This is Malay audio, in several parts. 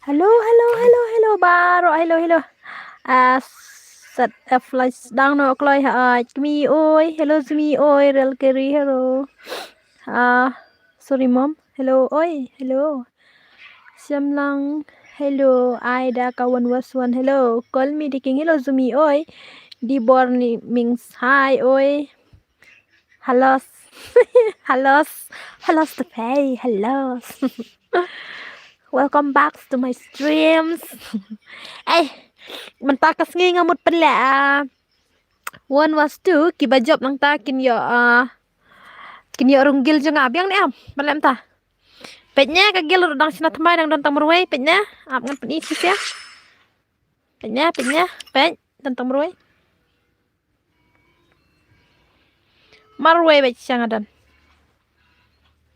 Halo, halo, halo, halo, baro, halo, halo. Set a flash down no kloi mi oi, hello mi oi, real keri hello. Sorry mom, hello oi, hello. Siam lang, hello, Aida kawan waswan, hello. Call me diking hello zumi oi. Di borni means hi oi. Halos, halos, halos the pay, halos. Welcome back to my streams. Eh, mentak ngi ngamut pala. One was two, kiba job nang ta kin yo runggil jo ngabiang ni am. Balem ta. Petnya kagil dang sina tmai dang dantang merwei petnya. Ap ngan pen isi ya. Petnya, pet dantang merwei. Marwei bet siang adan.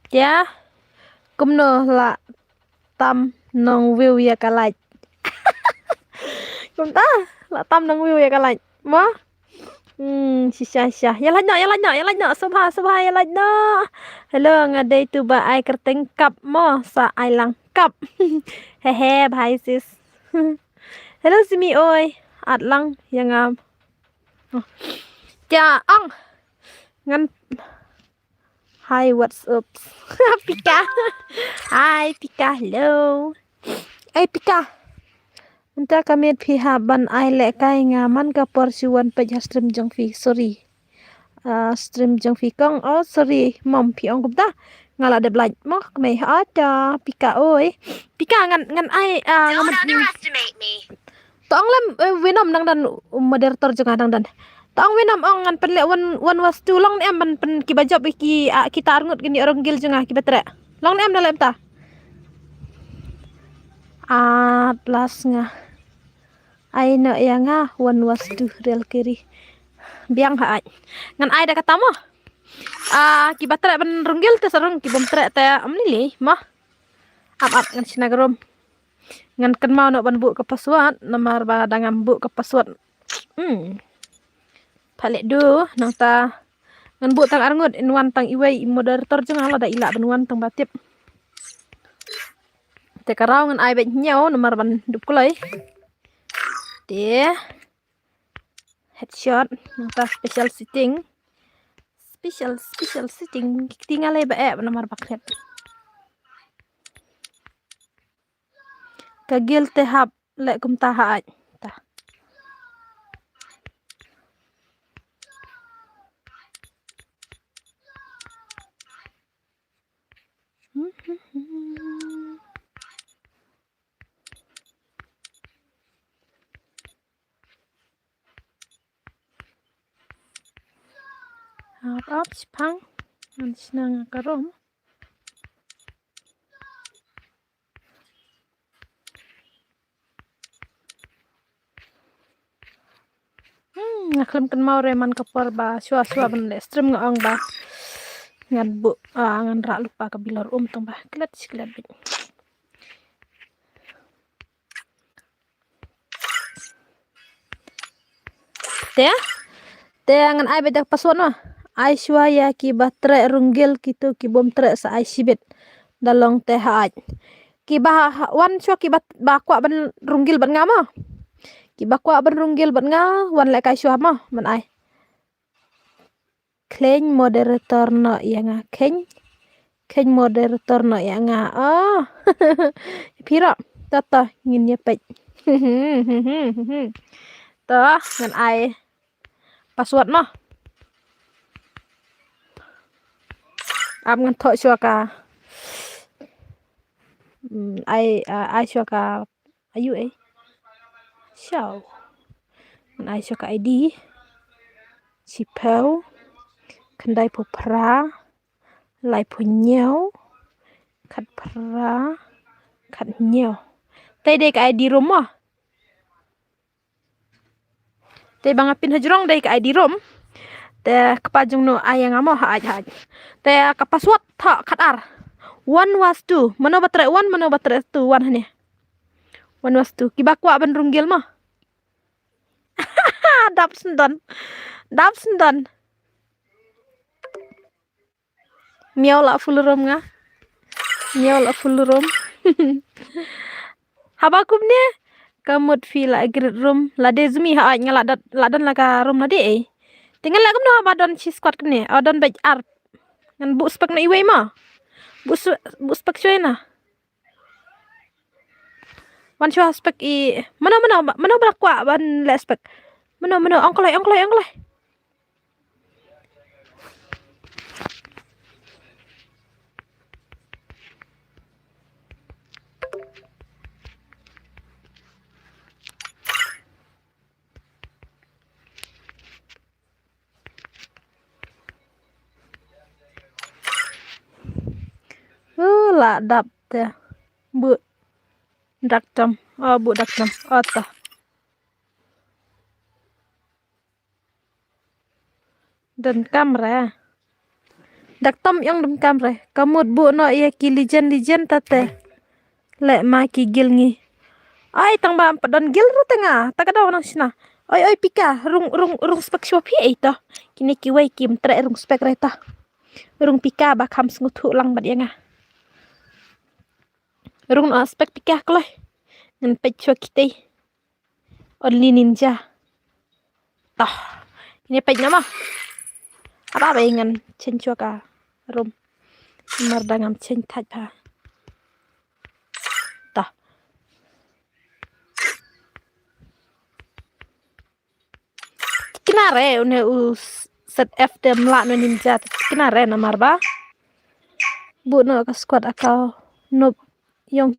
Ya. Kumno la tam nong view ya kalaj. Kum ta la tam nong view ya kalaj. Mo? Sisa. Ya lanya. Subha, ya lanya. Hello, ngadai tu ba ai kerteng kap mo sa ai langkap. Hehe, bhai sis. Hello simi oi. At lang yang ja ong. Ngan Hi, what's up? Pika. Hi, Pika. Hello. Pika. Entah kami pihak ban ai lek kai ngaman ka porsiwan pej stream jong fi. Sorry. Stream jong fi kong. Oh, sorry. Mom pi ong kumta. Ngala de blaj mo kme ada Pika oi. Pika ngan ai Don't underestimate me. tong lem winom nang dan moderator jong dang dan. Tong winom ong ngan perle wan was tu long ni am ban pen ki bajop ki kita arngut gini orang gil jong ki betre. Long ni am dalam ta. Plus nga. Ai no ya nga wan was tu real kiri. Biang ha ai. Ngan ai da kata mo. Ki betre ban runggil te sarung ki bom tre te amli mah. Ap ngan sinagrom. Ngan kan mau nak ban bu ke password nomor ba dangam bu ke password. Palek do nang ta ngan bu tang arngut in wan tang iwei moderator jeng ala da ila ban wan tang batip. Te karau ngan ai bet nyau nomor ban dup kulai. De headshot nang ta special setting. Special setting tinggal ai ba nomor bakret. Kagil te hap lek kum ta ha ai. Ta. Apa Jepang ngan sinang karom. Ngaklem kan mau reman kapor ba shua ban le stream ngong ba. Ngan bu ngan rak lupa ke bilor tong ba. Klet bit. Te ngan ai bedak password no. Ai shua ya ki batre runggil kitu ki bom tre sa ai sibit dalong te haaj. Ki ba wan shua ki ba kwa ban runggil ban ngama. Ki ba kwa ban runggil ban nga wan le kai shua ma ban ai. Kleng moderator no ya nga keng moderator no ya nga. Pira tata ngin ye pej. Toh ngan ai password mah. Am ngan thok shua ka ai shua ka ayu Show. Ngan ai shua ka ID. Sipau. Kendai po pra. Lai po nyau. Kat pra. Kat nyau. Tay dek ID rumah. Tay bangapin hajrong dek ID rum. Te kepajung no ayang amo haaj. Te kapaswat ta katar. One was two. Mano batre one, mano batre two. One hanya. One was two. Kibakwa ban runggil mah. Dapsendon. Miau la full room nga. Miau la full room. Habakum ne kamut fi la grid room la de zumi ha nga la dan la ka room la de. Tinggal la kum no badon chi squad kum ne adon bej arp. Ngan bu spek na iwe ma. Bu spek chwe na. Wan chwa spek I mana berakwa ban le spek. Mana ongklay. La dap te. Bu daktam. Bu daktam. Ta. Dan kamera. Daktam yang dum kamera. Kamut bu no ya ki lijen tate. Le ma ki gil ngi. Ai tang ba padon gil ru tengah. Tak ada orang sina. Oi pika rung spek shop hi to. Kini ki wei kim tre rung spek reta. Rung pika ba kam sngutu lang bad yanga. Rung no spek pika kloy. Ngan pech chwa kitay. Only ninja. Toh. Ini pech nama. Apa ngan chen chwa ka rum. Mardangam chen taj pa. Toh. Kinare une set F dem la no ninja. Kinare namar ba. Bu no ka squad akau no yung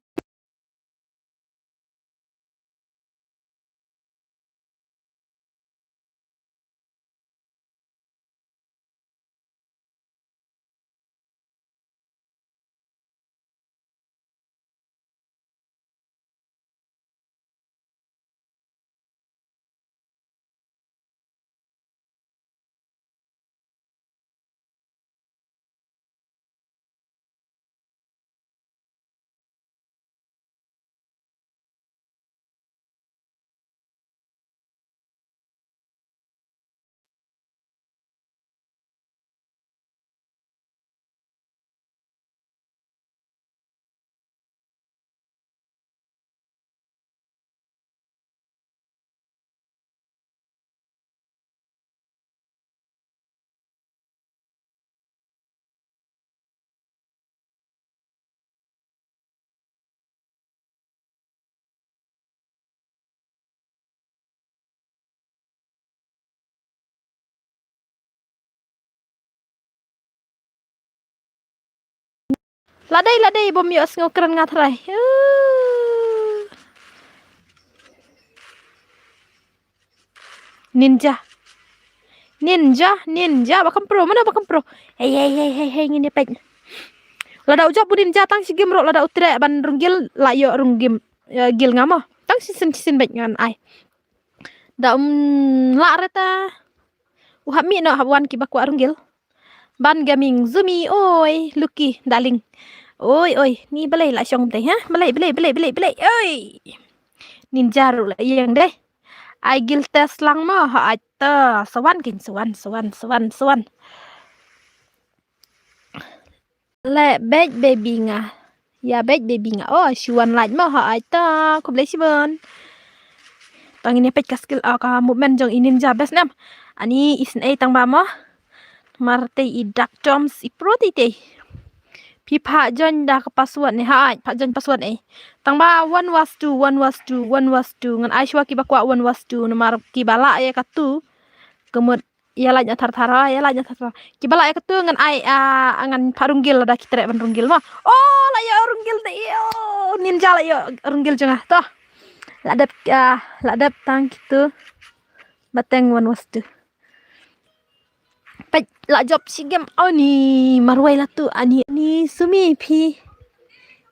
ladai bom yo sngo keren ngatrai. Ninja bakam pro mana bakam pro. Hey ngini pej. Lada ujak bu ninja tang si game ro lada utre ban runggil la yo runggim gil ngamo. Tang sin bej ngan ai. Da la reta. Uhami no hawan ki bakwa runggil. Ban gaming zumi oi lucky darling. Oi ni belai la syong teh ha. Belai. Oi. Ninja ro la yang deh. Ai gil tes lang mo ha aita sawan kin sawan. Le bej baby nga. Ya bej baby nga. Oh syuan laj mo ha aita ko blai sibon. Tang ini pej ka skill ka movement jong ninja best nam. Ani isen ai tang ba mo. Marte I dak joms I proti te. Pi pak jon dah ke password ni ha pak jon password tang ba 1 was 2 ngan ai shwa ki bakwa 1 was 2 nomor ki bala ya katu kemud ya la tar ki bala ya katu ngan ai ngan parunggil ada ki trek ban runggil mah oh la ya runggil te yo ninja la yo runggil jengah toh la dap tang kitu bateng 1 was 2 Pej la job si game ni marwai la tu ani sumi pi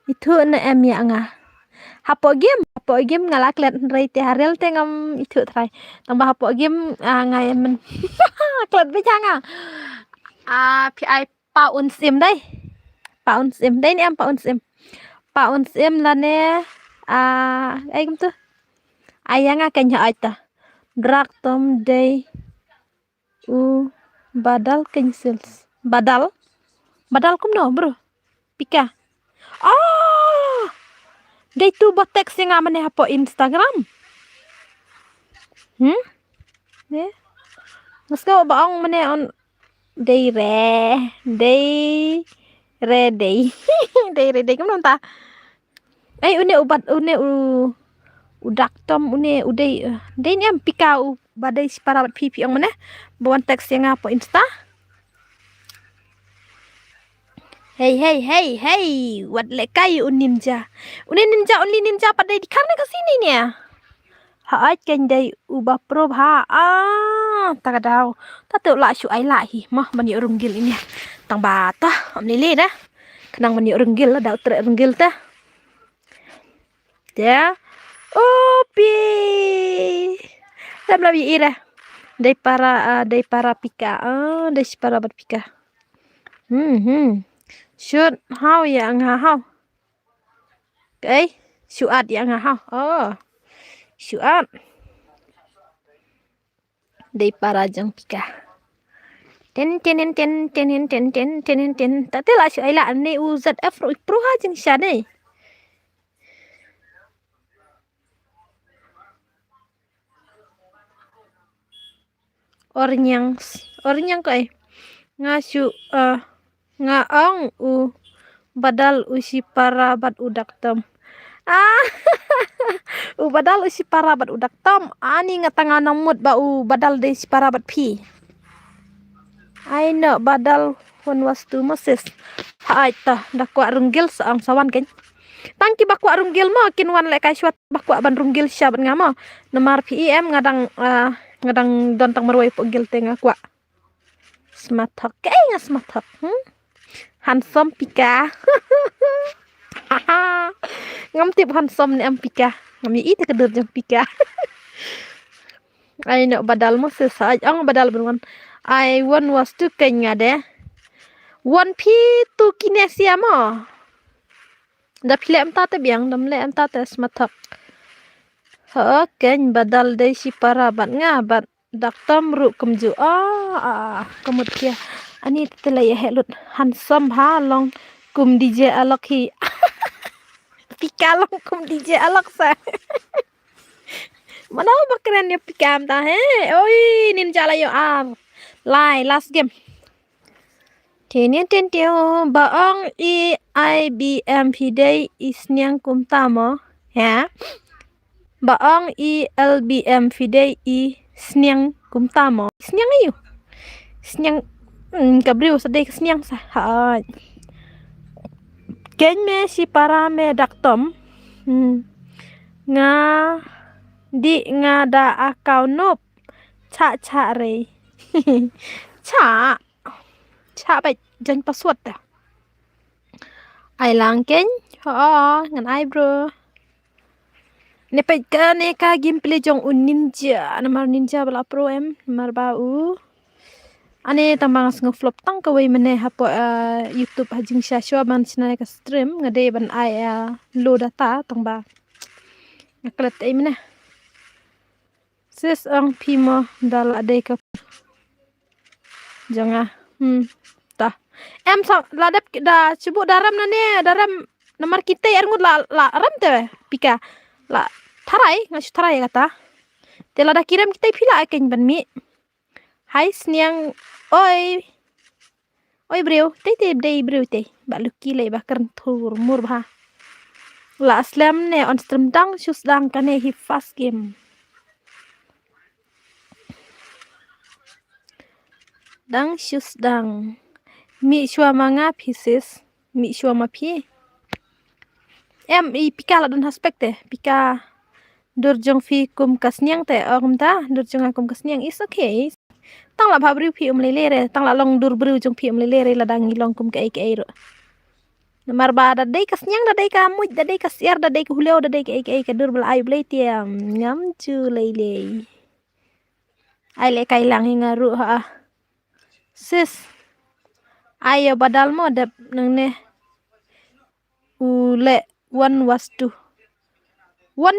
itu na em ya nga hapo game ngalak let rai te harel te ngam itu try tambah hapo game ngai men klet be janga pi ai paun sim dai ni em paun sim la ne ai kum tu ayanga kenya aita drak tom day badal cancels badal kum no bro pika Dai tu buat teks yang amane hapo Instagram. Ne? Masko baong mane on dai dai dai dai kamu ta. Une ubat une udak tom une udai dai ni am pikau badai si para pipi ong mane buat teks yang hapo Insta. Hey, wat lekai ninja. Only ninja pada di karena ke sini nih ya. Haat kan dai ubah prob ha. Tak ada. Tak tahu lah su ai lah hi. Mah mani runggil ini. Tang bata, am lele dah. Kenang mani runggil lah, dah ter runggil tah. Ya. Opi. Lam labi ira. Dai para pika. Dai para bat pika. Shoot how yang how. Okay. Shoot yang how. Shoot. Dai para jang pika. Ten. Tak telah shoot ai lah ni UZF pro ha jeng sya ni. Ornyang kai. Ngasu ngaong badal usi para bat udak tom. Badal usi para bat udak tom. Ani ngatanga namut ba badal de si para bat pi. Ai no badal hon wastu Moses. Hai ta dakwa runggil saang sawan kan. Tangki bakwa runggil mo kinwan lek kai swat bakwa ban runggil sya ban ngamo. Nomor PIM ngadang dontang marwai pogil tengah kwa. Smathak smathak. Handsome pika. Ngam tip handsome ni am pika. Ngam yi te kedur jang pika. Ai no badal mo sesaj ang badal benwan. Ai won was tu kenya de. Won pi tu kinesia mo. Da pile am tate biang dam le am tate smathak. Ken badal de si para bat ngabat daktam ru kumju kamut kia ani telai helut handsome ha long kum DJ alok hi pika long kum DJ alok sa mana bakran ya pika am ta he oi ninja la yo lai last game ten teo baong IBM pidai isnyang kum tamo ya baong LBM fidei snyang kum tamo snyang ayo snyang kabriu sadai snyang sa ken me si para me daktom nga di nga da akau nop cha re cha bai jan password ta ai lang ken ngan ai bro Neka gameplay jong ninja namar ninja bala pro namar bau ane tambang ngeflop tang kawai mene hapo YouTube hajing syashwa ban sinai ka stream ngade ban ai low data tang ba ngaklet ai mene sis ang pimo dal ade ka janga ta sa ladap da cubu daram nane daram namar kita ngut la ram te pika la tarai ngasu tarai kata tela da kiram kita pila akan ban mi hai sniang oi breu te dei breu te ba luki le ba kern thur mur ba la slam ne on stream dang shus dang kane hi fast game dang shus dang mi shua manga pieces mi shua ma pi pika la don aspek te pika durjong fi kum kasnyang te ta durjong akum kasnyang is okay tang la bhabri fi lele re tang la long dur bru jong fi lele re la dang long kum ke ro namar ba da dei kasnyang da dei ka muj da dei ka siar da dei ka huleo da dei ke dur bla ai blai tiam ngam chu lele ai le kai lang hinga ru ha sis ayo badal mo dap nang ne ule one wastu one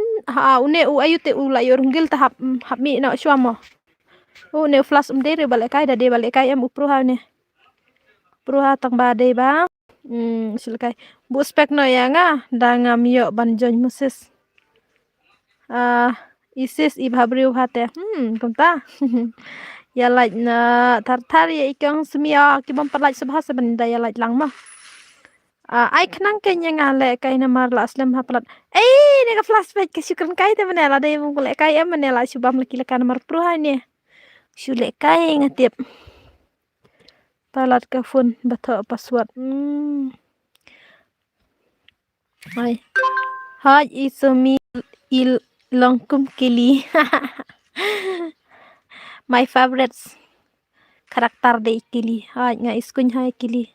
une ayu te la yorungil ta hap mi na shwamo ne flash dere bale kai da de bale kai upruha ne pruha tang ba de ba Silakai. Bu spek no ya nga dangam yo banjon musis. Isis ibhabriu hate. Kumta. Ya like na tar ya ikang semia ki bam parlaj subhasa benda ya like lang mah. Ai kenang kenya ngale kai namar la aslam haplat. Nega flashback ke syukran kai te menela dai mung kule kai em menela subam laki laka nomor pruha ni. Syule kai ngatip. Palat ka phone bato password. Hai. Haj isumi il longkum kili. My favorites karakter de kili. Haj nga iskuny hai kili.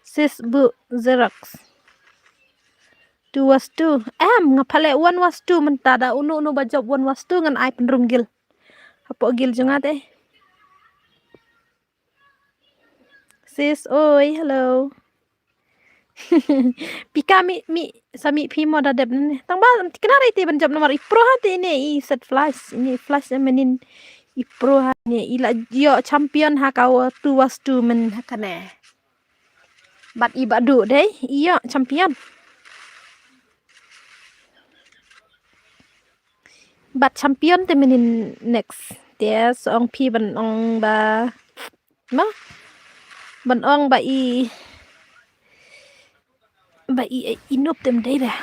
Sis bu Xerox. 2 was 2. Ngapale 1 was 2 mentada unu bajab 1 was 2 ngan ai penrunggil. Apa gil jungat Sis, oi, hello. Pika mi sami pimo dadep ne. Tang ba kenara ite banjab nomor ipro hati ini set flash. Ini flash menin ipro hati ila yo champion ha kau 2 was 2 men hakane. Bat ibadu deh, iya champion. Bat champion te menin next. Dia seong pi ban ong ba ma ban ong ba inup tem dei ba.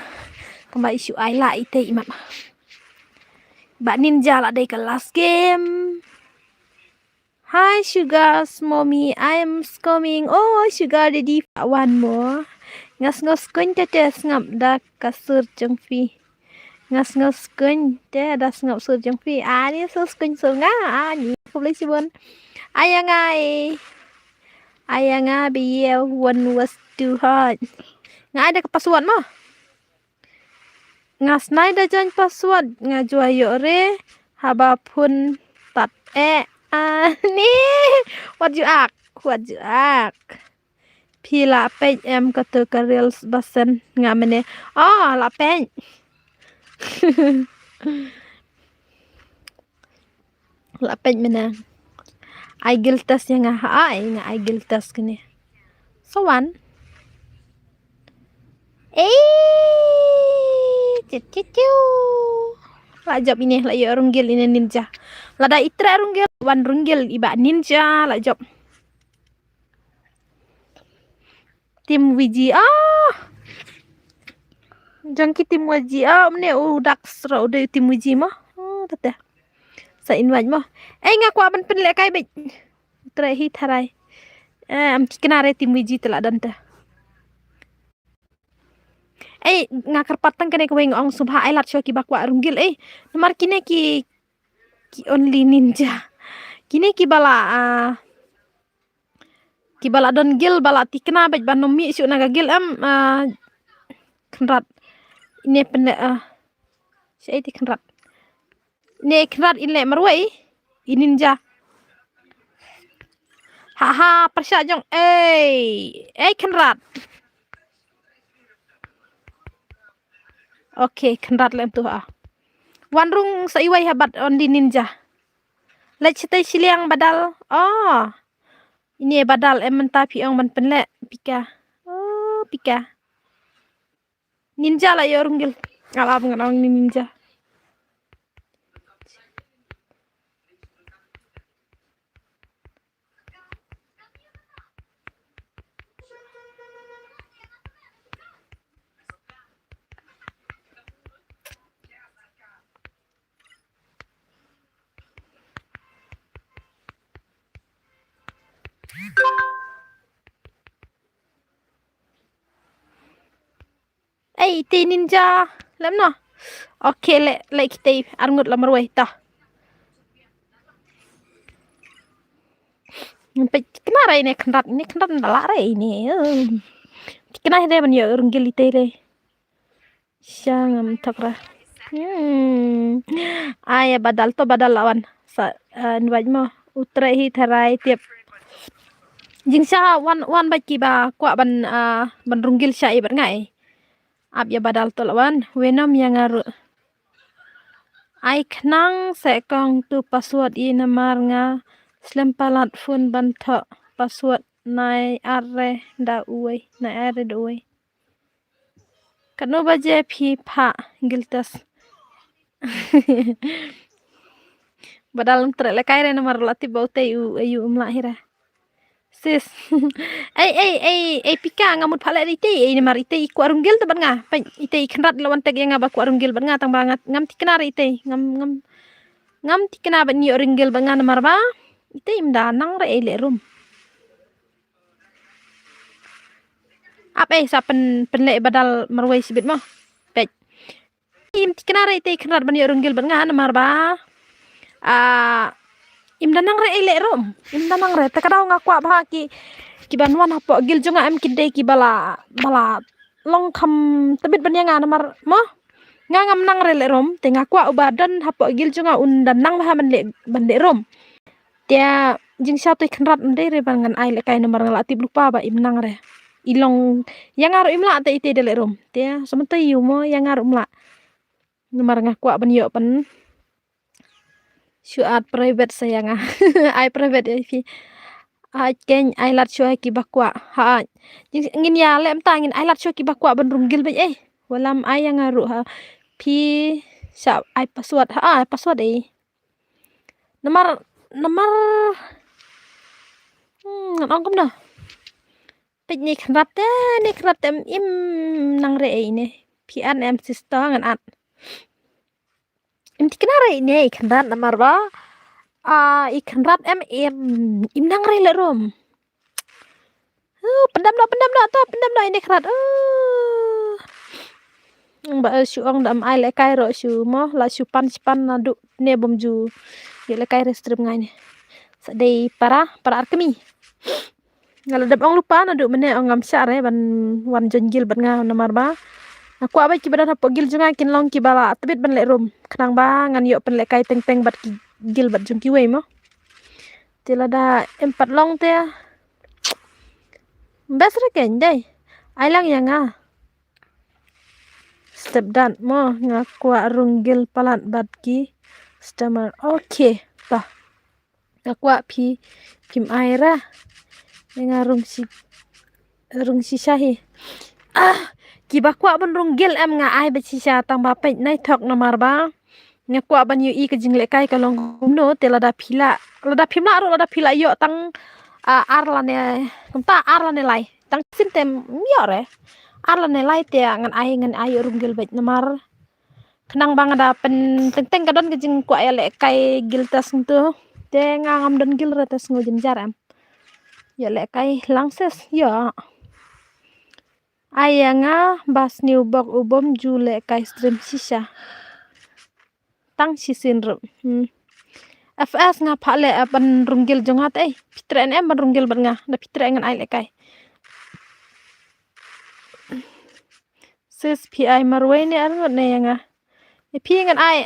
Kamba isu ai la ite imat. Ba ninja la dei kelas game. Hi Sugars mommy, I'm coming. Oh Sugar daddy one more. Ngas kun tete ngap da kasur jengfi. Ngas kun te da ngap sur jengfi. Ni sur kun sur nga ni boleh sibon. Ayanga biye one was too hard. Nga ada ke password mah. Ngas nai da jan password nga juayo re haba pun tat ni what you act pila page em kata ka reels basen nga mene la page la page mena ai giltas yang ai giltas kene sowan ciu lajab ini la yo runggil ini ninja lada itra runggil wan runggil iba ninja lajab tim wiji jangki tim wiji mne udak sro de tim wiji mah tata sa invite mah ngaku aban penlek kai bet trehi tharai am kenare tim wiji tela danta ngakar patang kene ko ong subha ai lat shoki bakwa runggil nomor kine ki only ninja kini ki bala don gil bala tikna bet banomi su naga gil kenrat ini pende si kenrat ne kenrat ile marwai ninja haha persya jong kenrat oke kenrat lem tu wanrung saiwai habat on di ninja lech citai siliang badal ini badal menta pi ong ban penlek pika pika ninja lah ya runggil ngala ngang ninja te ninja lem no oke le kita arngut lamar wai ta sampai kenara ini kenrat balare ini kenara dia ban yo runggil ite le syangam takra badal to badal lawan sa invite mo utrai tharai tiap jingsha wan baki ba kwa ban runggil syai bar ngai ab ya badal to lawan wenom yang aru ai knang sekong tu password i namar nga slempalat phone ban tho password nai are da uai nai are da uai kanu baje phi pha giltas badal tre le kai re nomor lati baute ayu hira sis ai pika ngamut phala ite ai nomor ite ku arunggil to ban nga pa ite khnrat lawan tag yang ba ku arunggil ban nga tang bangat ngam tikna re ite ngam tikna ban yo ringgil ban nga nomor ba ite imda nang re le rum sa pen le badal marwai sibit mo pek im tikna re ite khnrat ban yo ringgil ban nga nomor ba im danang re ele rom im danang re takadau ngakwa ba ki banwan hapo gil jonga em kidai ki bala long kham tabit ban yang nomor mo ngam nang re le rom te ngakwa ubadan hapo gil jonga un danang ba ban le rom tia jing satu khnrat ndai re bangan ai le kai nomor ngala tip lupa ba im nang re ilong yang aru imla te ite le rom tia sementai yu mo yang aru imla nomor ngakwa ban yo pan Shuat private sayang ai private fi ken ai lat shu ki bakwa ha ngin ya lem ta ngin ai lat shu ki bakwa ban runggil be walam ai yang aru ha pi sa ai password password nomor ngon kom dah pej ni khnat im nang re ne pi an em sister ngan at im tikna re ne khnat nomor ba ikan rat im nang re le rom pendam lo ini krat ba shuong dam ai le kai ro shu mo la shu pan na du ne bom ju ye le kai restrim ngai ne sadei para arkemi ngala dam ong lupa na du mene ong ngam sha re ban wan jonggil ban nga nomor ba aku abai ki badan hapo gil junga kin long ki bala tabit ban le rom khnang ba ngan yo pen le kai teng bat ki gil bat jung ki wei mo tilada empat long te besra ken dai ai lang yang step dan mo ngakwa runggil palat bat ki stammer okay ta ngakwa phi kim aira ngarung si shahi ki bakwa ban runggil em nga ai ba si sha tang ba pe nai thok nomor ba ngakwa ban yu i ka jingle kai ka long no telada phila lada phila yo tang arlane kumta arlane lai tang sintem yo re arlane lai te ngan ai runggil bet nomor khnang bang ada pen teng kadon ke jing kwa ele kai giltas tu te ngam don gil retas ngujin jaram ya le kai langses yo ayanga bas new bok ubom jule kai stream sisa tang sisin ro FS nga phale ban runggil jongat pitren em ban runggil ban nga da pitre ngan ai le kai sis pi ai marwe ne arngot ne nga pi ngan ai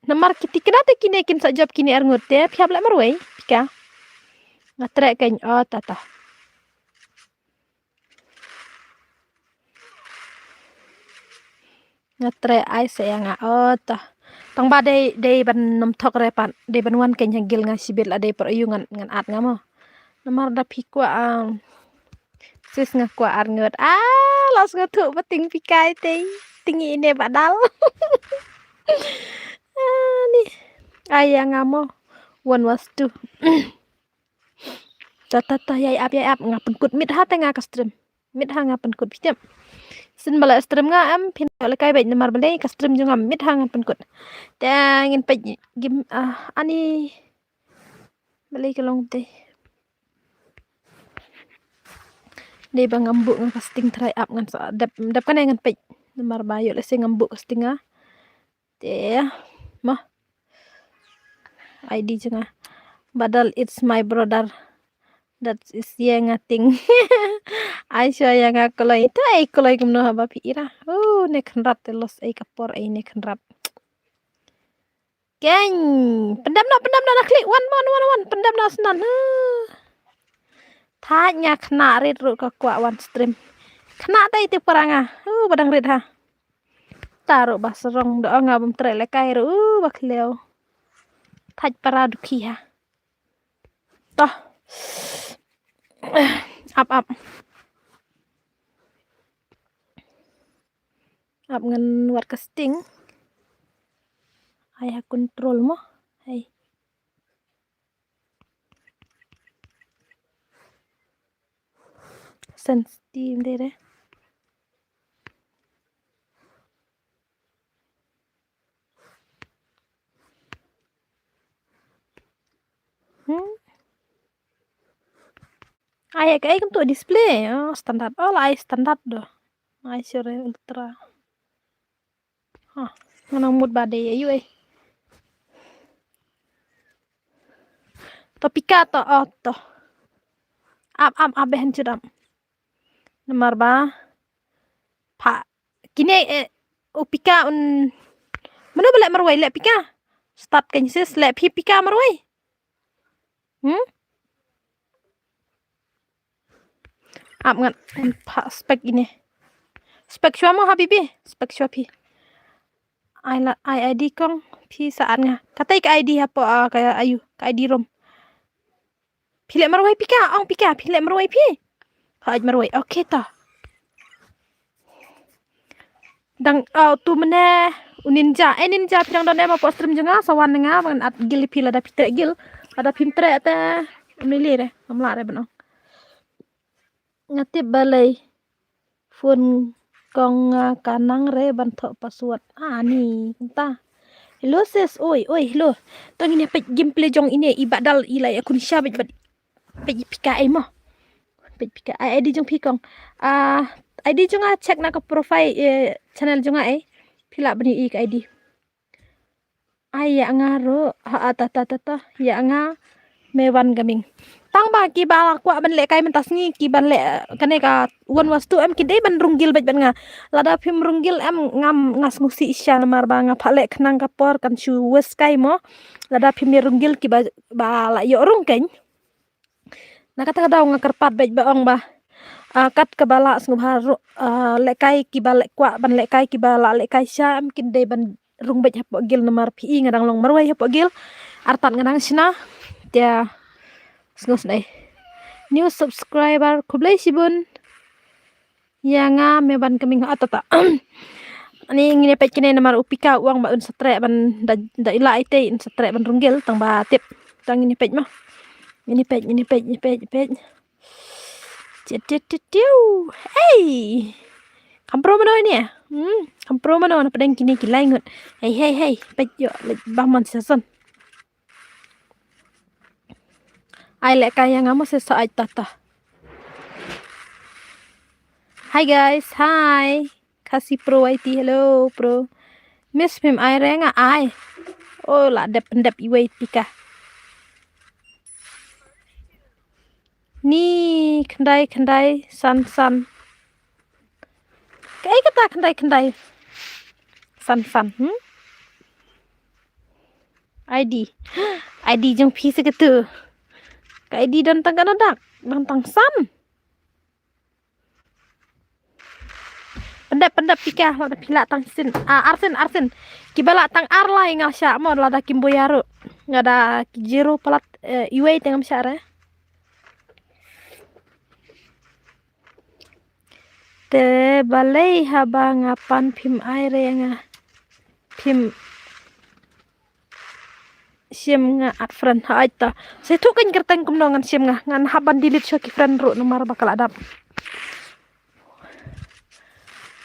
nomor kitikna te kine kin sa job kini arngot te pi hable marwe pika ngatre ken tata ngatre ai sayang ta tang ba dei ban nom thok re pan dei ban wan ken gil nga sibel ade per ayungan ngan at ngamo nomor da pikwa sis nga kwa arngot los ngatu bating pikai te tingi ini badal ni ayang ngamo one was two tata yai ap ngapen kut mit ha tengah ka stream mit ha ngapen kut pitem sin bala stream nga am pin le kai bet nomor bale ka stream jo ngam mit ha ngapen kut ta ngin pe gim ani bale ka long te de bang ambu ngan casting try up ngan dap kan ngan pe nomor bayo le sing ambu casting te mah ID jonga badal it's my brother that is yang thing Aisha yang akolai itu akolai kumno haba pira ne khnrat los kapor ne khnrat ken pendam na klik one pendam na senan thanya khna rit ru ka kwa one stream khna dai ti paranga badang rit ha taru basrong do ngabum tre le kai ru bakleo thaj para dukhi ha toh up ngan wat casting ai ha control mo ai sensitive dere ai kai untuk display standar ai standar do ai sure ultra nganang mood badai ayu topika to to up behen chudam nomor ba pa kini upika un mana boleh marwai le pika start kan sis le pika marwai up ngan pa spek ini spek shua mo habibi spek shua pi ai id kong pi saat nga katai ka id hapo kaya ayu ka id rom pile marwai pika ong pika pile marwai pi haj marwai okay ta dang tu mene ninja pirang don ema po stream jenga sawan nga ban at gil pila da pitre gil ada pintre ta mili re amla re banong ngati balai phone kong kanang re ban tho password ni ta hello sis oi hello tong ini pej gameplay jong ini ibadal ilai akun syabet pej pika ai mo pej pika ai id jong pikong id jong check na ka profile channel jong ai pila bani ik id ai ya ngaro ta ya nga mewan gaming tang ba ki ba kwa ban le kai mentas ni ki ban le kane ka wan wastu em ki dei ban runggil ban nga lada phim runggil em ngam ngas musi isya namar ba nga phale khnang ka por kan chu wes kai mo lada phim ni runggil ki ba la yo rung ken na kata daw nga karpat bej ba ong ba kat ke bala sngub haru le kai ki ba le kwa ban le kai ki ba la le kai sya em ki dei ban rung bej hapo gil namar pi ngadang long marwai hapo gil artan ngadang sina dia sngos dai new subscriber kublai sibun yanga meban kaming atata ani ngine pej kine namar upika uang ba un satre ban da ila ite in satre ban runggil tang ba tip tang ini pej mah ini pej cetetetiu hey kampro mano ini ya kampro mano na pedang kini kilai ngut hey pej yo bahman season ai lek kaya ngamo seso ai tata hi guys hi kasih pro IT hello pro miss pim ai renga ai la dep iwai pika ni kendai san kai kata kendai san ID jong pi segitu ka ID dan tang kanadak dan tang san pendap pika lada pila tang sin arsen kibala tang arlai ngasya mo lada kimboyaru ngada jero palat iwai tengam syara te balai haba ngapan pim aire nga pim siam nga at friend haita se tu kan kerteng kumnongan siam nga ngan haban delete shoki friend ro nomor bakal adap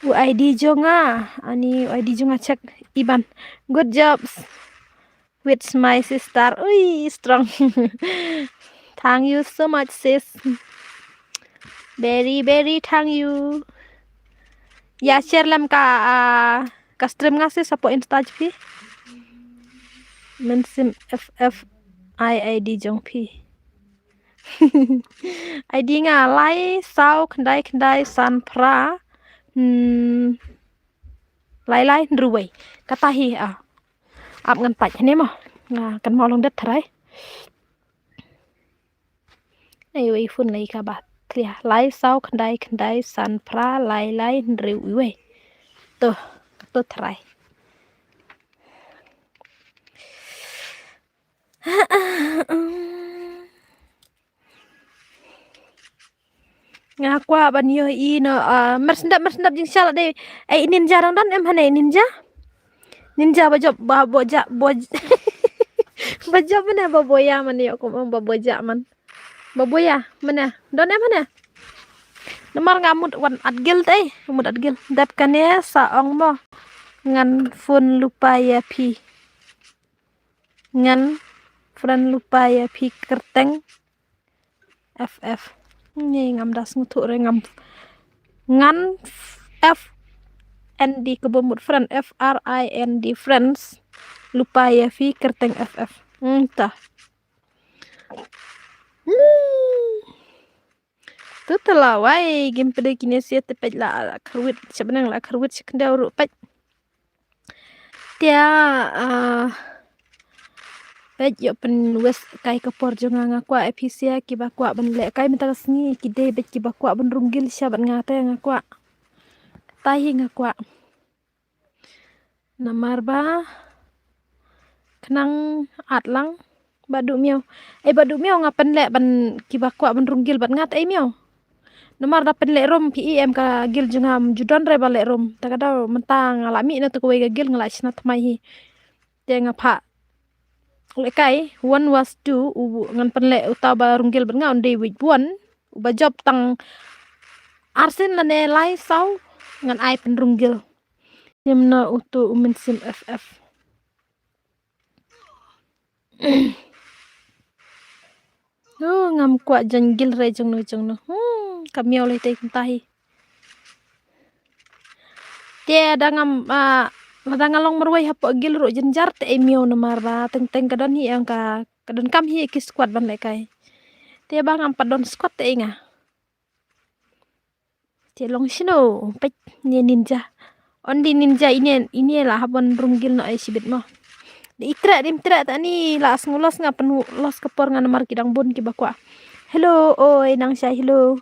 ID jonga ani ID jonga check iban good jobs with my sister ui strong thank you so much sis very thank you ya share lam ka stream nga sis sapo insta pi mensim ff ID jong pi ID nga lai sau kendai san pra lai nruwei katahi ap ngan pach ne mo nga kan mo long det thrai ai wei fun lai ka ba tria lai sau kendai san pra lai nruwei to thrai Ngakwa ban yo ino mersendap jing shala de ninja dang dan em hane ninja bajop boja bajop mana baboya man yo ko baboja man baboya mana don em hane nomor ngamut wan adgil te mut adgil dap kane saong mo ngan fun lupa ya pi ngan fran lupa ya pi kerteng ff ni ngam das ngutuk re ngam ngan f nd kebomut friend frind friends lupa ya fi kerteng ff entah tu telawai game pada kini sia tepet la kerwit sebenang la kerwit sekenda urut pet dia pet yo pen wes kai kapor jonga ngakwa episia ki bakwa ben le kai minta kesni kide bet ki bakwa ben runggil sya ban ngate ngakwa tahi ngakwa namar ba kenang atlang badu miau badu miau ngapen le ban ki bakwa ben runggil ban ngat miau nomor dapen le rom pim ka gil jengam judon re bale rom takada mentang alami na to kowe gil ngala sna tmai hi te ngapa le kai one was two ngan pen le uta ba runggil ban ngaun de wit one ba job tang arsin la ne lai sau ngan ai pen runggil yemna utu umen sim ff ngam kwa janggil re jengno kamiau le te tahi dia dangam dangalong merwai hapo gil ro jenjar te miau nomar ba teng kadon hi ang ka kadon kam hi ki squad ban le kai dia bang am padon squad te inga dia long sino pet ni ninja ondi ninja ini lah habon runggil no ai sibit mo di itra tani las ngulos ngapen los kepor ngan nomar kidang bon ki bakwa hello oi nang sya hello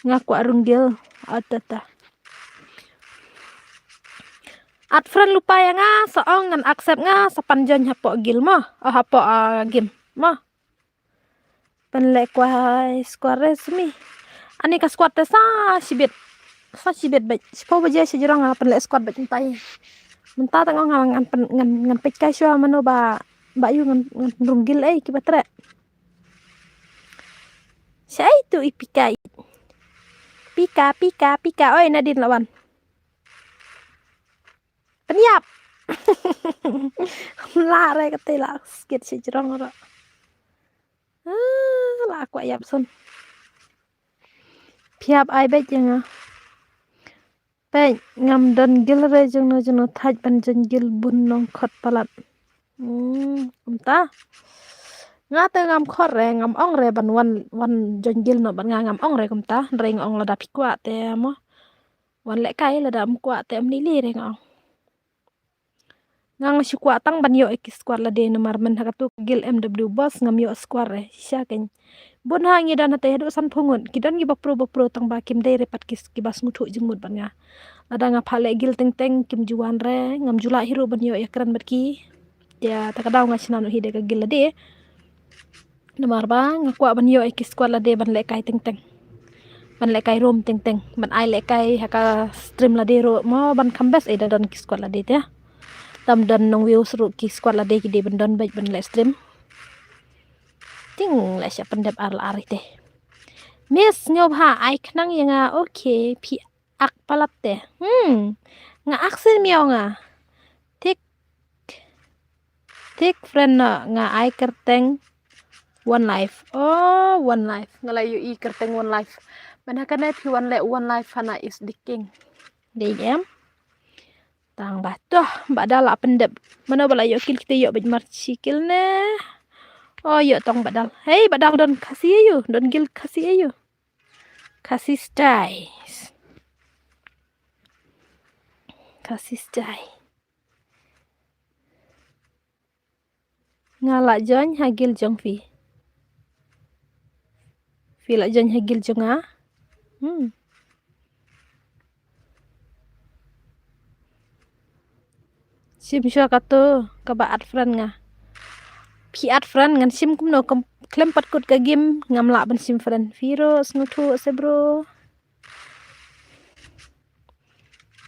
ngakwa runggil atata at friend lupa ya nga soong ngan accept nga sapanjon hapo gil mo hapo game mo penle kwa squad resmi ani ka squad sa sibit bet sipo baje sejurang penle squad bet tai menta tang ngan pek kai syo mano ba yu ngan runggil ki batre sai tu ipika pika oi Nadine lawan Penyap. La re kate la skit si jerong ora. La aku ayap sun. Piap ai bet jeng. Pe ngam don gil re jeng no thaj ban jeng gil bun nong khot palat. Umta. Ngate ngam khot re ngam ong re ban wan jeng gil no ban ngam ong re kumta re ngong la dapi kwa te mo. Wan le kai la dam kwa te mli re ngong. Ngang syukwa tang ban yo ek squad la de nomar men hakatu gil mw boss ngam yo squad re sya ken bon hangi dan hate do san phungun kidan gi bapro tang ba kim de repat kis ki bas nguthu jengmut ban nga ada nga phale gil teng kim juan re ngam jula hiro ban yo ekran berki ya takadaw nga sinan hide ka gil la de nomar ba ngakwa ban yo ek squad la de ban le kai teng ban le kai rom teng ban ai le kai haka stream la de ro mo ban kambes dan ki squad la de ya tam dan nong view seru ki squad la de ki de ban baik ban live stream ting la sya pendep ar teh miss nyob ha ai knang yang okay pi ak palat teh nga aksen miao nga tik friend nga ai kerteng one life one life ngalayu i kerteng one life mana kana pi one life hana is the king de em tang batuh badal pendep mana bala yo kil kita yo bejmar sikil ne yo tong badal hey badal don kasih ayo don gil kasih ayo kasih stay ngala jon hagil jong fi la jon hagil jonga sim syo kato ka baat friend nga pi at friend ngan sim kum no klem pat kut ka game ngam la ban sim friend virus ngutu se bro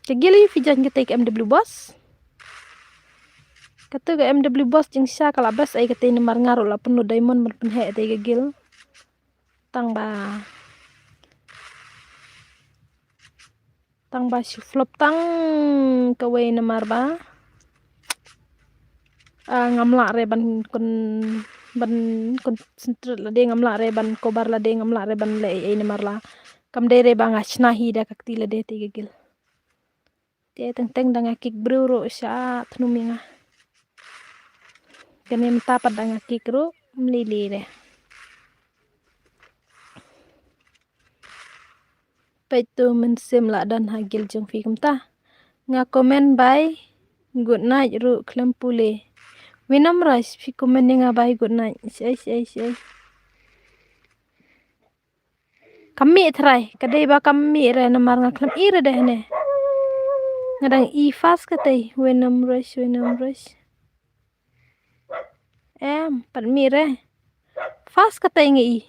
cegili fi jan kita ke MW boss kata ke MW boss jing sya kala bas ai kata ni mar ngaru la penuh diamond mar pen he te gil tang ba si flop tang kawe na mar ba ngamla re ban kon sentret la de ngamla re ban kobar la de ngamla re ban le ai na mar la kam de re ba ngachna hi da kakti la de te gil te teng teng danga kik bro ro sya tnuminga kene mtapat danga kik ro mlili re Paitu mensim la dan hagil jeng fi kumta nga komen by good night ru klem pule winam rice fi komen nga by good night si ai kami try kadai ba kami re namar nga klem ire deh ne ngadang i fast katai winam rice pat mi re fast katai nge i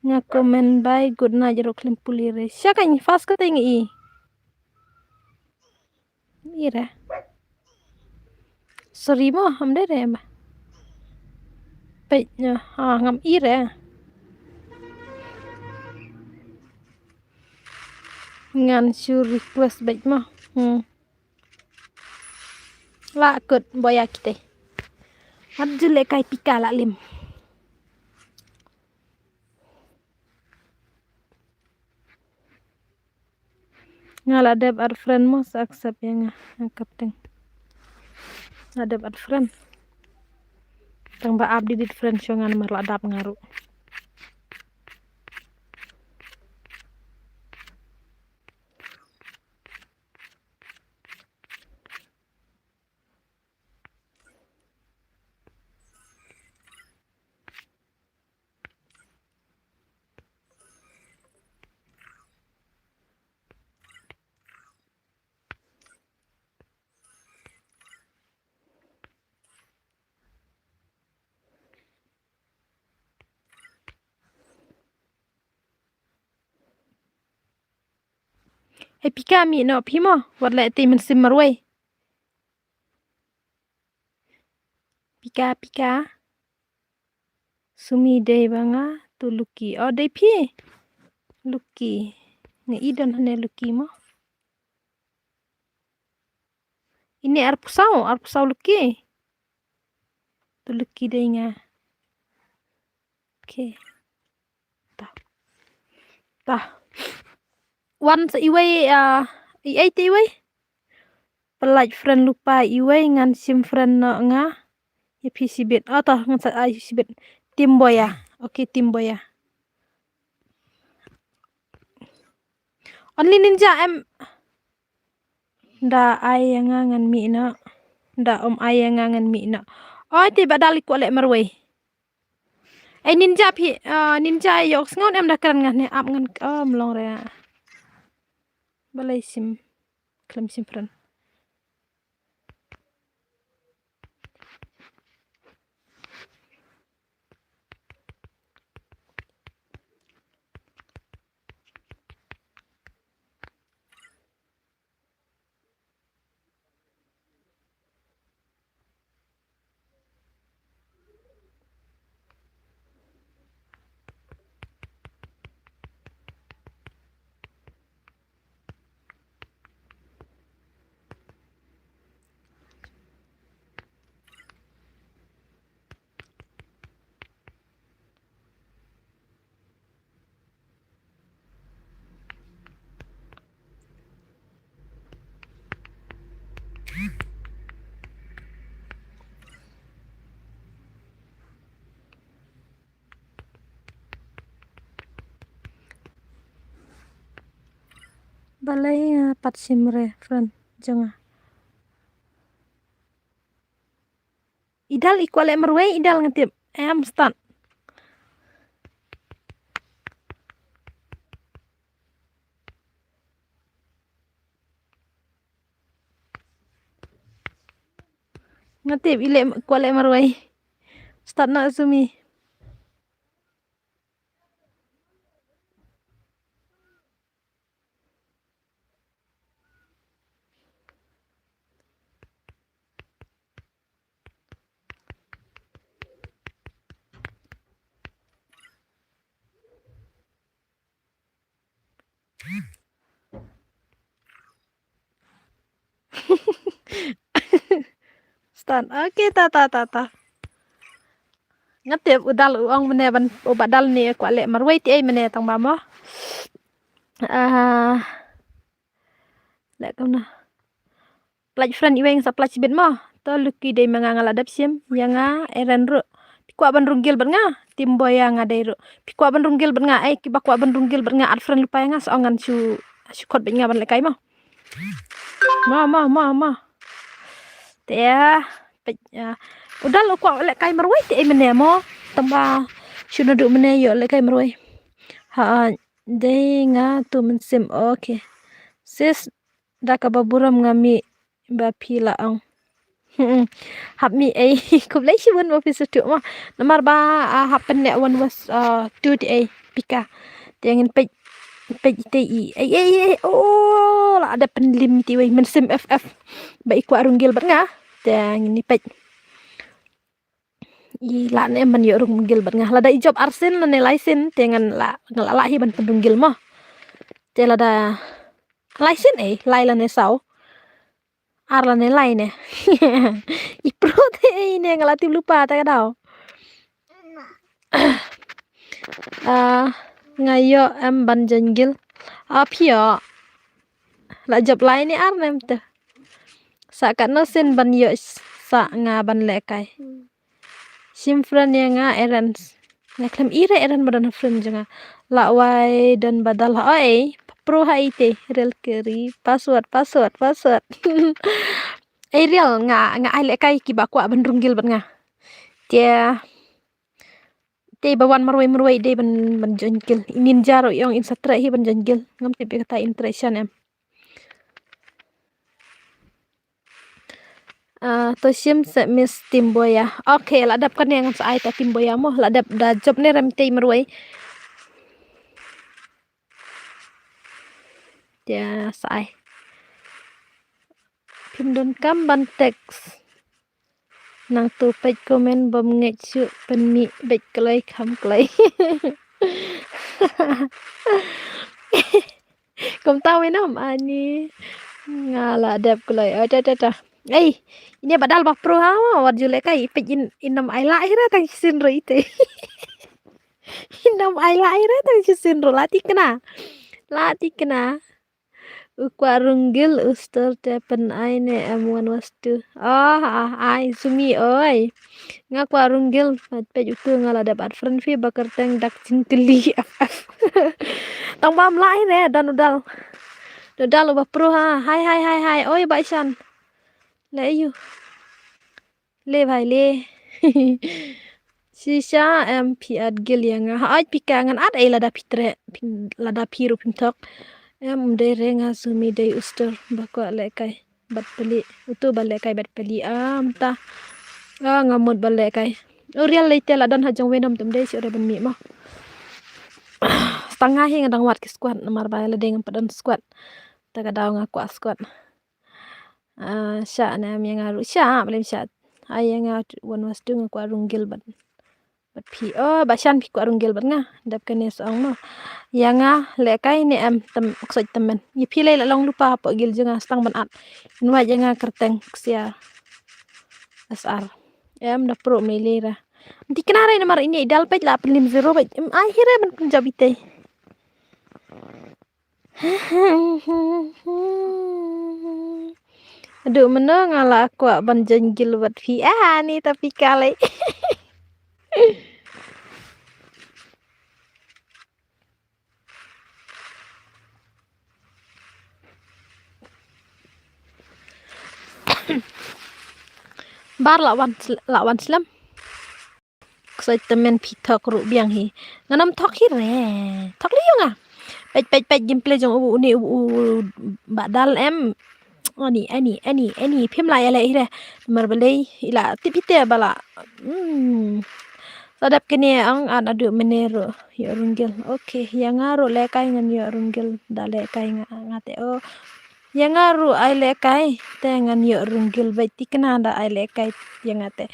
nga komen by good night ru klem pule re siya kan fast katai nge i ire sorry mo hamde re ba nya ngam ire ngan sur request baik mo la kut boya kite jule kai pika la lim ngala deb ad friend mo sa accept yang kapteng adab ad friend tang ba abdi dit friend ngan mar la dap ngaru pika mi no pimo wat le ti men sim marway pika sumi dei banga tu luki dei pi luki nge idon hane luki mo ini arpusau luki tu luki dei nga okay tah wan sa iway i ai ti iway pelaj friend lupa iway ngan sim friend no nga ipi sibit tah ngan sa ai sibit tim boya okay tim boya only ninja em da ai ngan mi na da ai ngan mi na ti badali ko le marway ai ninja pi ninja yok ngon em da kan ngan ne ap ngan mlong re balai sim klem sim friend balai pat sim re friend jonga idal equal marway idal ngatip em start ngatip ile equal marway Start na Azumi. Start. Okay, ta. Ngatip udal uang mene ban badal ni aku lek marwai ti ai mene tang mama. Lek kamna. Plaj friend iweng sa plaj bit mo. To luki dei mangangal adap sim yanga eren ru. Pikwa ban runggil ban nga timboya nga dei ru. Pikwa ban runggil ban nga ai kibakwa ban runggil ban nga ad friend lupa nga so ngan su khot ban nga ban lekai mo. Ma. Tia udal aku lekai marwai ti ai mene mo. Tamba shuna du mene yo lekai marwai. Dei nga tu men sim okay. Sis dak baburam ngami ba pila ang. Hab mi ai kup lai shi wan office tu ma. Namar ba happen ne one was tu ti ai pika. Tiangin pej ti ai oh la ada penlim ti wei men sim FF. Ba ikwa runggil bat nga. Tiangin ni pej. La ne man yo runggil bat nga. La da job arsin la ne laisin tiangan la ngala hi ban penunggil mo. Te la da laisin lai la ne sau. Arla ne lai ne. Ipro te ne ngalati lupa ta kadau. Ngayo em ban jenggil. Pio. La job lai ni ar nem te. Sa kat no sin ban yo sa nga ban lekai. Sim friend yang nga errands. Naklem ira eran badan friend janga. La wai dan badal oi. Pro haite real keri password. Real nga ai lekai ki bakwa ban runggil ban nga. Te bawan marwai de ban jengil. Ninja ro yang insatra hi ban jengil. Ngam te kata interaction em. To sim se miss timboya. Okay, la dap kan yang sa ai ta timboya mo. La dap da job ne ram te marwai. Dia sa ai. Pindon kam ban teks. Nang tu pej komen bom ngej su pen mi bej klai kham klai. Kom tahu enam ani ngala dep klai ta. Ini badal ba pro ha war jule kai pej inam ai la ira tang sin ro ite. Inam ai la ira tang sin ro lati kena. Ukwa runggil ustor tepen ai ne amuan wastu. Ai sumi oi. Nga kwa runggil pej utu ngala dapat friend fi bakar teng dak cingkeli FF. Tang bam lai re dan udal. Udal ba pro ha. Hai. Oi ba Ishan. Le yu. Le bhai le. Sisa MP ad gil yang ai pikangan ad ai lada pitre lada piru pintok. Em de renga sumi de ustor bakwa lekai bat peli utu balekai bat peli ta ngamut balekai real leite la dan hajang wenom tum de si ore ban mi mo setengah hi ngadang wat ki squad nomor ba le deng padan squad ta kadau ngakwa squad sya na mi ngaru sya belum sya ai yang wan was tu ngakwa runggil bat pi basan pi kwa runggil bat nga dap kene song mo yanga lekai ni em temksoj temen yi pile la long lupa po gil jenga stang ban at inwa jenga kerteng sia SR em da pro melera nanti kenara nomor ini idal pej la 50 pej akhirnya ban punjabite aduh meno ngala aku ban jenggil wat fi ni tapi kali bar lawan slam ksoi temen pitok ru biang hi nganam tok hi re tok li nga pej gameplay jong u badal em Ani phim lại lại re mar balai ila tipite bala sadap kene ang ada menero yo runggil okay yang aro lekai ngan yo runggil da lekai ngate oh yang aro ai lekai tengan yo runggil baiti kena da ai lekai yang ngate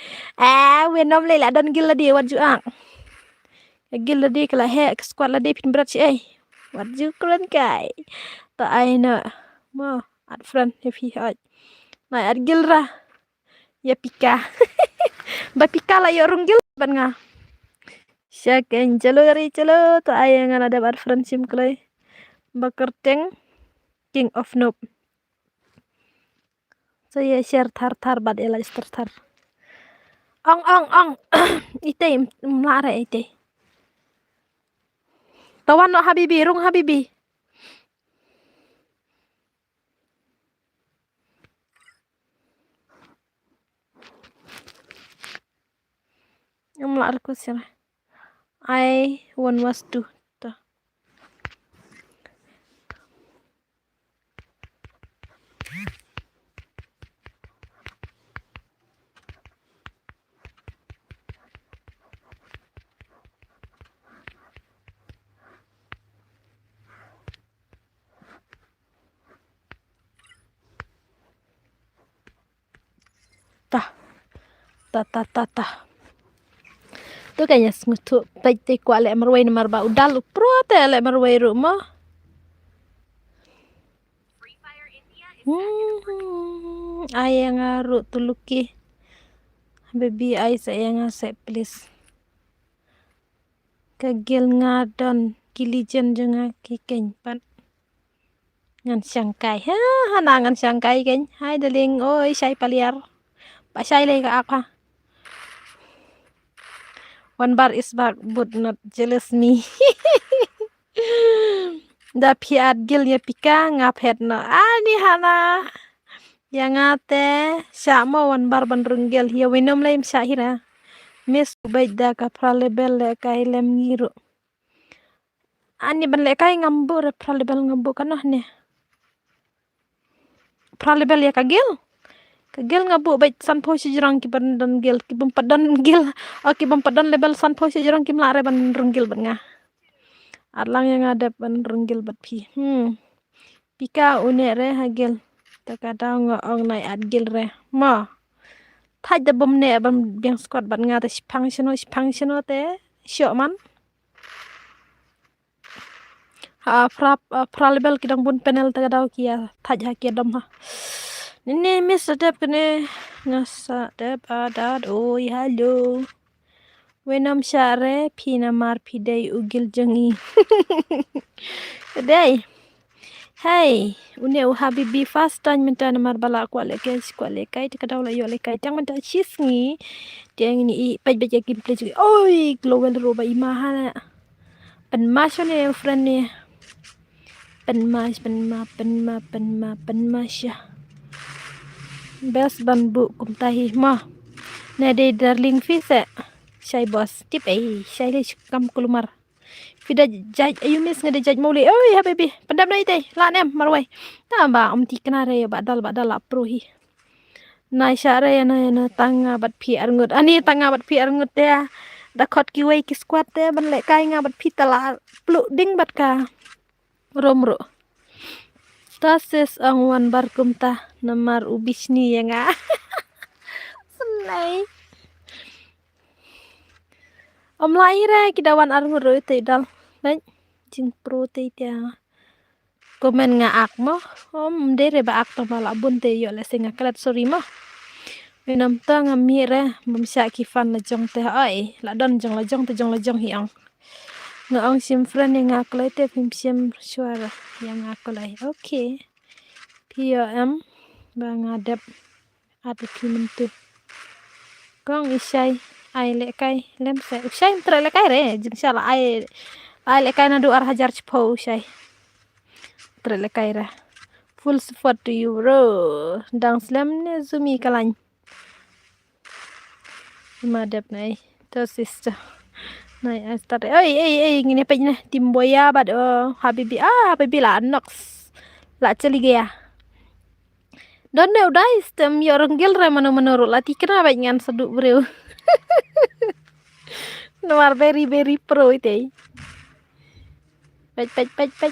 wenom le la don gil di wat juang gil di kala he squad la di pin berat si ai wat ju klan kai ta ai na mo at friend if he had na at gil ra ya pika ba pika la yo runggil ban nga Shaken chalo to ayang ada bar friendship klay bakerteng king of noob so ye share thar bad ela thar ong ite mlara ite tawan no habibi rung habibi mlara ko sira I one was two ta tu kayaknya ngutu tai kwa le marway na marba udal pro te le marway rumah Free Fire India is ayang aru tuluki baby ay sayang ase please kagil ngadon kilijen jenga kikeng pat ngan sangkai hana ngan sangkai keng hai daling oi sai paliar pa sai le ka apa one bar is back but not jealous me da piat gil ya pika ngapet no ani hana yang ate syamo one bar ban runggel ya winom laim syahira mis baik da ka pralebel le kai lem ngiru ani ban le kai ngambu re pralebel ngambu kanoh ne pralebel ya kagil ngabu baik sanpo si jirang ki ban dan gil ki bam padan gil ki bam padan lebel sanpo si jirang ki mlare ban runggil ban nga arlang yang ada ban runggil bat pi pika une re hagil takada ong nai ad gil re ma thaj da bom ne ban biang squad ban nga ta sipang sino te syok man pralebel kidang bun panel takada kia thaj ha kia dom ha ini miss adap kene ngasa dap adad oi halo wenam syare pina mar pidai ugil jengi dai hey une habibi fast time minta namar bala ko le kai takada la yo le kai tang minta chisngi tiang ni paj baja gameplay juga oi global roba imaha pen masone friend ni pen mas best bambu kumtahi mah nade darling fish syai bos tip syai le kam kulumar fida jaj ayumis ngade jaj mole oi habibi pendam nai te la nem marwai tamba ti kenare badal la prohi nai syare na tanga bat pi arngut ani tanga bat pi arngut ya da khot ki wei ki squad te ban le kai nga bat pi tala plu ding bat ka romro tases ang wan bar kumta namar ubisni ya nga senai lai re kidawan arngut ro te dal baik jing pro te tia komen nga ak mo dere ba ak to bala bun te yo le singa kalat sorry mo minam ta ngami re memsya kifan la jong te ai la don jong la jong hiang ngaong sim friend yang ak le te pim sim suara yang aku lai okay POM bang adap atu kimen tu kong isai ai le kai lem sai usai tre le kai re jing sala ai le kai na 2,000 chpo usai tre le kai ra full support to you bro dang slam ne zumi kalan madap nai to sister nai start oi ngine pe ne timboya bad habibi la nox la chali gaya Donde udah istem ya orang gil re menurut lati kena ngan seduk bro. Nomor very pro itu. Pech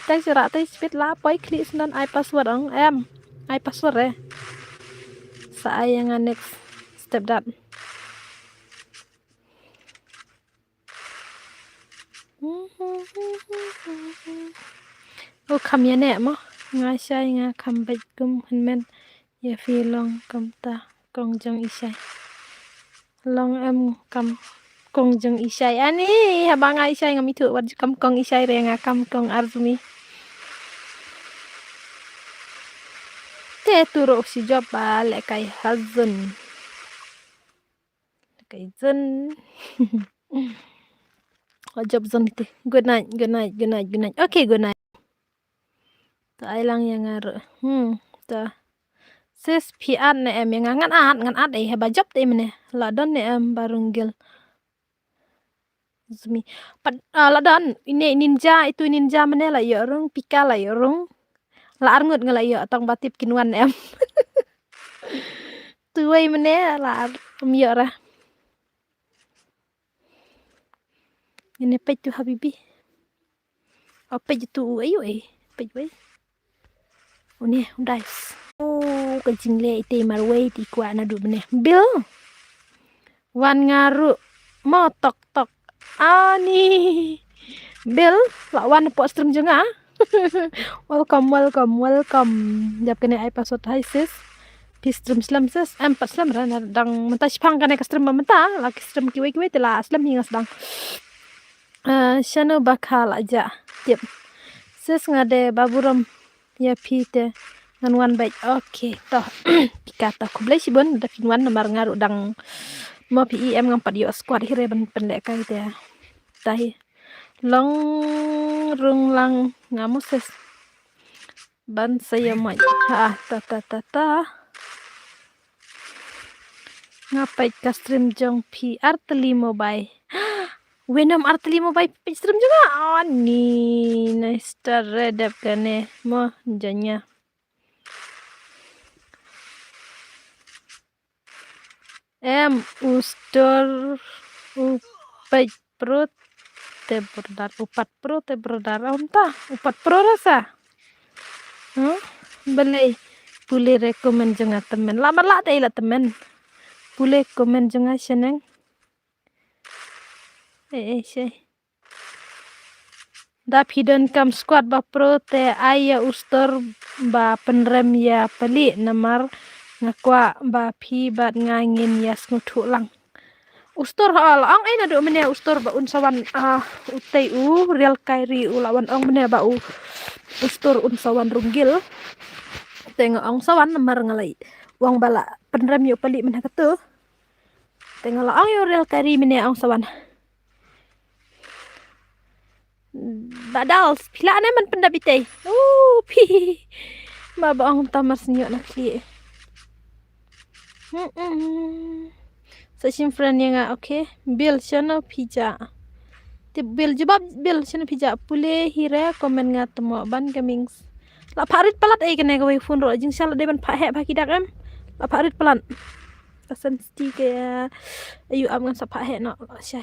tay surat tay speed lah poi klik sendan ai password ang em. Ai password saya yang next step dat. Oh kam ya ne mo. Ngai sai nga kam bait kum men ya fi long kam ta kong jong isai. Long em kam kong jong isai ani habang isai ngam itu wat kam kong isai re nga kam kong arzumi. Te turo si job balik kai hazun. Kai zun. Job zon itu. Good night. Okay, good night. Ta ai lang yang ngaru. Ta. Sis pian ne em yang ngan at haba job te mene. La don ne em barunggil. Zumi. La don ini ninja itu ninja mene la ya orang pika la ya orang. La arngut ngala ya tong batip kinuan em. Tuai mene la ya ra. Ini pej tu habibi. Pej tu ayo pej we. Ini guys. Kencing le ite marway ti kwa na du mene. Bill. Wan ngaru mo tok. Ani. Bill, la wan po stream juga. welcome. Jap kene ai password hai sis. Pi stream slam sis. Empat slam ran dang mentah pang kane ka stream mentah. Laki stream kiwe tela slam hingas dang. Shano bakal aja. Tip. Sis ngade baburam ya pite ngan wan baik. Oke, toh. Pika toh. Kublai si bon da finwan nomor ngaru dang mo PIM ngam padio squad hire ban pendek kai te. Tahi. Long rung lang ngamu sis. Ban saya mai. Ta. Ngapai ka stream jong PR teli mobile. Venom R5 by stream juga. Ni nice redap kane mo janya. Ustor upat pro te berdar onta upat pro rasa. Boleh rekomend jangan temen. Lama lah teh temen. Boleh komen jangan seneng. Dap hidden cam squad ba pro te aya ustor ba penrem ya peli namar ngakwa ba pi bat ngangin ya snutu lang. Ustor ang ai na do mene ustor ba unsawan utei real kairi lawan ong mene ba ustor unsawan runggil. Tengok ong sawan namar ngalai. Wang bala penrem yo peli mene katu. Tengok ong yo real kairi mene ong sawan. Badal pila ne man pendabitay. Pi. Mabaong tamar senyo na kli. Session friend yang okay. Bill channel pija. Bill jebab Bill channel pija pule hire komen nga temo ban gaming. La parit palat kene gawe phone ro jing sal de ban pha he baki dak em. La parit palat. Kasan sti ke ayu am ngan sa pha he no syai.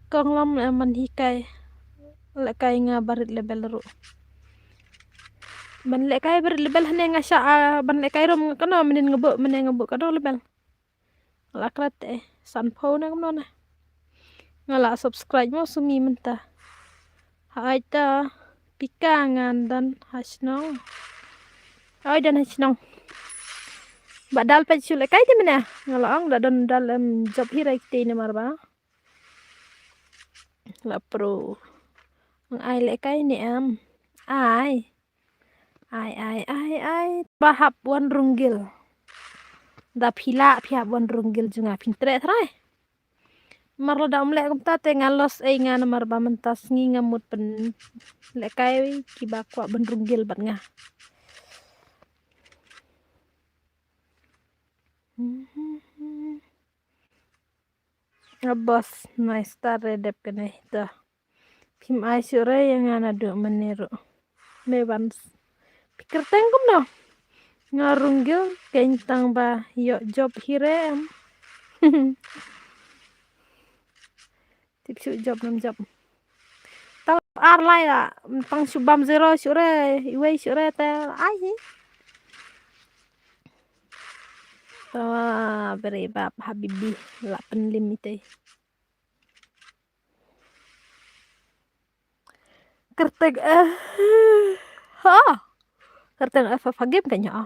Kong lam man hikai. Lekai nga barit level ru. Ban lekai barit level hane nga sya ban lekai rom kano menin ngebuk kado level. La krat sanpo na kamno na. Ngala subscribe mo sumi mentah. Hai ta pikangan dan hasnong. Ai dan hasnong. Badal pa chu lekai te mena. Ngala ang da don dalam job hirai te ne marba. La pro. Ang ai lekai ni am. Ai bahap wan runggil. Da pihap wan runggil juga pintre trai. Marlo da umlek kumta te ngalos nga namar ba mentas ngi ngamut pen lekai kibakwa ban runggil bat nga. Bos nice tar redep kene dah. Pim ai sure yang ana do meniru. Mebans. Pikir tengkum no. Ngarunggil kentang ba yo job hirem. Tipsu job nam job. Tal arlai la tang subam zero sure iwe sure tel ai. Tawa beribab habibi la penlim ite. Kerteg ha. Kerteg fagim kanya.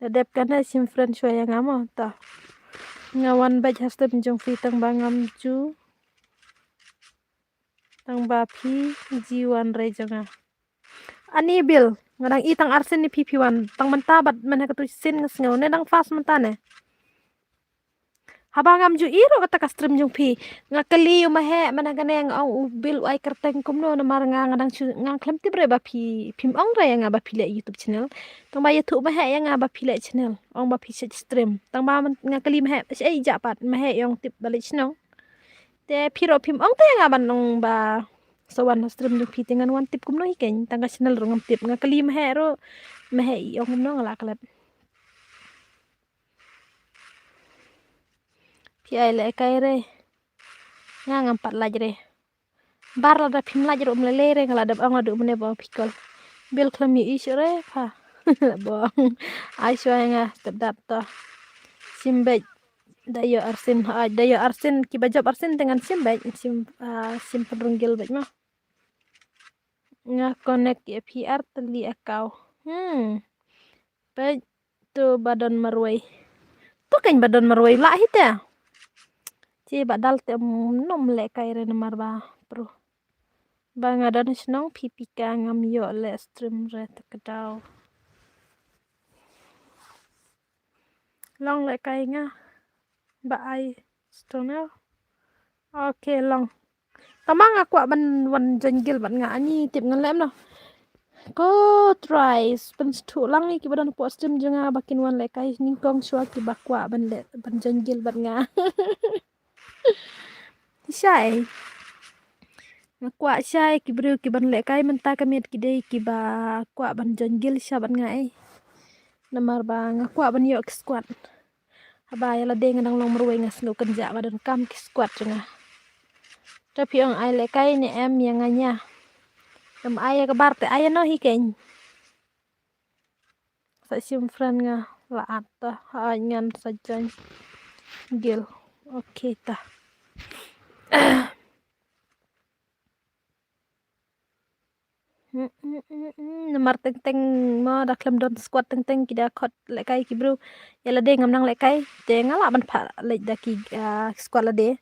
Dadep kana sim friend shwaya ngamo ta. Ngawan baj haste penjong fitang bangam ju. Tang bapi jiwan rejonga. Ani bil ngadang itang arsen ni pipiwan tang mentabat mana katu sin ngesngau ne dang fast mentane. Habangam ju iro kata kastrim jung pi ngakeli umahe mana gane yang au bil ai kerteng kumno na mar ngadang ngang klem tibre bapi pim ong re yang bapi le YouTube channel tang ba YouTube mahe yang bapi le channel ong bapi stream tang ba ngakeli mahe ai japat mahe yang tip balik channel te piro pim ong te yang ban ong ba sawan stream jung pi tengan wan tip kumno hiken tangga channel ro ngam tip ngakeli mahe ro mahe ong kumno ngala kalep pi ai le kai re ngam pat laj re bar la da pim laj ro mlele re ngala da ong adu mene ba pikol bil klam yi isre pa bo ai shwa nga step dap to simbej dayo arsin ki bajab arsin dengan simbej sim pedrunggil bej mah nga connect APR teli akau bej tu badan marwai tu kan badan marwai la hita ci badal te nom le kai re namar ba pro bang ada senong pipika ngam yo le stream re tekedau long le kai nga ba ai stoner oke long tamang aku ban wan jenggil ban nga ani tip ngan lem no ko try pen stu lang ni ki badan po stream jenga bakin wan le kai ningkong shwa ki bakwa ban le ban jenggil ban nga Syai kwa syai ki bru ki ban le kai menta kamiet ki dei ki ba kwa ban jenggil sya ban ngai namar ba ngakwa ban yo squad haba ya la deng nang long merwe ngas no kenja badan kam ki squad jenga tapi ong ai le kai ni em yang nganya em ai ka bar te ai no hi ken sa sim friend nga la ata ha nyan sa jan gil oke ta nomor teng mo da klem don squad teng kida khot le kai ki bru ya la de ngam nang le kai te ngala ban pha le da ki squad la de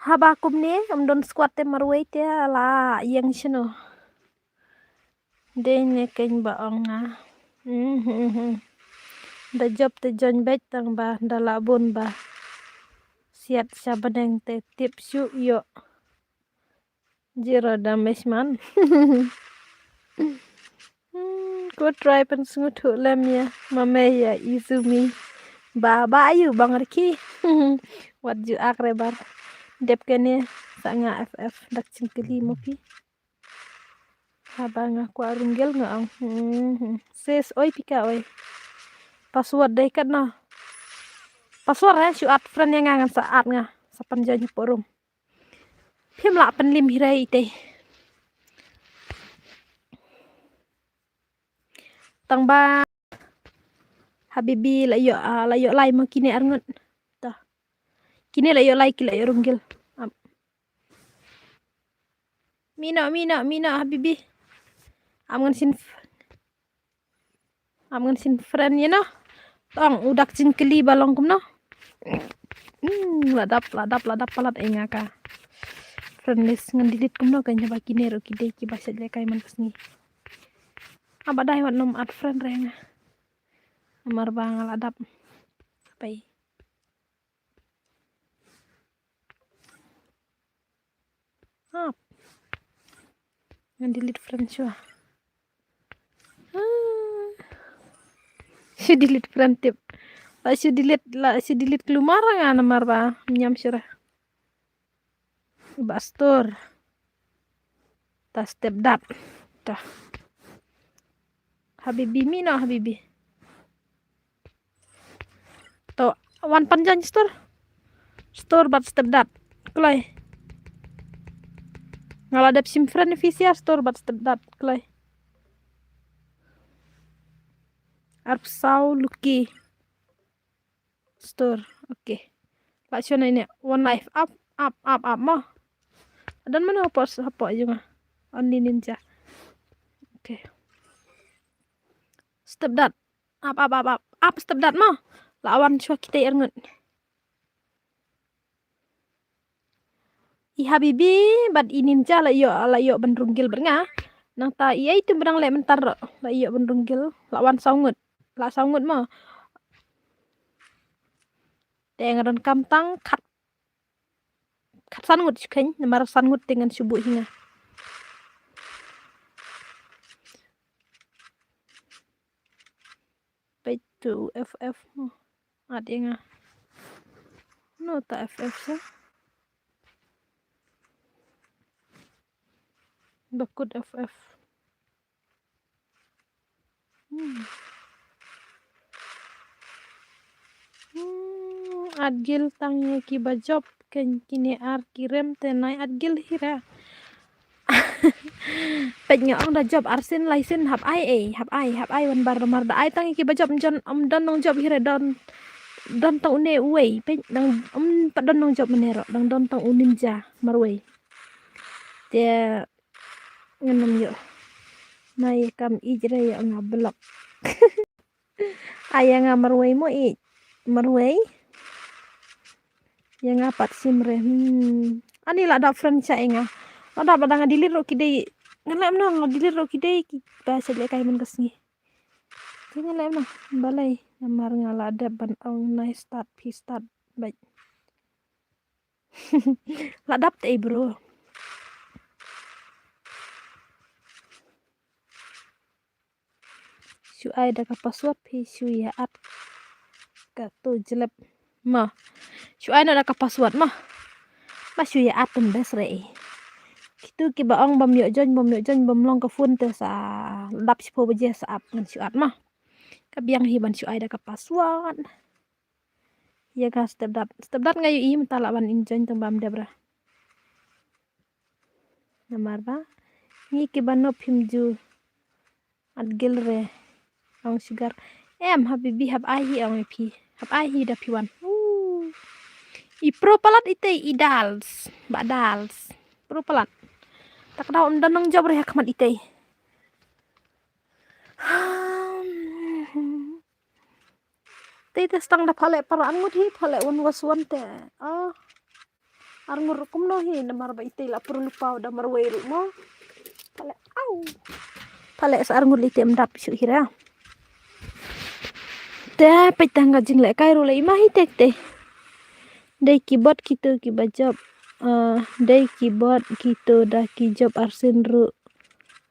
haba kum ne am don squad te marwei te la yang chino de ne ken ba ong na da job te jon bet tang ba da la bon ba siat sabaneng te tip su yo jira da mesman ko try pen sungutu lem ya mame ya izumi ba ayu bang riki wat ju akrebar dep kene sanga ff dak cingkeli mopi habang aku arunggel nga ses oi pika oi password deh kan no password ya syuat friend yang ngangan saat nga sapan janyu porum pim la penlim hirai teh tang ba habibi layo lai mo kini arngut ta kini layo lai ki layo runggil mina habibi amngan sin friend ya no tong udak cingkeli balong kum no ladap palat engaka friendless ngan dilit kum no kan coba kini ro kide ki basa le kai man kesni abadai wat nom at friend renga amar bang ladap pai ngan delete friend shua si delete friend tip la si delete keluar nga namar ba nyam syurah bastor tas step dap dah habibi mina habibi to wan panjang store bat step dat klai ngala dap sim friend visia store bat step dat klai arp sau luki store oke la shona ini one life up mah dan mana apa aja mah only ninja oke step dat up step dat mah lawan chua kita irngut I habibi bad I ninja la yo benrunggil bernga nang ta iya itu benang le mentar la yo benrunggil lawan saungut la saungut mah dengan kamtang kat sangut kan nomor sangut dengan subuh hingga baik tu FF ada yang no ta FF sa bakut FF adgil tangnya ki bajob kan kini ar kirim tenai adgil hira penyo ong da job arsin laisin hab ai wan bar mar da ai tang ki bajob jon don nong job hira don tang une uwei pen dang padon nong job menero dang don tang uninja marwei dia ngenem yo nai kam ijre yo ngablok ayang marwei mo I marwei yang apat simre ani la da friend cha enga ada badang dilir ro kidei ngelem no dilir ro kidei bahasa le kai men kesni ngelem no balai namar ngala ada ban ong nice start pi start baik la dap te bro su ai da ka password pi su ya at ka tu jelep mah su ai na da ka password mah su ya atum besre kitu ki baong bam yo jon bam long ka fun te sa dap sipo beje sa ap ngan su at mah ka biang hiban su ai da ka password ya ka step dat ngayu I mentala ban injon tong bam debra namar ba ni ki banop himju at gilre ong sugar habibi hab ahi ong pi hab ahi da piwan I pro palat ite I dals pro palat tak daw dan nang job reh kamat ite te stang da phale para angut hi phale wan waswan te arngur kum no hi namar ba ite la perlu pau da marwei ru mo phale sa arngur ite mdap su hira te petang gajing le kai ru le ma hi tek te dei keyboard gitu ki bajob dei keyboard gitu da ki job arsin ru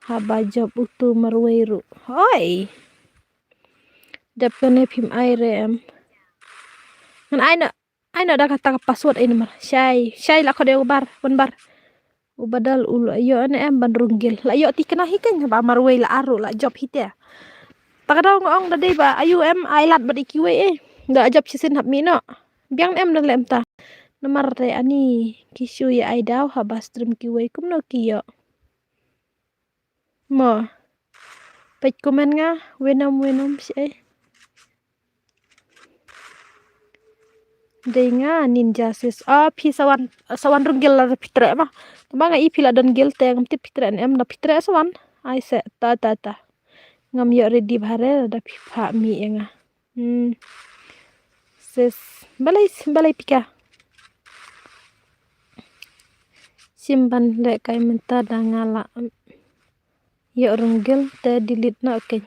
haba job utu marwei ru hoi dapane phim airem ngan aina da kata password ini mar syai la khode ubar ubadal ulu yo ane ban runggil la yo tikna hikan ba marwei la aru la job hite takada ngong da dei ba ayu ailat bad ikiwe da job sisin hab mino biang dan lem ta nomor re ani kisu ya ai daw haba stream kiwe kum no kiyo mo pej komen nga wenom si denga ninja sis pi sawan runggil la pitre mah tama nga I pila don gil te ngam ti pitre na pitre sawan ai se ta ngam yo ready bhare da pha mi enga sis balai pika simpan le kai menta da ngala yo runggil te delete na oke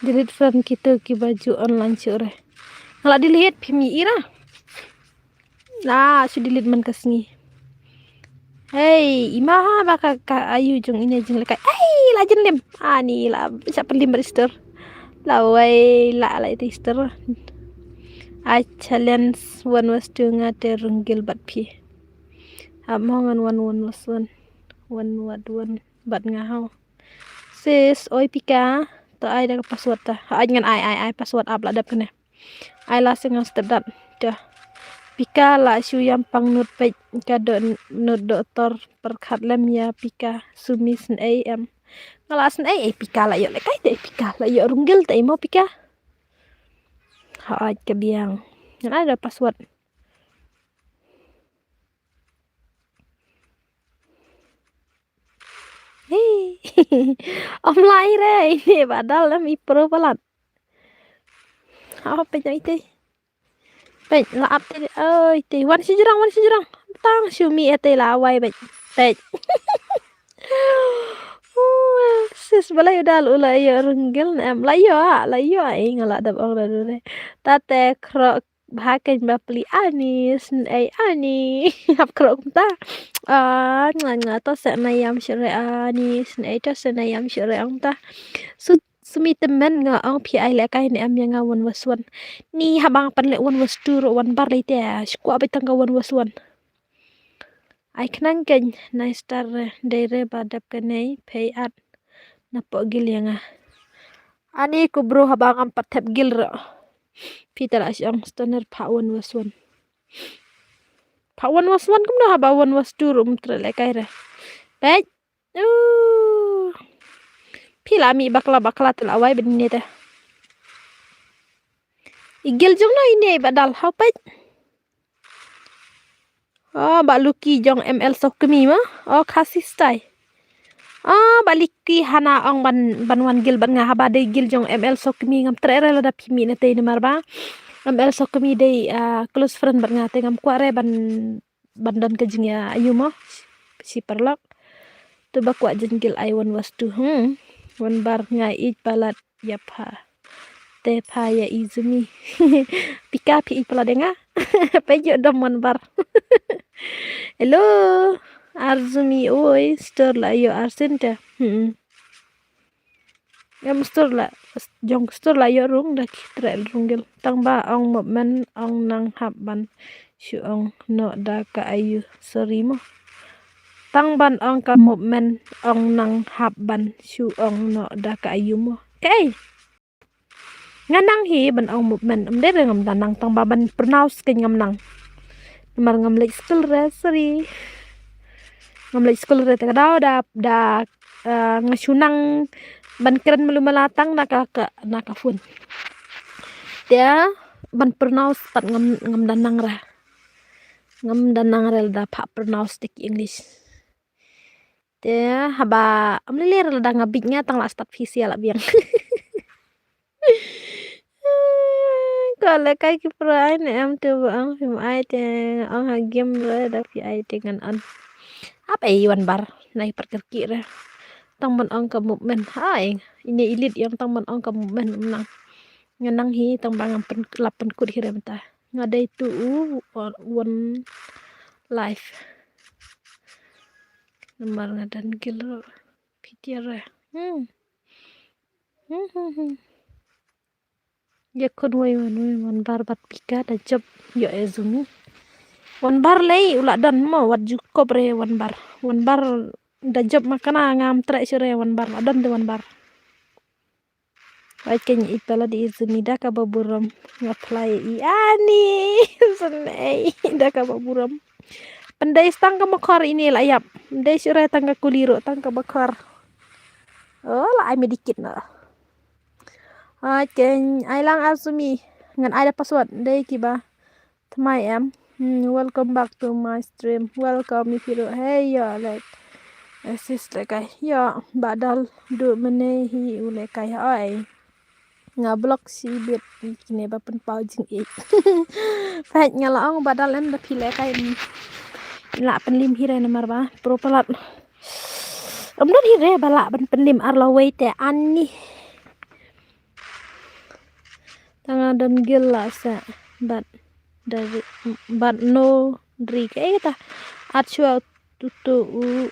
delete friend kita ki baju online sure ngala delete pimi ira su delete man kasngi hey imaha baka ka ayu jung ini jung le kai la jenlim ani la bisa pelim register la wai la register I challenge one was to ngate runggil bat pi amongan one bat ngahau sis oi pika to ai da password ta ngan ai password up la dap kene ai la sengang step dat dah pika la shu yang pang nut pe ka do nut doktor perkhat lem ya pika sumis ai em ngalas ai pika la yo le kai te pika la yo runggil te mo pika ha ke biang nan ada password hei om lai re ini badal lem ipro balat apa pe itu pe la ap te ơi te wan si jurang tang shumi ete la wai pe pe sis balai udah ula yo renggel em la yo ai ngala dap ong da dure tate kro bahaken bapli anis ai ani hap kro kumta nga to se na yam shere anis ai to se na yam shere ong ta sumi temen nga ong pi ai le kai ne am yang wan waswan ni habang pan le wan wastu ro wan bar le te skwa be tang wan waswan ai knan ken na star dere badap kenai pay at napo gil yang ani ku bro habang am patep gil ro pita la syang stoner pawan waswan kum na habawan wastu rum tre le kai re pej pila mi bakla tel awai ben ni te igil jong no ini badal hau pej ba luki jong ml sokmi ma kasih stai baliki hana ong ban wan gil ban nga haba de gil jong ml sokmi ngam tre re la da pimi ne te ni marba ml sokmi de close friend ban nga te ngam kware ban dan kejing ya ayu mo si perlok tu bakwa jengil ai wan wastu wan bar nga ik balat yapha te pha ya izumi pika pi pala denga pejo dom wan bar hello arzumi oi store la yo arsente ya store la jong store la yo rung da kitrel rungel tang ba ong mo men ong nang hab ban shu ong no da ka ayu sorry mo tang ban ong ka mo men ong nang hab ban shu ong no da ka ayu mo kai nganang hi ban ong mo men de ngam danang tang ba ban pronounce ke ngam nang mar ngam le school re sorry ngam le school re ta da ngasunang ban keren melu melatang naka fun dia ban pronounce pat ngam danang ra da pa pronounce dik english dia haba amlilir da ngabik nga tang la start visi ala biang kalau kai ki prai ne am tu ang film ai te ang ha game re da pi ai te ngan an apa wan bar nai perkerki re tang ban ang ka movement hai ini ilit yang tang ban ang ka movement menang nganang hi tang bang pen lapen kut hi remta ngadai tu one life nomor ngadan kilo pikir ya kon wan bar bat pika da job yo ezumi wan bar lei ula dan mo wat juko bre wan bar da job makana ngam tre sire wan bar dan de wan bar Waken ipala di izumi da ka baburam ngaplay ani senai da ka baburam pandai stang ka makar ini layap pandai sire tangga kuliro tangga bakar la ai medikit na Waken ai lang azumi ngan ai da password dai kiba tmai em welcome back to my stream welcome if you hey ya like assist like ya badal du mene hi ule kai ai nga blok si bet kine ba pen pau jing ik pat ngala ong badal em da pile kai la pen lim hire nomor ba pro pelat not hire bala ban pen lim ar la wei te ani tanga dan gil la sa dari but no dri kai ta achua tutu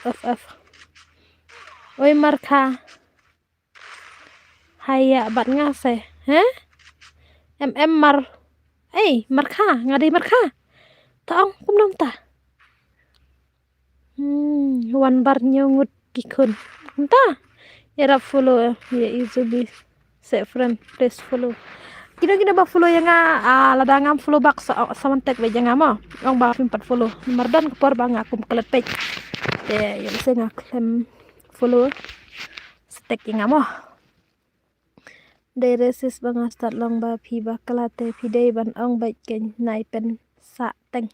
uff oi marka haya bat ngase mar marka ngadai marka taong kumnom ta wan bar nyongut gikun ta era follow ya izubi set friend please follow Kira-kira ba follow yang ladangam follow bak samantek be jangam ong ba 40 nomor dan kepor bang aku kelet page te yang saya ngaklem follow stek yang amo day resis bang start long ba phi ba kalate phi day ban ong ba ken nai pen sa teng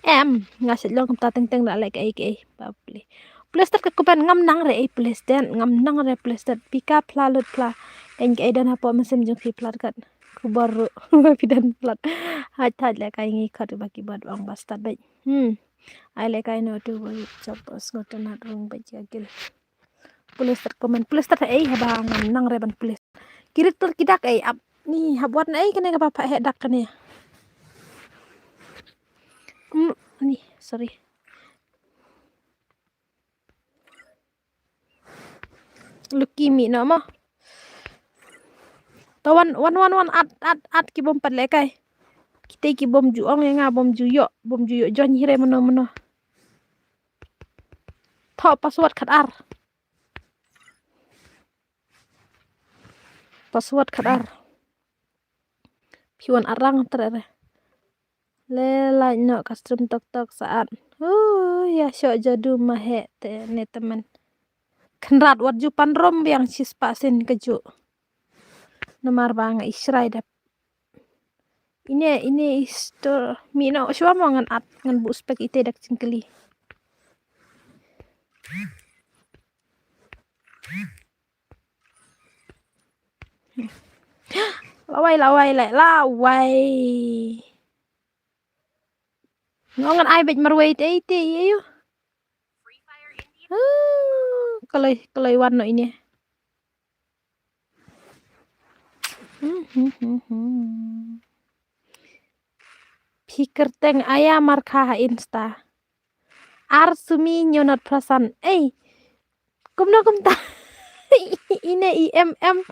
em ngasit long ta teng teng da like ai ba pli Plaster ke kupan ngam nang re plaster ngam nang re plaster pika plalut pla en ke dan apa mesin jong pi plat kat ku baru pidan plat hat le kai ngi khat ba ki bad bang bastard bai ai le kai no tu bai chopos ngotan hat rung bai jagil plaster komen plaster ai haba ngam nang re ban plaster kirit tur kidak ai ap ni habuat ai kene ka pa hedak kene ni sorry Lucky mi no mo tawan wan at ki bom pat le kai kita ki bom ju ong nga bom ju yo jon hire mono tho password khat ar piwan arang terere le la no custom tok saat ya syo jadu mahe te ne teman kenrat wat ju panrom yang sis pasin keju nomar bang israi dap ini istor mino shwa mo ngan at ngan bu spek ite dak cingkeli lawai ngongan ai bet marwai te ayo Free Fire India. kalau warna ini pikir teng ayam markah insta arsumi nyonot prasan kumno kumta ini IMM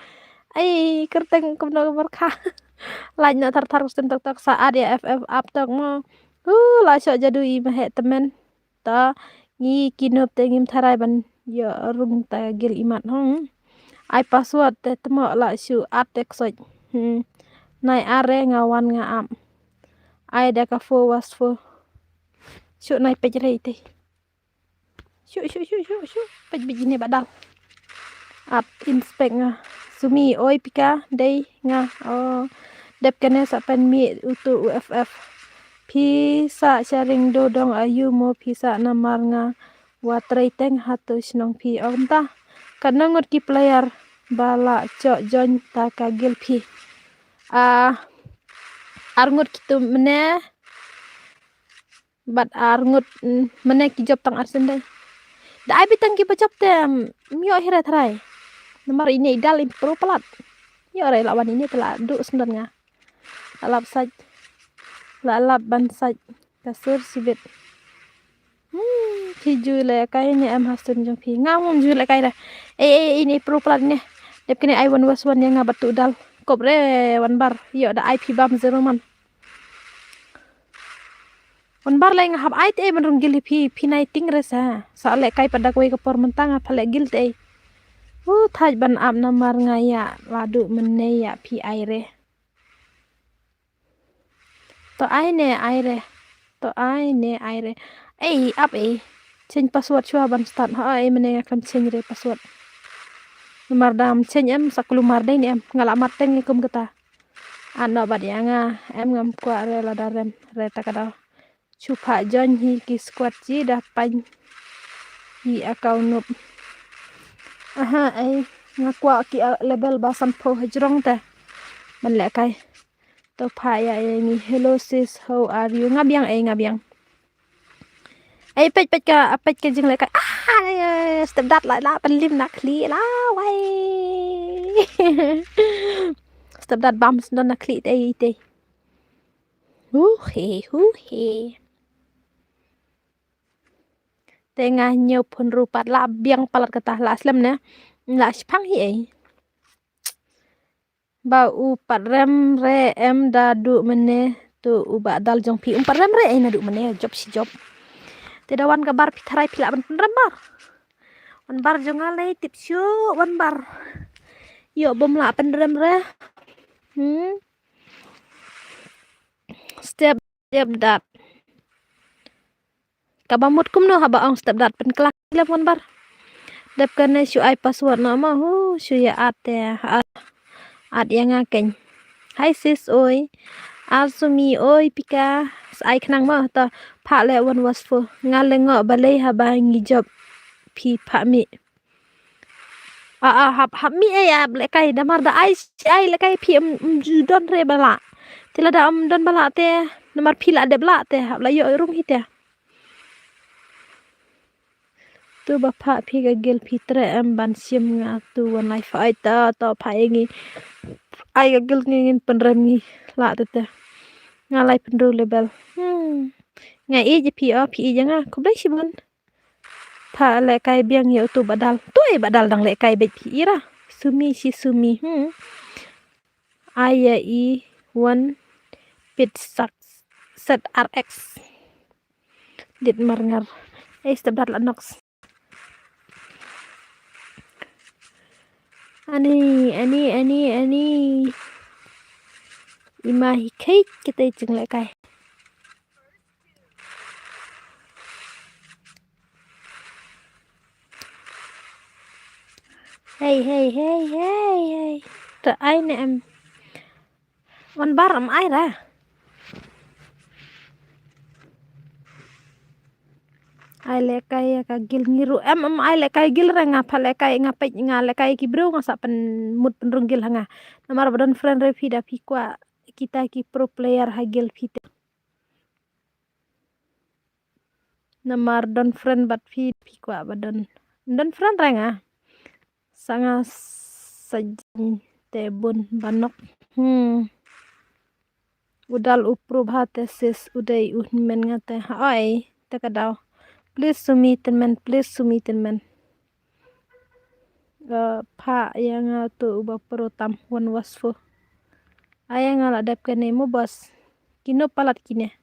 kerteng kumno markah lanya tar tok saat ya FF up tok mo la syok jadu I mahe temen ta ngi kinop tengim tharai ban ya rung ta gil imat ai password te temo la syu atek soj nai are ngawan nga am ai da ka fo was fo syuk nai pej rei te syuk pej begini badal at inspect nga sumi oi pika dei nga dep kene sa pen mi utu UFF pisa sharing dodong ayu mo pisa namar nga watrai teng hatu snong pi ta kanangot ki player bala cok jon ta kagil pi arngut kitu mene bat arngut mene ki job tang arsen dai da ai bitang ki bacap tem mio hira trai nomor ini dal impro pelat yo re lawan ini telah du sebenarnya alap saj lalap ban saj kasur sibit hiju le kayaknya em hasun jong pi ngam ju le kay ini pro pelat ne dep kene ai wan was wan yang batu dal kobre wan bar yo da IP bam zero man wan bar le ngahap ai te man gil pi nai ting resa sa le kay pada koy kapor mentang apa le gil te thaj ban am namar ngaya wadu menne ya pi aire to ai ne aire up change password chua ban start menne akan change re password nomor dam change em saklu mar dai em ngalamat teng kum kata ano bad yang em ngam kwa re la darem re takada chupa jon hi ki squad ji da pan hi account nup ngakwa ki level basan po hajrong ta man le kai to pa ya ni hello sis how are you ngabiang pej ka jing le kai step dat lại la pen lim nak li la wai step dat bams don nak li te hu he tengah nyo pun rupat la biang palat kata la aslam na la spang hi ba u pat rem re em da du mene tu u ba dal jong pi pat rem re na du mene job si job te dawan kabar pitharai pila ban rem bar wan bar jong ale tip syu wan bar yo bom la pen rem re step dat kabamut kum no haba ong step dat pen kelak telepon bar dap kana shu ai password nama shu ya ate at yang aken hai sis oi Azumi oi pika ai khnang ma ta pha le one was for ngalengo balai haba ngi job pi pha mi hab mi ya le kai damar da ai le kai pi don re bala tila da don bala te namar pi la de bala te hab la yo rum hi te tu ba pha pi ga gel pi tre ban sim nga tu wan lai fa ta to pha ngi ai ga gel ngi pen rem ngi la te nga lai pen ru lebel nga e je pi janga ko dai sibun tha le kai biang yo tu badal badal dang le kai bet pi ira sumi si sumi aya i 1 pit set rx dit marngar step dat la nox ani imahi kai kita jeng le kai hey ta ai ne em wan bar am ai ra ai le kai ka gil ngiru em ai le kai gil ra nga phale kai nga pe nga le kai ki bro nga sa pen mut pen runggil hanga namar badon friend re phi da phi kwa kita ki pro player ha gil phi te namar don friend bat phi kwa badon don friend ra nga sanga sajin te bun banok udal upro bhate sis udai men ngate ai ta kadaw please sumi tenmen pha yang tu ba pro tam wan wasfo ayang ala dap kene mo bos kino palat kine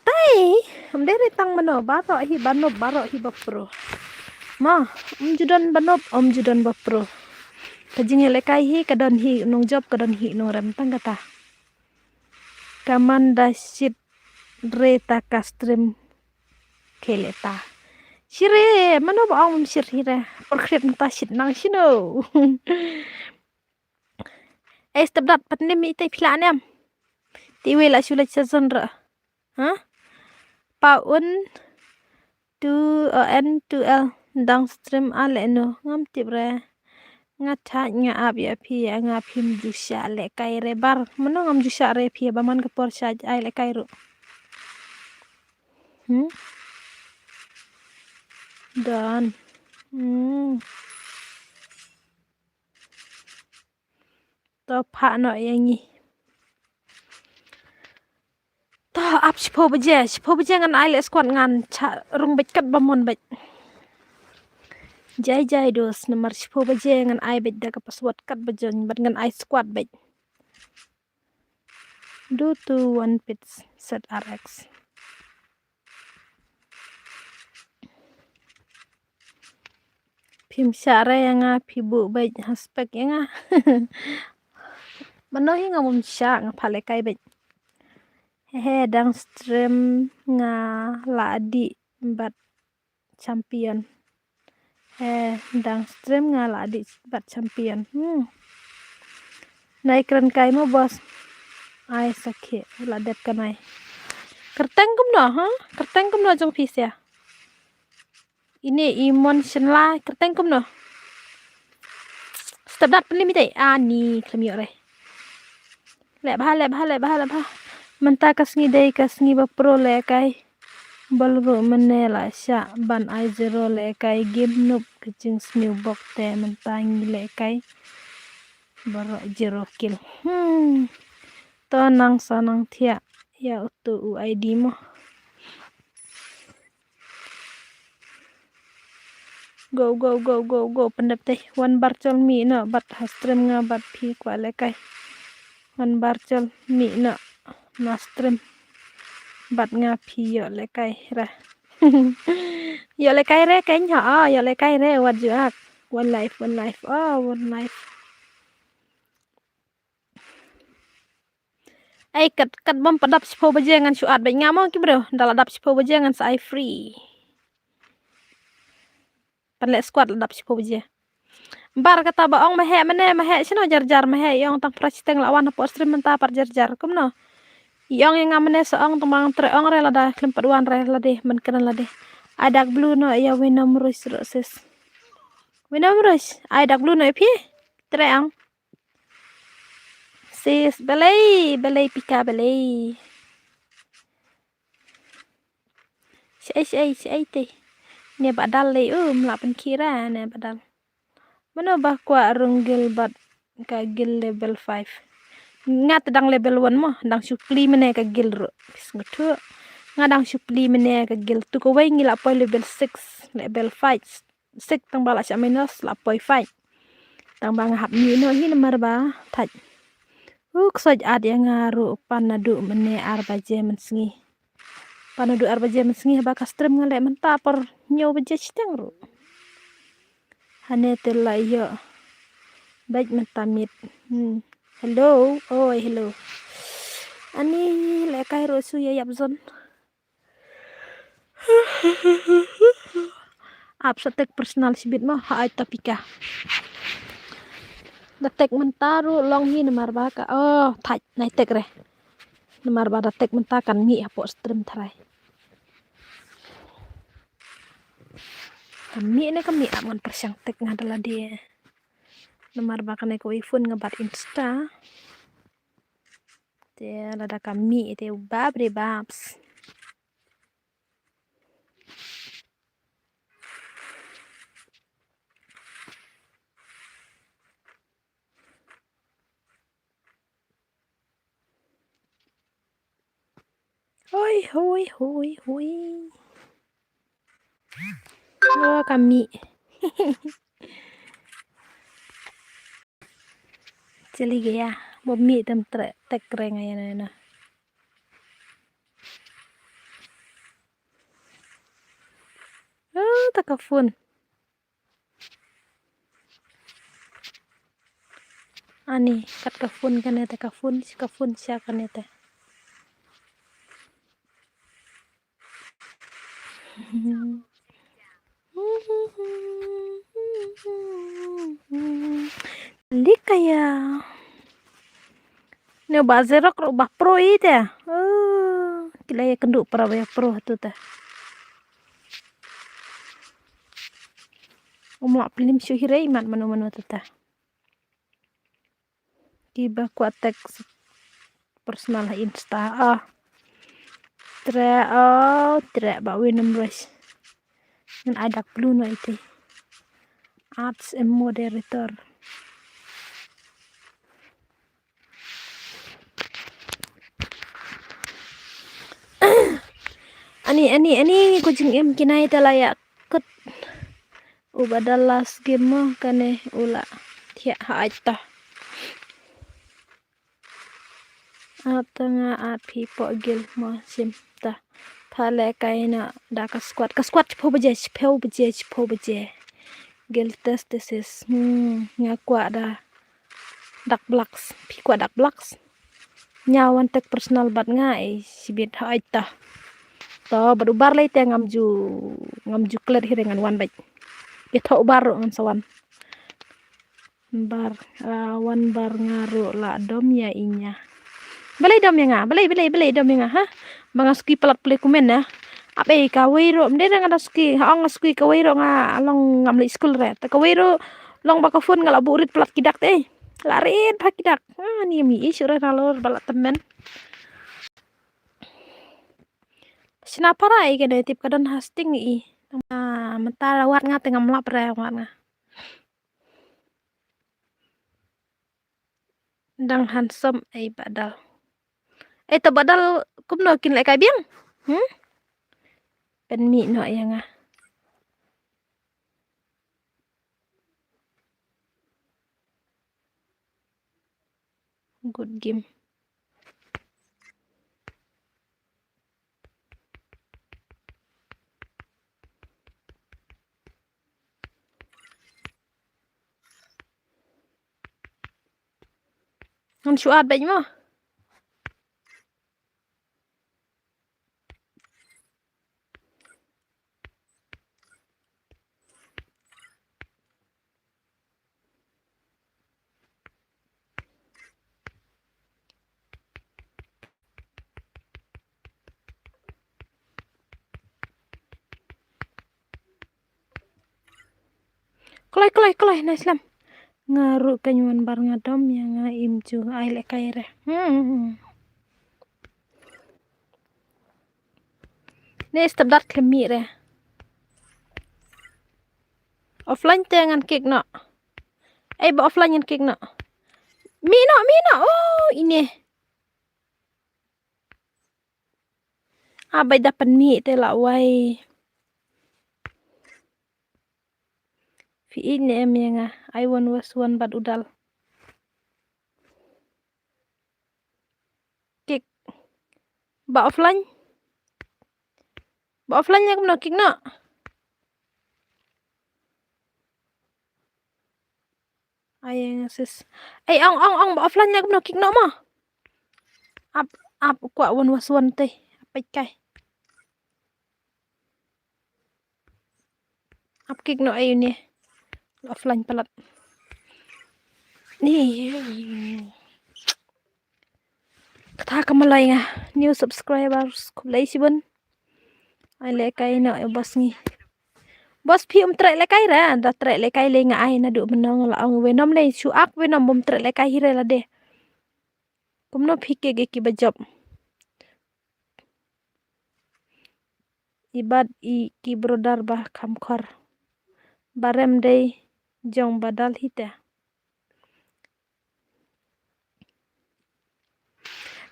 tai amdere tang mano ba to hi banop baro hi ba pro ma judan ba pro kajinge le kai hi kadon hi nong job kadon hi nong rem tang kata kamanda shit reta kastrim keleta shire mano ba om shire por kret ta shit nang shino step dat patne mi tai phila nem ti wela shula chazon ra paun 2l downstream ale no ngam tibre ngata nya ab ya phi nga phim jusha le kai re bar mano ngam jusha re phi ba man ka por sha ai le kai ro dan to pha no yangi to ap shpo baje ngan ai le squad ngan cha rung bet kat bamon bet jai dos nomor shpo baje ngan ai bet da ka password kat bajon bat ngan ai squad bet do to 1 pit set rx phim syare yang phibu bet haspek yang manohi ngam sha nga phale kai bet downstream nga ladi bat champion downstream nga ladi bat champion nai kran kai mo bos ai sakhe la dep kanai kerteng kum no jong phi sia ini imon shenla kerteng kum no step dat pen mi dai ani khlami re le bha menta kasngi dai kasngi ba pro le kai balro menela sha ban ai zero le kai game noob kicing smew bok te menta ngi le kai baro zero kill to nang sanang thia ya utu id mo go pendap teh one bar chol mi no bat hastream nga bat phi kwa le kai one bar chol mi no na stream bat nga phi yo le kai ra yo le kai re kai nhỏ yo le kai re wat ju ak one life one life Ay kat bom padap sipo bajengan syuat baik ngamo ki bro dal adap sipo bajengan sa I free panlek squad adap sipo baje bar kata baong mahe mene mahe sino jar mahe yong tang praciteng lawan po stream menta par jar kumno yong yang ngamene seong tumang treong re lada klempat re lade men kena lade adak blue no ya winom rus sis winom rus adak blue no pi treong sis belai pika belai si teh ne badal le melapan kira ne badal mana bah kwa runggil bat ka gil level 5 ngat dang level 1 mo dang supli mene ka gil ro ngotu ngadang supli mene ka gil tu ko wai ngila poi level 6 level 5 6 tang bala sya minus la poi 5 tang bang hap ni no hi nomor ba thaj soj ad yang ngaru panadu mene arba je mensengi panadu arba je mensengi ba ka stream ngale menta per nyo beje chiteng ro hane tela yo baik mentamit hello hello ani le kai ro su ya zon ap satek personal sibit mo ha topika datek mentaru long hi nomor ba ka thaj nai tek re nomor ba datek mentakan mi apo stream tharai kami ne kami aman persyang tek ngadala dia nomor ba kanai ko iphone ngabat insta te lada kami te babre babs hoi kami chali gaya bommi tem tek reng ay na takafun ani kat kafun kanete kafun siya kanete Ndi kaya ne bazerok ro bah pro ite kila ya kenduk para ya pro tu ta umlak pilim syuhire iman manu tu ta kiba ku attack personal insta tre ba winum rush ngan adak blue no ite apps and moderator ani kucing em kinai talaya kut ubadal last game mo kane ula thia haita atanga api po gil mo sim ta phale kaina da ka squad po beje gil test this is ngakwa da dak blocks pi kwa dak blocks nyawan tek personal bat ngai sibit haita to barubar lai te ngamju clear hi dengan wan baik itu baru ngan sawan bar wan bar ngaru la dom ya inya balai dom ya nga balai dom ya nga ha bangaski pelat play komen ya ape ka wiro mde nga ski haong ski ka wiro nga long ngamli school re ta ka wiro long bakafun ngala burit pelat kidak te larit pa kidak ni mi isure nalor balak temen sinapa rai ke tip kadon hosting i mentara wat nga tengah melap re wat nga dang handsome badal to badal kumno kin lai kai biang pen mi no ya nga good game ngan syuat baik mo Kolai nice lam. Ngaru kanyuan bar ngadom yang imju ai le kaire. Ni stabdat kemi re. Offline tengan kek no. Ba offline yang kek no. Mina. Oh, ini. Abai dapat mi te la wai. Fi ini yang I was one bad udal. Kek. Ba offline yang no kek no. Ayang sis. Ong ba offline yang no kek no mo. Ap kwa one was one te. Apa kai. Ap kek no ayo ni. Offline palat. Ni. Kata kamalay nga. New subscribers. Kulay sibon. Ay lekay na bos ngi. Bos pi trek lekay ra. Da trek lekay le nga ay na du menong laong wenom le. Suak wenom bom trek lekay hire la de. Kumno pike ge ki bajob. Ibad I ki brodar bah kamkor. Barem day jong badal hita.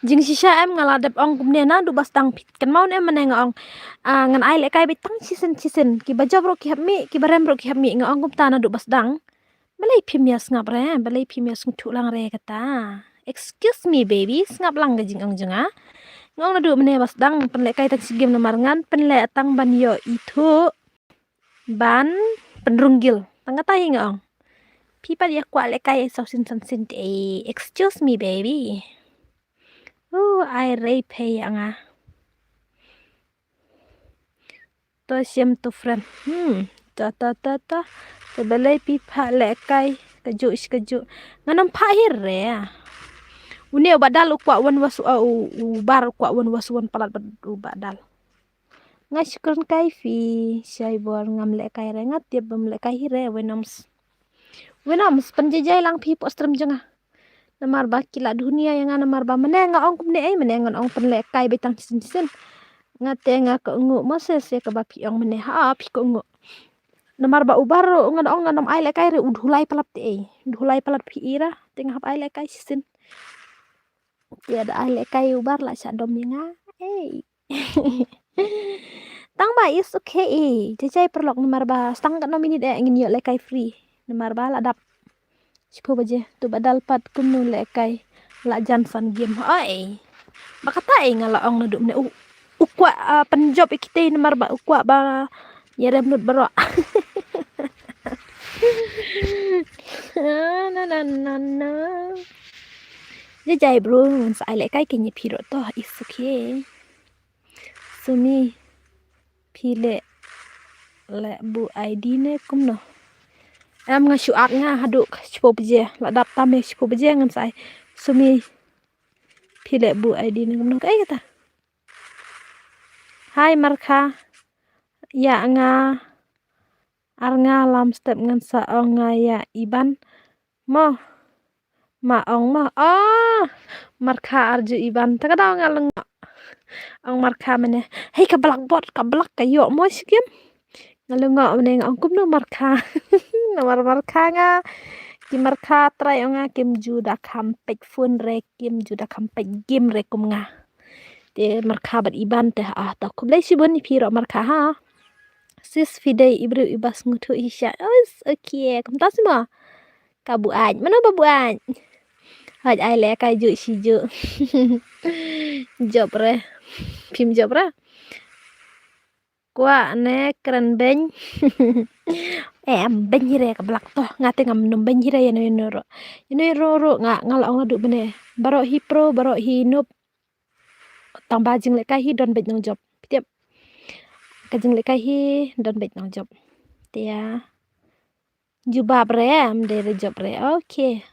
Jing sisa em ngaladap ong kumne na du bastang pit kan mau em meneng ong ngan ai le kai betang sisen ki bajob ro ki hami ki barem ro ki hami nga ong kumta na du basdang balai phimias ngap re balai phimias ngutu lang re kata. Excuse me baby ngap lang ga jing ong jenga ngong na du mene basdang pen le kai tak sigim na marangan pen le atang ban yo itu ban penrunggil tangga tahi nga ong pipa dia kwa le kai sausin sansin excuse me baby. Oh, I repay nga. To siem to friend. Ta. Sebelai pipa lekai keju. Nganam pahir re. Uni badal ukwa wan wasu bar ukwa wan wasuan palat badal. Ngai syukran kai fi syai bor ngam lekai re ngat tiap bam lekai re wenoms penjajai lang pi postram jenga. Namar ba kila dunia yang namar ba menenga ong kumne ai menengan ong penlekai betang cisen ngate nga ke ungu moses ya ke bapi ong meneh pi ke ungu namar ba ubar ngan ong nganam ai lekai re udhulai palap te udhulai palap pi ira tengah ai lekai cisen tiada ai lekai ubar la sadom yang tang ba is okay jajai perlok namar ba stang kan nomini de ngin yo lekai free namar ba la dap Sipo baje tu badal pat kumnu lekai la jansan game ai bakata ngala ong nadu mene ukwa penjob ikite namar ba ukwa ba yerem nut baro na jai bro sa lekai kenye piro to is okay sumi pile le bu ID ne kumno em nga syuat nga haduk sipo beje la dap tame sipo beje ngan sai sumi pile bu ID ni ngomno kai kata hai marka ya nga arnga lam step ngan sa nga ya iban mo ma ong mo marka arju iban takada ngaleng ong marka mene hei ka blackboard ka black kayo mo sigim ngalungo mene ong kumno marka nomor marka nga ki marka try nga kim juda kampek phone re kim juda kampek game re kum nga te marka bat iban te ta kublai sibon ni piro marka ha sis fidei ibru ibas ngutu isya okay kum ta semua kabu aj mana babu aj haj ai le kai ju si ju job re phim job ra kwa ne keren beny beny hire ka blak to ngate ngam num beny hire ya no ro nga ngala ong adu bene baro hi pro baro hi nup tang ba jing le kai hi don bet nong job tiap ka jing le kai hi don bet nong job tia jubab re am de job re okay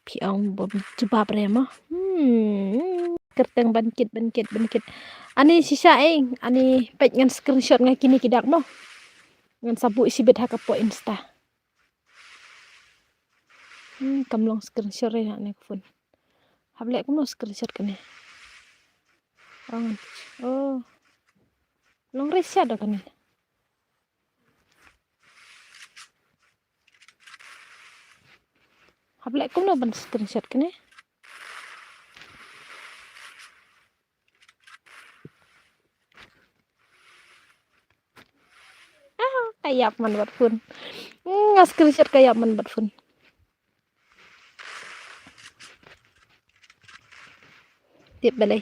pi ong bom jubab re mo kerteng bankit ani sisa ani pet ngan screenshot nga kini kidak mo ngan sabu isi bet haka po insta kamlong screenshot ya nek phone hable kamlong screenshot kene oh long resya do kan hable kamlong ban screenshot kene kayak man bat phone screenshot kayak man bat phone tiap balai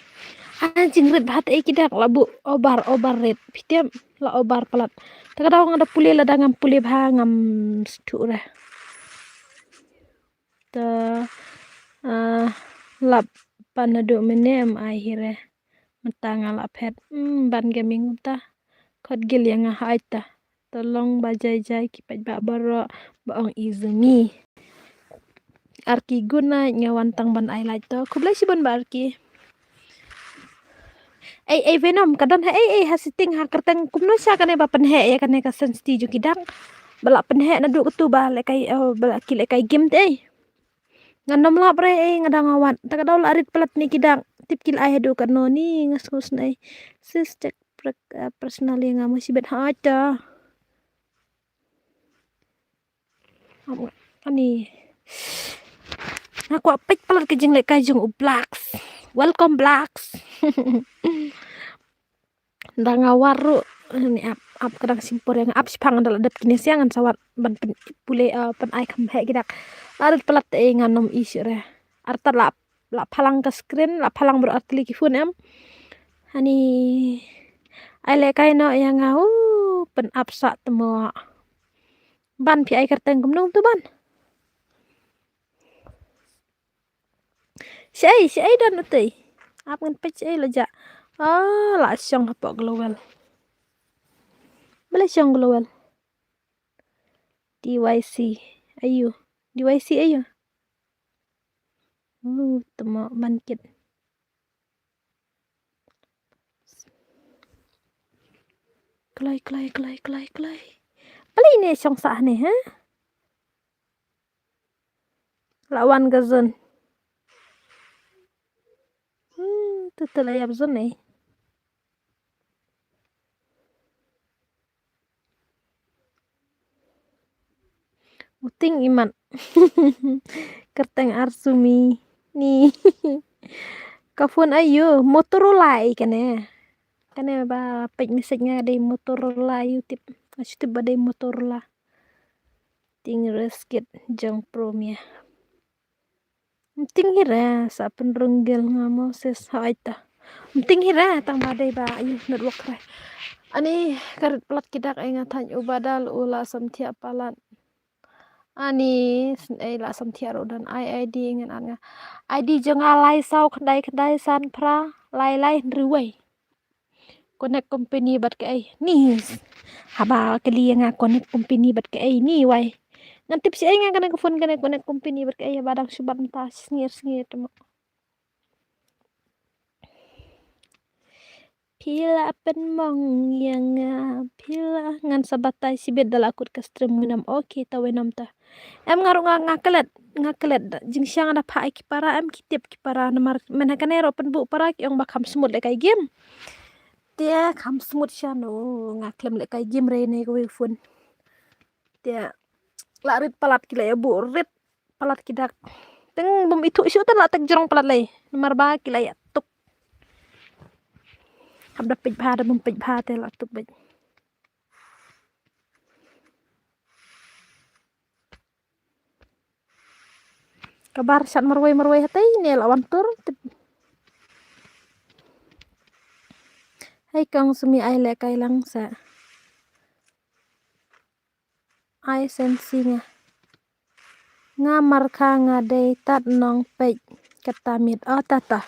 anjing red bahat kidak labu obar red pitiam la obar pelat takadaw ngada puli la dangam puli bhangam stura ta lap panadu menem akhirnya mentanga lap het ban gaming ta kod gil yang haita tolong bajai kipat ba baro baong izumi arki guna nyawantang ban highlight to kublai si ban barki venom kadon hasiting ha kerteng kumno sya kane ba penhe ya kane ka sensti ju kidang bala penhe na du tu ba le kai bala ki le kai game te nganom la bre ngadang awan takadaw la arit pelat ni kidang tip kil ai do kan no ni ngas nai sis cek personally nga masih bet haja ani aku apik pelat kejeng le kai jung blacks welcome blacks ndang waru ni ap kadang simpor yang ap sipang dal adat kini siangan sawat ban pule pen ai kam he gidak arit pelat nganom isyre arta la phalang ka screen la phalang berarti ki phone em ani ai le kai no yang pen ap sa temo ban pi ai kerteng kumnung tu ban si ai dan utai ap ngan pech ai laja la syong apa glowel bala syong glowel DYC ayu temo bankit klai bala ini syong sah ne ha lawan gazon tutul ayam zon ne uting iman kerteng arsumi ni kafun ayu Motorola kane ba pek misiknya ada Motorola YouTube asih ba Motorola ting reskit jang promia ting hira sa penrenggel ngamo ses haita ting hira tang badai ba ayu network re ani karet plat kidak ingatan ubadal ula samtia palan ani la samtia rodan ID ngan anga ID jangalai sau kedai san pra lai nruwai connect company bat ke ni haba kali nga connect company bat ke ni wai ngantip si nga kana phone kana connect company bat ke badang subat ta sngir temo pila penmong yang pila ngan sabatai si bedal akut ka stream minam okay ta wenam ta em ngaru ngakalet jing syang ada pa ki para em kitip ki para namar menakane ro pen bu para ki ong bakam smut le kai game dia kam smut syano ngaklem le kai game re ne ko phone dia larit palat kila ya bu rit palat kidak teng bum itu isu tan la tek jorong palat lay nomor ba kila ya tuk habda pej bha bum pej bha te la tuk bej kabar sat marwai hatai ne lawan tur hai kang sumi ai le kai lang sa ai sensinya ngamar kha ngadei tat nong pej katamit tata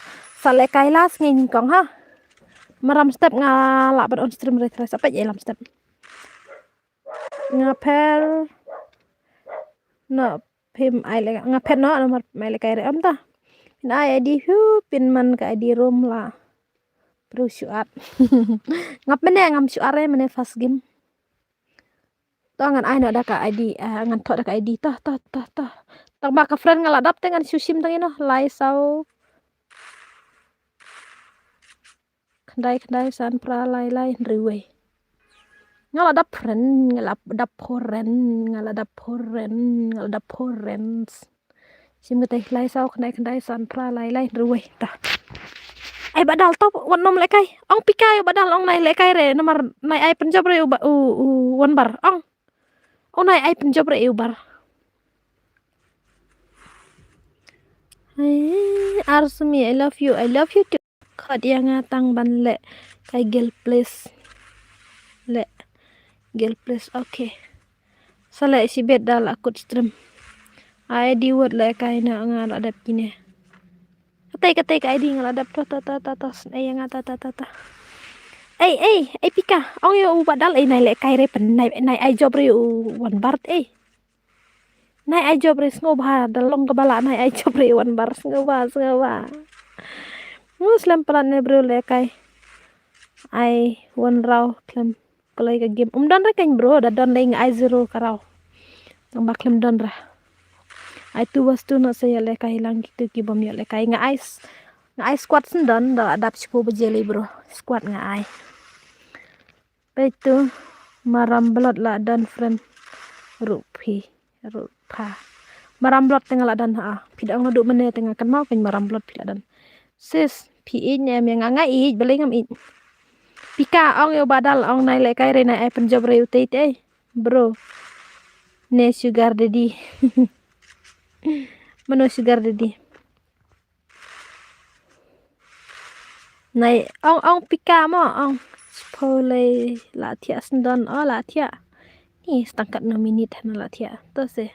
sale kai las ngin kong ha maram step ngala ber on stream retres apa ya lam step ngapel no pim ai le ngapel no nomor mai le kai re am ta na ai di hu pin man ka di room la pro syuat ngap mene ngam syuare mene fast game ngan ai nak dak ID ngan thot dak ID tah tang ba ka friend ngal adap ngan sushim tang ino lai sau khandai san pra lai riwe ngal adap friend ngal adap foren sim ngai lai sau khandai san pra lai riwe tah ai badal top wan nom lekai ong pikai badal ong nai lekai re nomor nai ai penjob re wan bar ong nai ai penjob re bar Arsumi I love you too khad yang tang ban le kai gel place okay sale si bet dal akut stream ai di word le kai na ngal adap kini katai kai di ngal adap ta ai yang ta ai pika ong yo badal ai nai le kai re pen nai ai job re wan bart nai ai job re sngo ba dalong ke bala nai ai job re wan bar sngo ba muslim pelan ne bro le kai ai wan raw klem kalai ka game don ra kan bro da don le ai zero karau ang ba klem don ra ai tu was tu no saya le kai lang gitu ki bom yo le kai nga ai squad sen don da adap sipo bejeli bro squad nga ai itu maram blot la dan friend rupa maram blot tengah la dan pidang ngaduk mene tengah kan mau kan maram blot pila dan sis pi nya yang ngai beli ngam pika ong yo badal ong nai le kai re nai ai penjob re utai bro ne sugar daddy mano sugar daddy nai ong pika mo ong pole la tia sendon la tia ni setangkat 6 minit na la tia to se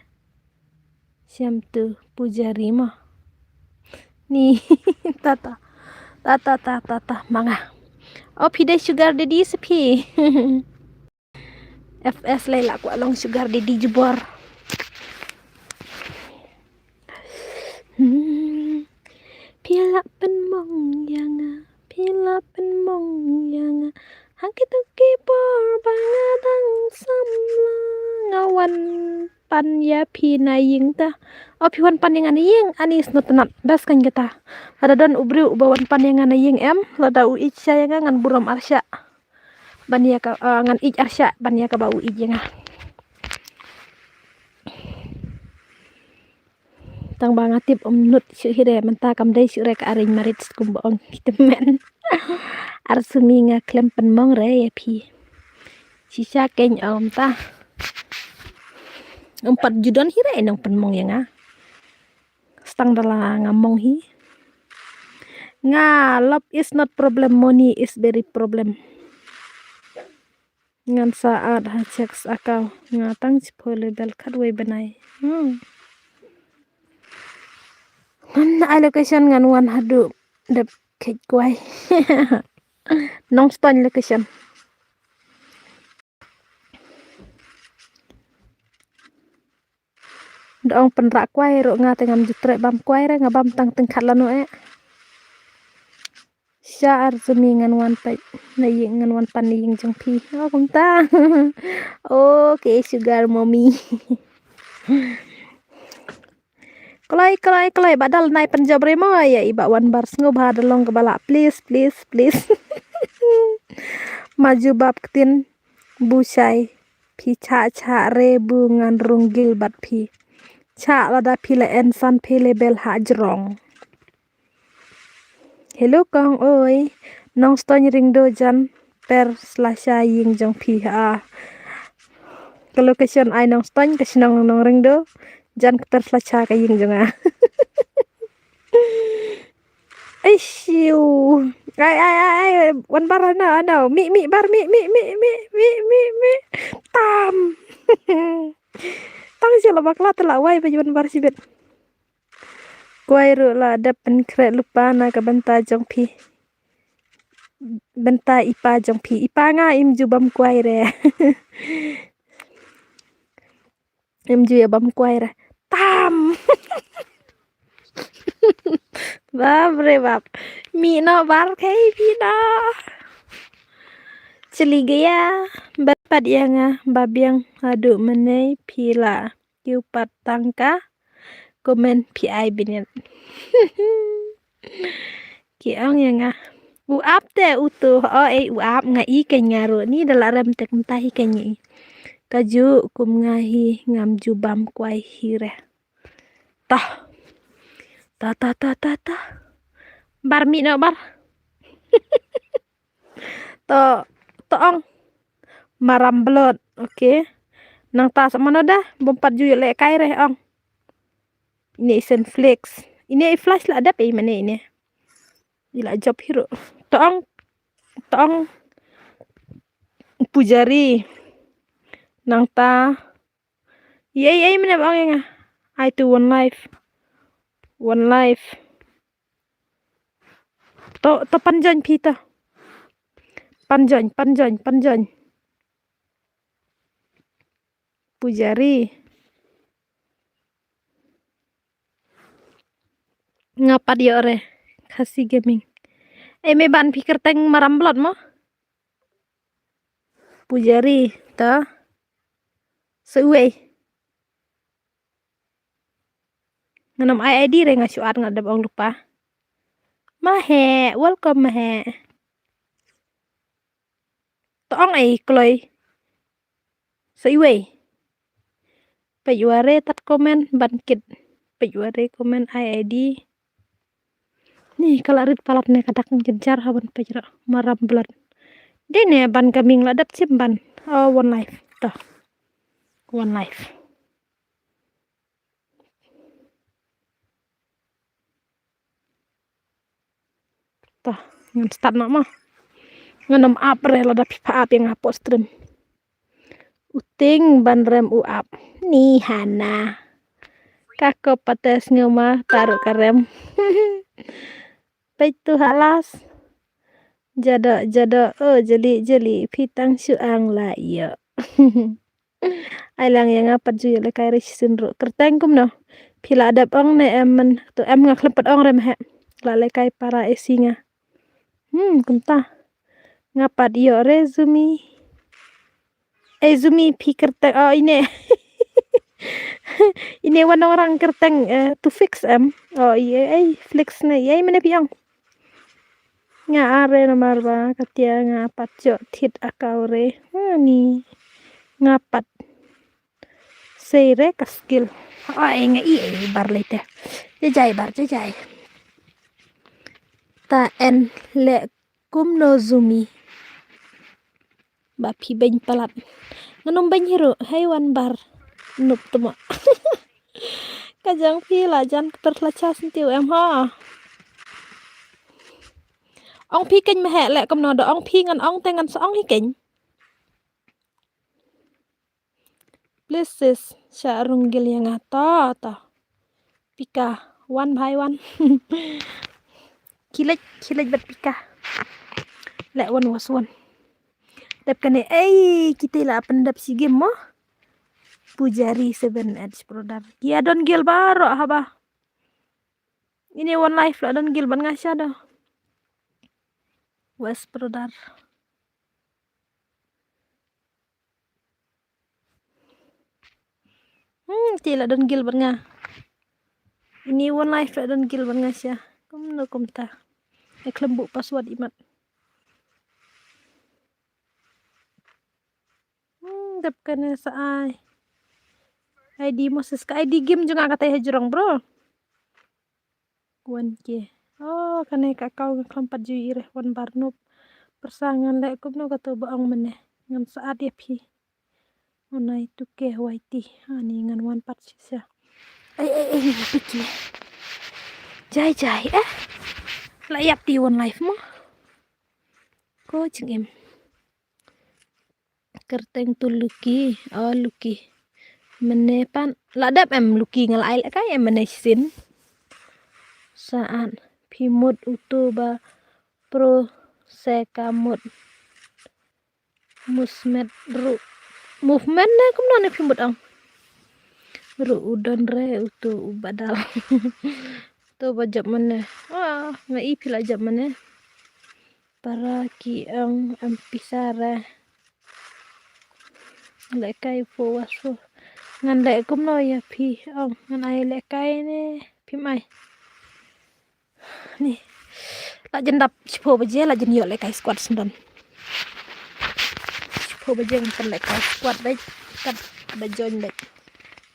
siam tu pujari mo ni tata manga pide sugar daddy sepi FS Laila ku along sugar daddy jebor pila pen mong yang hangkit kipor bangadang samla ngawan pan ya pi na ying ta pi wan pan yang ying anis no tenat das kan kita ada don ubri ubawan pan yang ying lada u icha yang ngan buram arsya ban ya ka ngan ich arsya ban ya ka bau ich yang tang bangatip nut su hire menta kam dai su rek aring marit kumbong temen arsumi nga klem pen mong re ya pi sisa ken ta 4 judon hire nang pen mong yang stang dala ngamong hi nga love is not problem money is very problem ngan saat checks akau nga tang chpole bel khatwei banai allocation ngan wan hadu dep kek kwai nong ston location dong penrak kwai ro nga tengam jutre bam kwai re nga bam tang tengkat lanu sya arzumi ngan wan pai na ying ngan wan pan ying jang pi kum ta okay sugar mommy Kelai badal nai penjob remo ya iba wan bar sngo ba dalong ke bala please maju bab ketin busai pi cha re bu ngan runggil bat pi cha lada pi le ensan pi lebel ha jrong hello kong oi nong stony ring do jan per slasha ying jong pi ke location ai nong stony ke sinong nong ring do jan per slasha ka ying jong Aisyu ai wan bar ana mi bar mi tam tang sila bakla tela wai baju wan bar sibet kuai ru la dapen kret lupa na ka benta jong pi benta ipa jong pi ipa nga im ju bam kuai re im ju ya bam kuai re tam bab mi no bar kai pi na चली गया Pat yang babiang adu menai pila kiu pat tangka komen pi binet. Kiang yang uap te utuh uap ngai kenyaru ni dalam tek mentahi kenyi. Kaju kum ngahi ngam jubam kwai hire. Tah. Bar mi no bar. Toong maram belot, oke. Nang tas mana dah bompat juyuk lek kai reh ong. Ini isen flex. Ini flash lah ada pe mana ini. Ila job hero. Toong pujari. Nang ta. Yai mana ong yang I to one life. One life. To panjang pita. Panjang. Pujari. Ngapa dia ore? Kasih gaming. Me ban pikir teng maram blot mo. Pujari, ta. Seuai. Nganam ID re ngasuat ngadap ong lupa. Mahe, welcome mahe. Toong kloy. Seuai. Pejuare tat komen bankit. Pejuare komen ID. Nih kalau rit palat ne kadak ngejar haban pejra maram blood. Dene ban kaming ladap simban. Oh, one life. Tuh. One life. Tuh, ngan start nak mah. Nganam apre ladap pipa ap yang ngapos stream. Uting ban rem uap. Nih Hana. Kako pates ngema taruh karem. Paitu halas. Jada jeli pitang suang la iya. Ailang yang apa jual le kai rish sunro kerteng kum no. Pila adap ong ne emen tu em ngaklepet ong rem he. La le kai para esinga. Kumta. Ngapa dia rezumi. Zumi pi kerteng ini. Ini wana orang kerteng to fix em. Oh iya flex ne iya mana piang. Nga are nomor ba katia ngapat jo tit akaure ni ngapat seire ka skill nga bar lete jajai ta en le kum no zumi ba pi ben palat nganom ben hero haiwan bar nup tuma kajang pi la jan terlaca sentiu em ha ong pi keny mehe lek kom no do ong pi ngan ong tengan so ong hi keny places syarunggil yang ta pika one by one kilet bat pika lek one was one dap kane kita la pendap si game mo pujari 7 edge product ya don gil baro haba ini one life la don gil ban ngasya do West Prodar. Tila don gil bernga. Ini one life la don gil bernga sya. Kum ta. Lembu password imat. Dap kana sa ai. ID Moses ka ID game juga kata jurong bro. 1K. Oh, kane kakau ngeklompat jui reh wan barnup persangan lek kum no kata baang meneh ngam saat ya pi onai tu ke waiti ani ngan wan pat sisa piki jai layap di one life mo ko cingem kerteng tu luki meneh pan ladap em luki ngalai lek kai em meneh sin saat pimut utuba pro sekamut musmet ru movement na kum no ne pimut ang ru udon re utu badal tu bajab mana ngai pila jab mana para ki ang pisara lệ cay phố quá số ngàn lệ cũng nói à phi ông ngàn ai lệ cay nè phi mày nè lại dân đập phố bây giờ là dân nhựa lệ cay squat sendon phố bây giờ mình lệ cay squat đấy cắt đã join đấy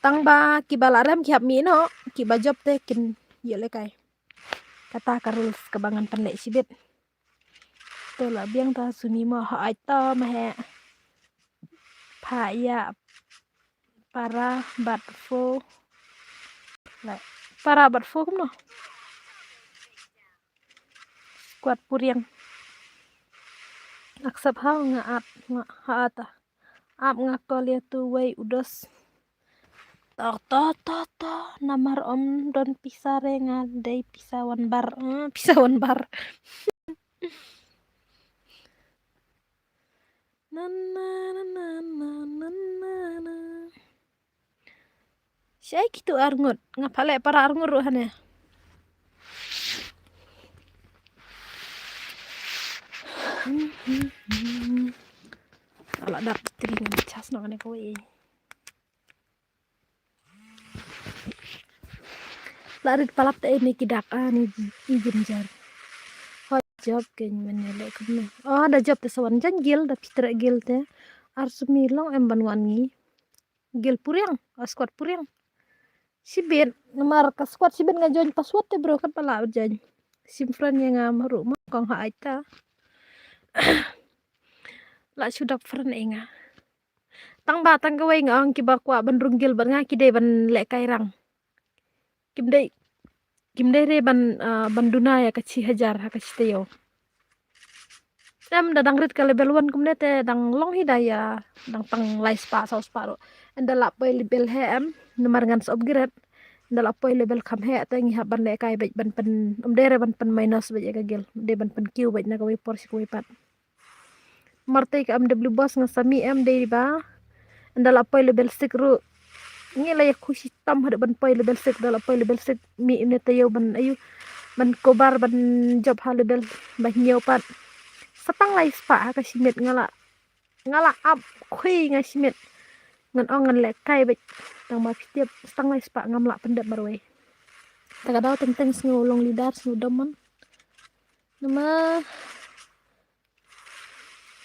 tăng ba kibala ram kiap mi no kiba job te kin nhựa lệ cay kata karul kebangan pan lệ sibit tôi là biang ta suni mo hỏi to mà hè Paya para batfo lại para batfo cũng no kuat puriang aksap hau ngaat haata ap ngakolia tu way udos to namar om don pisare ngadai pisawan bar na na na na na na na na Syai kitu arngut ngapale para arngut ruhane ala dap teringan cas no ne kowe larit palap te ini kidak ani izin jar job ken menele kumne oh ada job te sawan janggil da pitra gil te arsumilong emban wangi gil puriang squad puriang sibin ngamar ka squad sibin ngajoin password te bro kan pala jan simfran yang ngam rumah kong ha aita la sudak fran enga tang ba tang kawai ngong kiba kwa ban runggil ban nga kide ban le kairang kimdei re ban duna ya kaci hajar ha kaci teo em dadang rit ka level 1 kumne te dang long hidaya dang tang lai spa saus paro enda la poi level he em nomar ngan sob giret enda la poi level kam he te ngi ha ban le kai ban pen dere ban pen minus ba ka gel de ban pen q ba na ka wi porsi ko pat marte ka mw boss ngasami em de ba enda la poi level 6 ru ngi la ya khushi tam hada ban poi level 6 da la poi level 6 mi ne te yo ban ayu ban kobar ban job ha level ba nyew pat sapang lai spa ka simit ngala up khui nga simit ngan ongan le kai bet tang ma tiap stang lai spa ngam la pendep marwe taga daw teng ngolong lidar snudaman nama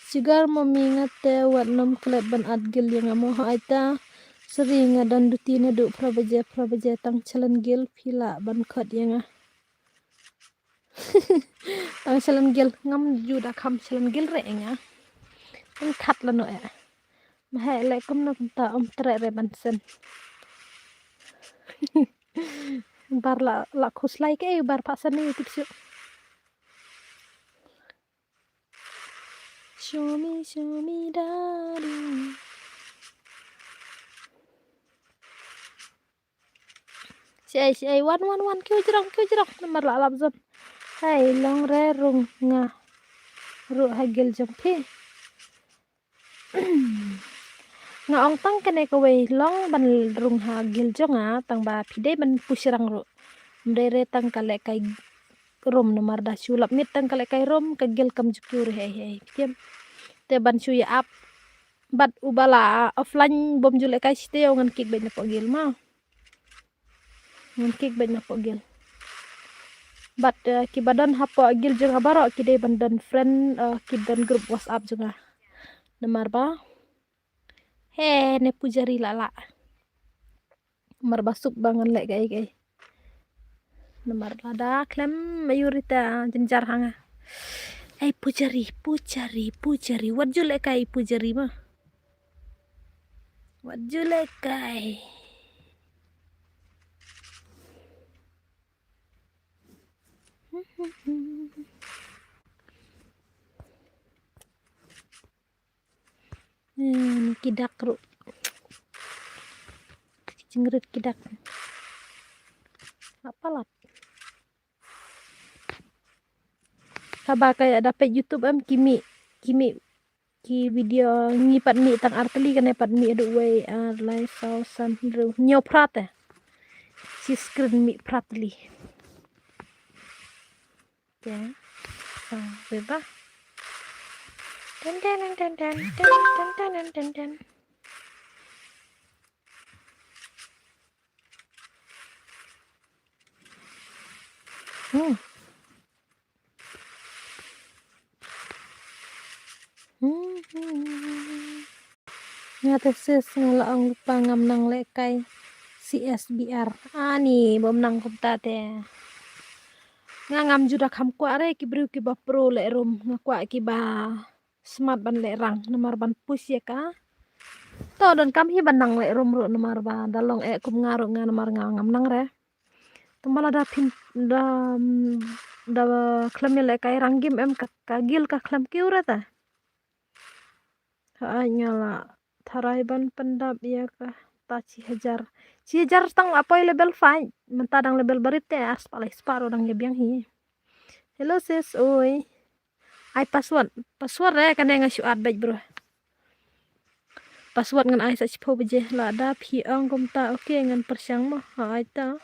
sigar momingat te wat nom klep ban adgil yang amo aita seringa dan dutina du prabaje tang chalen gil pila ban khot yang tang chalen gil ngam juda kham chalen gil re nga ang khat la no e ma he le kum na ta tre re ban sen bar la khuslai ke bar pasan ni tiksu show me darling si ai wan kêu jerang nomor la lap zon hai long re rung nga ru hagel jampi nga ong tang kene ko wei long ban rung ha gil jonga tang ba pide ban pusirang ru mdere tang kale kai rom nomor da sulap mit tang kale kai rom ka gil kam jukur he tiam te ban suya up bat ubala offline bom jule kai site ngan kik ben po gil ma ngan kik ben po gil bat ki badan hapo gil jonga baro kide bandan friend ki dan grup whatsapp jonga nomor ba he ne pujari lala nomor basuk bangan le gai nomor lada klem mayurita jenjar hanga pujari what jule kai pujari ma what jule kai kidak ru cingrit kidak apalah kaba kayak dapat YouTube am kimi ki video ngipat mi tang arteli kan pat mi adu way live sausan ru nyoprat si screen mi pratli ya beba dan Hmm. Ngate sis ngalaong lupa ngam nang lekai CSBR. Ni bom nang kumta te. Ngam judak ham kwa re ki bru ki ba pro le rum ngakwa ki ba smart ban le rang nomor ban push ya ka. To don kam hi ban nang le rum ro nomor ba dalong kum ngaro nomor ngam nang re. Tumala da pin da klam le kai ranggim em ka gil ka klam ki urata. Nyala tharai ban pendap ya ka ta 1000 tang apoy level 5 mentadang level barit te as palai sparo dang biang hi. Hello sis oi. Ai password re kan nga syuat baik bro. Password ngan ai sa chipo beje la da phi ang kom ta oke ngan persyang mo ai ta.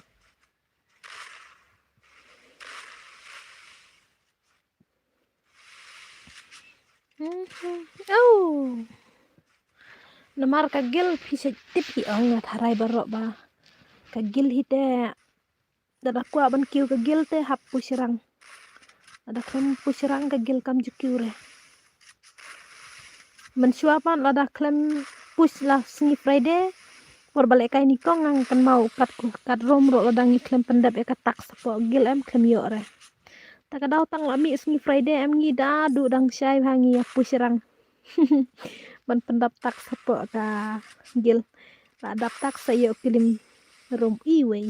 Oh. Namar kagil phi tip hi ang nga tharai barok ba. Kagil hi te dada kwa ban kiu kagil te hap pusirang. Ada klem pusirang kagil kam jukiu re. Mensuapan lada klem push lah singi Friday. Por balik kai ni kong ngang kan mau kat rom ro lada ngi klem pendap ya tak sapo gil em klem yo re. Tak kadau tang lami singi Friday em ngi dadu dang syai hangi ya pusirang. Ban pendap tak sapo ka gil. Lada tak sayo kilim rom iway.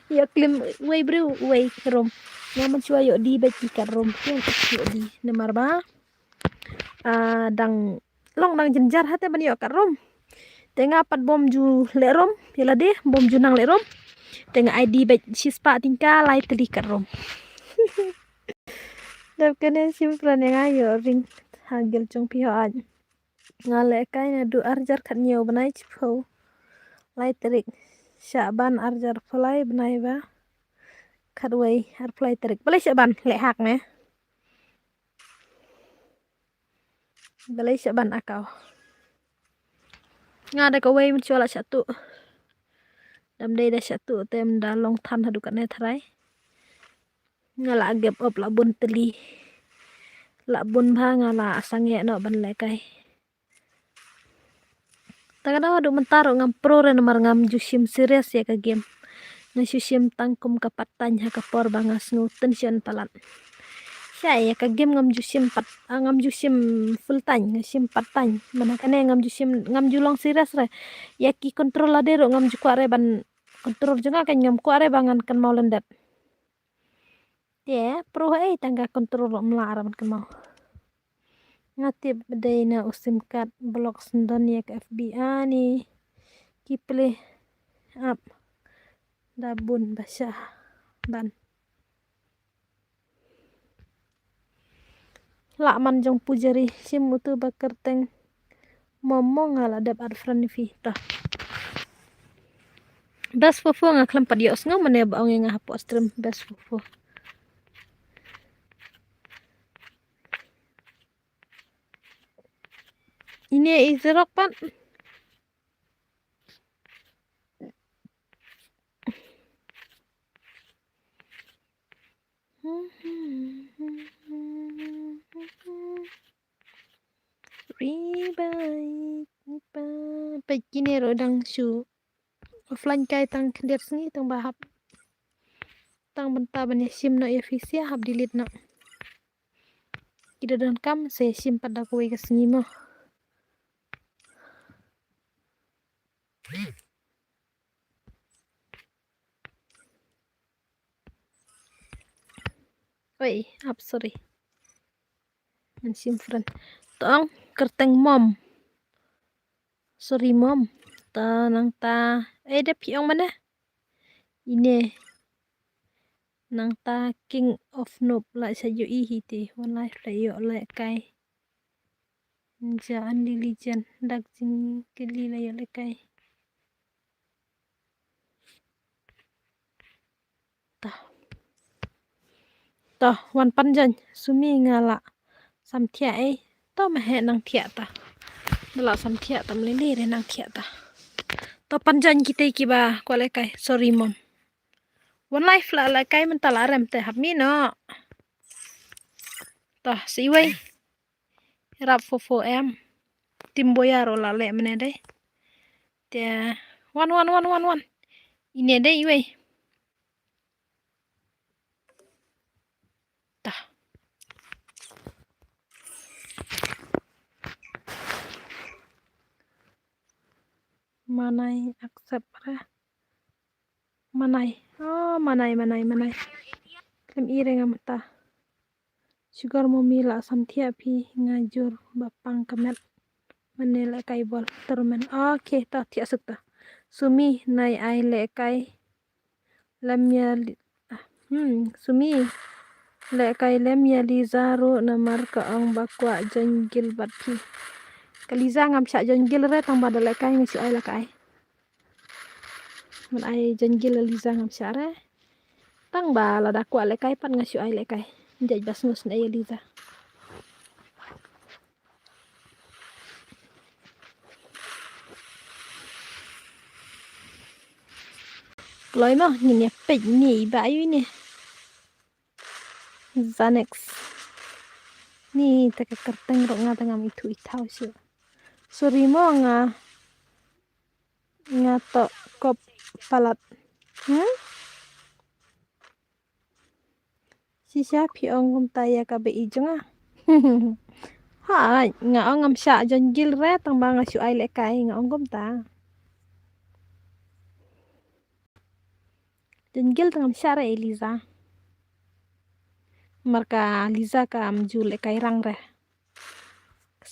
Yo kilim way bro way rom. Ngaman chua yo di beki ka rom yang yo di nemar ba. Dang long dang jenjar hate ban yo ka rom. Tenga pat bom ju le rom yala de bom ju nang le rom. Tenga ID bet sispa tingka lai teli ka rom. Dap kene simplan yang ayo ring hagel jong piho aj. Ngale kai na du arjar kat nyo banai chipo. Lai terik Syaban arjar play banai ba. Kadway ar play terik. Balai Syaban le hak ne. Balai Syaban akau. Ngada ka way mencola satu. Dam day da satu tem da long tan hadu kat ne tharai. Ngala gap up la bun teli. La bun ba ngala asangye no ban le kai. Takada hadu mentaro ngam pro re nomor ngam jusim serius ya ka game. Nasusim tangkum ka patany ha ka por bangas ngu tension palat. Saya ka game ngam jusim full tany ngasim patany mana kane ngam julong serius re. Ya ki kontrol ade ro ngam jukwa re ban kontrol juga kan ngam kwa re bangan kan mau lendat. Ya pro tangga kontrol melara ban kan mau. Ngatip bedai na usim kat blok sendon ya ke FBI ni kiple up dabun basah ban lak man jong pujari sim utu bakar teng momong ala dap ar franifi ta bas fofo ngaklam padios ngam mane baong nga hapo stream bas fofo ini izrok pan Pagkini rodang su offline kai tang lihat sini tang bahap tang benta banya sim no ya visia hab delete no kita dan kam se sim pada kowe ke sini mo oi sorry and sim friend tong kerteng mom sorry mom ta nang ta da piong mana ini nang ta king of noob lại sa yo I hiti one life la yo le kai ja an legend dak jing kili la yo le kai ta wan panjan sumi ngala sam thia to ma he nang thia ta bala sam thia tam le re nang thia ta to panjan kita ki ba ko le kai sorry mom one life là cái mình ta là rem te hab mi no ta si wei rap fo em tim boyaro la le mene deh te one ini deh wei ta manai accept ra manai oh manai klem ire ngam ta sugar mommy la samthia phi ngajur bapang kamet menele kai bol termen okay ta thia sukta sumi nai ai le kai lamya sumi le kai lamya liza ro namar ka ang bakwa janggil bat phi kaliza ngam sha janggil re tang bada le kai ngisi ai la kai man ai janggil liza ngam sha re tang ba la da kwa le kai pat ngasi ai le kai njaj bas ngus na liza lối mà nhìn nhẹ pịch nhỉ bãi nè Xanax ni ta ka kartang ro nga tanga mi thu ithau sio sorry mo nga to kop palat sisa phi ong kum ta ya ka be ijonga ha nga ong am sha janggil re tang ba nga su ai le kai nga ong kum ta janggil tang am sha re Eliza marka Liza ka am ju le kai rang re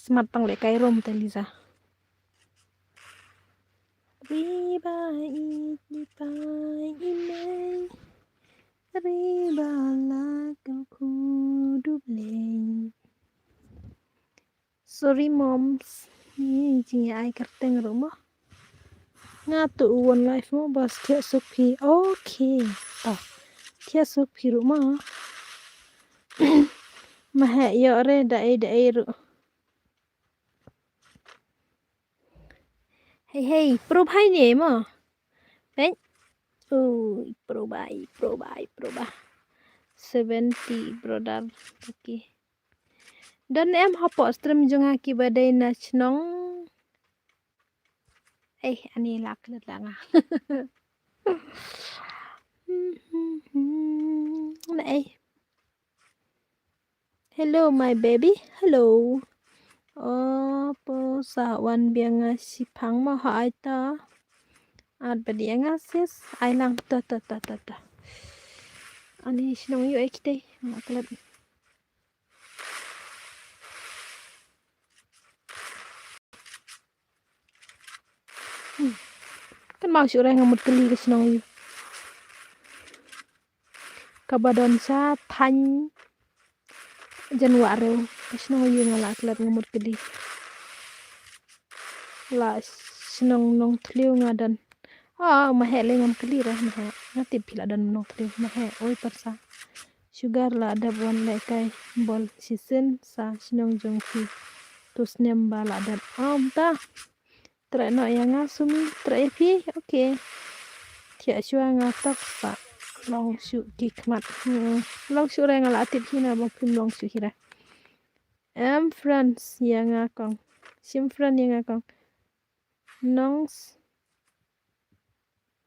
smart tang le kai rom te Liza riba imei riba la ku duble sorry moms ni jingi ai karteng rumah nga tu one life mo bas thia sukhi okay oh thia sukhi rumah mahe yo re dai ru hey pro bhai ne mo ben oh pro bhai 70 brother okay dan em hapo stream jonga ki badai na chnong ani lak langa này hello my baby hello po sa wan biang si phang ma hai ta at badiang sis ai lang ta ani sinong yu ekte maklat kan mau sure ngamut keli ke sinong yu kabadon sa thanh Januari sinong yu ngala klat ngamut keli la sinong nong tliu ngadan mahe le ngam keli ra mahe ngati pila dan nong tliu mahe oi persa sugar la ada bon le kai bol sisen sa sinong jong fi tus nem bala dan ta tra no yang asumi tra fi okay thia chua nga tak pa long su ki khmat long su renga la tip hina bong pim long su hira em friends yang akong sim friend yang akong nongs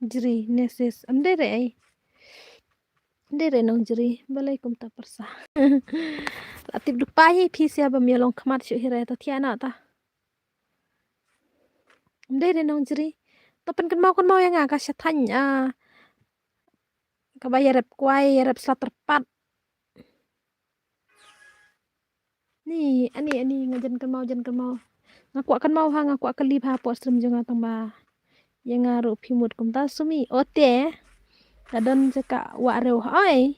jri neses Dere nong jeri balai kum ta persa latip dupai phi sia bam yalong khmat shu hira ta thiana ta dere nong jeri to pen kan mau yang ka sha than ka bayar rep kwai rep slater pat ni ani ngajan kan mau ngaku kan mau ha ngaku akan lip ha po stream jonga tang ba yang ngaru phi mut kum ta sumi ote kadon jeka wa reu ai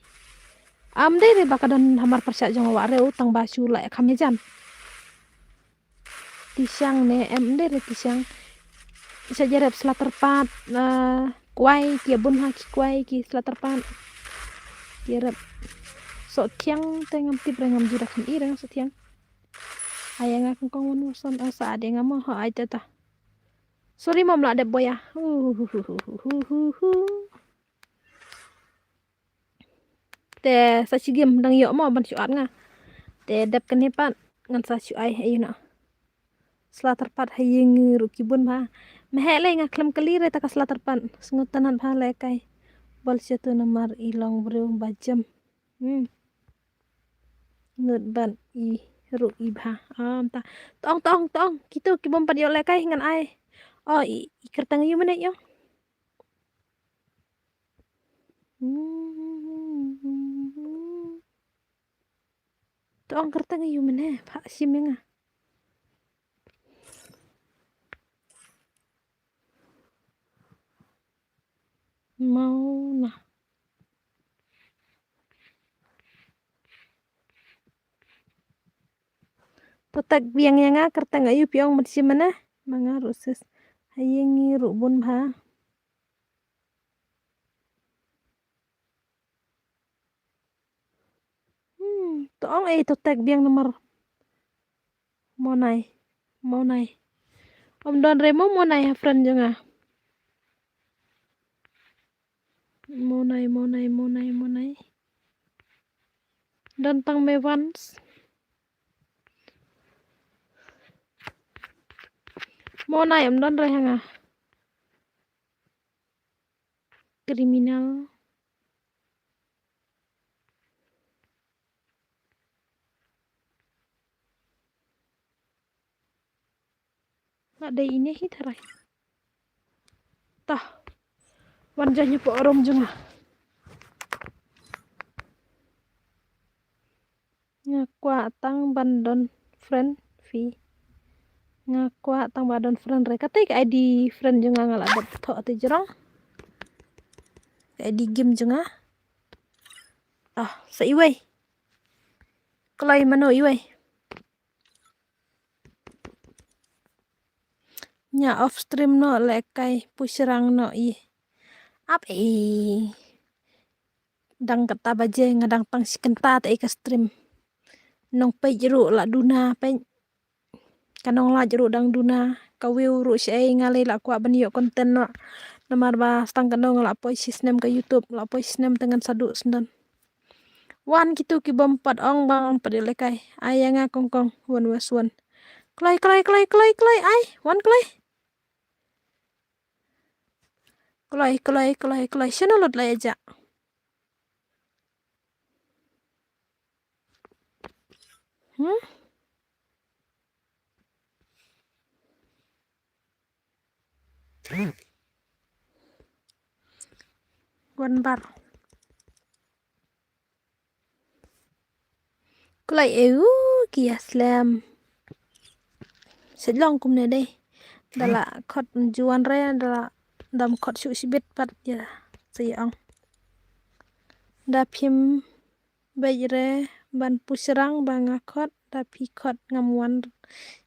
am dere bakadon hamar persa jonga wa reu tang ba shu la khame jan tisang ne em dere tisang saja rep slater pat kwai kia bun ha ki kwai ki slater pat kia rep so tiang tengam tip rengam jura kan ireng so tiang ayang akong kong unusan asa ade ngamo ha ai tata sorry mom la de boya te sa chi game dang yo mo ban chu at nga te dap kan he pat ngan sa chu ai ayu na slatar pat hayeng ru kibun ba mehe le nga klam kali re ta ka slatar pat sengutan ba le kai bal tu namar ilong bro bajam nut ban i ru i ba ta tong gitu kibum pat yo le kai ngan ai oh i kertang yu menit yo tong kertang yu menit pak simenga mau nah totak biang yang kertang ayu piong mat simena manga ruses hayengi rubun ba tong totak biang nomor monai om don remo monai ha friend jonga monai dan tang me once monai om don re hanga kriminal ada ini hit harai tah wanjanya po orom jonga ngakwa tang bandon friend fi ngakwa tang bandon friend re katai ka ID friend jonga ngala dat tho ate jerong ID game jonga sa iwai klai mano iwai nya off stream no lekai pusrang no i ap dang kata baje ngadang pang sikenta ta ka stream nong pe jeru la duna pe kanong la jeru dang duna kawiu ru sei ngale la kwa ban yo konten no namar ba stang kanong la poi sistem ke YouTube la poi sistem dengan sadu sendan wan gitu ki bom pat ong bang pat lekai ayanga kongkong wan was wan klai ai wan klai shana lot la aja wan bar klai kia slam sedlong kum ne dei dala khot juan re dala dam khot su sibet pat ya sayang da phim bejre ban pusrang banga khot da pi khot ngamuan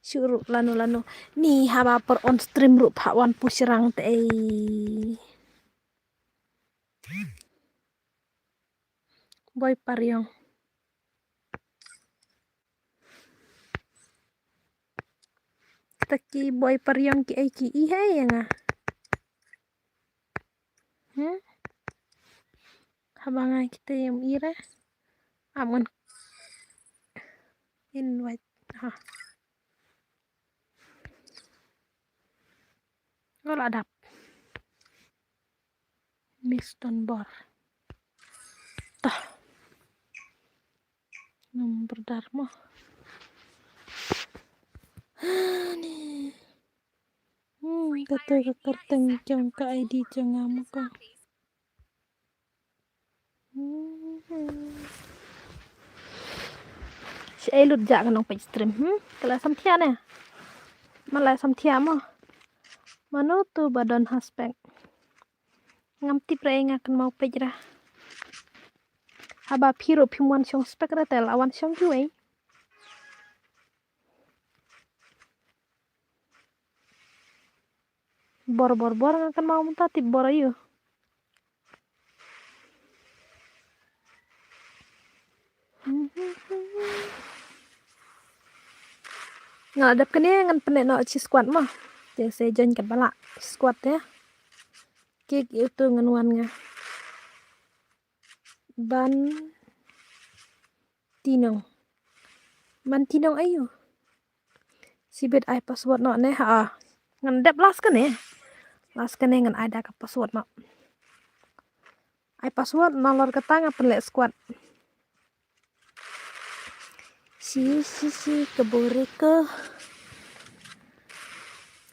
syuru lanu ni haba per on stream ru pha wan pusrang te boy paryong taki boy paryong ki ai ki i hai nga habangai kita yang ira aman invite ngol adap Miston Bor tah nomor darmo nih kata kerteng jong ka ID jong amko si elut ja kanong page stream kala samthia ne malai samthia mo mano tu badon haspek ngamti pre ngakan mau page ra haba phiro phimwan song spek ra tel awan song juai bor ngakan mau muta tip bor ayu ngadap kene ngan penek no ci squad mah te se join kat bala squad ya kik itu ngan wan nga ban tinong man tinong ayu sibet ai password no ne ha ngan dep las kan ngan ada ka password no ai password nolor ketang apa lek squad si kebore ke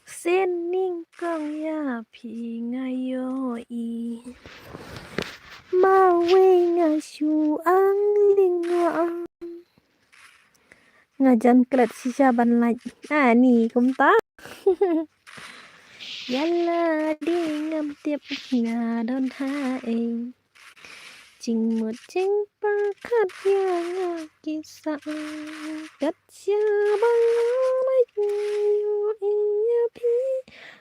sening kong ya pi ngayo i mawe ngashu ang linga ngajan klet sisa ban lai ni cũng ta yalla đi ngâm tiếp ngà đón hai chinh một chinh ba khát ya ngà kisah kat sia bang lai yu iya pi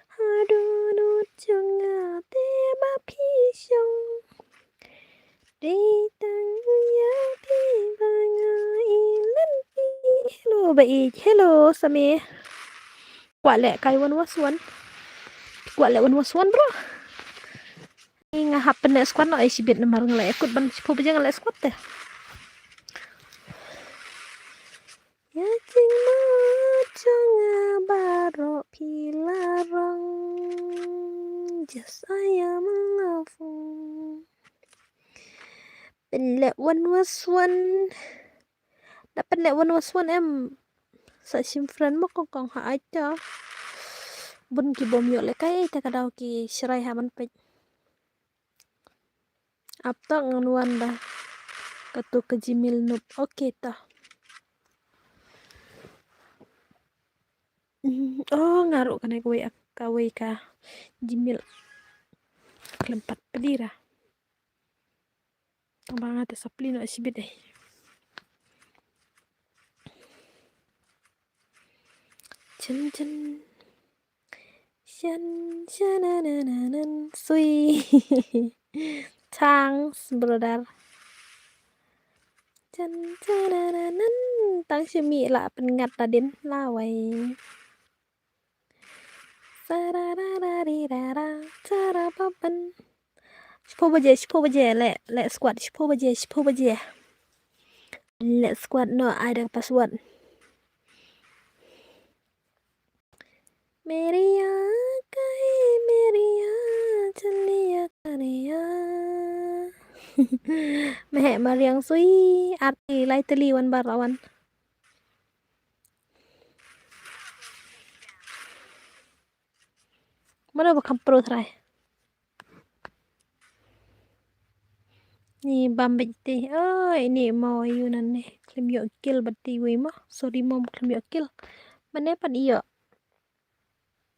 hadu nu chunga te ba pi shong đi tăng ya pi bang ai lên pi hello baik hello sami quả lẹ cái one was one quả lẹ one was one bro nga happen na squad no ay sibit na marang la ekut ban sipo ba jangan la squad teh ya cing ma changa baro pilarang just ayam lafu penlek one was one dapat lek one was one em sa sim friend mo kong ha aja bun ki bom yo le kai ta kadau ki shrai ha ban pej apta nganuan dah katu ke Gmail noob oke tah oh ngaruh kan aku ka Gmail kelempat pedira tambang ate sapli no sibit chen shanananan sui thanks brother Chan tang simi la pengat tadin lawai sararararirara carapapan 10 baje le squad 10 baje le squad no ada password Meria kai Meria chaliya kariya meh mariang sui arti lai teliwan barawan mana bakam pro try ni bambit ti ini mau yunan nih klim yo kill bati wi mah sorry mom klim yo kill mana pan iyo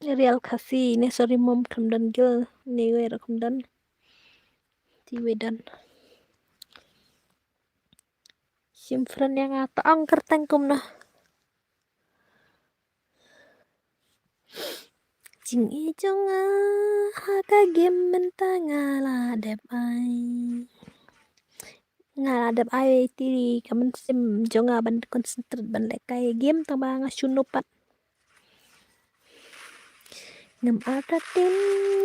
real kasi ne sorry mom klim dan kill ni wi rakum dan ti wi dan sim friend yang ata angker tangkum nah Jing i jong haka game mentangala dep ai ngala dep ai ti kamen sim jonga ban concentrate ban lekai game tamba nga shunupat ngam atatin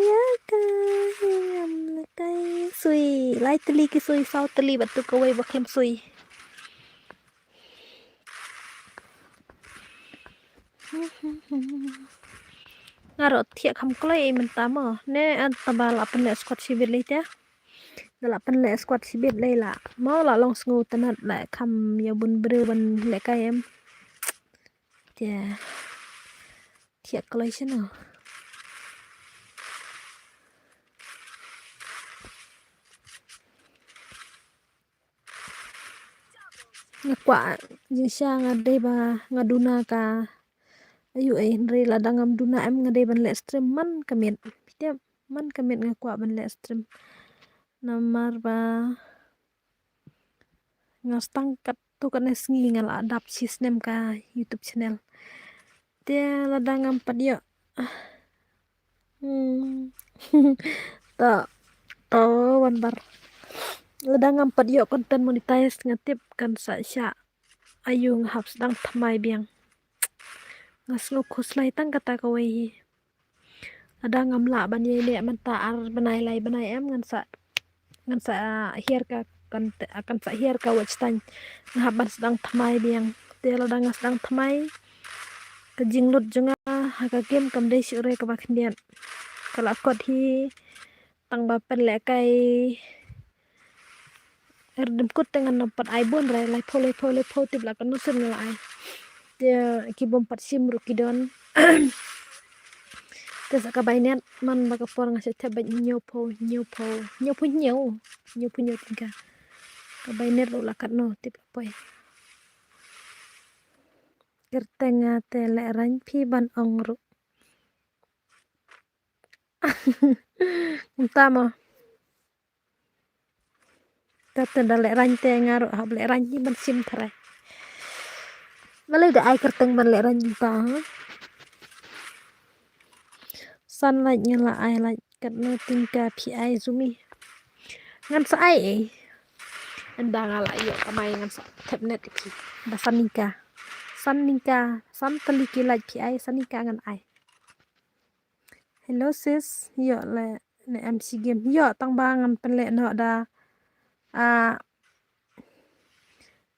ya kai ngam lekai sui lai teli ki sui sau teli batu kawai baklem sui ngaro thiak kham klai mentama ne an tabal apen le squad civil le dalapan le squad sibit le la mau la long sngu tanat la kham ya bun bre ban le kai em thiak klai chano ngakwa jinsha ngade ba ngaduna ka ayu re la dangam duna em ngade ban le stream man kamit tiap man kamit ngakwa ban le stream namar ba ngastang kat tu kan sngi ngala adap sistem ka YouTube channel dia ladangam padio ta to wan bar ladangam padio konten monetize ngatip kan sa sya ayu ngahap sedang thamai biang ngasnu khuslai tang kata kawai ladangam la ban ye le man ta ar banai lai banai em ngan sa hier ka akan sahir ka watch tan ngaban sedang thamai biang telo dang sedang thamai ka jinglut junga ka game kam dei sure ka bakhndian kala kot hi tang ba pen le kai erdem kut dengan nampat ibon rai lai pho tip la kan nusun la ai dia ki bom pat sim ru kidon tes ka bainet man ba ka por ngasih tebe nyopo tingka ka bainet ru la kat no tip poi kertenga tele ran pi ban ong ru utama tata dale ran te ngaru hab le ran ban sim thare malai da ai kerteng ban le ran ta sunlight ngala ai light kat no tingka pi ai zumi ngan sa ai anda ngala yo kamai ngan sa tabnet ki da sanika san teliki light pi ai sanika ngan ai hello sis yo le ne MC game yo tang ba ngan penle no da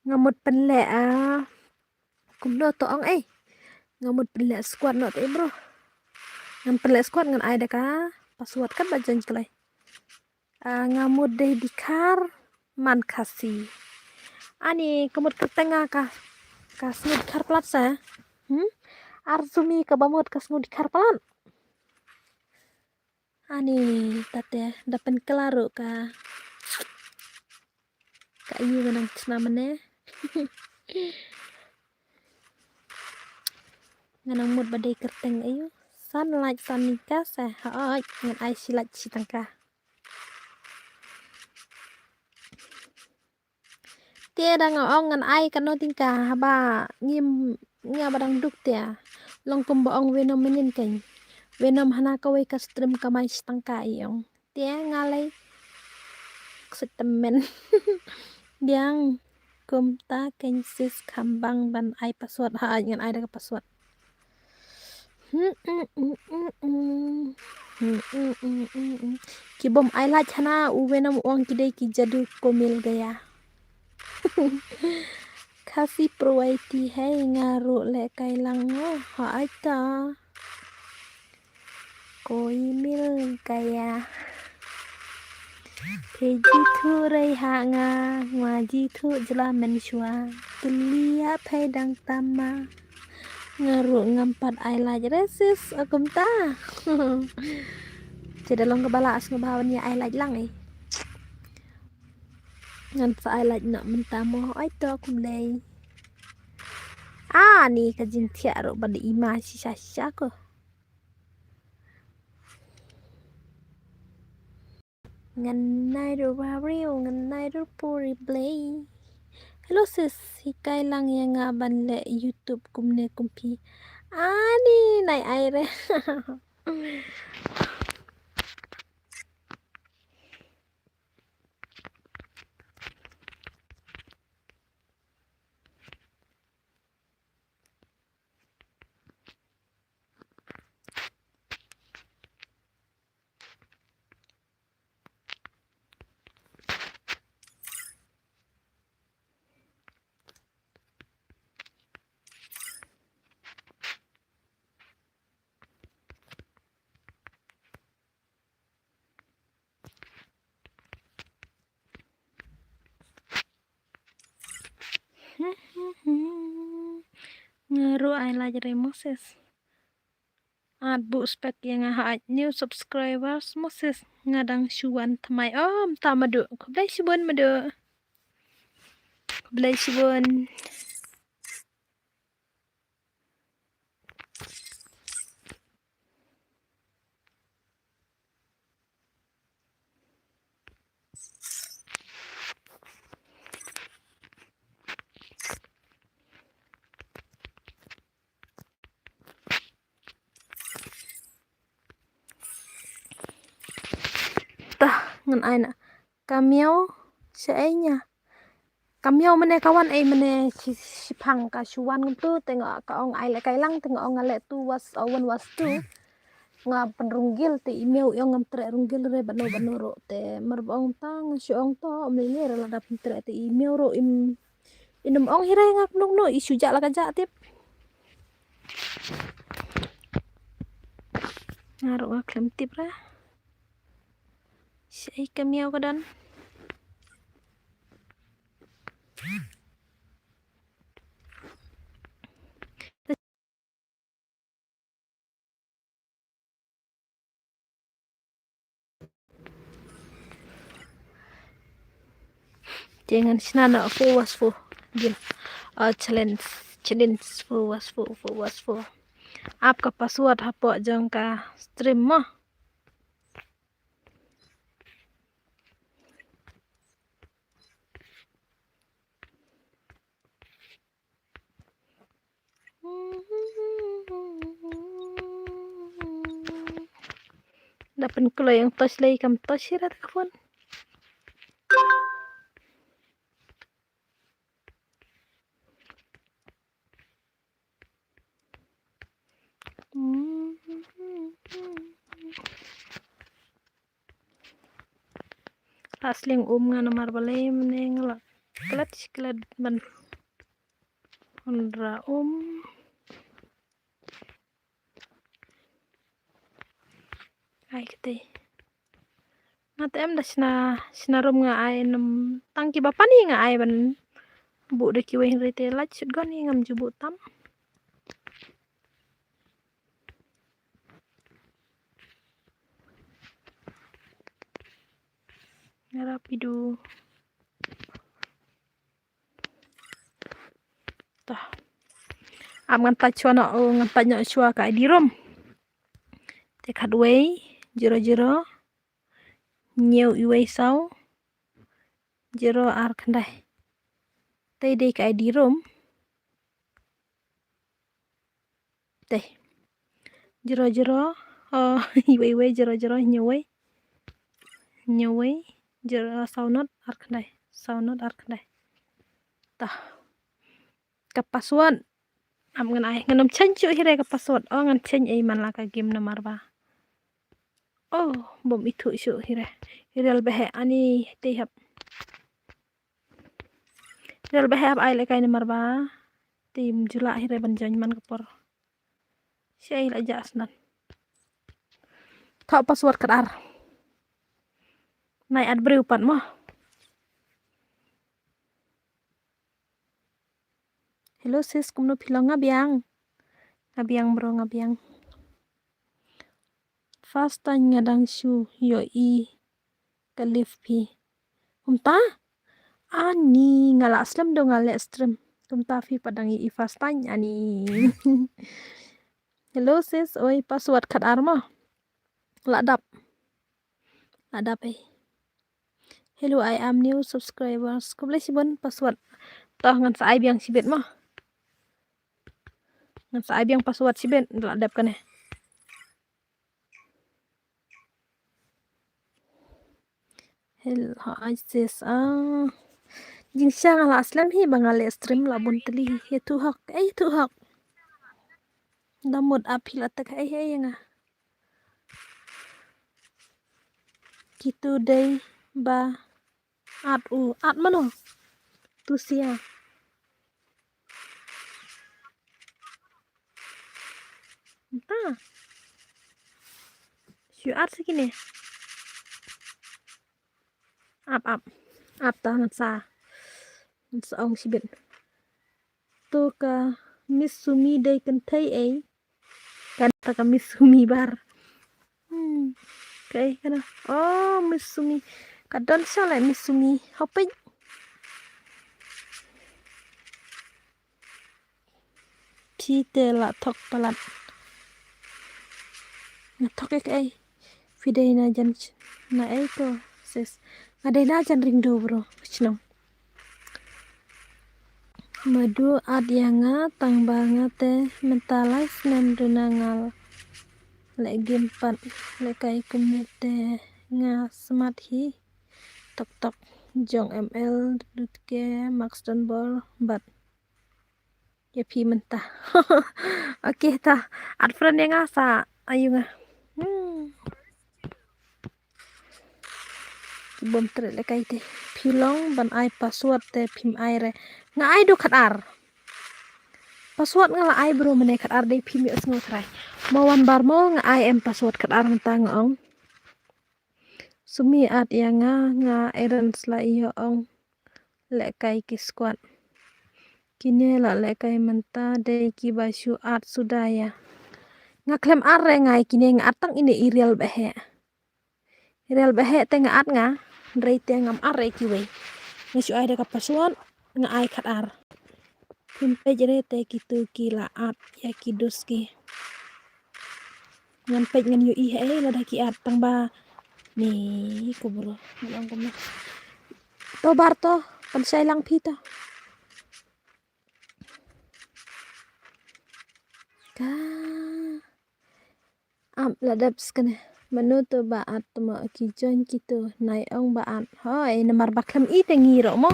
ngamut penle kum no to ong ngamut penle squad no te bro ngan penle squad ngan ai da ka password kan bajan kelai ngamut deh dikar man kasi ani kemut ketengah ka kasnut kar plat sa arzumi ka bamut kasnut kar plat ani tate dapen kelaro ka iu ganang snamane nganang mut badai kerteng ayu sunlight sanika sa haaj ngan ai silat sitangka tiada ngong ngan ai kan no tingka ba ngim nga badang duk tia long kum boong venom menin kan venom hana kawai ka stream kamai sitangka iong tia ngalai setemen biang kum ta kensis kambang ban ai password haaj ngan ai da password kibom ai la chana u venom uang kidai ki jadu komil gaya kasih prowaiti hai ngaru le kai lang no ha aita koi mil gaya peji thu rai ha nga ngaji thu jela menshua tulia pedang tama ngaru ngampat ai la resis akum ta jadi long kebala as ngebawan ya ai la lang ngan sa ai la nak mentamo ai to akum lei ni kajin tia ro badi ima sisa ko ngan nai ro bario ngan nai ro puri play hello sis hikai lang yang ngaban le YouTube kumne kumpi ani nai aire ngaru ai la jere Moses bu spek yang haaj new subscribers Moses ngadang shuan thamai tamadu kublai shibun madu kublai shibun ngan ai na kamiao seainya kamiao mene kawan mene sipang ka shuan tu tengok ka ong ai le kai lang tengok ong ale tu was awan was tu nga penrunggil te imeu yang ngam tre runggil re bano ro te marbong tang syong to mlele la dap tre te imeu ro inum ong hira ngak nung no isu ja la kaja tip ngaro ngak klem tip ra sei kamiau kadan jangan sinana fu was fu gil challenge fu was fu आपका password hapo jang ka stream mo dapat kalau yang tos lagi kam tos sih rat kafon asling nga nomor balai meneng la kelat ban honra ai kete ngatem da sina rum nga ai nam tangki bapa ni nga ai ban bu de kiwe rete la chut gon ni ngam jubu tam rapido tah am ngan ta chona o ngan ta nya chua ka di rom te khadwei 00 nhiều uai sau 0 ar khandai tei dei ka di rom tei 00 uai 00 nyewei 0 saunot ar khandai tah ka password am ngan ai nganam chen chu hire ka password o ngan chen ei man la ka game na marba oh bom itu chu hirel behe ani te hap hirel behe ap ai le kai na marba tim jula hire ban jan man kapor sei la jasnan thọ password kadar nai ad breu pan mo hello sis kumno philong ngabiang bro ngabiang fast tan ngadang shu yo i kalif pi umta ani ngala aslam do ngale stream tumta fi padang i fast tan ani hello sis oi password kadar mo ladap hello I am new subscribers kuble sibon password toh ngan sa ai biang sibet mo ngan sa ai biang password sibet ladap kan hello I sis jing sang ala aslam hi bangale stream la bun teli ya tu hak damod apil atak ai nga gitu dei ba at mano tu sia entah syu at segini ap ta ngan sa ong sibet tu ka misumi dei kan thai ai kan ta ka misumi bar kai kana oh misumi kadon sala misumi hope pite la thok palat na thok ai fidei na jan na ai to ses ngadai na jan ring do bro chnong madu adyanga tangbanga te mentalize nam dunangal le game pat le kai kumete nga smart hi tok jong ml dutke max don ball bat ya pi mentah oke ta ad friend yang asa ayu nga bom tre le kai te philong ban ai password te phim ai re nga ai do khat ar password nga la ai bro mene khat ar de phim yo sngo trai mo wan bar mo nga ai em password khat ar menta nga ong sumi at ya nga errands la iyo ong le kai ki squad kine la le kai menta de ki basu at sudaya nga klem ar re ngai kine nga atang ini irial behe te nga at nga rei te ngam ar re ki we nga su ai de ka password nga ai khat ar phim pe jere te ki tu ki la at ya ki dos ki ngan pe ngan yu i he la da ki at tang ba ni ko bro ngang ko na to bar to pan sai lang phi to ka am la dap skane manu to ba at ma ki join ki to nai ong ba at hoi namar ba khem i te ngi ro mo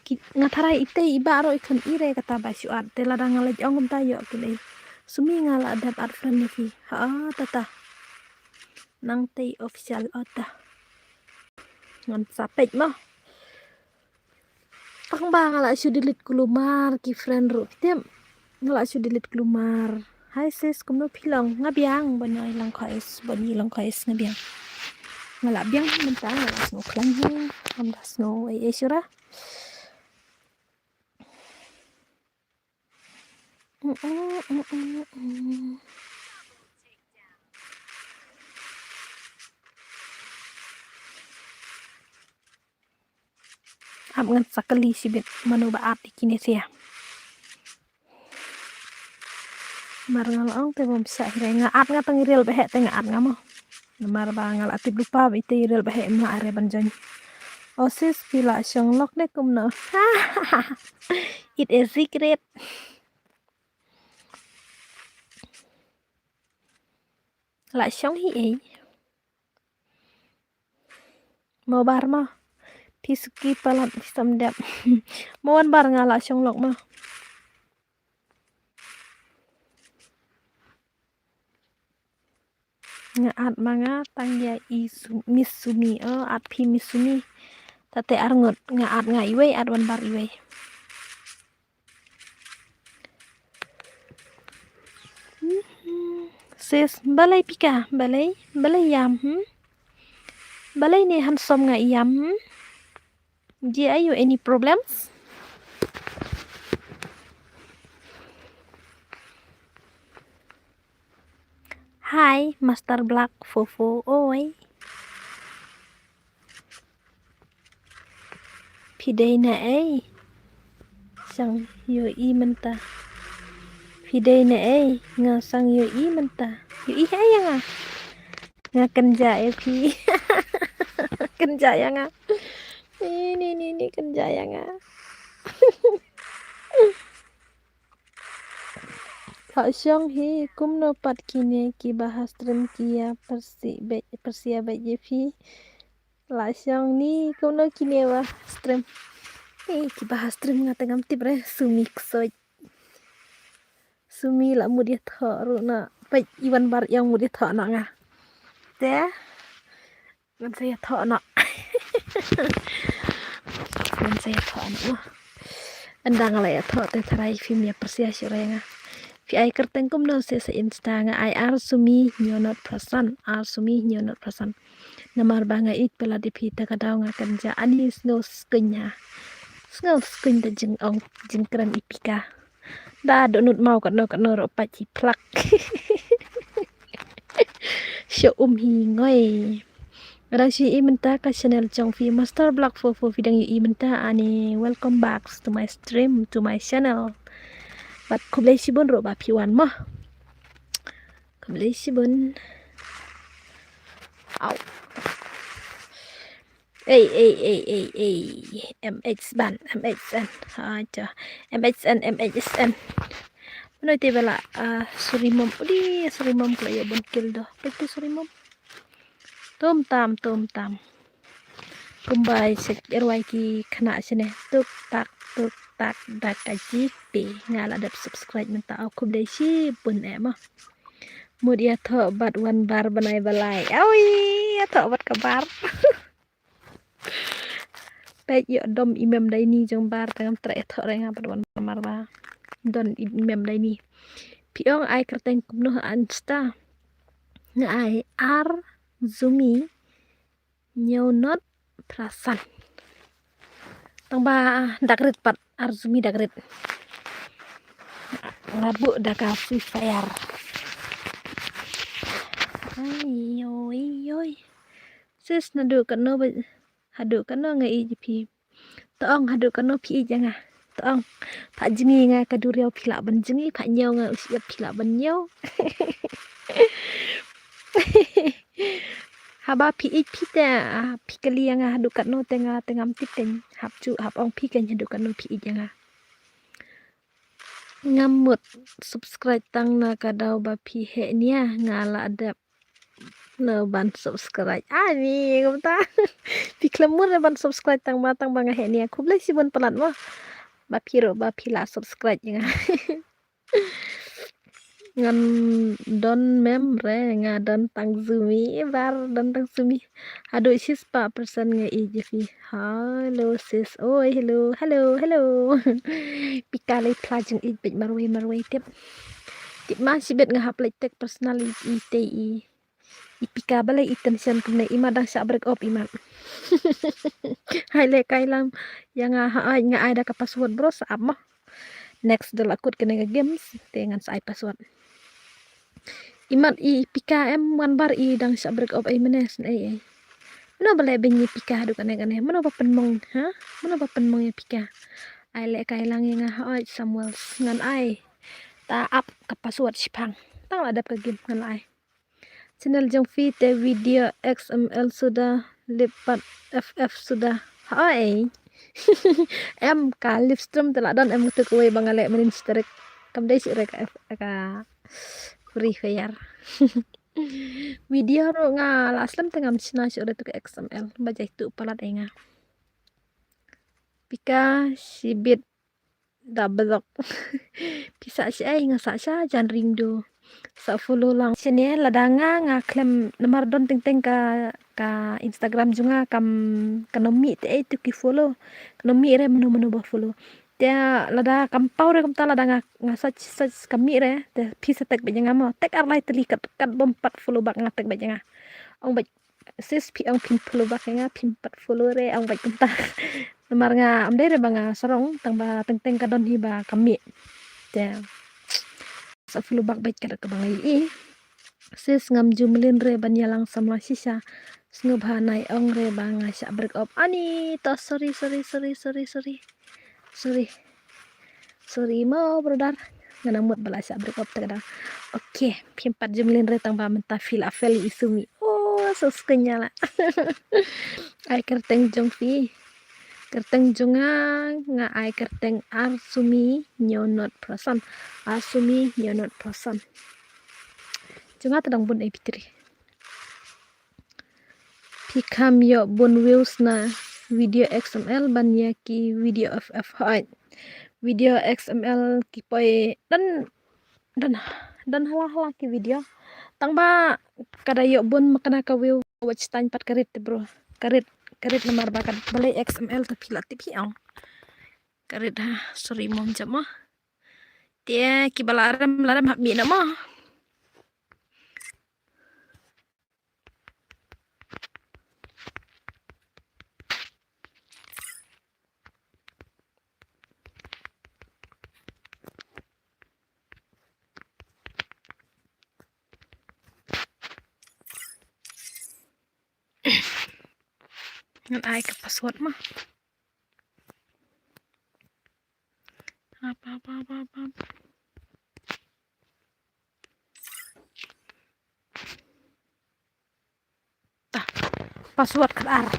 ki nga tharai ite i ba ro ikhem i re kata ba su at te la dang le ong ta yo ki le sumi nga la dap at friend ni fi ha tata nang te official ota ngan sapet mo pang ba nga la su delete kulumar ki friend ro kitem nga la su delete kulumar hai sis kumno philong nga biang banoi lang khais bani lang khais nga biang nga la biang menta nga la sno klang hi am da sno ai sura am ngan sakali sibit manu ba at kinesia mar ngal ong te bom sa hire nga at nga tang real behe te nga at nga mo mar ba ngal atib lupa ba ite real behe ma are banjon osis pila syong lok ne kumno it is secret la syong hi ei mo bar ma pisuki palat sistem dap mo wan bar nga la syong lok ma nga at manga tang ya misumi at pi misumi tate arngot nga at nga iwe at wan bar iwe sis balai pika balai yam balai ne handsome nga yam do you any problems Hi, Master Black Fofo oi. Pidei na ai. Sang yo i menta. Pidei na ai nga sang yo i menta. Yo i hai nga. Nga kenja e pi. Kenja ya nga. Ini kenja ya nga. Kak Syong hi kumno pat kine ki bahas stream kia persia baik jepi la Syong ni kumno kine wa stream ki bahas stream nga tengam tibre sumi ksoj sumi la mu dia tho ru na baik iwan bar yang mu dia tho na nga te ngan saya tho na ngan saya tho na andang la ya tho te tharai film ya persia syure nga Fi ai kerteng kum no se insta nga ai ar sumi nyonot prasan namar banga ik pela di pita kadaw nga kanja ani snow skunya da jeng ong jeng kran ipika da donut mau kat no ro paci plak syo hi ngoi Rashi imenta ka channel chong fi Master Black Fofo vidang yu imenta ani welcome back to my stream to my channel Bat kublai sibun ro ba piwan mo. Kublai sibun. Au. MH ban, MHN. Aja. MHN. Ano ite bala surimom. Udi surimom kaya bon kildo. Pagto surimom. Tom tam. Kumbay sek erway ki kana sine. Tuk tak dakajipi ngala dap subscribe menta aku blai si pun ema mudia tho bat wan bar banai balai awi tho bat kabar Baik yo dom imam dai ni jong bar tengam tre thok renga padwan marba don imam dai ni piong ai kerteng kumno ansta nga ai ar zumi nyonot prasan tangba dagrit pat ar zumi dagrit ngabu daga free fire ai oi sis nadu kano hadu kano ngai pi tong hadu kano pi janga tong pak jengi nga kaduriau pila ban jengi pak nyau nga usia pila ban nyau haba pi ta pi kali nga hadu kano tenga tengam tipen hap chu hap ong pi kan hadu kano pi janga ngamut subscribe tang na kadau ba pi he nia ngala adap no ban subscribe ani ngomta pi klemur ban subscribe tang bang he nia kublai si bon pelat mo ba piro ba pila subscribe nga ngan don memre nga don tang zumi bar don tang zumi ado sis pa person nga ijifi halo sis oi hello pikale plajeng ijbet marway tip ma sibet nga haplek tek personality ti ipika balai itension kumne ima dang sa break up ima hai le kailam yang nga ada ka password bro sa mo next dal akut kena games dengan sa password imat i pika em wan bar i dang sa break up ai menes ai mano balai benyi pika du kane mano ba penmong ha mano ba penmong ya pika ai le kailang yang ai Samuel ngan ai ta up ka password sipang tang ada ke game ngan ai channel jong fi te video XML sudah lipat FF sudah hai em ka live stream telah dan em tu kuai bangale menin strek kam dai si rek ka free fire video ro nga laslam tengam china si ore tu XML baca itu palat enga pika sibit double bisa si ai nga sa jan ringdo sa follow lang sini ladanga nga klem nomor don ting ka Instagram junga kam kanomi te itu ki follow kanomi re meno ba follow dia lada kam pau re kam ta lada nga search kami re te pisa tek be janga mo tek ar lai teli kat bom pat follow bak nga tek be janga ong ba sis pi ong pin follow bak nga pin pat follow re ong ba kum ta nomor nga am re banga sarong tang ba teng ka don hi ba kami te sa follow bak baik kada kebangai i sis ngam jumlin re banyalang samla sisa snubha nai ong re banga sa break up ani to sorry mo brother ngana mut bala sa break up tada oke pimpat jumlin re tang ba menta fil afel isumi oh soskenya la ai kerteng jongfi kerteng jonga nga ai kerteng arsumi nyonot prasan asumi nyonot prasan jonga tadang bun ai pitri pikam yo bun views na video XML ban ya ki video FF height video XML ki poi dan hala ki video tang ba kada yo bun makana ka view watch time pat karit bro karit nomor bakat balai XML tapi latip hiang karit ha sorry mom jama dia ki balaram hak mi nama ngan ai ke password mah apa tah password kat ar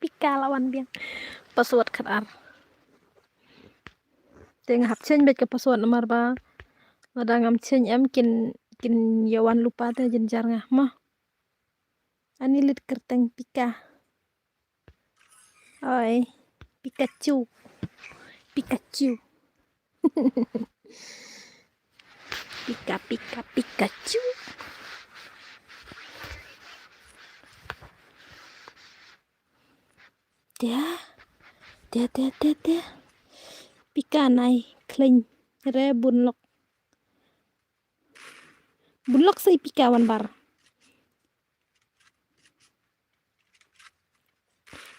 pika lawan biang password kat ar tengah hap chen bet ke password nomor ba ladangam chen em kin yawan lupa teh jenjar ngah mah ani lit kerteng pika oi Pikachu Pika pika Pikachu. Dia. Pika này kling re bunlok say pika wan bar.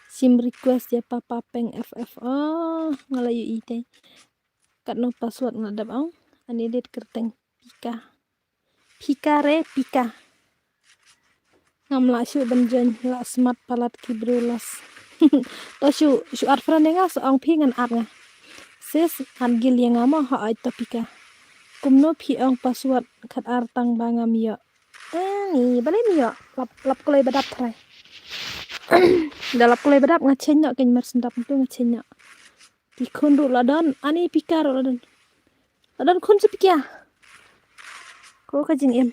Sim request ya papa peng FF. Oh, ngalayu ite. Kat no password ngadap ang. Ani dit kerteng Pika re pika. Ngam la shu benjen la smart palat kibrulas. To shu art friend nga so ang pi ngan art nga. Sis an gil yang ngamo ha ai to pika. Kumno pi ang password kat artang bangam yo. Ni bale mi yo. Lap kulay badap try. Dalap kulay badap ngachen yo ken mer sendap tu ngachen yo. Di kun ru ladon ani pika ru ladon. Ladon kun se pika. Ko ka jing em.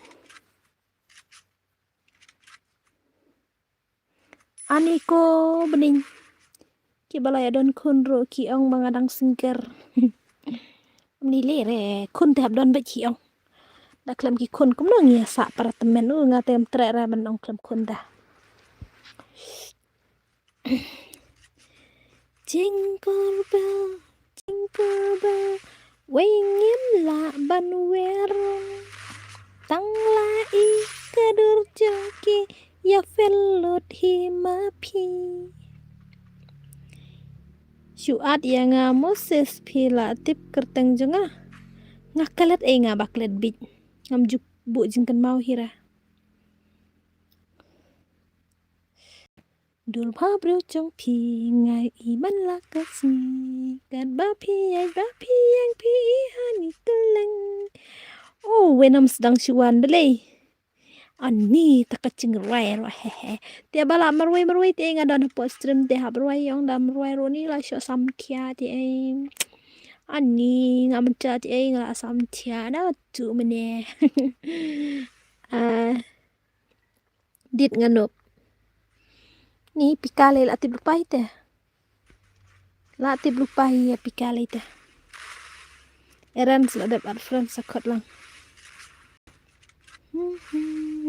Ani ko bening. Ki balai adon kun ro ki ong mangadang singker. Mnile re kun tap don ba ki ong. Da klem ki kun kum no ngia sa apartemen ngatem tre ra ban ong klem kun da. Jingle bell, wingin la ban wer. Tang la i kadur joki ya felot himapi. Syuat yang Moses pila tip kerteng jenga ngakalet nga baklet bit ngam juk bu jingkan mau hira dul pa bro chong pi ngai iman la kasni kan ba pi yang pi hani keleng. Oh wenam sedang syuan belai ani takacing rai ro hehe dia bala marwai ti nga don post stream dia marwai yang da marwai ro ni la syo sam kia ti ani ngam cha ti nga sam tia na tu mene. Dit nganop ni pikale la tib lupa ite la tib lupa ya pikale ite eran seladap art friend sakot lang.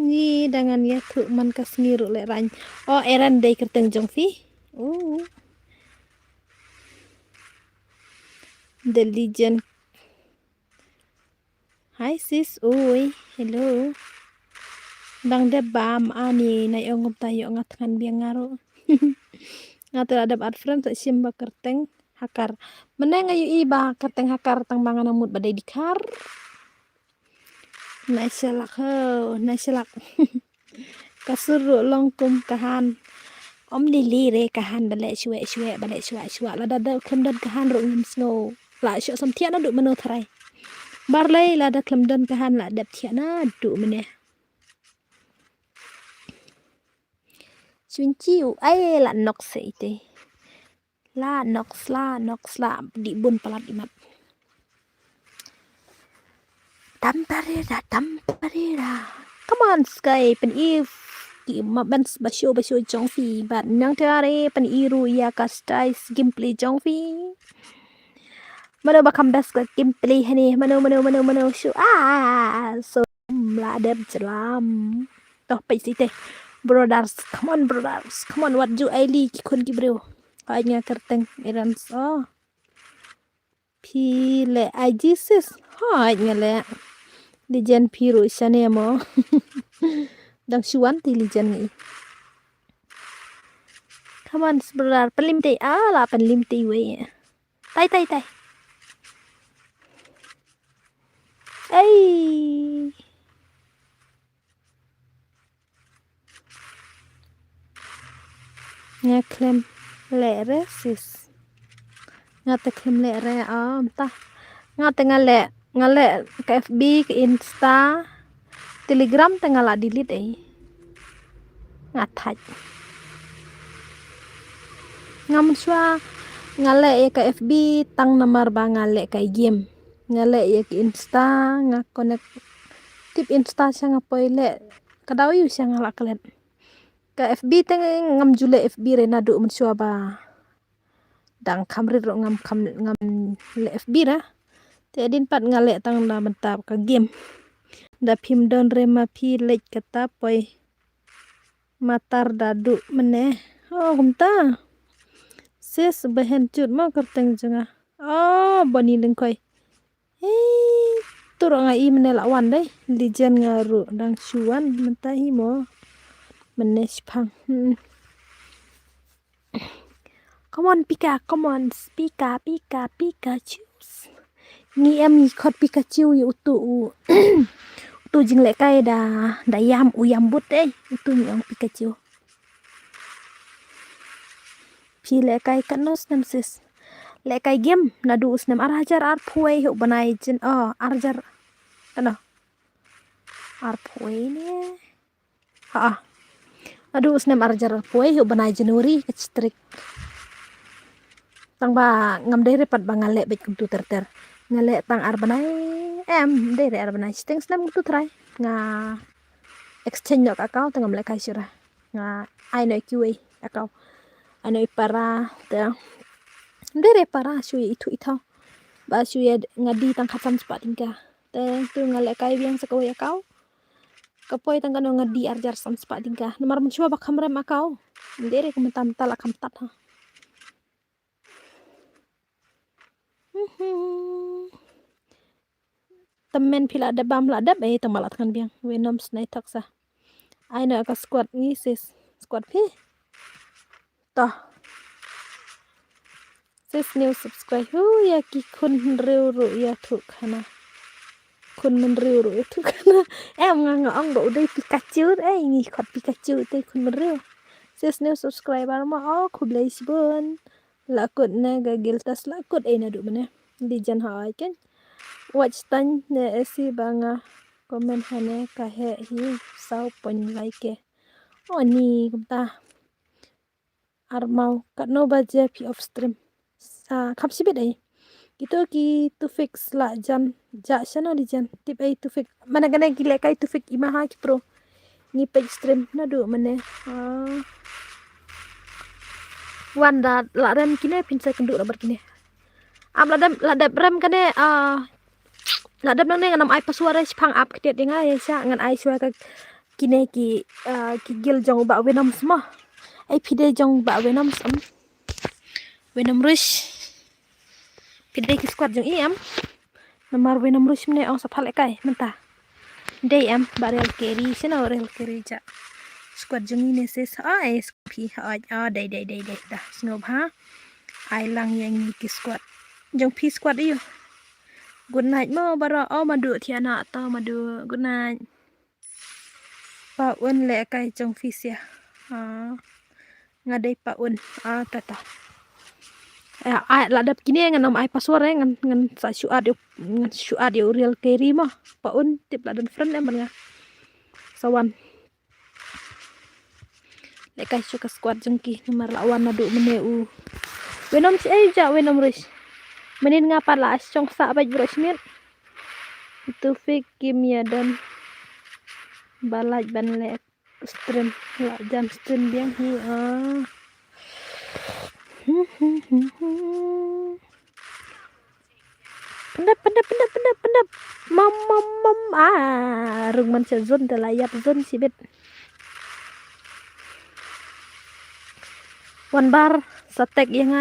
Ni dengan ya tu man kas ngiru le ran. Oh eran day kerteng jong fi. The legend. Hi sis, oi, hello. Dang de bam ani na yong tayo ngatkan biang ngaro. Ngatur adap art friend tak simba kerteng hakar. Meneng ayu iba kerteng hakar tang bangan amut badai dikar. Naiselak kasuru longkum kahan om lili re kahan balek shwe la da klemdan kahan ro ngam snow la syo sam tiana du meno tharai barlai la da klemdan kahan la dap tiana du mene sunci ai la nok se ite la nox la di bun palat imat tamparira. Come on, Sky. Pen if ban basyo jong fi bat nang tare pen iru ya kastai gameplay jong fi. Mano bakam best ka gameplay hani mano show. So la deb jelam. Toh pa site. Brothers, come on what do I like kon ki bro. Hanya kerteng erans oh. Pile ajisis. Hanya le. Lijan piru isane mo. Dang syuan ti lijan ni. Come on sebentar pelim ti la pelim ti we. Tai. Ngaklem lere sis. Ngaklem lere entah. Ngale ke FB, ke Insta, Telegram tengah la delete ngathaj. Ngam swa ngale ya ke FB tang nomor ba ngale ke game. Ngale ya ke Insta ngakonek tip Insta sanga poile kadau yu sanga la kalen. Ke FB teng ngam jule FB re nadu menswa ba. Dang kamri ro ngam le FB ra. Tiadin pat ngalek tang da mentap ka game. Da phim don rema phi lek kata poi matar dadu meneh. Oh kumta. Sis behen cut ma kerteng jenga. Oh bani deng koi. Turang ai meneh lawan deh. Lijen ngaru dang chuan mentahi mo. Meneh pang. Come on Pika, come on. Pikachu. Ni em khot Pikachu yu tu. Tu jing lek kai da yam but tu yang Pikachu. Pi lek kai kanus nam sis. Lek kai game nadu usnam arhajar arpoi hu banai jin arjar ano arpoi ne nadu usnam arjar arpoi hu banai Januari kecitrik tang ba ngam dere pat bangale bet kuntu ter ngale tang ar banai dere ar banai steng snam kuntu try nga exchange nok akau tang ngam lek kai sura nga ai no QA akau ano para te dere para shui itu itau ba shui ngadi tang khatam spa tingka te tu ngale kai biang sakau akau kapoi tang kano ngadi arjar sam spa tingka nomor mencoba bakam rem akau dere kumentam talak kamtat ha temen pila ada bam la dab tamalat kan biang venom snai taksa ai na ka squad ni sis squad phi toh sis new subscribe ya ki kun reu ru ya thu khana kun men reu ru thu khana em nga ong do dei Pikachu ni khot Pikachu te kun men reu sis new subscriber ma khublei sibon la kut na ga giltas la kut na du mene di jan ha ken watch tan ne esi banga comment hane ka he hi sau pon like ni kumta armau kat no baje pi off stream sa khap sibet gitu ki to fix la jan ja shana di jan tip to fix mana gane gile kai to fix imaha ki pro ni page stream na du mane wanda la rem kine pinsa kendu rabar kine am la dam rem kane la dam nang nang ai pasuara pang up kete denga ya sha ngan ai suara ka kine ki gil jong ba venom semua ai pide jong ba venom sam venom rush pide ki squad jong iam nomor venom rush mene ong sapal kai menta dei am barel carry sina barel carry ja squad jong ini ses pi dei dah snob ha ai lang yang ni ki squad jong pi squad iyo good night mo bara madu thiana ta madu good night pa un le kai jong fi sia ngadai pa un tata la dap kini ngan ai password ngan sa shuat yo real carry mah pa un tip la dan friend em nga sawan le kai suka squad jengki nomor lawan nadu mene venom si ja venom rish menin ngapa la chong sa baj bro smit itu fake kimia dan balaj ban le stream la jam stream biang hi pendap mam rung man se zon de layap zon sibet one bar satek yang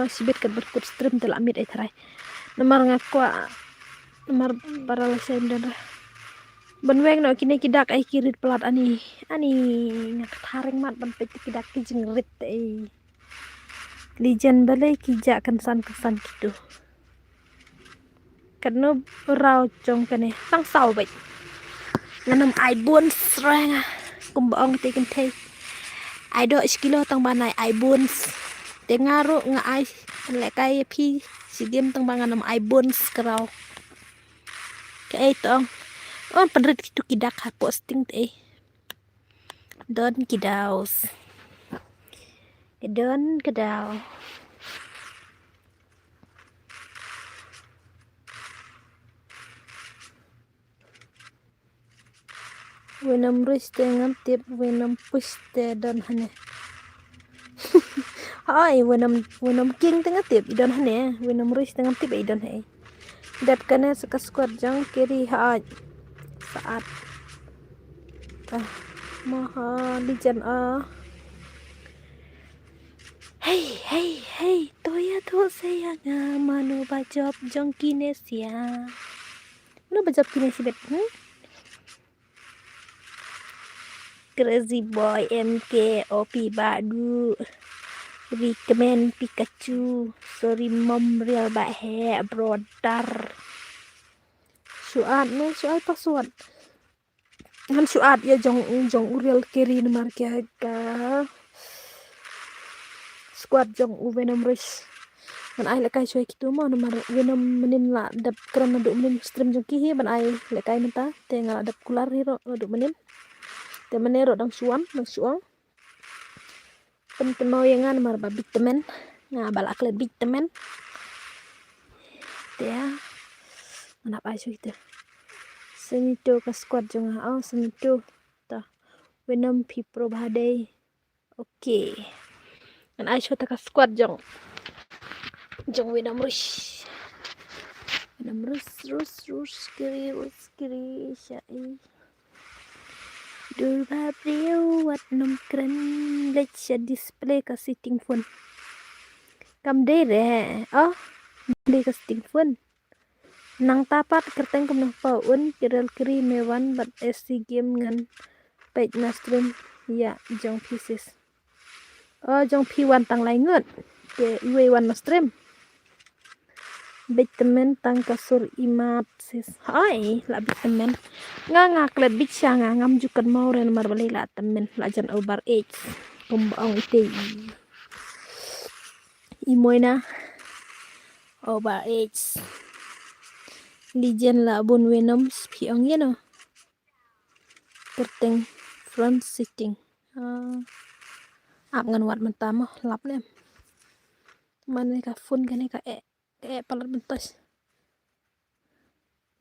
sibet ke berkut stream de lamit trai nomor ngakwa nomor para lesem dan benweng no kini kidak ai kirit pelat ani ngak tharing mat ban pet kidak ki jengrit lijen balai kijak kensan gitu karena rau jong kene tang sau bai nganam ai bun streng kumbang teken te ai do skilo tang banai ai bun dengaru nga ai lekai pi sigem tang banganam ai bun kerau kai tong penrit itu kidak ha posting te don kidaus don kedau venom rush dengan tip venom push te don hane venom king tengah tip idon hane venom rush dengan tip idon hai Dap kene saka squad jang kiri haaj saat maha lijan hey toya to sayang mano bajop jong kinesia mano bajop kinesia bet Crazy Boy MK OP Badu recommend Pikachu sorry mom real bak he brother suat ne suat password han suat ya jong real kiri nomor kya ka squad jong Venom Rush ban ai lekai choi kitu mo nomor Venom menin la dap kran duk menin stream jong ki ban ai lekai menta te ngala dap kular hero duk menin te menero dang suang pen mau yangan mar ba bitamen nga balak le bitamen te ya manap ai choi kitu semito ka squad jong semito ta Venom P Pro Bhade okay an ai choi ta ka squad jong Venom Rush kiri syai Durba brio wat num kren let's display ka sitting phone kam de re display ka sitting phone nang tapat kerteng kum nang paun kiral kiri mewan bat SC game ngan page na stream ya jong pieces jong P1 tang lai ngut ke W1 na stream bitamen tang kasur imat sis hai la bitamen nga klet bicha nga ngam jukan mau ren mar bali la temen la jan over age kumbang ite imoina over age lijen la bun Venom piong yeno kerteng front sitting ap ngan wat mentamo lap nem mane ka phone kane ka palat bentos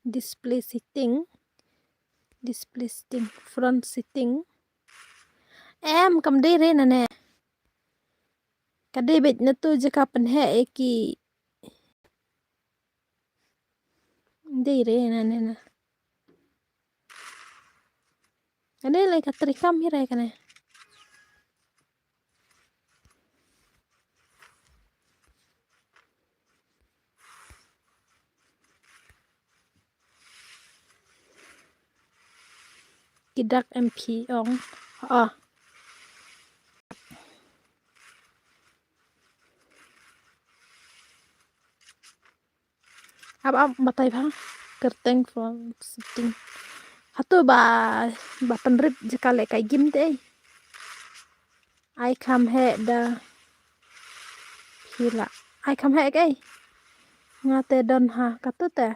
display sitting front sitting em kam de re nane kade bet na tu jaka pen he eki de re nane na ane le ka trikam hire kane kidak MP ong ab batai bha kerteng front sitting hatu ba penrip jaka le kai gim te ai kam he da hila ai kam he kai ngate don ha katu te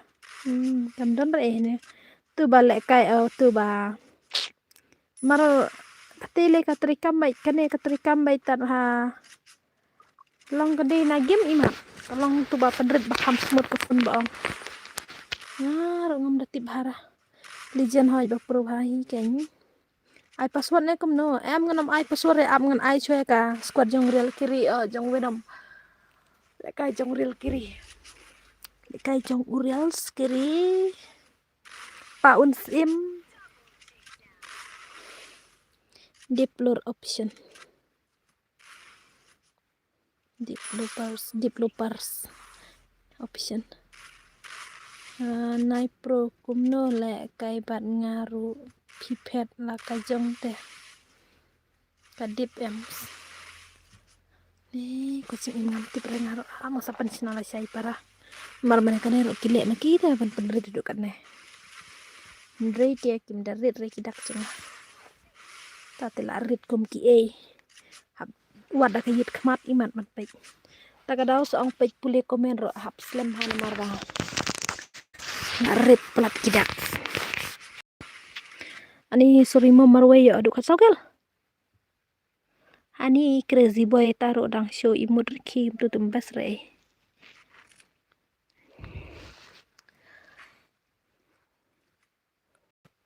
kam don re ne tu ba le kai tu ba mar katele katrikam bai kane katrikam bai tar ha long gede na game ima long tu ba penrip bakam smooth ke pun baong ngam dati bahara lijan hoi ba pro bhai ken ai password ne kum no em nganam ai password re am ngan ai choi ka squad jong real kiri jong Venom lekai jong real kiri lekai jong real kiri paun sim deplore option developers option nai pro kumno le kai bat ngaru pipet la ka jong te kadip ems ni kucing imam ti pre ngaru masa pensinala sai para mar mane kane ro kile na kita ban penre duduk kan ne ndre ke kim darit re kidak jeng ta tela rit kum ki wada ka yit khmat imat man pek takadaw so ang pek pule komen ro hap slam han marga rit plat kidak ani sorry mo marwe yo adu kasogel ani Crazy Boy taro dang show imut ki tu tumbas re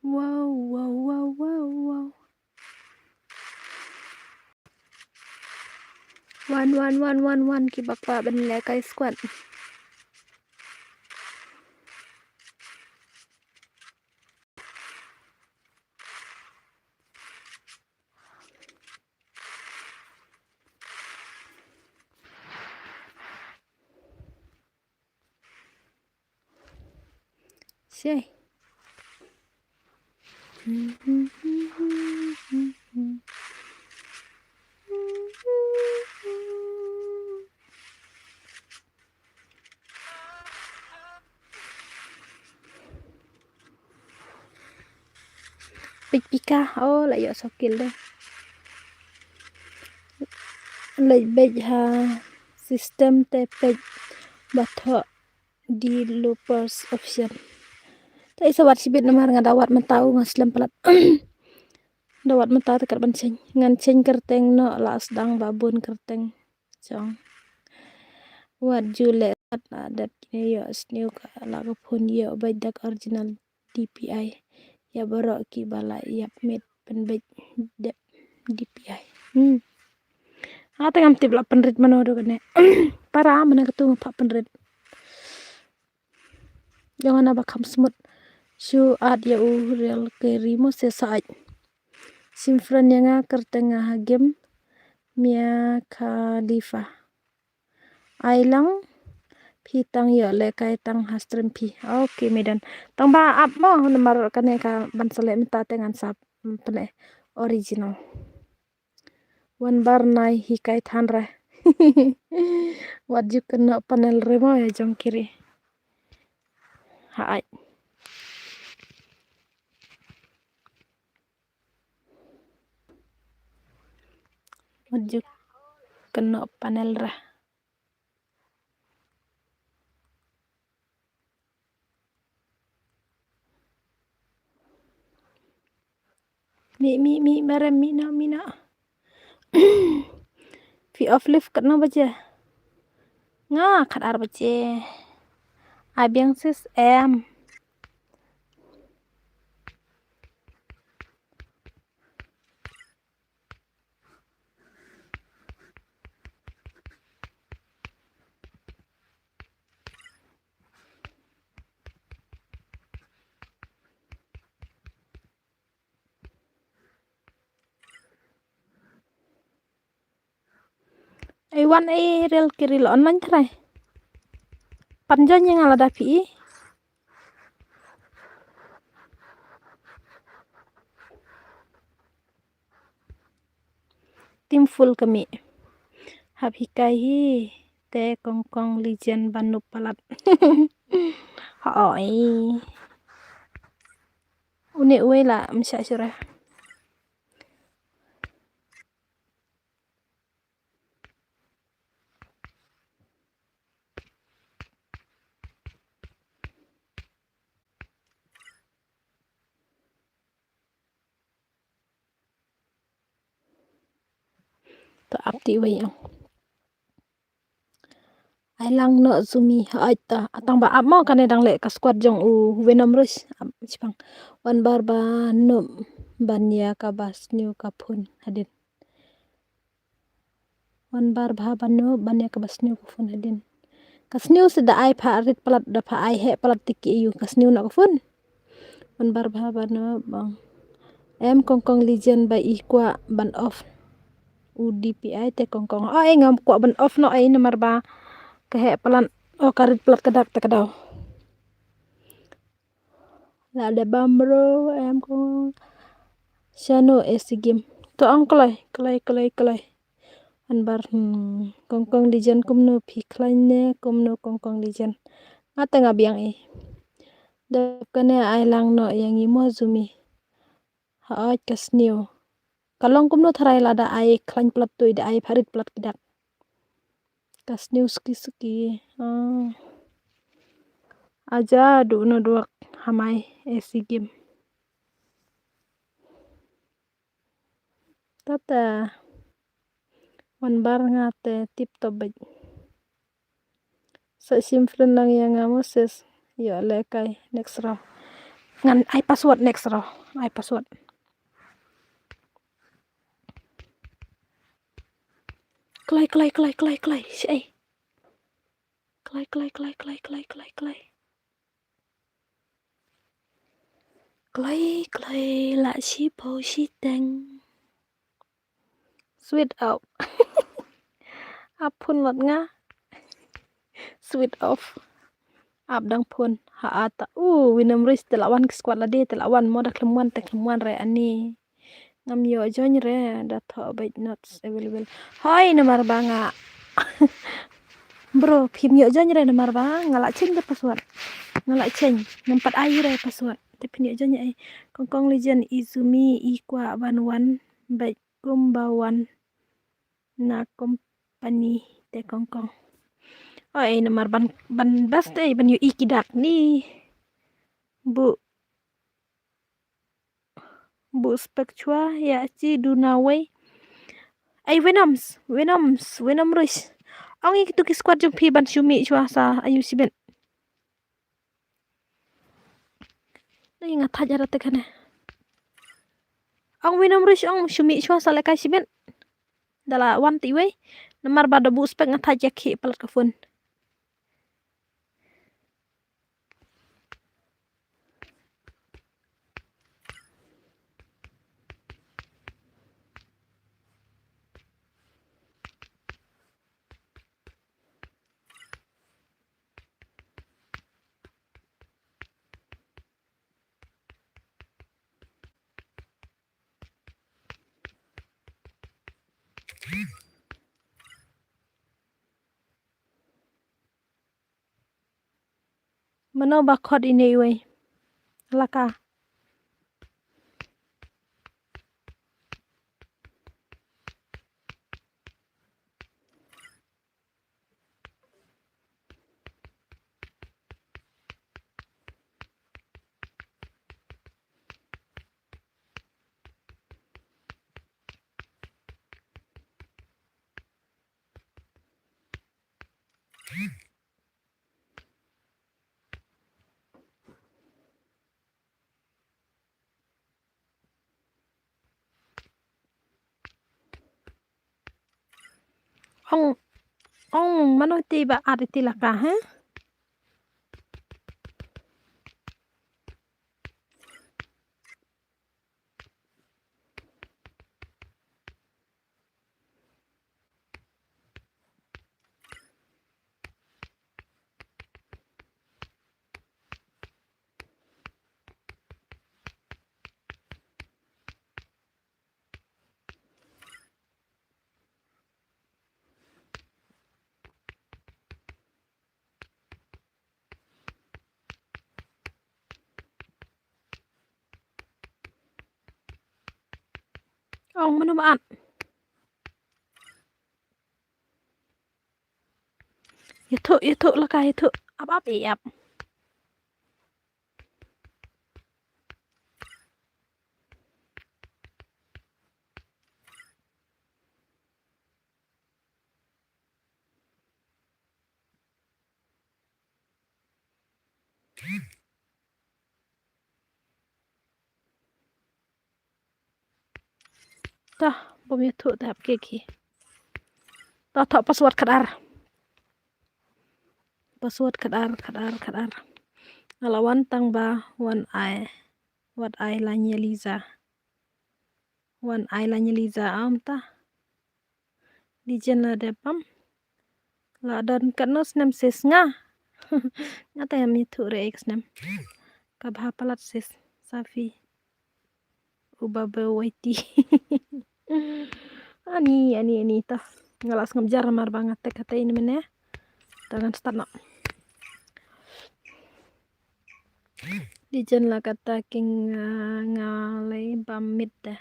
wow 1 ki bakwa ben le kai squad Say. Big Pika, lại dọ sokil đây. Lại big system te page batho developers option. Tay sa wat sibit namar nga dawat mentau ngaslam pelat. Dawat mentau tekat banceng. Ngan ceng kerteng no la sedang babun kerteng. Chong. Wat jule adat kini yo sniu ka la pun yo badak original DPI. Ya borok ki bala yap mit penbej DPI. Tengam tip la penrit manodo kene. Para mana ketu pak penrit. Jangan apa kam smut. Shu ad ya real ke rimo sesait. Simfran yang kertengah hagem Mia Khalifa. Ailang pitang yo le kai tang hastrim pi. Oke medan. Tang ba ap mo nomor kane ka bansale minta tengan sap pele original. Wan bar nai hikai thanra. Wajib kena panel remo ya jong kiri. Hai. Wajib kena panel rah. Mi merem mina. Fi off lift kena baca. Nga kadar baca. Abiang sis em. Iwan real kiri lo online try. Panjang yang ala dapi. Tim full kami. Hab hikai hi te kongkong legend banu palat. Hoi. Uni uwe la msya syurah. To apti uwe yang. Ailang no zumi aita atang ba amo kan dang le ka squad jong u venom rus cipang wan bar ba no banya ka bas new ka phun hadin wan bar ba banu banya ka bas new ka phun hadin kas new se da ai pha rit palat da pha ai he palat tiki yu kas new na ka phun wan bar ba banu bang em kongkong legend ba ikwa ban off UDPI te kongkong ai ngam kwa ban off no ai nomor ba kayak pelan karit pelat kedak tekadau la ada bambro em ko shano game to ang kalai anbar kongkong dijan kumno phi khlaine kumno kongkong dijan ngata ngabiang dap kane ailang no yang imo zumi ha kasnio kalong kumno tharai lada ai khlain plat tu ida ai pharit plat kidak kas news ki aja du no duak hamai game tata wan bar ngate tip top baj sa simfren lang yang moses yo le kai next row ngan ai password next row ai password klai si klai la si po si teng sweet out apun lot nga sweet off abdang pun haata winam ris telawan ke squad lade telawan moda klemuan re ani ngam yo jony re da tho bait notes available hoi nomor banga bro phim yo jony re nomor bang ngala ceng de password ngala ceng nampat ayu re password tapi yo jony ai kongkong legend izumi ikwa banwan bait kumbawan na company te kongkong oi nomor ban bas te ban yo ikidak ni bu spectua ya ci dunaway ay Venom Rush ang itu ki squad jong pi ban shumi chua sa ayu siben nai ngatha jara te kane ang Venom Rush ang shumi chua sa lekai siben dala wan ti we nomor bada bu spek ngatha jakhi palat ka phone mano ba khot ine we laka ong mano ti ba ariti laka ha ong mano ba an itu laka itu ap ap tah bom itu tahap keki tah password kadar ngalawan tang ba one eye lanya Liza am ta dijen la depam la dan kanos nem ses nga ngata yam itu re ex nem kabha palat ses safi ubabe waiti ani ta ngalas ngamjar mar banget te kata ini mene tangan start no dijen la kata king ngalai pamit dah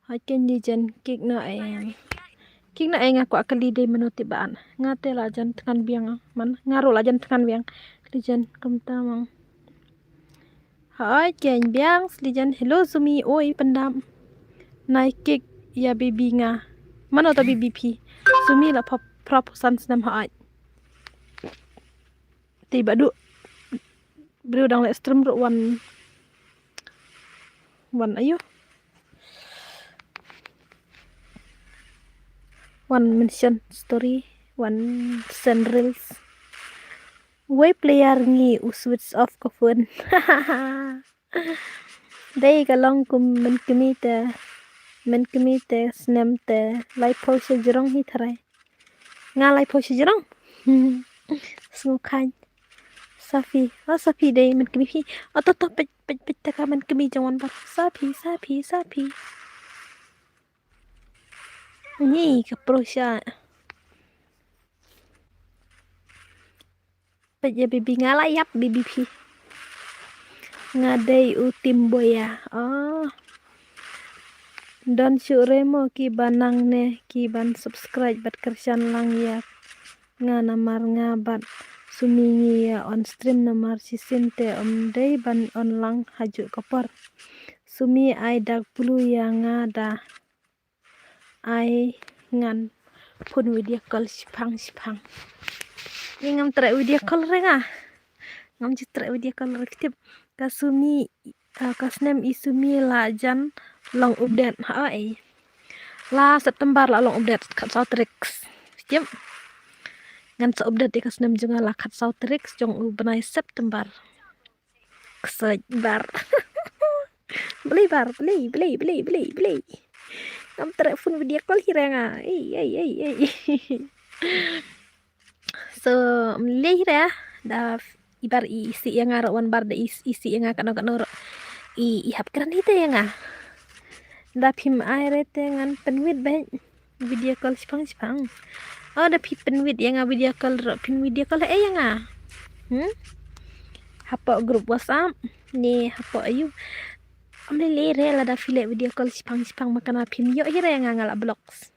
hakin dijen kik na aku akali de menuti baan ngate la jan tekan biang man ngaru la jan tekan biang dijen kamta mang hai ken biang dijen hello sumi oi pendam naik kik ya baby nga mana ta BBP sumi la proposan senam hai tiba du bro dang le stream ro one ayo one mention story one send reels way player ngi switch off ka phone dai ka long kum men kemite snam te live post jerong hi tharai nga live post jerong sngu khan Safi. Oh, Safi day man kami hi. Oh, to pej taka man kami jangan bar. Safi. Ni kapro siya. Pej ya bibi ngalayap bibi pi. Ngadai utim boya. Oh. Don syuremo ki banang ne ki ban subscribe bat kersan lang ya. Nga namar nga bat sumingi ya on stream namar sisinte day ban on lang haju kapor. Sumi ai dak pulu ya nga da ai ngan pun video call sipang. Ini ngam tra video call renga. Ngam citra video call rektip kasumi kasnem isumi la jan long update ai. La September la long update kat Soutrix. Siap. Ngan sa update kasnem junga la kat Soutrix jong u benai September. Kesej bar. beli. Ngam telepon video call hirenga. So meli hira da ibar isi yang ngarawan bar da isi yang akan ihap keran itu yang da pim aire tengan penwit baik video call sipang. Oh da pi penwit yang video call pin video call yang hapa grup WhatsApp ni hapa ayu amle lere la da file video call sipang makana pim yo hira yang ngala blocks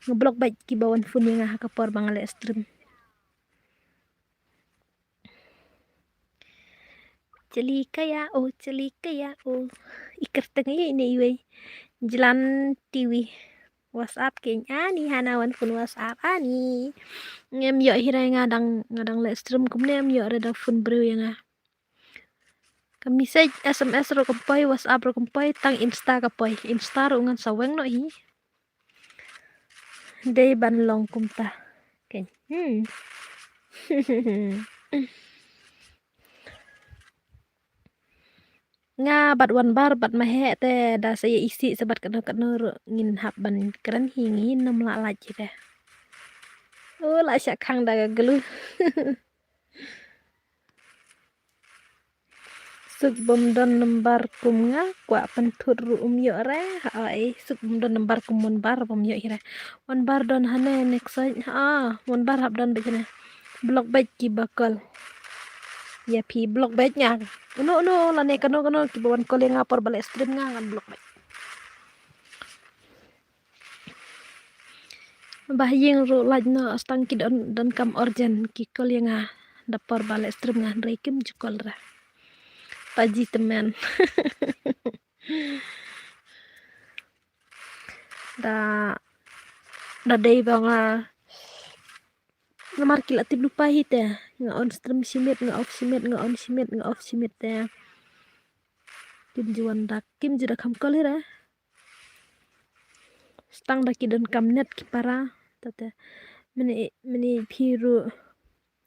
ngeblok baik ki bawan phone yang kapor bangale stream. Celika ya oh ikar tengah ini iwe jalan TV WhatsApp kayaknya nih hanawan pun WhatsApp ani ngem yo hira ngadang le stream kumnem yo ada phone bro yang kami message SMS ro kompai WhatsApp ro kompai tang Insta kapai Insta ro ngan saweng no hi day ban long kumta ken nga bat wan bar bat mahe te da saya isi sebat kena ngin hap ban keren hingi nam la lagi deh. Oh la syak khang da gelu. Suk bom don nembar kum nga kwa pentut ru yo re ai suk bom don nembar kum mon bar bom yo hira. Wan bar don hane next mon bar hap don begini. Blok baik ki bakal. Ya pi blok baik nya. No la ne kano ki bawan kol yang ngapor balik stream nga kan blok baik. Bahyeng ru lajno stang ki don kam orjan ki kol yang dapor balik stream nga rekim jukol ra. Paji teman. da day bang ngamar kila tip lupa hit ya nga on stream simit nga off simit ya kim juan dak kim jura kam kol hira stang dak don kam net ki para tata meni phiru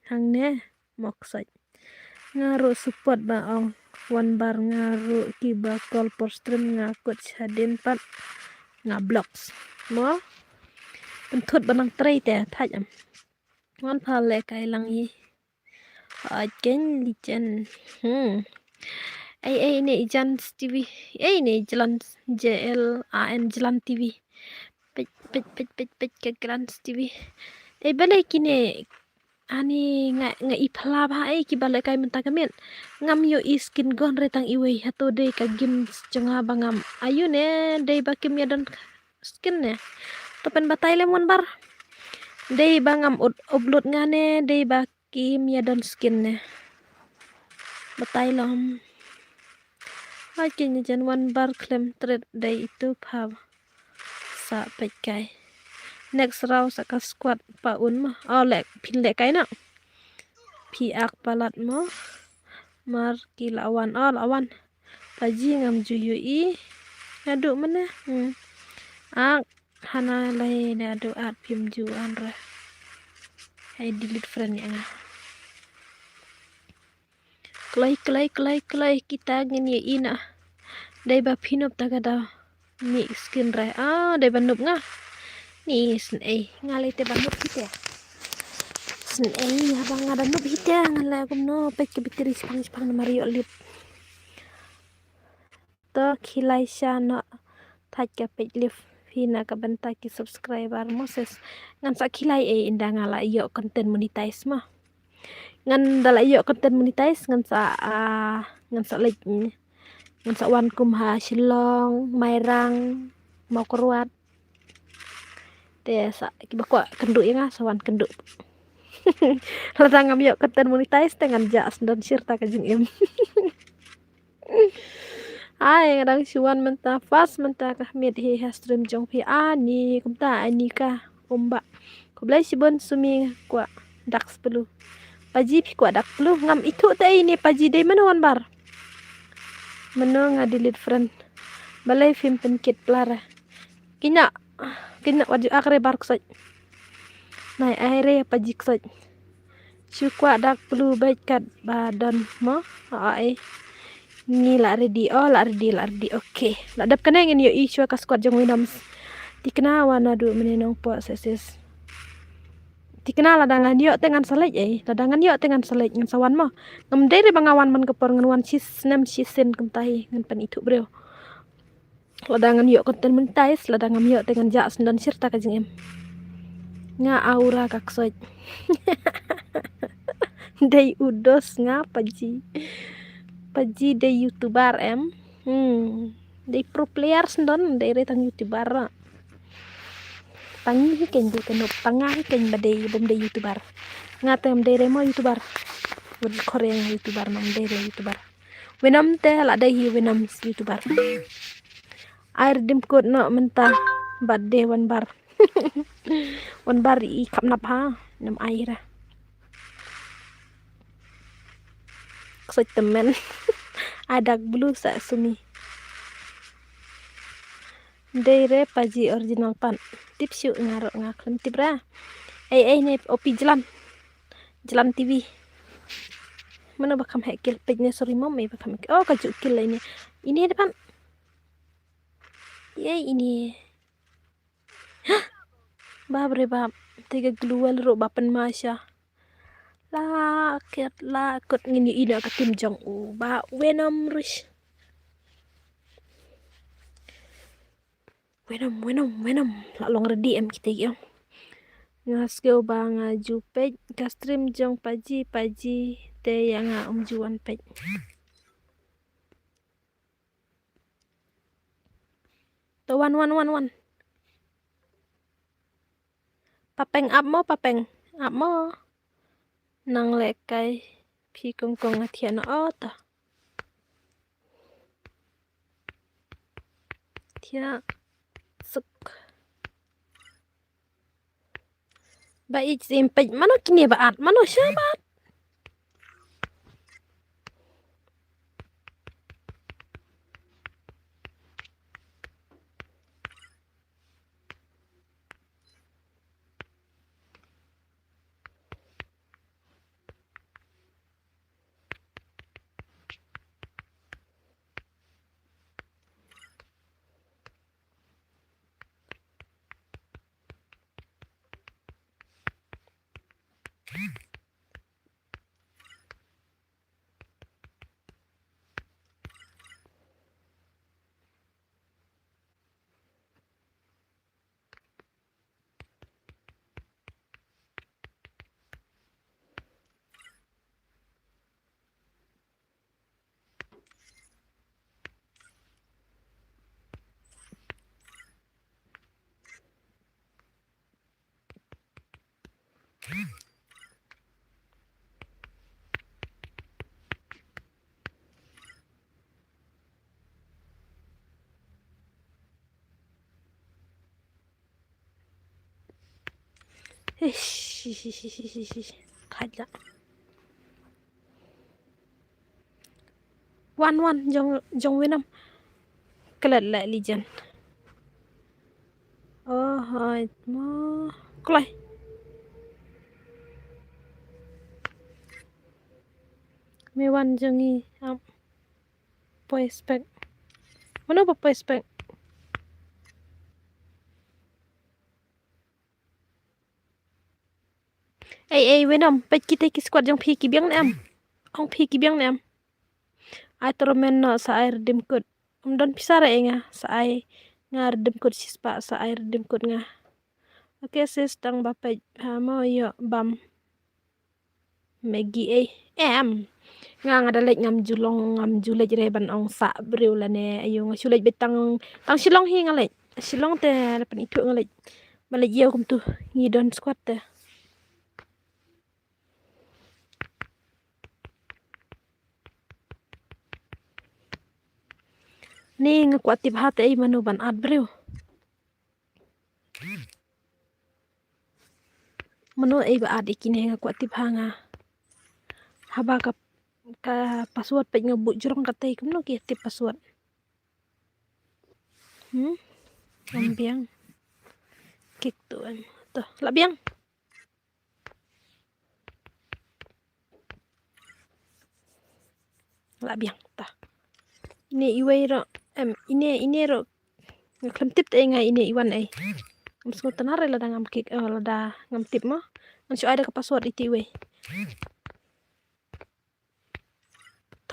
hangne moksaj ngaru support ba ong wan bar ngaru ki bakal por stream ngakut hadin pat nga blocks mo pentut banang tray te thajam ngon phale kai lang yi ajen lijan ai ne jan TV ai ne jalan JLAN jalan TV pej ke jalan TV ai bale kine ani nga ipla ba ai ki bale kai menta kamen ngam yo iskin gon retang iwe hato de ka gim jonga bangam ayu ne de bakim ya don skin ne topen batai lemon bar de bangam upload ngane de bakim ya don skin ne batai lom akhirnya jan one bar claim trade day itu phav sa pekai next round saka squad pa un ma lek pin lek kai na pi ak palat mo mar ki lawan lawan paji ngam juyu i adu mana ak hana lai na adu at pim ju an ra hai delete friend yang klai kita ngin ye ina dai ba pinop tagada ni skin ra dai banup nga ni ngale te banup kita Sen habang ada no bida ngala kum no pek ke bitiri spang na Mario lip. To khilai sha no thak ke pek lip hina ka banta ki subscriber mo ses ngan sa khilai inda ngala yo konten monetize mah. Ngan dala yo konten monetize ngan sa like ngan sa wan kum ha Shillong, Mairang, mau keruat. Te sa kiba kwa kenduk ya sawan kenduk. Ladang yo konten monetize dengan jas dan sirta ka jing em. Ai ngadang suan menta fast menta ka mit hi stream jong pi ani kumta ani ka umba. Ko blai sibon sumi kwa dak 10. Paji pi kwa dak 10 ngam itu ta ini paji dai manawan bar. Mano nga delete friend. Balai film penkit plara. Kinya waju akre bar kusaj. Nai aire paji kusaj. Syukwa dak 10 baik kat badan mo ai. Ni la ready okay la dap kana ngin yo isu ka squad jong winams tikna wana du menenong po seses tikna ladangan yo tengan selek ladangan yo tengan selek ngan sawan mo ngam dere bangawan man kepor ngan wan sis nem sisen kemtai ngan pan itu bro ladangan yo konten mentais ladangan yo tengan jak dan sirta ka jeng em nga aura kak soj dei udos nga paji dei youtuber em dei pro player sendon dei retang youtuber tangi ken du kenop tangah ken badei bom dei youtuber ngatem dei remo youtuber won korean youtuber nam dei youtuber wenam te la dei wenam youtuber air dim kod no menta badde wan bar wan bar I kap nap ha nam aira ksoj temen adak blue sa sumi Dere paji original pan tips yuk ngaro ngaklem tibra ne opi jalan TV mana bakam hekil pejnya sorry mom bakam oh kaju kil ini depan ini babre bab tiga glual ro bapen masya la kot ngini ina ka tim jong ba wenam rish wenam la long ready em kita ya ngaskeo ba ngaju pej ka stream jong paji te yang juan pej to wan papeng up mo nang lekai pi kong atian ta tia suk baik simpej mano kini baat mano syabat kaja wan jong wenam kelat la lijan oh hai mo klai me wan jongi poespek mana apa poespek ai Venom pe kita ki squad jong phi ki biang em ong phi ki biang em ai tormen no sa air dim kut don pisara enga sa ai ngar dim kut sispa sa air dim kut nga oke sis tang bape mo yo bam Maggie em nga ngadalek ngam julej reban ong sa breu la ne ayo nga sulej betang tang silong hi ngalek silong te pan itu ngalek balik yo kum tu ngidon squad te ni nga kwatip hat ai manu ban ad breu manu ai ba ad ikine nga kwatip hanga haba ka password pe nga bu jurong katay kum no ki tip password ambiang kik tu em to labiang ta ini iway ro ini ro ngam tip te nga ini iwan ai ngamsko tanare la ngam kik la ngam tip mo an su ada ka password iti iway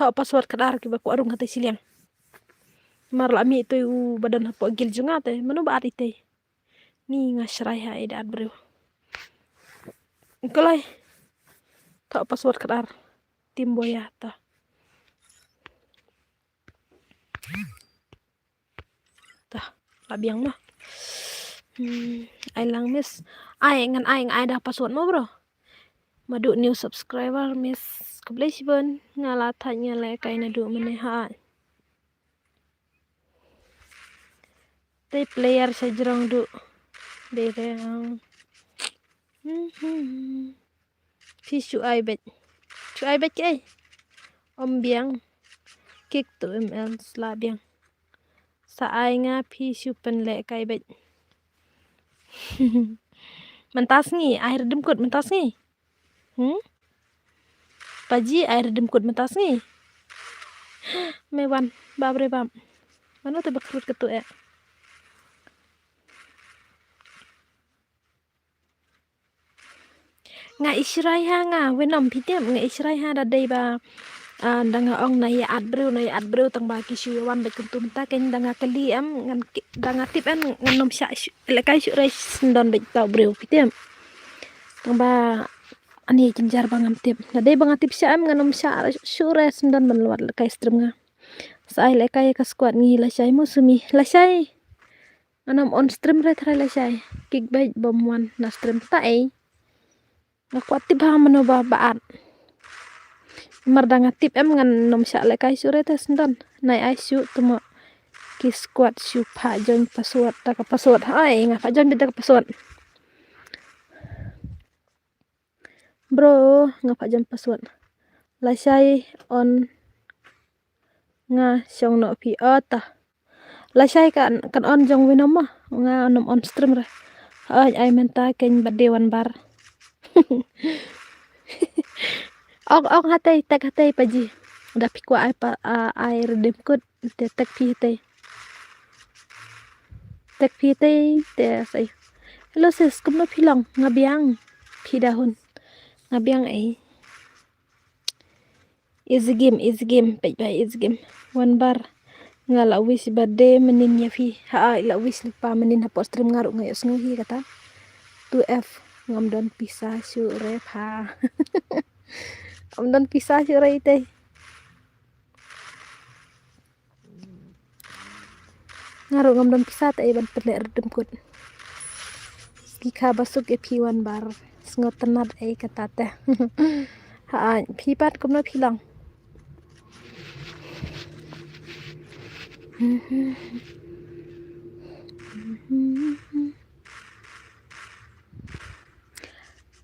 to password kadar ki ba ko arung katay siliang mar la mi to badan hapo gil junga te manu ba ite ni nga shrai ha ida bro kolai to password kadar tim boya ta labiang mah ai lang miss ai ada password mo bro madu new subscriber miss keblesiben ngala tanya le kay na du meneha te player sa jrong du dere fisu ai bet kay ombiang kik tu ml slabiang sa ai nga fisu pen le kay bet mentas ngi air demkut mentas ngi paji air demkut mentas ngi mewan babre bam manu te bakrut ketu ya nga israi ha nga Venom pitem nga israi ha da dei ba danga ong na ya ad breu tang ba ki shu wan be kuntum ta ken danga kali am ngan danga tip an ngan nom sha le kai shu res ndon be tau breu pitem tang ba ani jinjar bangam tip da dei bang tip sha am ngan nom sha shu res ndon ban luat le kai stream nga sai le kai ka squad ngi la shai musumi la shai anam on stream re thra la shai kik bai bom wan na stream ta ai ngak tip ha mano ba baat mardanga tip em ngan nom sha le kai sure tes ndon nai ai shu tumo ki squad shu pha join password ta ka password ai nga pha join bita ka password bro nga pha join password la shai on nga shong no pi ata la shai kan on jong Venom ma nga nom on stream re ai menta ken bade wan bar ok hatay tag hatay paji da pikwa ai pa ai redem kut te tag pi te sai hello sis kum no pilong ngabiang pi dahun ngabiang ai easy game pai easy game one bar ngala wish birthday menin ya fi ha la wish lupa menin ha stream ngaru ngayo snguhi kata 2f ngam don pisah syu rep ha ngam don pisah syu re te ngaru ngam don pisah te ban pele redem kut kika basuk e piwan bar sngot tenat ai kata te ha pi pat kum no pilang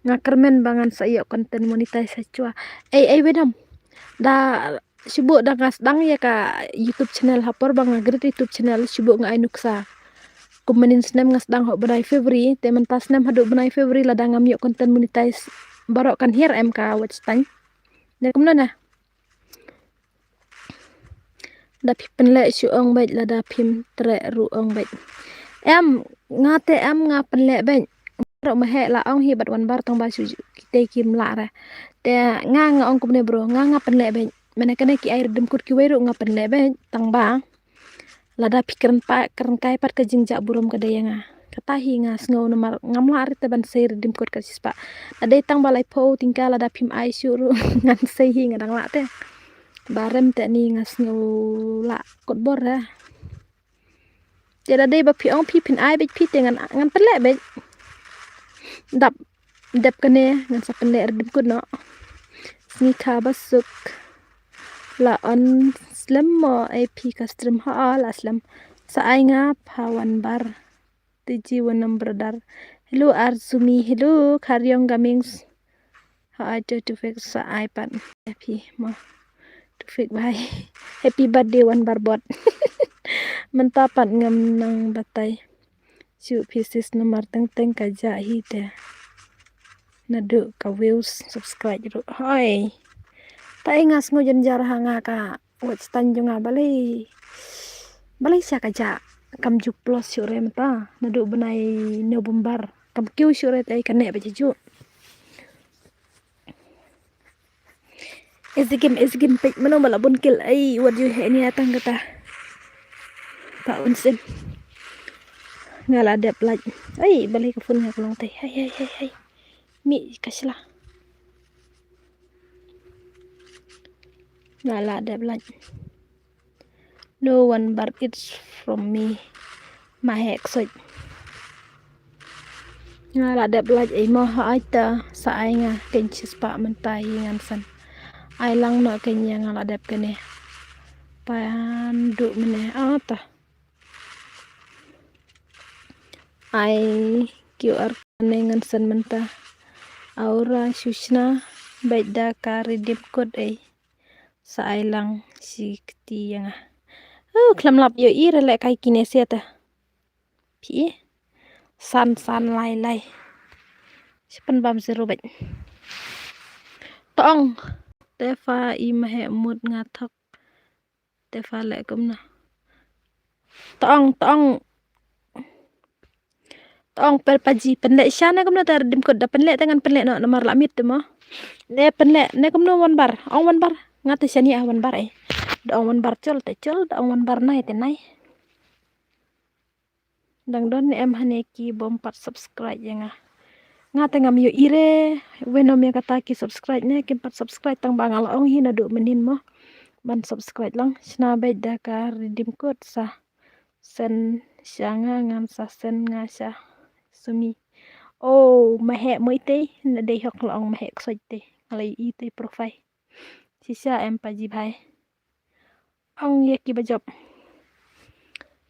ngakermen bangan saya konten monetize cua ai Venom da sibuk da ngas dang ya ka YouTube channel hapor bang agrit YouTube channel sibuk nga ainuksa kumenin snam ngas dang hok benai February te mentas snam hadu benai February la dangam yuk konten monetize barok kan hier MK watch time ne kumna na da pipen le shu ong bait la da pim tre ru ong bait em nga te em nga pen le bait ro mahe la ong hi bat wan bar tong ba su kita kim la ra te nga ong kumne bro nga pen le ben mena kene ki air dem kut ki weru nga pen le ben tang ba lada pikiran pa keren kai pat ke jingjak burom ke dayanga katahi nga sngo nomar ngamla arite ban seir dim kut ka sispa ada tang balai po tingkal ada pim ai syuru ngan sei hi ngadang la te barem te ni nga sngo la kot bor ya jada dei ba pi ong pi pin ai bet pi te ngan pele bet dap dep kene ngan sa pele dim kut no sni ka basuk la on slam mo ap custom ha la slam sa ai nga pawan bar tiji wanam bradar hello arzumi hello karyong gamings ha aja to fix sa iPad happy mo to fix bye happy birthday wan bar bot mentapat ngam nang batai chu pieces nomor teng teng ka ja hi te nadu ka views subscribe ru hoi ta ingas ngojen jar hanga ka watch tanjunga balai sya ka ja kam juk plus syure mata nadu benai no bombar kam kiu syure tai kane ba ju Ezgim pek mano mala bun kil ai what you ni atang kata pa unsen ngala dep laj ai balai ka fun ngak long tai hai mi kasla ngala dep laj no one but it's from me my hexoj ngala dep laj ai mo ha aita sa ai nga kenchis pa mentai ngan san ai lang no kenya ngala dep kene pandu mene ata ai QR ngan san menta aura sushna baida kari dip kod ai sa ai lang si kti yang klam lap yo ira le kai kinesia ta pi san lai sipan bam zero bet tong tefa i mahe mut ngathak tefa le kumna tong per paji penle syana kumna tar dim kod da penle tangan penle no nomor lamit mo ne penle ne kumno wan bar ong wan bar ngate syani wan bar ai da ong wan bar chol te chol da ong wan bar nai te nai dang don em hane ki bom pat subscribe yang ngate ngam yo ire wenom ya kata ki subscribe ne ki pat subscribe tang bangal ong hina do menin mo ban subscribe lang sna beda ka redeem code sa sen syanga ngam sa sen nga sya sumi oh mahe mo ite na dei hok long mahe ksoj te alai ite profile sisa em paji bhai ong ye ki bajop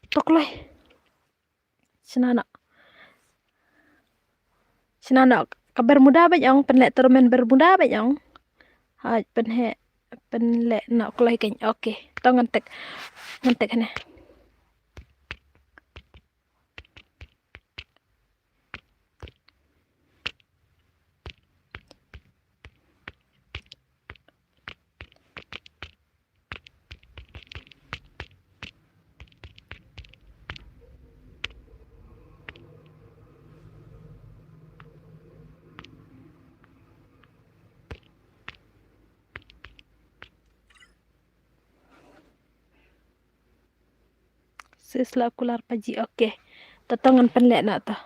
toklai Sinana kabar muda ba yang penle termen bermuda ba yang ha penle nak kulai ken oke to ngantek hene sisla kular paji oke tatongan penle nak ta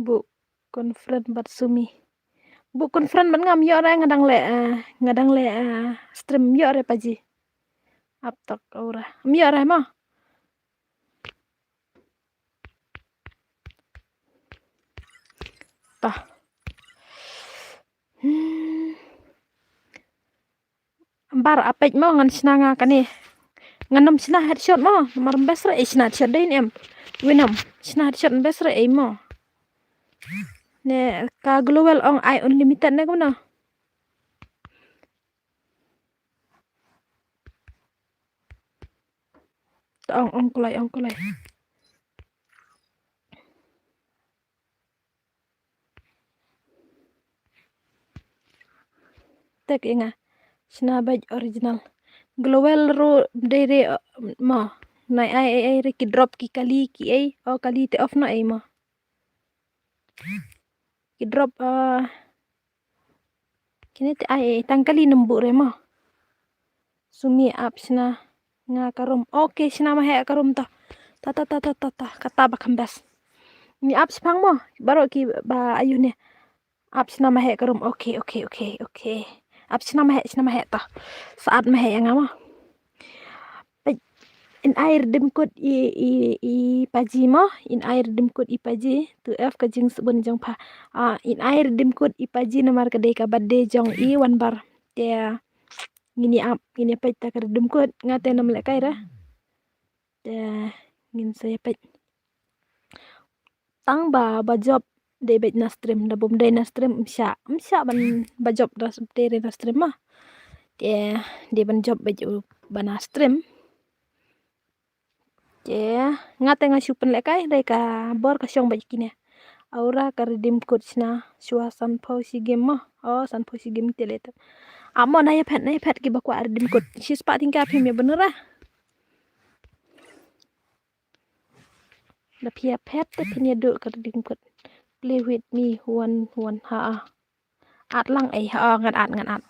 bu konfren bat sumi bu konfren ban ngam yo ra ngadang le stream yo re paji ap tak ora mi ra ma ta bar apej mo ngan snanga kani nganom sna headshot mo mar besra isna headshot dei em winam sna headshot besra e mo ne ka global ong I unlimited ne kumna ong kulai tek inga snabaj original glowel ro dere ma nai ai re ki drop ki kali ki ai o kali te off na ai ma ki drop kini te ai tang kali nembu re ma sumi apps na nga karum oke sina ma he karum ta kata bakam bas ni apps pang mo baro ki ba ayu ne apps na ma he karum oke apps na ma he ta saat ma he nga ma in air dimkut i paji mo in air dimkut i paji tu f ka jing sebun jong pa in air dimkut i paji nomor ka de ka badde jong i wan bar te ngini ap ngini pa ta ka dimkut ngate nam le kai ra te ngin se pa tang ba job de bet na stream da bom de na stream msha ban ba job da de na stream ma te de ban job ba bana stream ngate nga shupen le kai de ka bor ka shong ba kine aura ka redeem code na shua san pho si game ma san pho si game tele ta amo na ya pet ki ba kwa redeem code si spa tingka phim ya bener ah da pia pet te pinya do ka redeem code play with me one ha at lang ai ngan at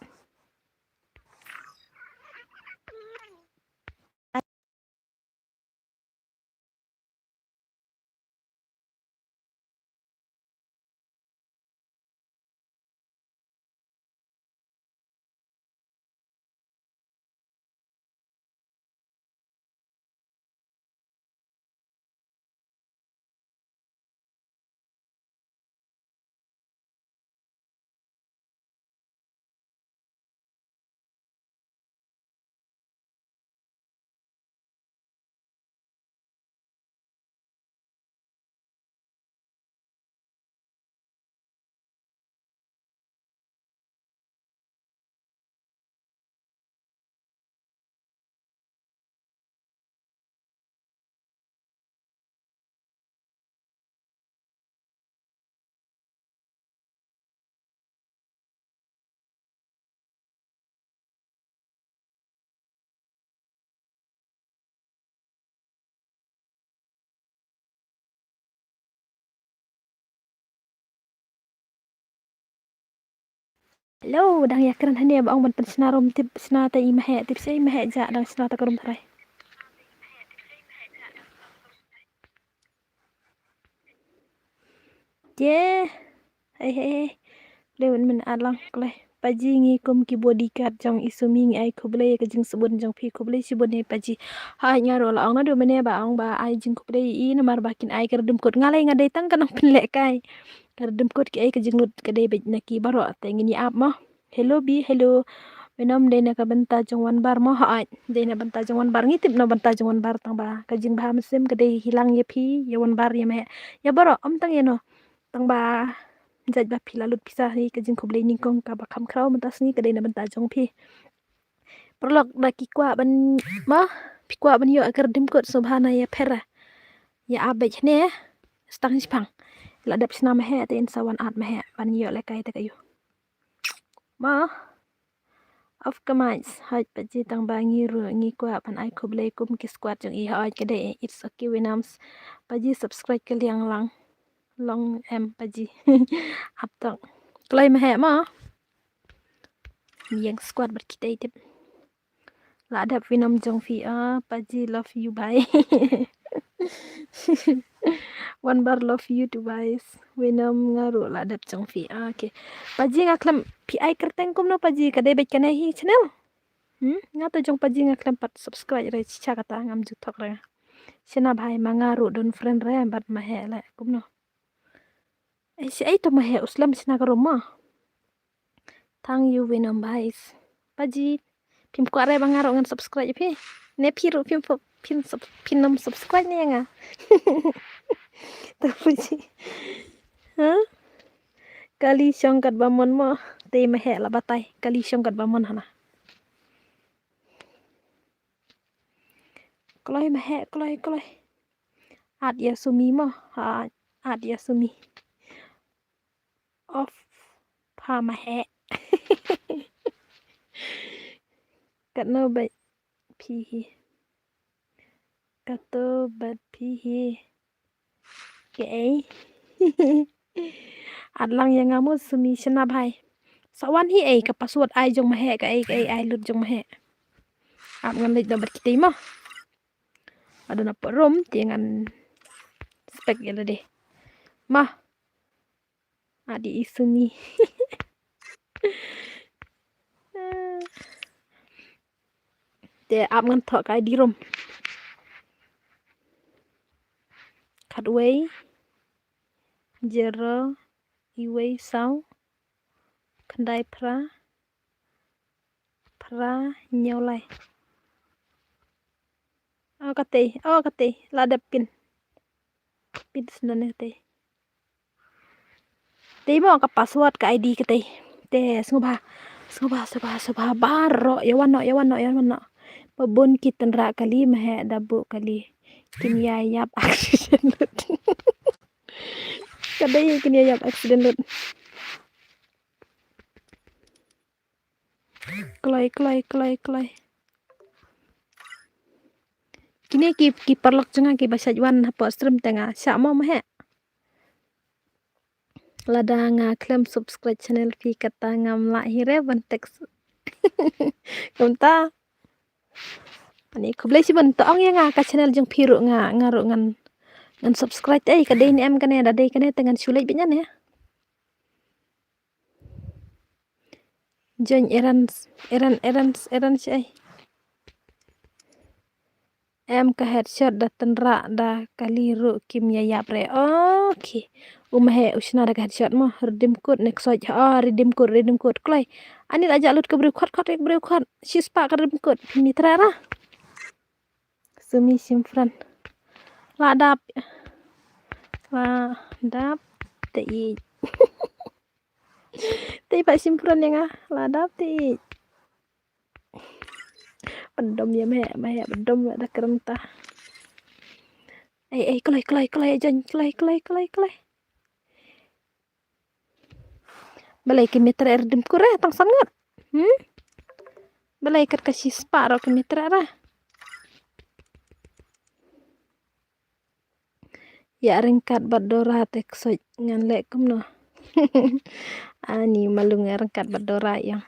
Hello, dang ya keren hanya ba ong ban sinarom tip sina ta i mahe tip sei mahe ja dang sina ta karum tharai hey lewen min alang klai paji ngi kum ki bodyguard jong isumi ngi ai kuble ka jing subun jong phi kuble si bone paji ha ngaro la ong na do mene ba ong ba ai jing kuble i na mar bakin ai kar dum kot ngalai ngadai tang kan pin le kai kar dum kot ki ai ka jing nut ka dei bet na ki baro ta ngini ap mo hello bi hello menom de na ka banta jong wan bar mo ha de na banta jong wan bar ngi tip na banta jong wan bar tang ba ka jing ba mesim ka dei hilang ye phi ye wan bar ye me ya baro om tang ye no tang ba jaj ba phi lalut pisa ni ka jing kuble ni kong ka ba kham khrau mata sni ka dei na banta jong phi prolog da ki kwa ban ma phi kwa ban yo agar dim kot subhana ya phera ya abe ne stang spang la dap sna ma he te in sawan at ma he ban yo le kai ta kayu ma of commands haj paji tang ba ngi ru ngi kwa pan ai kuble kum ki squad jong i haj ka dei it's okay winams paji subscribe ke liang lang long em paji ap tang klai ma he ma yang squad ber kita tip la dap winam jong fi paji love you bye one bar love you to guys winam ngaru la dap jong fi okay paji ngaklam pi ai kerteng kum no paji kade bet kana hi channel ngata jong paji ngaklam pat subscribe re chicha kata ngam jutok re sina bhai mangaru don friend re bat ma he la kum no si ai to ma he uslam sina karo ma thank you winam bhai paji pim ko are bangaro ngan subscribe phi ne phiru pin subscribe ne nga tapuji kali syongkat bamon mo te mehe la batai kali syongkat bamon hana kloi mehe kloi at ya sumi mo at ya sumi of pa mehe kat no ba pihi. Kato bat pihi. Okay. Adlang yang ngamu sumi shenab hai. Sawan hi ai ka password ai jong mahe ka ai lut jong mahe. Ap ngan lej dobat kita mah. Ada na perum tiangan spek ya deh. Mah. Adi isumi. Te ap ngan thok kai di rom. Kadway. Jero. Iway sao. Kendai pra. Pra nyolai. Oh kate. Ladap pin. Pin sebenarnya teh. Teh mau ke password ke ID kate. Teh sungguh baro ya wano. Babon kiten ra kali mahe dabu kali. Kin yayap accident lut. Kadai kin yayap accident lut. Kelai. Kini ki perlok jenga ki bahasa Juan apa stream tengah. Syak mau mahe. Lada nga klaim subscribe channel pi kata ngam la hire teks. Kumta. Ani kublai si ben taong ya nga ka channel jeng piru nga ngaru ngan subscribe kadai ni em kane dadai kane tengan sulai binyan ya. Join eran si em ka headshot da tenra da kaliru kim ya pre. Okay. Umahe usna da headshot mo redeem code next soj. Redeem code klai. Ani ajak lut ke beri kuat. Sispa ka redeem code mitra ra. Sumi simfran. Ladap tei. Tei pak simfran yang ladap tei. Pendom ya mahe pendom ada kerenta. Kelai jan kelai. Balai ke mitra redeem code tang sangat. Balai kat kasih spa ro ke mitra ra. Ya ringkat badora tek soj ngan lek kumno. Ani malung ringkat badora yang.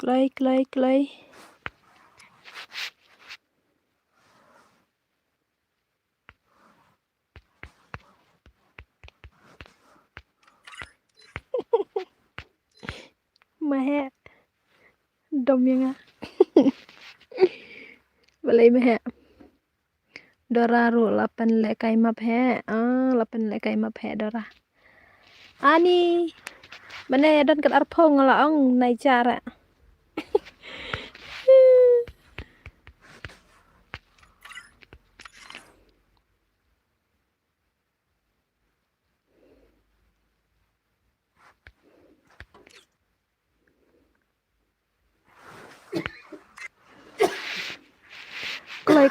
Kelai. Mahe dom yang balai mahe dora ru 8 lek kai map he 8 lek kai map he dora ani mane don kat arpong laong nai cara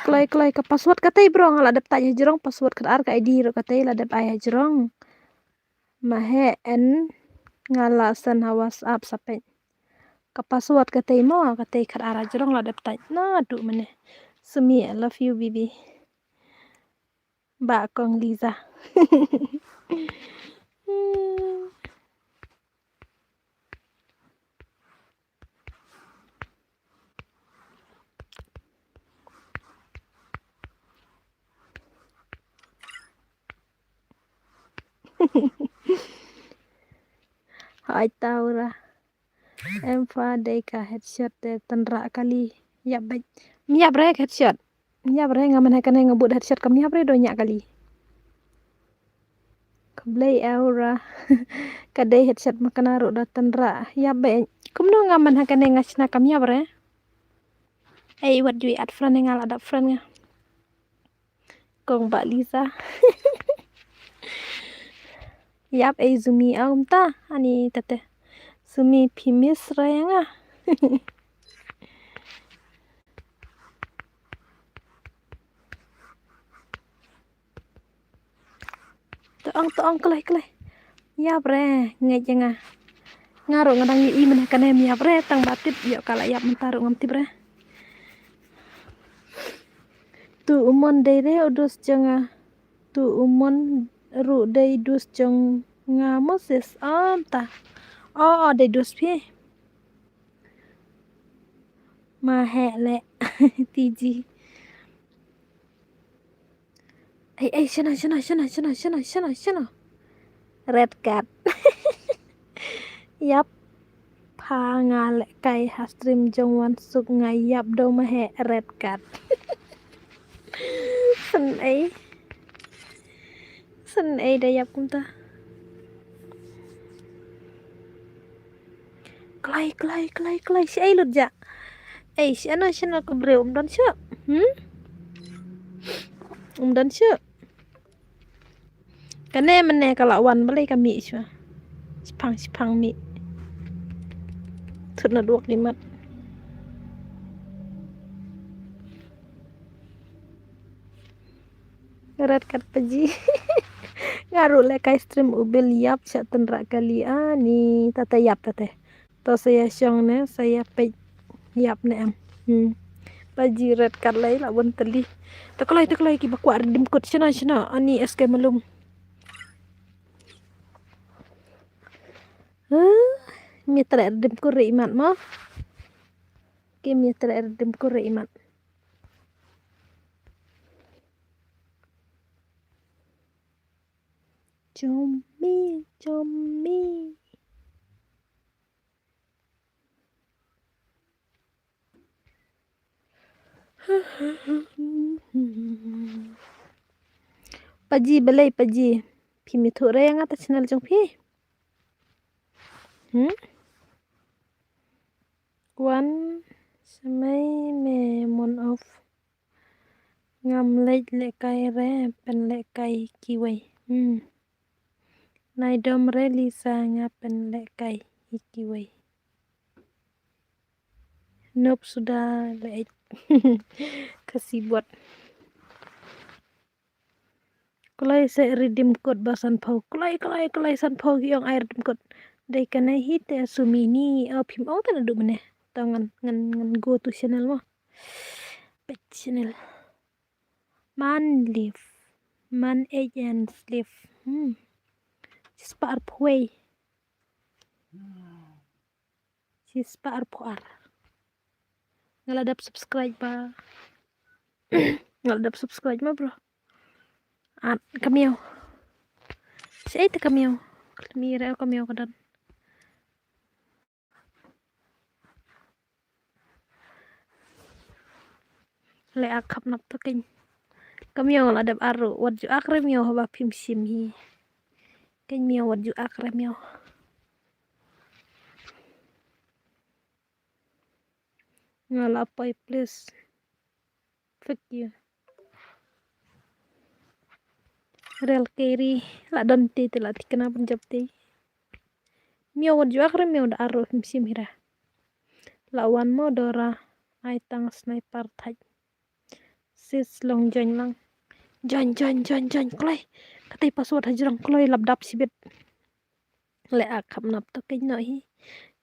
kelai ke password katai bro ngadap tanya jerong password kat ar ka ID ro katai ladap ayah jerong mahe en ngalasan WhatsApp sampai ke password katai mo katai kat ar jerong ladap tanya nah aduh mane semi I love you bibi Mbak Kong Liza Hai tahu lah em pha đây cả headshot tenra kali ya baik miap re headshot miap re ngaman kane ngebut headshot kam miap re do nyak kali keblay aura kadai headshot makana ro da tenra ya baik kumno ngaman kane ngasna kam miap re what do you add friend ngal ada friend nga kong Mbak Lisa yap zumi ta ani tete sumi pimis rayanga toong kelai ya bre ngejanga Ngaruh ngadang i meneh kan em yap re tang batip yo kala yap mentaruh ngam tip re. Tu umon dei re udus janga. Tu umon ru dei dus jong nga Moses ta. Oh dei dus pi. Ma he le tiji. Ay sana. Red card. Yap. Pa nga le kai hastrim jong wan suk nga yap do ma he red card. Sen ai da yap kum ta. Kelai si ai lut ja. Si ana channel ko bre dan sya. Dan sya. Kane mene kala wan balai kami sya. Sipang mi. Thut na duak limat. Red card paji. Ngaruh le kai stream ubil yap sya tenra kali ani tata yap tate. To saya syong ne saya pe yap ne am. Paji red card lai la wan teli. Takalai ki bakwa dim kut syana ani SK malum. Mitra dim kur imat mo. Ki mitra dim kur imat. Commi. Paji balai paji. Pi mi thu re yang atas channel jong pi. One samai me mon of ngam lech le kai re pen le kai kiwai. Nai dom re lisa nga pen le kai kiwai. Nope sudah le kasih buat. Kulai se redeem code basan pau. Kulai san pau yang air redeem code. Dai kana hit sumini phim ong tan du mene. Tangan ngan go to channel mo. Pet channel. Man live. Man agents live. Cispa arpoi. Cispa arpoar. Ngaladap subscribe ba. Ngaladap subscribe ma bro. Kamio. Siya ito kamio. Mira ako kamio ko dan. Le akap nap to king. Kamio ngaladap aru. Wadju akremio haba pim sim hi. King mio wadju akremio. Ngalapoy please. Fuck you. Real carry la donte te la tikana punjab te mio wadju akre mio da aro sim hira la wan mo dora ai tang sniper thaj sis long jon lang jon klai katai password hajrang klai labdap sibet le akap nap to kai no hi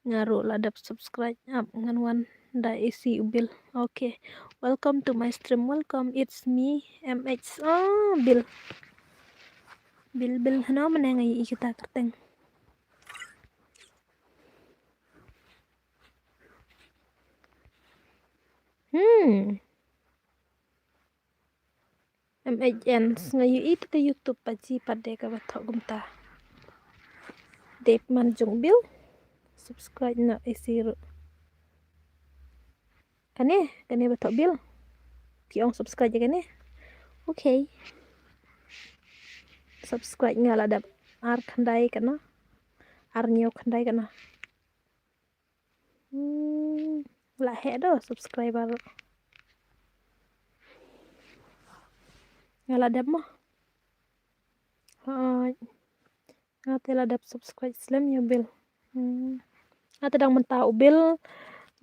ngaru ladap subscribe up ngan wan da isi ubil okay welcome to my stream welcome it's me MH Bil hano menengai kita kerteng. MHN ngayu itu ke YouTube paji pada ka batok gumta. Dep man jong bil subscribe na isiru. Kane batok bil. Piong subscribe kane. Okay. Subscribe ngaladap ar khandai kana. Ar nyo khandai kana. La he do subscriber. Ngaladap mo. Ngate ladap subscribe slam ya bil. Ngate dang mentah ubil.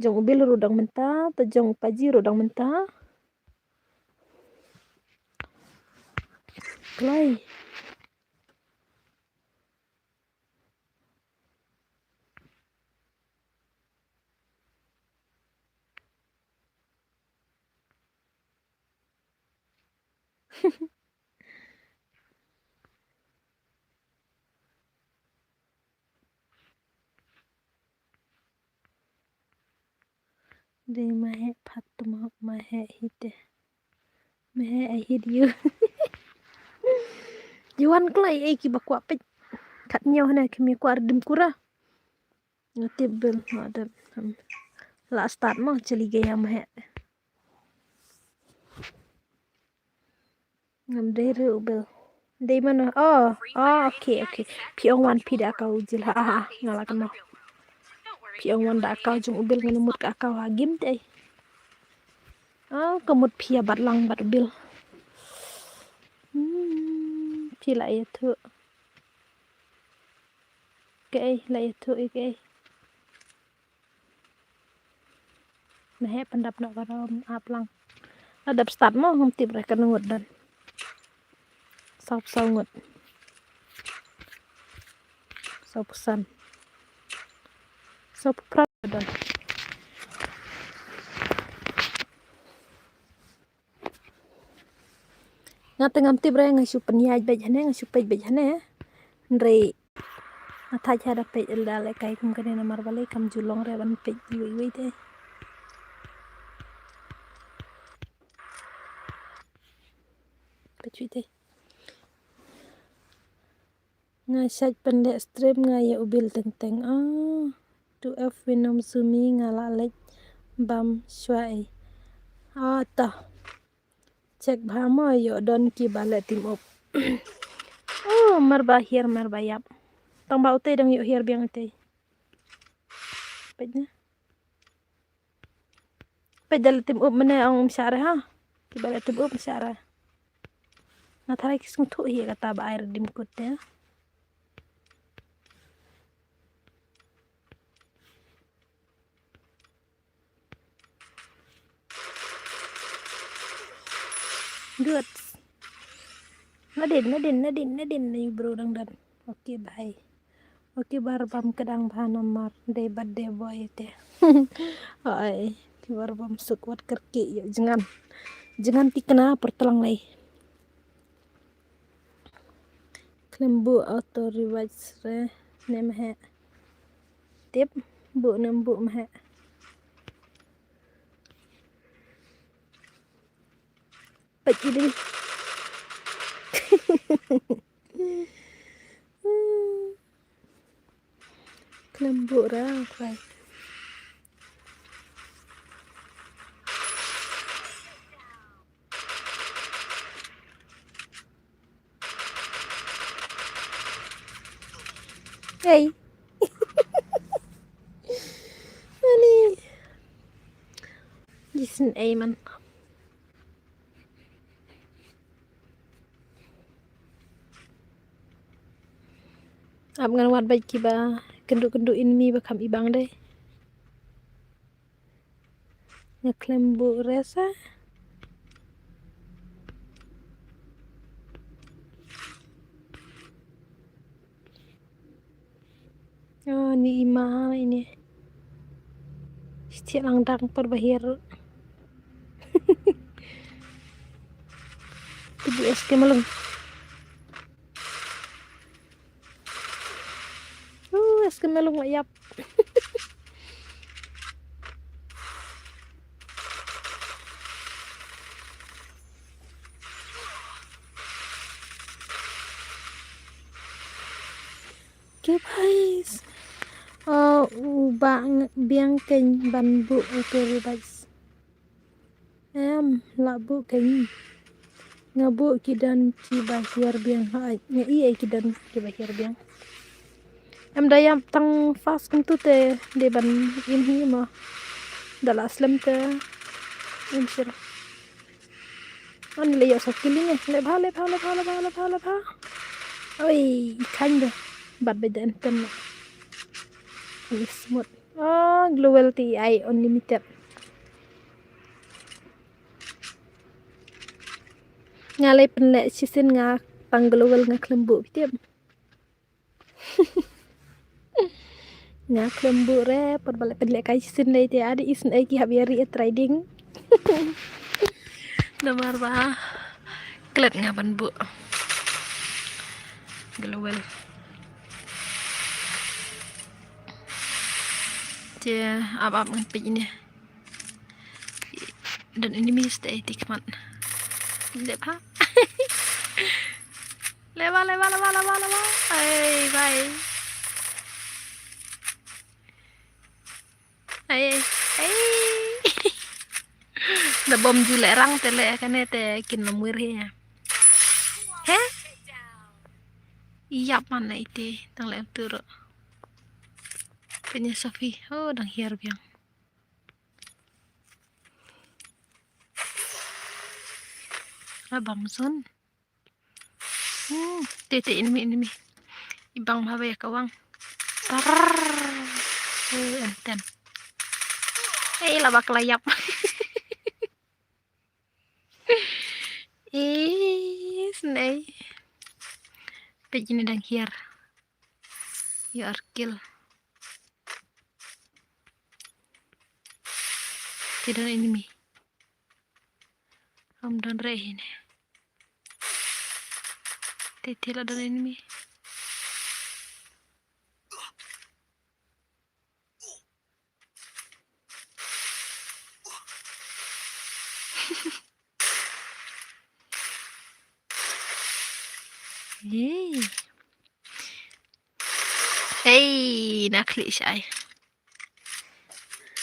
Jong ubil rudang mentah. Tajong paji rudang mentah. Klai. They my pat them my head hit my head I hit you. Juan klay ay kibakwa pet kat nyaw na kimi ko ardim kura. Ngatibel ada la start mo celige ya my head. Ngam dere ubel. Day mana? Oh, okay. Piong wan pi da kau jil ha ngalakan mo. Don't worry. Piong wan da kau jung ubel nganumut ka kau hagim teh. Kemut pia bat lang bat ubel. Pi la ya tu. Ke la ya tu ke. Nah, pendap nak karam aplang. Adap start mo ngam tip rek ngut dan. Saup saungut. Saup san. Saup pradan. Ngam tip rek ngasu penyaj bejane ngasu pej bejane. Ndre Atha chada pej dale kai kum kene namar bale kam julong re ban pej wi te. Pej te. Ngai saj pendek strip ngai ya ubil teng tu f winom sumi ngala lek bam shwai ta cek bhamo yo don ki bale tim op. Marba yap tang bau te dang yo hier biang te pejnya pej dal tim op mene ang syara ha ki bale tim op syara na thara kis nguthu hi kata ba air dim kut te. Good. Nadin ni bro dang dan. Oke bye. Oke bar bam kedang bhanamar de bad de boy te. Ai ki bar bam sukwat kerki yo jangan tikna pertelang lai. Klembu auto revise re nem he. Tip bu nem bu mhe. Pachidi. Klembu ra right. Hey. Ani. Listen, Ayman. Ab ngan wat baik kiba kendu inmi bakam ibang deh. Ngeklembu resa. Oh, ni ima ini. Setiap langdang perbahir. Tubuh es kemelung. Es kemelung layap. Okay guys. Ubang biang keng banbu okay guys. Labu keng ngabu kidan ci bahir biang iya kidan ci bahir biang. Dayam tang fast tu te de ban ini mah dala aslam te insir. An le yo sakilinya le bha. Oi ikan deh bad bedan ten. Smooth. Global TI unlimited. Ngalai penlek sisin nga pang global nga klembu tiap. Nga klembu re per balik penlek kai sisin dai te ada isin ai ki habiari trading. Namar ba. Klet nga banbu. Global. Ab ngan pej ini. Dan ini mistake tikman. Đẹp ha. Leva. Hey, bye. Hey. Đã bom dư lẹ răng tê lẹ cái này tê kinh là mưa rìa. Hé? Iya mana itu? Tang lẹ tur. Punya Sophie. Oh, đang hiar biang. Abang Sun. Tete ini. Ibang apa ya kawang? Enten. Lah bak layap. Snai. Begini dang hiar. You are kill. Tidak enemy. Dan rehin. Tete dan enemy. Hey, nakli siya.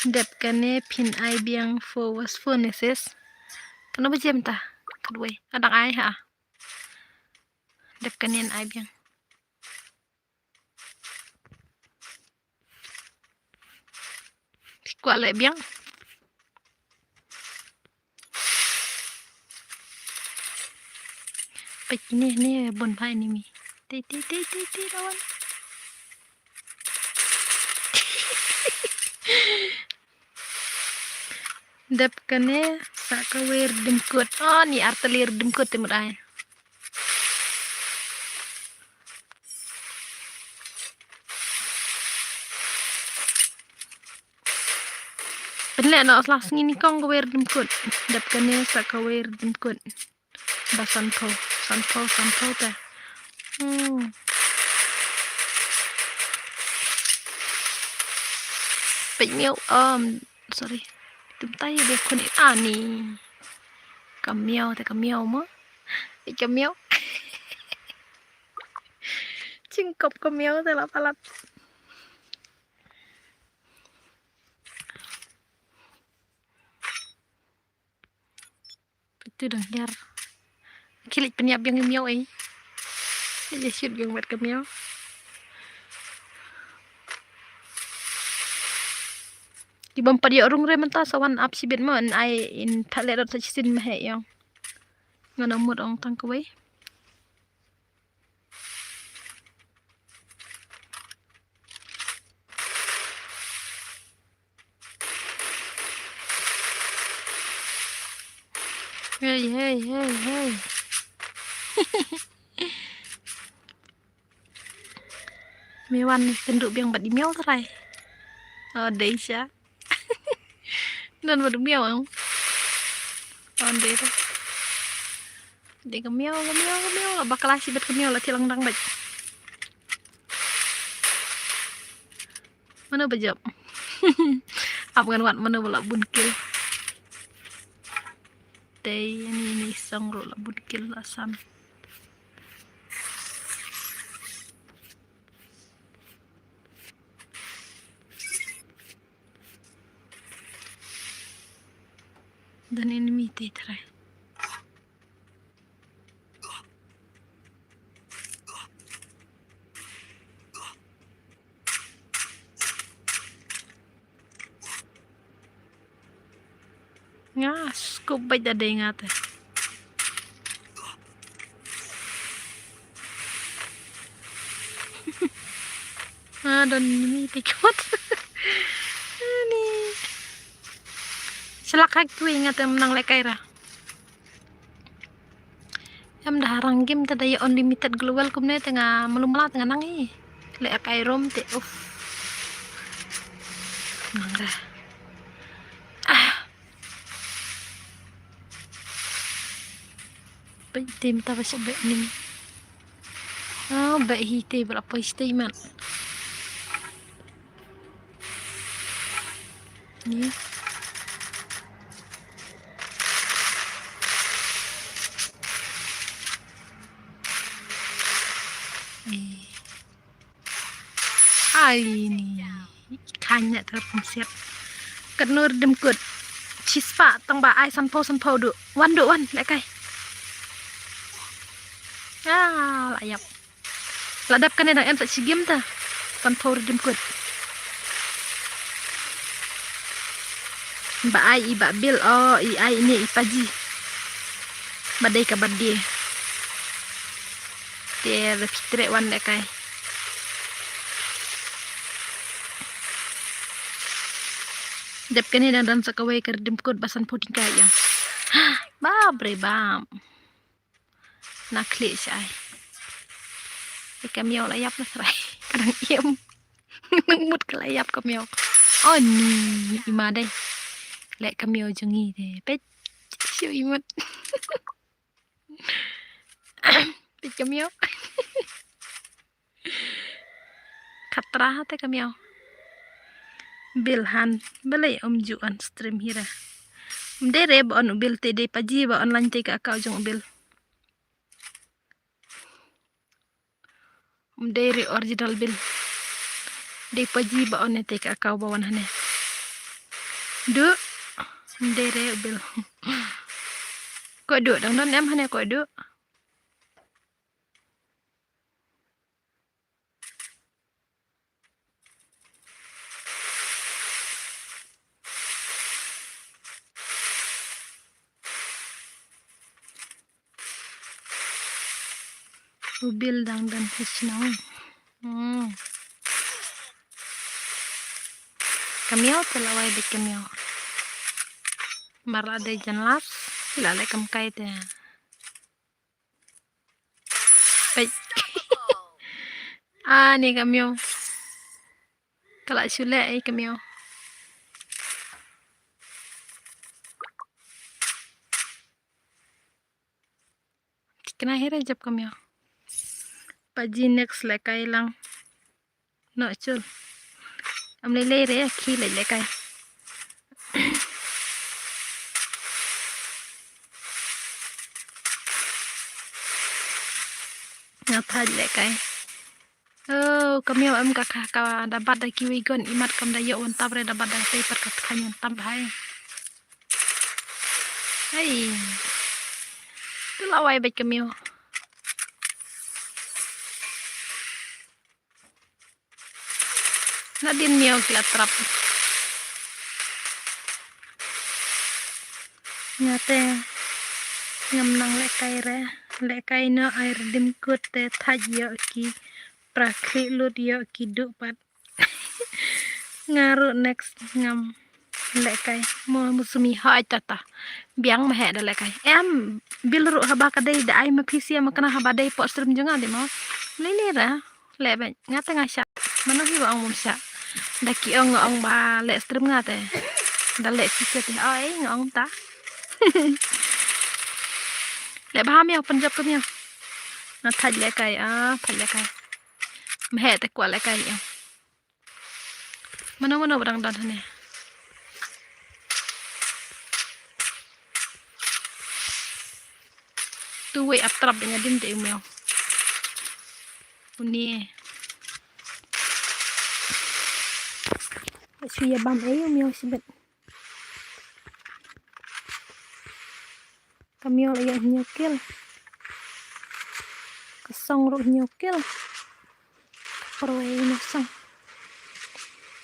Dep kane pin ai biang for was furnaces. Kenapa jam ta? Kedua, ada ai ha. Dep kane ai biang. Kuat le biang. Ini bonfire ini mi. Ti lawan. Dep kane sakawer dimkut. Oh, ni artilir dimkut timur ay. Penlek nak langsung ini kong kawer dimkut. Dep kane sakawer dimkut. Basan po ta. Bạch miêu sorry. Tụm tay để con ani. Cầm miêu mà. Cầm miêu. Cingkop cầm miêu teh lah palat. Itu dong biar kilik penyiap yang miau ai. Jadi shoot yang buat ke miau. Di bampa dia orang rementa sawan up si man ai in palet at sin mahe yang. Ngana mud ong tang kawai. Hey. Mewan tenduk biang bat di miau terai. Oh, Deisha. Dan bat miau ang. Oh, Deisha. Dia ke miau lah bakal asih bat ke miau lah tilang dang bat. Mana bajab? Apa kan wat mana bola bunkil. Ini isang ro la bunkil asam. Dan ini miti terai. Nga, scoop ba't daday nga te. Dan miti kot. Ani. Selakak gue ingat yang menang lekay ra. Em dah harang game tadaya unlimited global kumne tengah melumlah tengah nangi. Lekay rom te uff. Nang dah. Baik tim ta pasok baik ni. Baik hite berapa stay man. Ni. ini ikannya telepon siap kenur demkut chispa tang ba ai san po du wan lek kai layap ladap kan dang em tak sigim ta san po demkut ba ai i ba bil i ai ini i paji badai ka badie dia fitre wan lek kai dep kene dan sakawai kerdim kod basan puding kaya babre bam nakli sai kamio layap na serai kadang iem mut kelayap kamio oh ni ima deh lek kamio jengi deh pet siu imut pet kamio khatra te kamio bilhan belai juan stream hira dere ba on bil te de paji ba online te ka ka jong bil dere original bil de paji ba on te ka ka ba wan hane du dere bil ko du dang don em hane ko du bil dang dan hisnau kamio telawai de kamio marade janlas ilale kam kaite pet ni kamio kala sule ai kamio kena hira jab kamio paji next lekai lang no chul am le re khi le lekai ngathai lekai oh kamio am ka dapat da kiwi gon imat kam da yo on tabre dapat da paper ka khanyon tam bhai hai tu lawai bet kamio nadin mio klatrap nyate ngam nang lekai no air dim kute thaj yo ki prakli lut yo ki du pat ngaru next ngam lekai mo musumi ha tata biang mah da lekai em bil ru haba ka dai da ai ma phisi ma kana haba dai po stream jonga de mo lele ra lebe ngata ngasya mano hi ba ong sya da ki ong ba le stream ngate da le phisi te ai ngong ta le ba mi panjab ka mi na thaj lekai phal lekai mhe te kwa lekai ya mano barang dan hane tu we atrap dengan din te umeo uni suya bam umeo sibet kamio ya nyokil kesong ro nyokil perwe nosang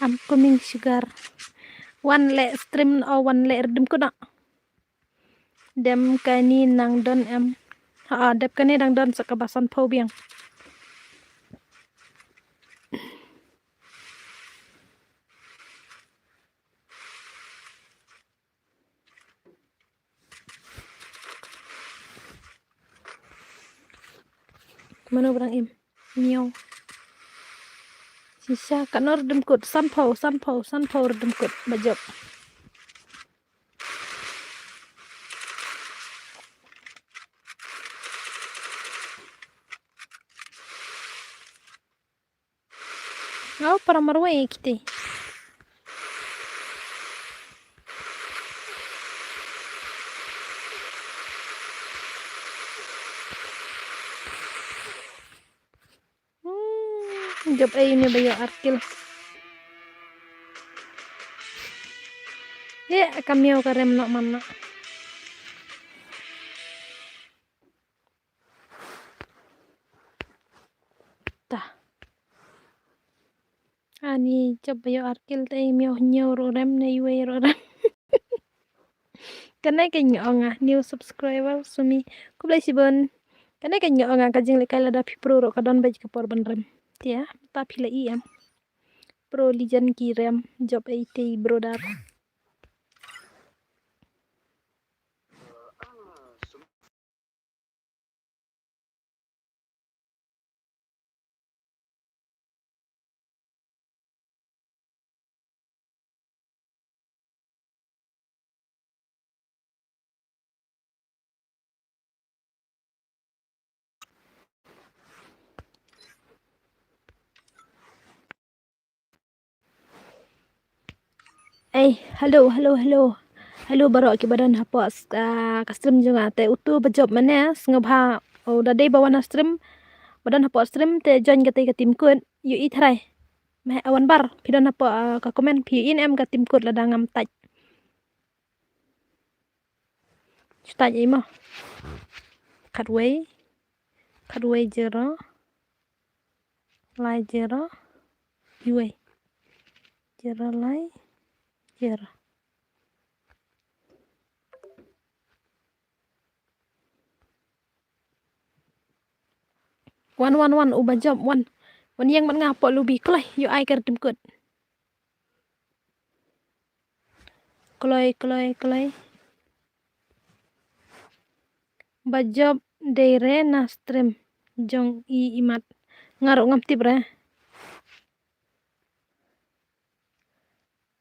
I'm coming sugar one le stream one le redem ko na dem kani nang don em dep kani nang don sa kabasan po biang mana barang im miau sisa kanor redem kut sampau redem kut bajok para marwai kite Job ini bayo arkil. Kami karem nak mana. Tah. Ani job bayo arkil tay mio nyaw rem na iwe rem. Kanai kanyo nga new subscriber sumi kulay sibon. Kanai kanyo nga kajing lekay lada pi pro ro kadon baj kapor ban rem. Tia, tapi la iam. Pro lijan kirem job IT brodar. Halo. Halo baro ki badan hapos stream junga te utu bejob mana ngabha udah dei bawana stream badan hapos stream te join ke tim kun yu i thrai me awan bar pidon hapo ka komen pi in em ka tim kun lada ngam taj staj imo kadway jero lai jero iwe jero lai jero one uba job one yang man ngapo lubi kloi yu ai ker tim kun kloi bajob deire na stream jong i imat ngaruk ngam tibre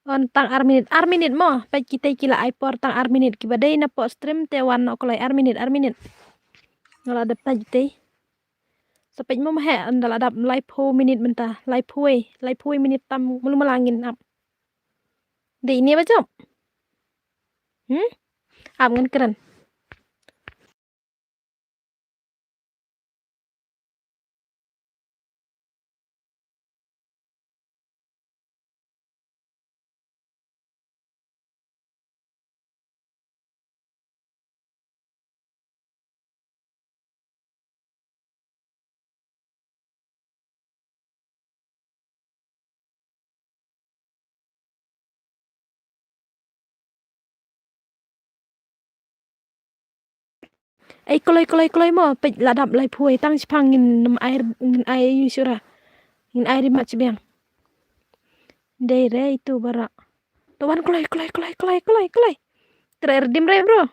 on tang arminit mo pa kita kila ipor tang arminit ki badai na po stream te wan no kloi arminit ngala dap ta jite sampai mo mahe andal adap live ho minit menta live hui minit tam mulu malangin ap de ini ba job ap ngan keren kloi mo pe ladap live hui tang chipang ngin air yusura ngin air mat biang deire itu bara tuan kloi ter dim re bro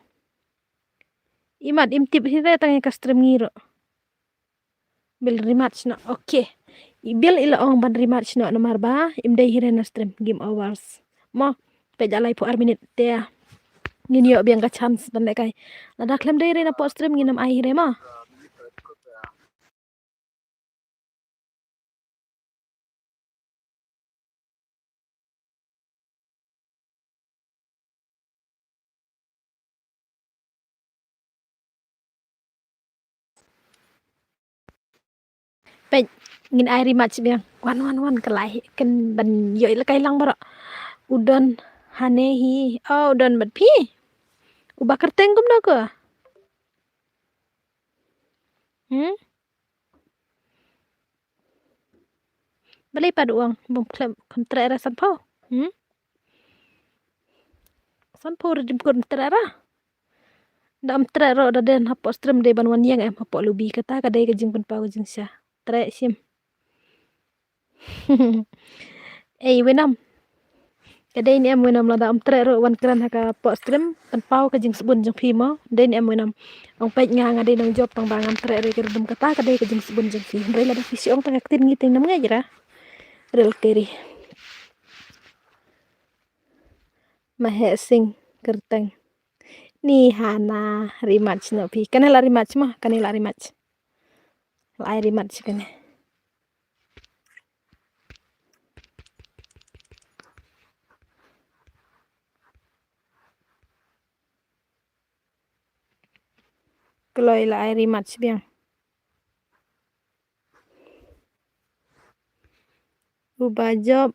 imat imtip hire tang ka stream ngiro bil rematch na oke bil ila ong ban rematch na nomor ba imde hire na stream game hours mo pe jalai pu arminit te ngin yo biang ka chance dan kai lada klem deire na po stream nginam ai hire ma pe ngin ai rematch biang wan kelai ken ban yo ila kai lang bara udon hanehi udon bat pi ubakar tenggum na ko balik pada uang bom klem kontra san pau san pau redim kontra dam tre ro da den hapo stream de ban wan yang em hapo lubi kata kadai ka jing pan pau jing sya tre sim wenam kadai ni em wenam lada tre ro wan kran haka po stream pan pau ka jing sebun jing pi mo den em wenam ong pet nga nga de nang job tang bangan tre re kedum kata kadai ka jing sebun jing pi re lada visi ong tang aktin ngiting nam ngajra rel keri mahe sing kerteng ni hana rematch no pi kanela rematch mah kanela rematch lai rematch kane kloi lai rematch biang ubah job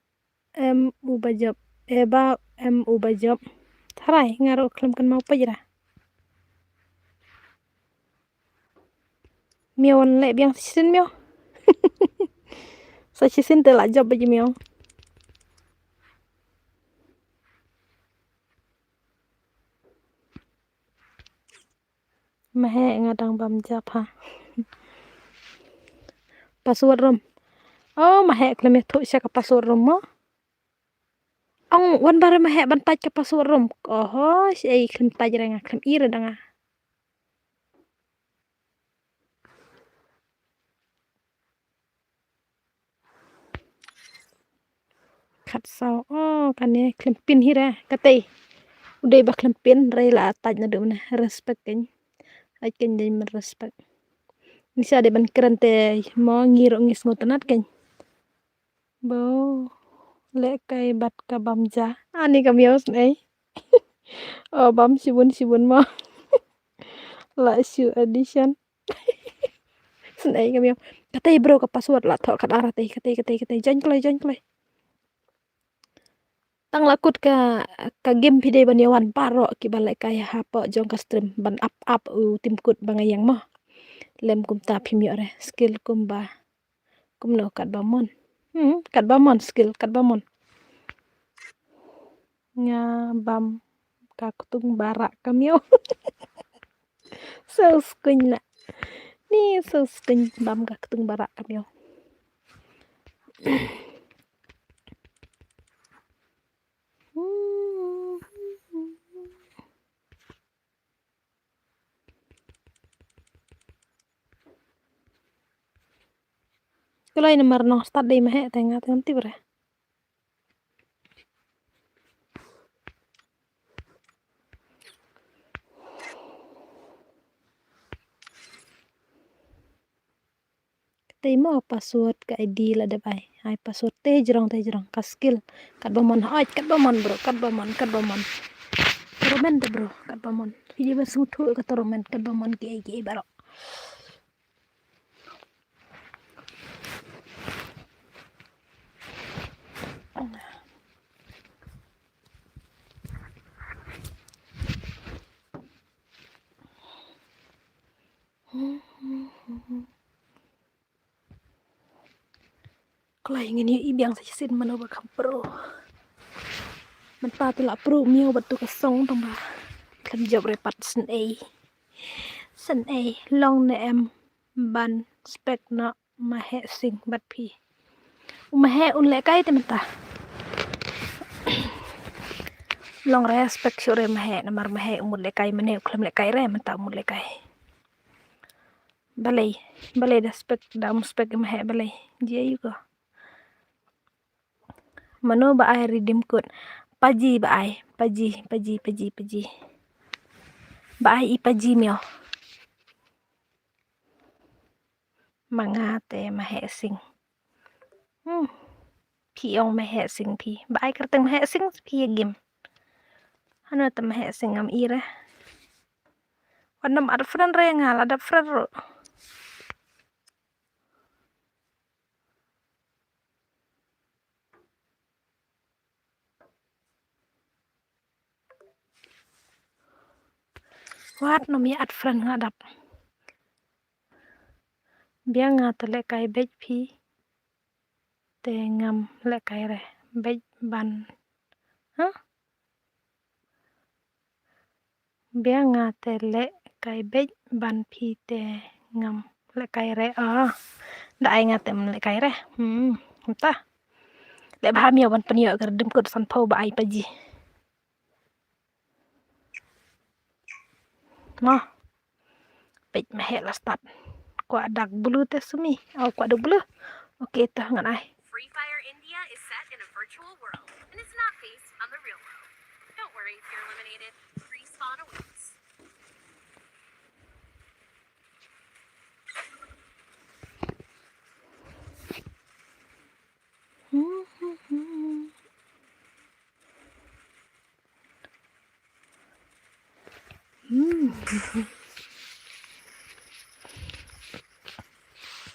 ubah job eba ubah job tharai ngaro kelam kan mau pajra mion le biang sisin mio sa sisin te la job baji mio mahe ngadang bam job ha password room oh mahe kelam thu sya ka password room mo ong wan bare mahe ban taj ka password room oh si kelam taj renga kelam ira danga khat sao oh kan ne kelam pin hira katei udah ba kelam pin rei la taj na dum na respect kan ai kan dai men respect nisa de ban keren te mo ngiro ngis ngotanat kan bo le kai bat ka bamja ani kam yos nei oh bam sibun mo la su edition snei kam yo katei bro ka password la tho kat arah tei katei join klai tang lakut ka game pide ban yawan paro ki balai kai hapo jong ka stream ban up u tim kut bangayang mo lem kum ta phim yo re skill kum ba kum no kat bamon kat bamon skill kat bamon nga bam ka kutung barak kamyo so skunya ni so skun bam ka kutung barak kamyo kalau ini marno start dei mahe tenga tenti bre mo password ka ID la de bai hai password te jrong ka skill kat bamon ai kat bamon bro kat bamon toromen de bro kat bamon video ba sung thu ka toromen kat bamon ki baro kalau ingin yu ibiang sa sin mano ba kam pro man pa tila pro mio batu ka song tong ba kan job repat sen a long ne em ban spek na mahe sing bat pi mahe un le kai te menta long respect sure mahe namar mahe umur le kai mane uklam le kai re menta umur le kai balai da spek mahe balai dia juga mano ba ai redeem code paji ba ai paji ba ai I paji mio mangate mahe sing pi ong mahe sing pi ba ai kerteng mahe sing pi game hanu ta mahe sing am ira wanam ada friend re ngal ada friend ro wat no mi at friend ngadap biang ngata le kai bej pi te ngam le kai re bej ban biang ngata le kai bej ban pi te ngam le kai re da ai ngata le kai re entah le ba mi wan panio gar dim kod san pau ba ai paji no bej mahe la start kwa dak bulu te sumi au kwa dak bulu okay tah ngan ai Free Fire India is set in a virtual world and is not based on the real world. Don't worry if you're eliminated. Respawn awaits.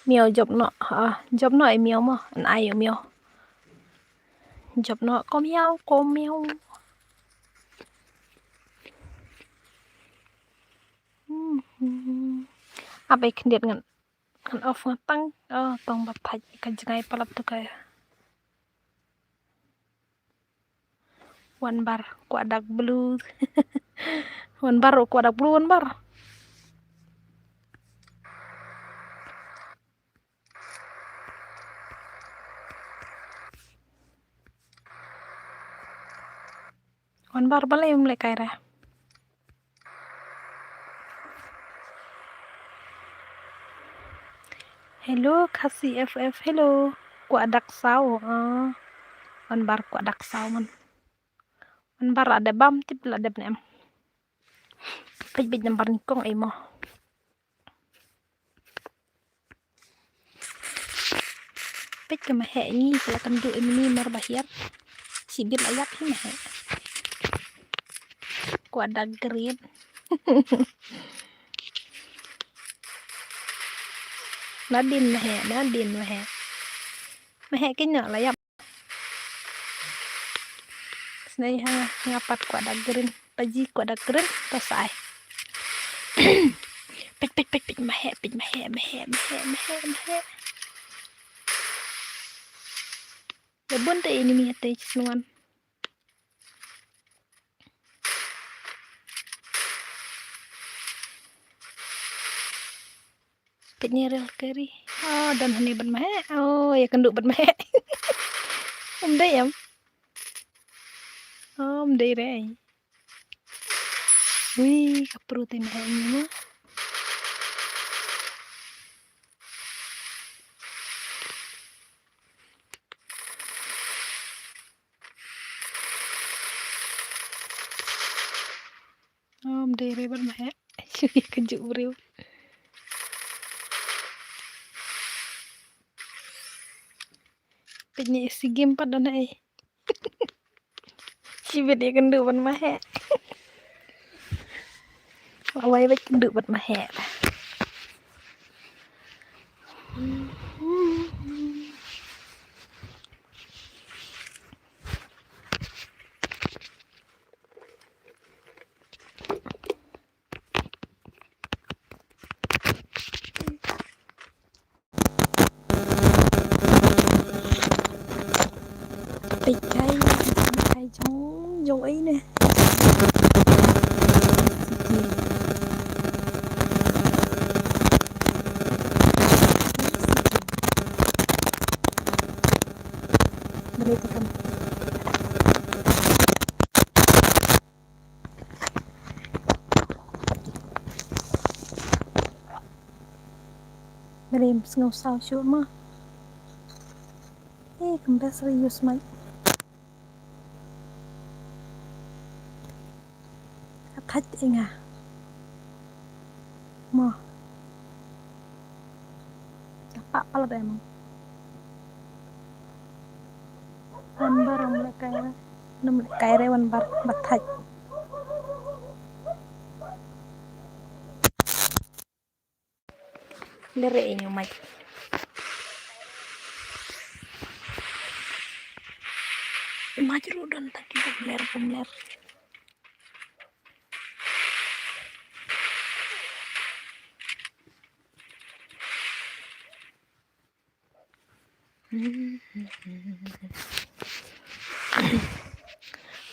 Mio job no ai mio mo an ai mio job no ko meow. Apa ikan dia dengan off ngatang tong bapak ikan jengai palap tuh kayak one bar kuadak blue. One bar kuadak blue one bar. One bar balai mulai kayak hello kasih FF hello kuadak sao one bar kuadak sao man one bar ada bam tip ada benem pej nambar nikong ay mo pej ka mahe ni sila kan du ini mar bahir sibir ayap hi mahe kuadak green Nadin mahe kenya layap snai ngapat kuadak green paji kuadak green tosai pej mahe lebon te ini mi te cisnuan penyerel keri dan hani ban mahe ya kenduk ban mahe dai am dai re wih kaprutin mahe ni mo dai re ban mahe sui kejuk beriu penyi isi game pada naik cibet ya kenduk ban mahe awai bet kenduk ban mahe cây trong dấu ấy nè beli tekan beli ngau sao chưa mah kembali serius mai khách anh mau apa pala emang bar mulai kayak rewan bar batai lere inyo mai maju dan tadi pemler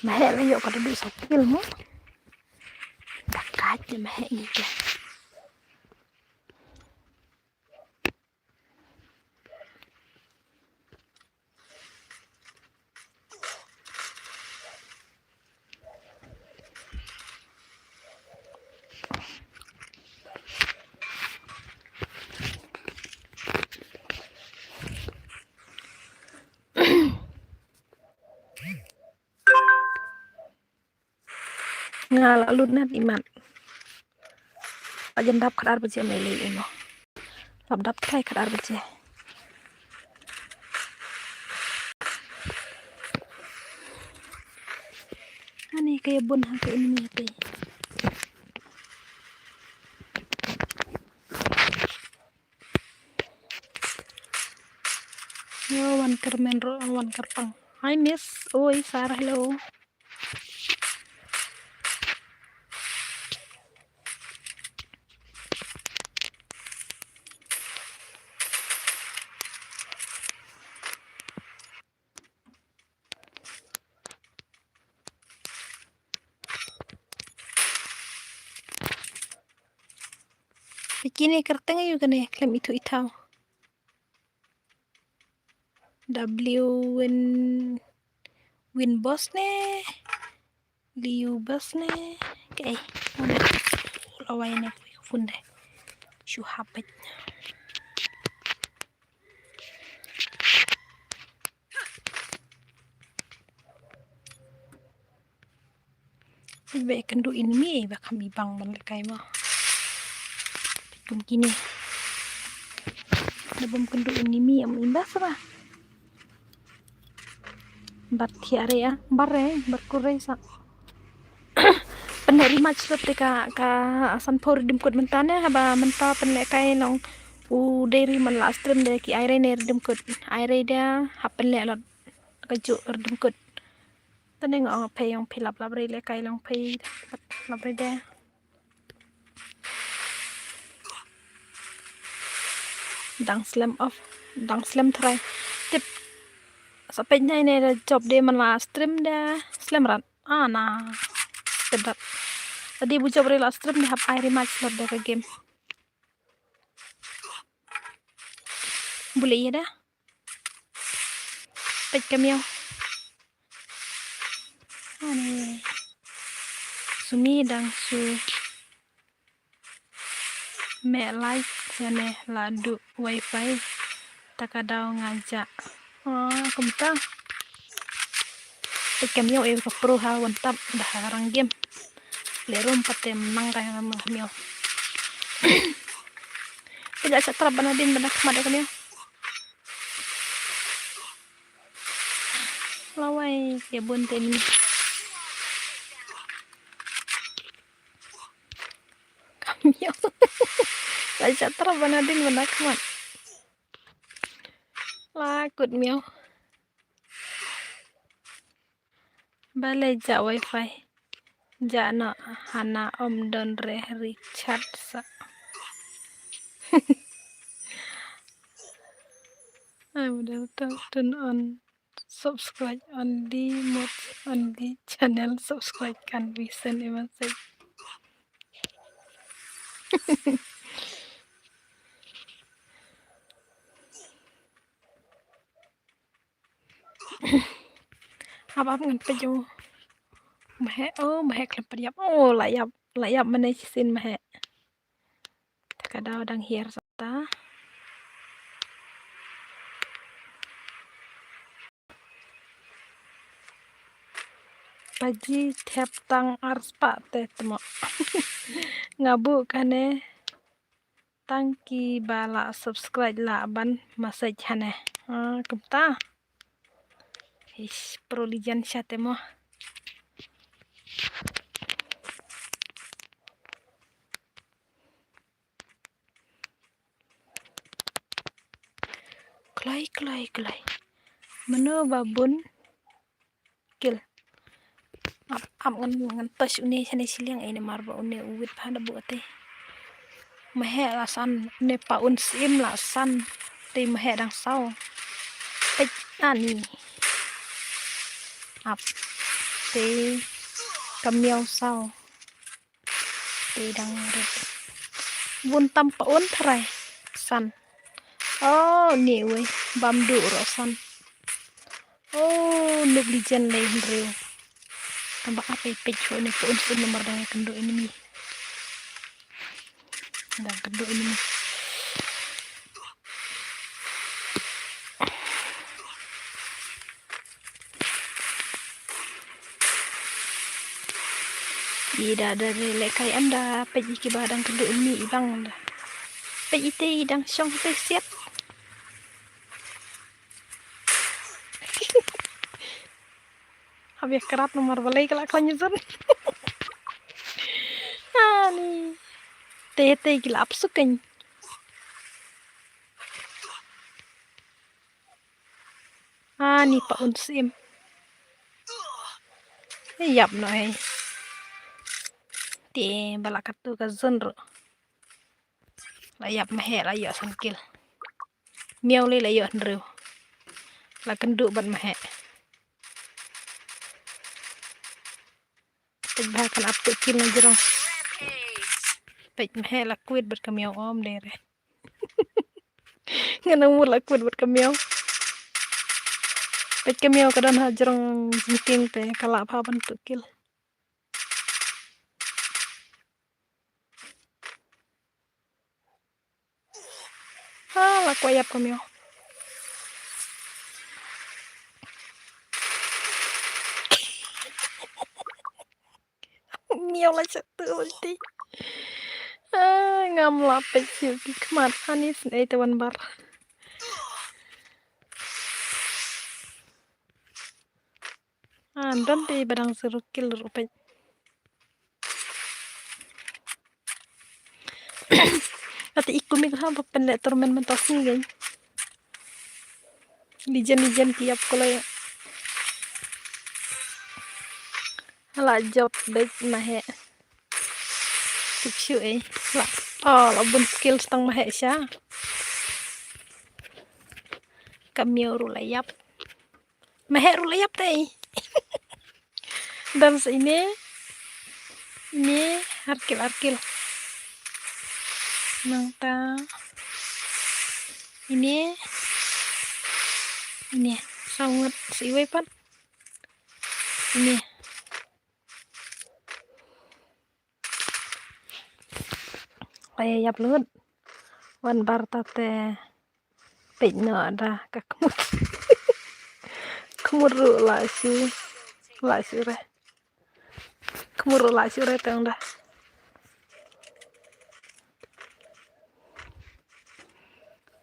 mahe layo kada du sakil mo dakat je mahe ni je lalu nat iman ajan dap kadar beje mele ino dap kai kadar beje ani kayak bon hake ini te wan kermen ro wan kerpang Hi Miss. Oi Sarah, hello. Begini kerteng juga nih klaim itu itau. W win boss nih. Liu boss nih. Okay. Laway na ko funde. Shu hapit. Ibe kan do inmi ba kami bang man kay mo. Begini. Dabam kendo inmi am imbas ba. Bat area bare berkurai sa. Penerima slot ka asan por dim kod mentane haba menta penle kay nong u deri man la stream de ki aire ner dim kod aire da hapen le lot kaju dim kod tane ngong pe yong pilap labre le kay long pe labre de dang slam off dang slam try tip sampai ne job de man la stream da slam ran ana tebat tadi bu job re la stream de hap aire match slot de ka game boleh ya dah pet kami ani sumi dang su me like sene ladu wifi takadaw ngajak kumta pet kami ka pro ha wantap dah harang game lerum pate menang kaya kami tidak setra banadin benak mada kami lawai ya bunte ni kami tidak setra banadin benak mat lakut miau balai ja wifi ja no hana om don re Richard sa I would have to turn on subscribe on the channel subscribe can we send a message apa ngan pejo mahe klep padiap layap mana sin mahe takadaw dang hier sata paji tap tang arspa te temo ngabu kane tangki bala subscribe la ban message hane kumta ish prolijan syatemo klai mano babun kil ap ngan touch une chane siliang ene marba une uwit phana bu ate mahe lasan ne paun sim lasan te mahe dang sau pet ani ap te kamiau sau te dang re bun tam paun thrai san ni we bam du ro san nuk lijan le reu tambah apa page ini pun nomor dang kendo ini dang kendo ini ida dari lekai anda page ki badang kendo ini ibang anda page ite dang syong te siap habis kerat nomor balai kelak konyusun ani tete gila apsukan ani pa unsim Yap noi. Ti balak katu ka zonro. La yap mahe la yo sankil. Miau li la yo ndru. La kendu ban mahe. Pej bahakan ap kil na jirong. Pej mahe la kuit bat kamiau om dere. Ngana mur la kuit bat kamiau. Pej kamiau kadan ha jirong jingking pe kalap ha ban kil. La kuayap kamiau. Miau la satu ulti. Ngam la pej siu ki kemat anis nei tawan bar. Don di badang suruh kil rupej. Pati ikum ik ha pendek turmen mentos ni gay. Lijen tiap kalau ya. Hala job baik mahe. Tipsu la. La bun skill stang mahe sya. Kamiau rulayap. Mahe rulayap teh. Dan ini arkil. Nangta. Ini sangat siwe pan. Ini. Kayak yap luhut. Wan bar tate pej no ada kakmut. Kemuru la su re. Kemuru la su re tang dah.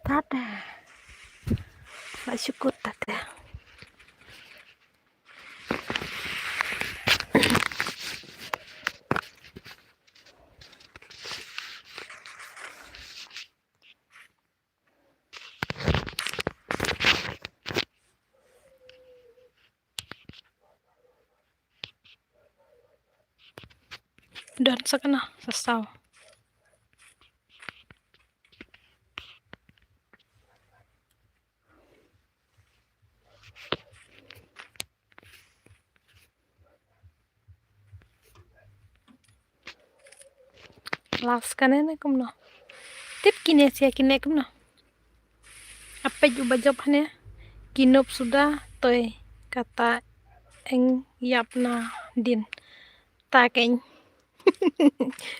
Tada. La syukur tada. Dan sakana sasau. Las kanene kumno. Tip kine sia kine kumno. Apa juba job hane? Kinop sudah toy kata eng yapna din. Takeng.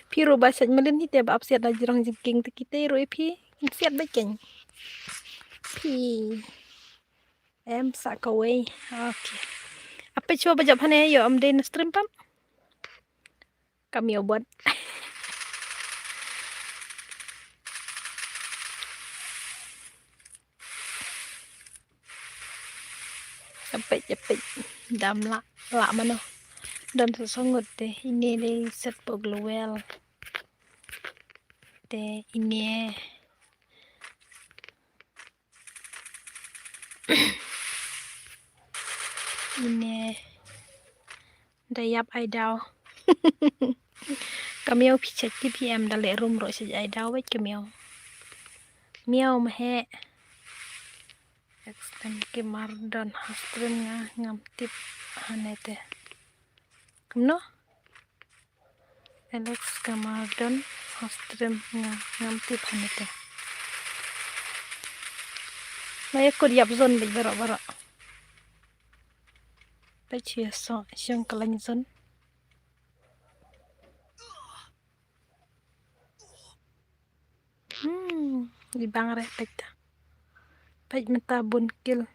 Piro basat melin hite ba apsiat na jirong jingking te kite ro pi siat bakeng. Pi em sakaway. Okay. Apa coba job hane yo am den stream pam? Kami buat. Cepet dam la mano. Dan sesongot deh ini deh set pogluel deh ini dayap ai daw. Kamiau picet PM dale room ro saja ai daw wait kamiau miau mahe extend ke mardon hastren ngam tip hanete kumno Alex Kamardon hastren ngam tip hanete Maya ko diap zon bi bara Pechia so siang kalany zon di bang re pej menta bun kil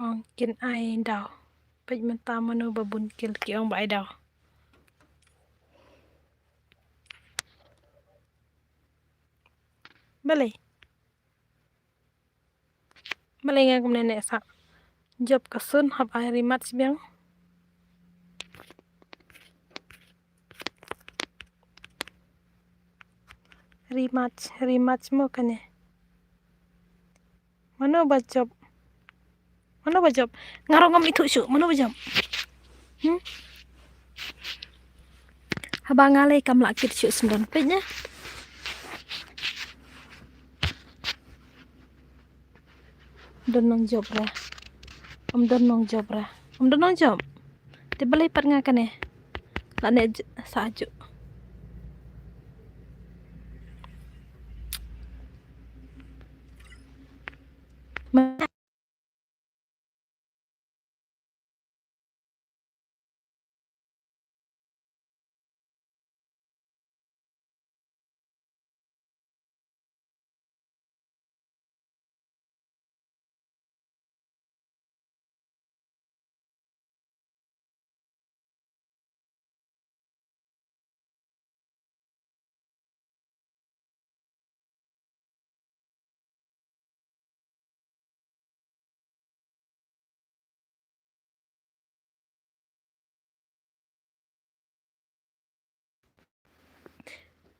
ong kin ai daw pej menta mano babun kil ki ong ba ai daw balai nga kum nenek sa job kasun hab ai rimat biang rematch mo kane mano ba job ngaro ngam itu su mano ba job Haba ngale kam lak kit syuk sendon penya. Don nong job ra. Don nong job ra. Don nong job. Tiba lipat ngakan eh. Lak ne sajuk.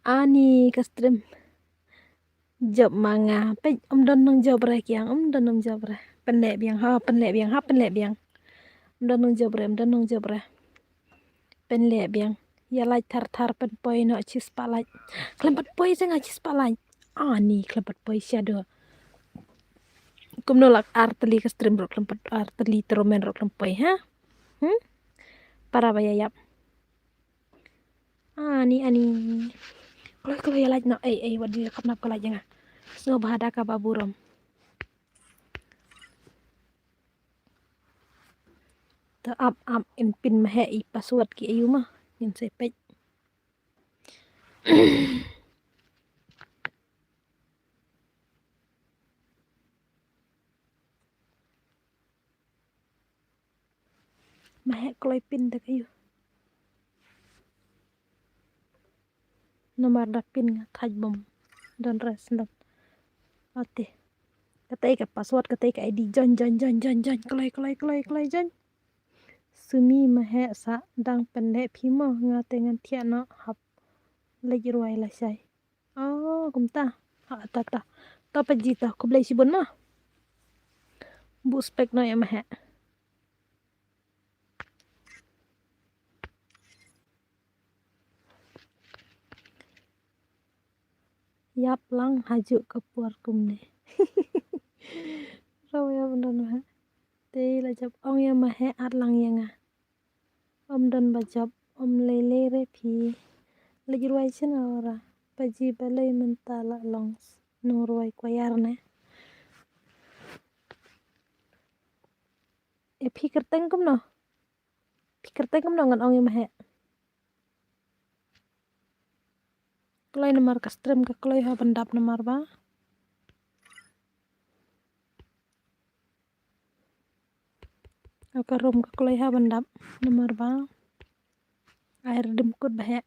Ani kastrim job manga pe don nong job ra kiang don nong job ra pen le biang ha pen le biang don nong job ra pen le biang ya lai thar pen poi no chis palai klempat poi sanga chis palai ani klempat poi shadow kum no lak arteli kastrim ro klempat arteli tromen ro klempoi ha para bayayap ani kalau ya laj no wadi kap nap kala janga so bahada ka baburom ta am in pin mahe I password ki ayu mah yin sepej mahe kloi pin tak ayu nomor da pin thaj bom don res don ate katai ka password katai ka ID jon kloi jon sumi mahe sa dang pende phimo ngate ngan thia no hap lagi ruai la sai oh kumta ha ta pajita ko blai sibon ma bu spek no ya mahe yap lang haju ke puar kumne raw ya bener mahe te la jab ong ya mahe at lang yanga don bajab lele re phi lagi ruai chena ora paji balai mentala long nung ruai koyar ne fikir tengkum no ngan ong ya mahe kloi nomor kastrim ka kloi ha bandap nomor ba ka rom ka kloi ha bandap nomor ba air dimkut bahe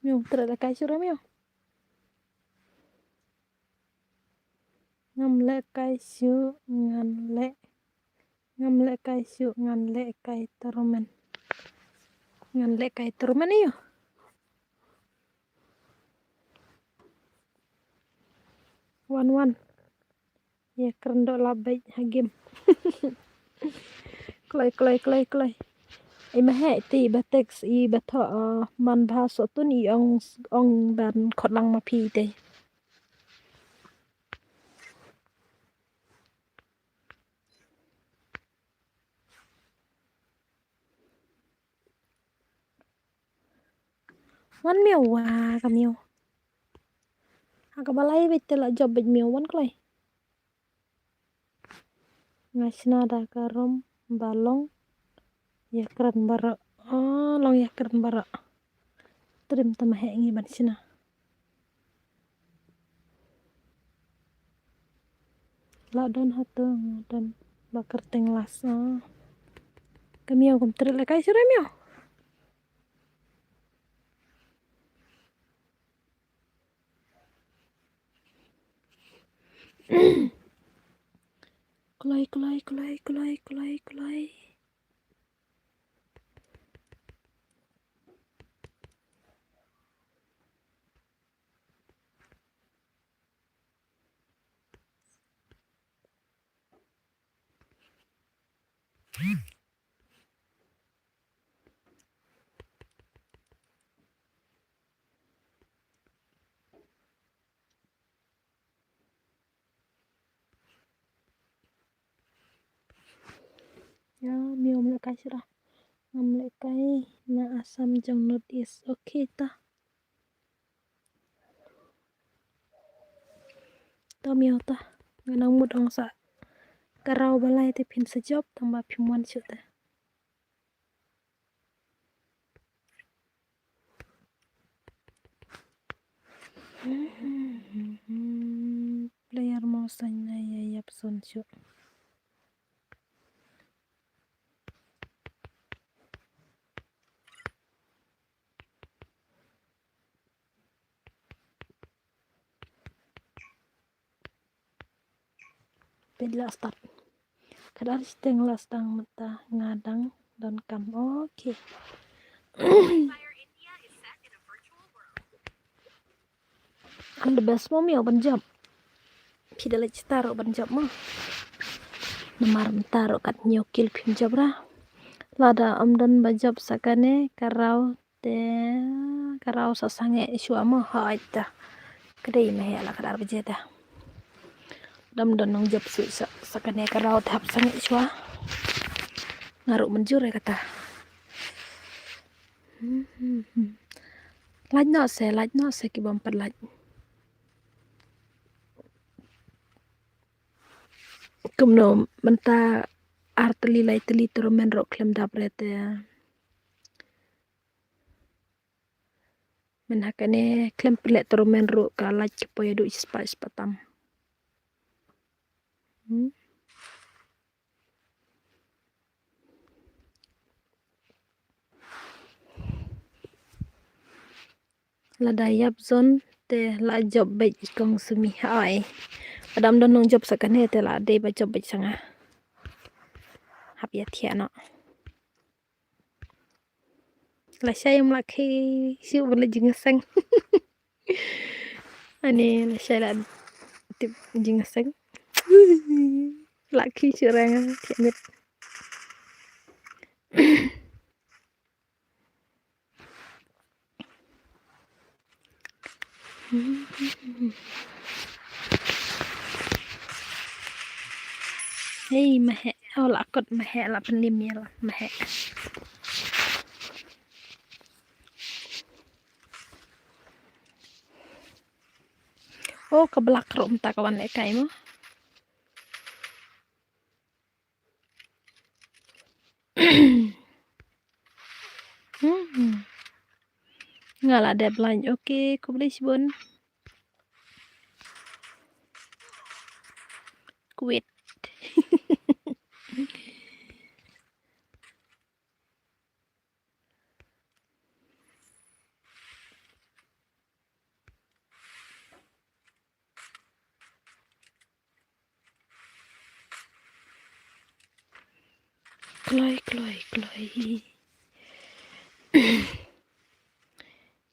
miu tra kai sura miu ngam le kai su ngam le kai su ngan le kai terumen iyo wan ya kerendo labai hagim kloi I mahe ti batex I batho man bha so tun I ong ban khotlang ma phi te wan miu wa ka miu ka balai bit la job bit miu wan kloi ngasna da karom balong ya keren bara long ya keren bara trim ta mahe ngi ban sina la don hatong dan bakar tenglas kamiu kum tri la kai sura miu kloi Ya, mio melekai surah. Melekai na asam jang notice. Oke ta. Ta mio ta. Nganang mudang sa. Karau balai te pin sejop tambah pimuan syut ta. Player mau sanya ya yap son syut. Bila start. Kadar steng stang mata ngadang dan kam. Oke. Fire India is set in a virtual world. Ang the best mo mio banjab. Pidala citaro banjab mo. Namar mentaro kat nyokil pinjab ra. Lada amdan bajab sakane karau sasange iswa mo haita. Kadai mehe ala kadar bajeda. Dam dan nong jab su sakane karau tahap sange iswa. Ngaruk menjur ya kata. Laj no se ki bumper laj. Kumno menta arteli lai teli turu menro klem dabrete. Menhakane klem pelek turu menro ka laj kipoy du ispatam. Lada yap zon te la job baik kong sumi hai. Adam don nong job sakane te la de ba job baik sanga. Hap ya tiano. La saya melaki siu boleh jingeseng. Ani la saya la tip jingeseng. Laki curang kiamit. Hei mahe, oh lakot mahe la penlim ya lah mahe. Oh kebelak rom tak kawan lekai mo. Ngala deadline. Oke, ku boleh sibun. Quit. Kloy.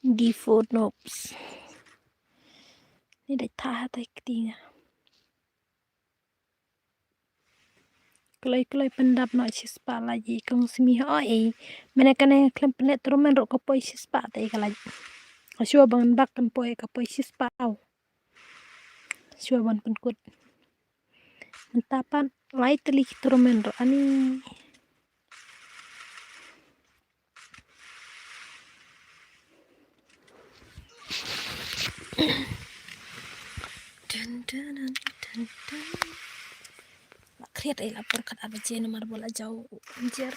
G4 knobs. Ini dah tahan tak ketinggal. Kloy pendap nak sispa lagi kong semi hoi. Mana kena klem penet terumen rok kapoi sispa tai kalaj. Syua bangan bak kan poi kapoi sispa au. Syua ban penkut. Mentapan lai telik terumen rok ani. Dun. Kriat ay lapor kat abaje nomor bola jauh anjir.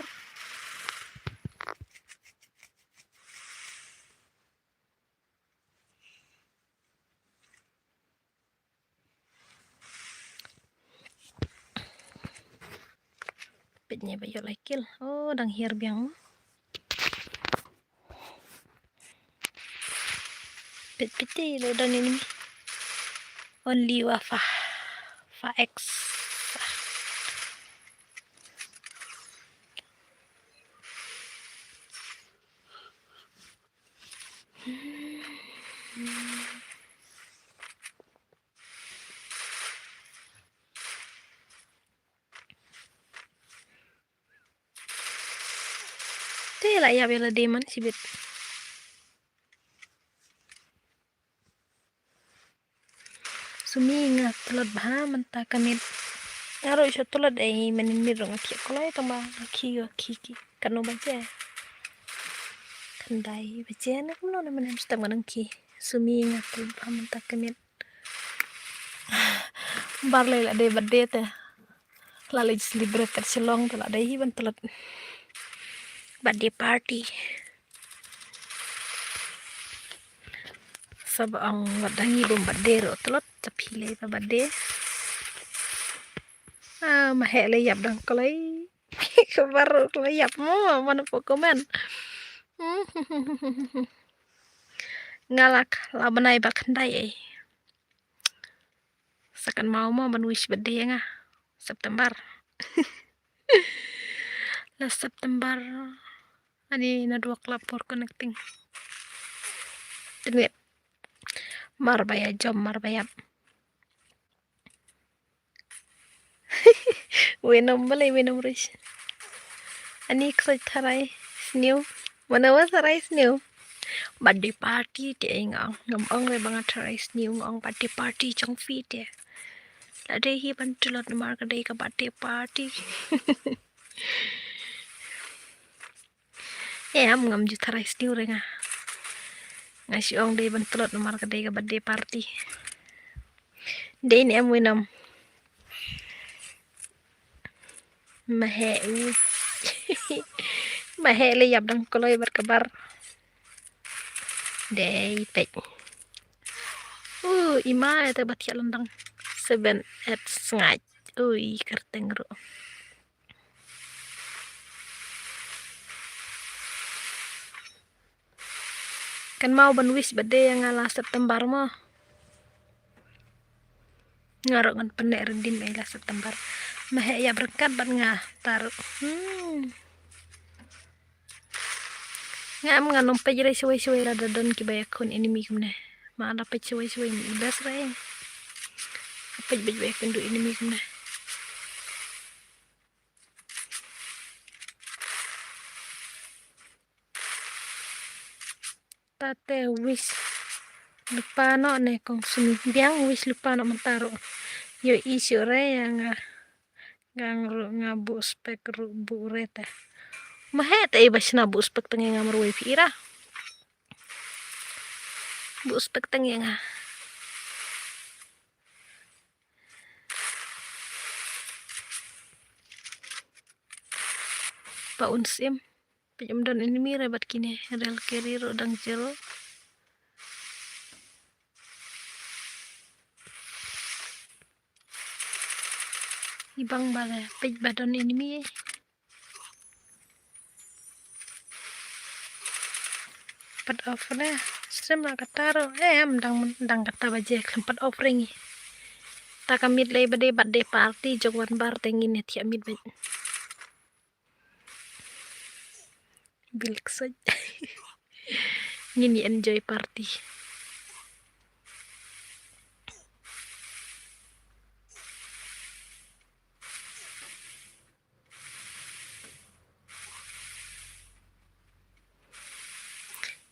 Petnya bayo laikil. Oh, dang hiar biang. Pet lo dan ini. Only wafa. Fa X. lah ya bela deman sibit. Suminga tulad bah manta kamit. Aro iso tulad ay maninir ng aki kulay tama aki kano ba je? Kandai ba je na kuno naman ang stang manangki. Suminga tulad bah manta kamit. Barlay la de badde te. Lalu libre kat silong tulad ay hiban tulad. Birthday party. Sab ang wadangi bom badero tulad tapile pa badde. Mahele yap dang kalay. Kabar kalay yap mo mana po komen. Ngalak labanay bakandai eh. Sakan mau man wish birthday nga September. Last September ani na dua lapor connecting. Tinip marbaya jom marbayap. Winom balay winom rish. Aniksay taray snew. Manawa taray snew. Birthday party ti ngong ngomong re banga taray snew ngong birthday party chong fi ti. Lade hi pantulot na marka day ka birthday party. Am ngam ju taray snew re nga. Nga siong day pantulot na marka day ka birthday party. Day ni am winom. Mahe mahe le yap dang koloy berkabar day pek ima eta bat landang 7 at ngaj kerteng ro kan mau ban wis bade yang ala September mo ngarok ngan penek rendin ila September mahe ya berkat ban nga taruh ngam nganom pejre suwe rada don kibayakon enemy kumne maala pej suwe ni ibas re pej bayakon do enemy kumne tate wis lupa no ne kong sumi biang wis lupa no mentaro yo isu re yang ngabu spek bu rete mahet ibas na bu spek tengi ngamar we pira bu spek tengi nga pa unsim pejam dan enemy rebat kini rel kiri ro dang jero ibang bala pej badon enemy pat off na stream na kataro am dang kata baje klempat offering ta kamit lay birthday party jogwan bar tengin ya mit bet bilik soj ngini enjoy party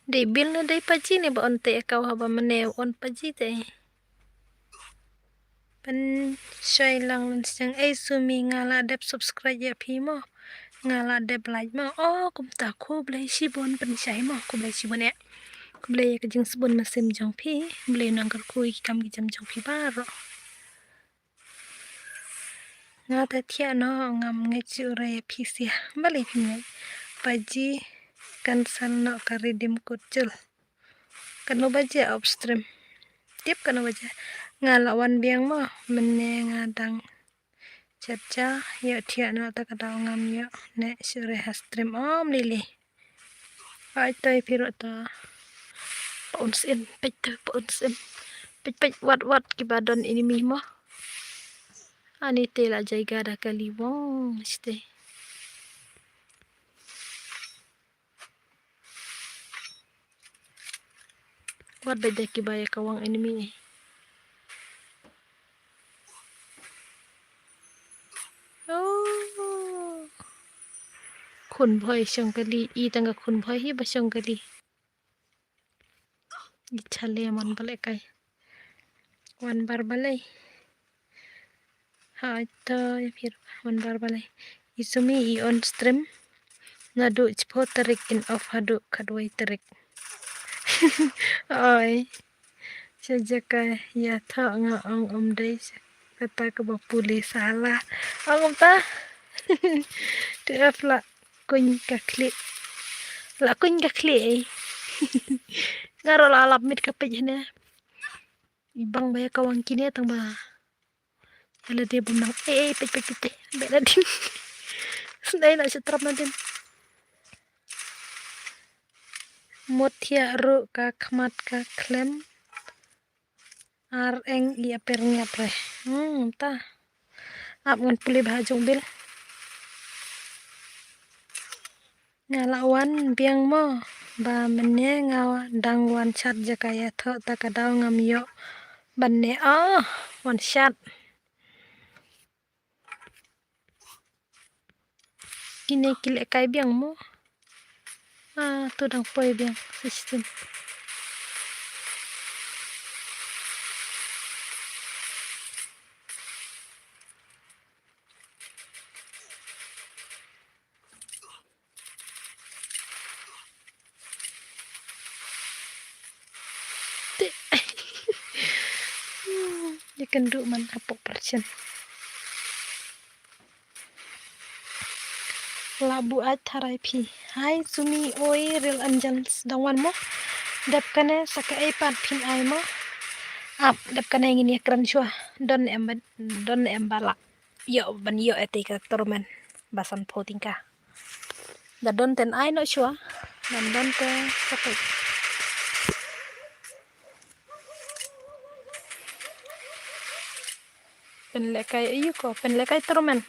de bil na day paji ne ba onte kau haba mane on paji te pen shay lang sang ay sumi ngala dep subscribe ya pimo ngala dep like mo kum ta ko blay sibon pen shay mo ko blay sibon ya ko blay ka jing sibon masim jong pi blay nangkar ko kam ki jam jong pi baro ngata tia no ngam ngechu re pi sia balik ni paji cancel no ka redeem kucul kan lo baja upstream tip kan lo baja ngalawan biang mo mene ngadang caca ya tia no ta kadang ngam ya ne sure stream om lili ai tai piro ta paunsin pej wat kibadon ini mo ani tela jaiga da kaliwong este wat beda kibaya kawang enemy คุณพ่อยชงกะลีอีตังกับคุณพ่อยฮิบะชงกะลีอีชาเลมันบะเลยไกวันบาร์บะเลยha ito फिर one bar balay isumi I on stream nadu chpo tarik in off hadu kadway tarik oi sejaka ya tha nga ang day kata ka ba puli salah ang ta tiap la kuñ ka kli ngaro la alap mit ka pejne ibang baya kawang kini tang ba ala dia bumang pej beda din sunday na siya trap natin motia ru ka khmat ka klem ar eng ia pernya pre ta ap ngan puli bhajong bil ngalawan biang mo ba menye ngawa dangwan chat jakaya tho takadaw ngam yo banne one shot kine kile kai biang mo tu dang poi biang system dia kenduk man apok persen labu atharai phi hai sumi oi real anjans dangwan mo dap kane saka ai pat phin ai mo ap dap kane ngini kran shwa don embala yo ban yo etika tormen basan potingka da don ten ai no shwa dan don te saka penlekai ayu ko penlekai tormen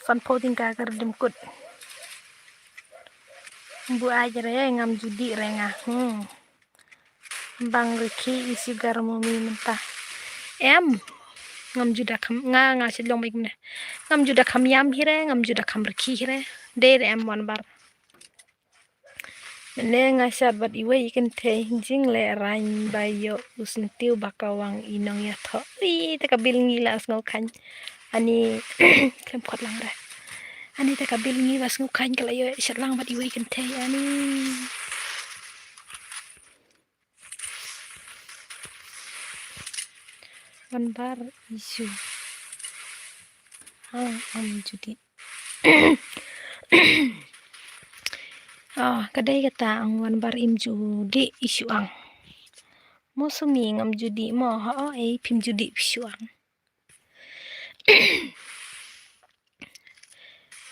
san potingka kardim kut bu ajare ngam judi renga bang reki isi garmo mi mentah em ngam juda kham nga silong mai kumne ngam juda kham yam hire ngam juda kham reki hire de em wan bar mene nga shat bat iwe ikan te jing le rain bayo usentiu bakawang inong ya tho te kabil ngila as ngau khan ani kem khot lang ra ani te kabil ngi was ngau khan kala yo shat lang bat iwe ikan te ani wan bar isu judi kadai kata ang wan bar im judi isu ang musumi ngam judi mo pim judi isu ang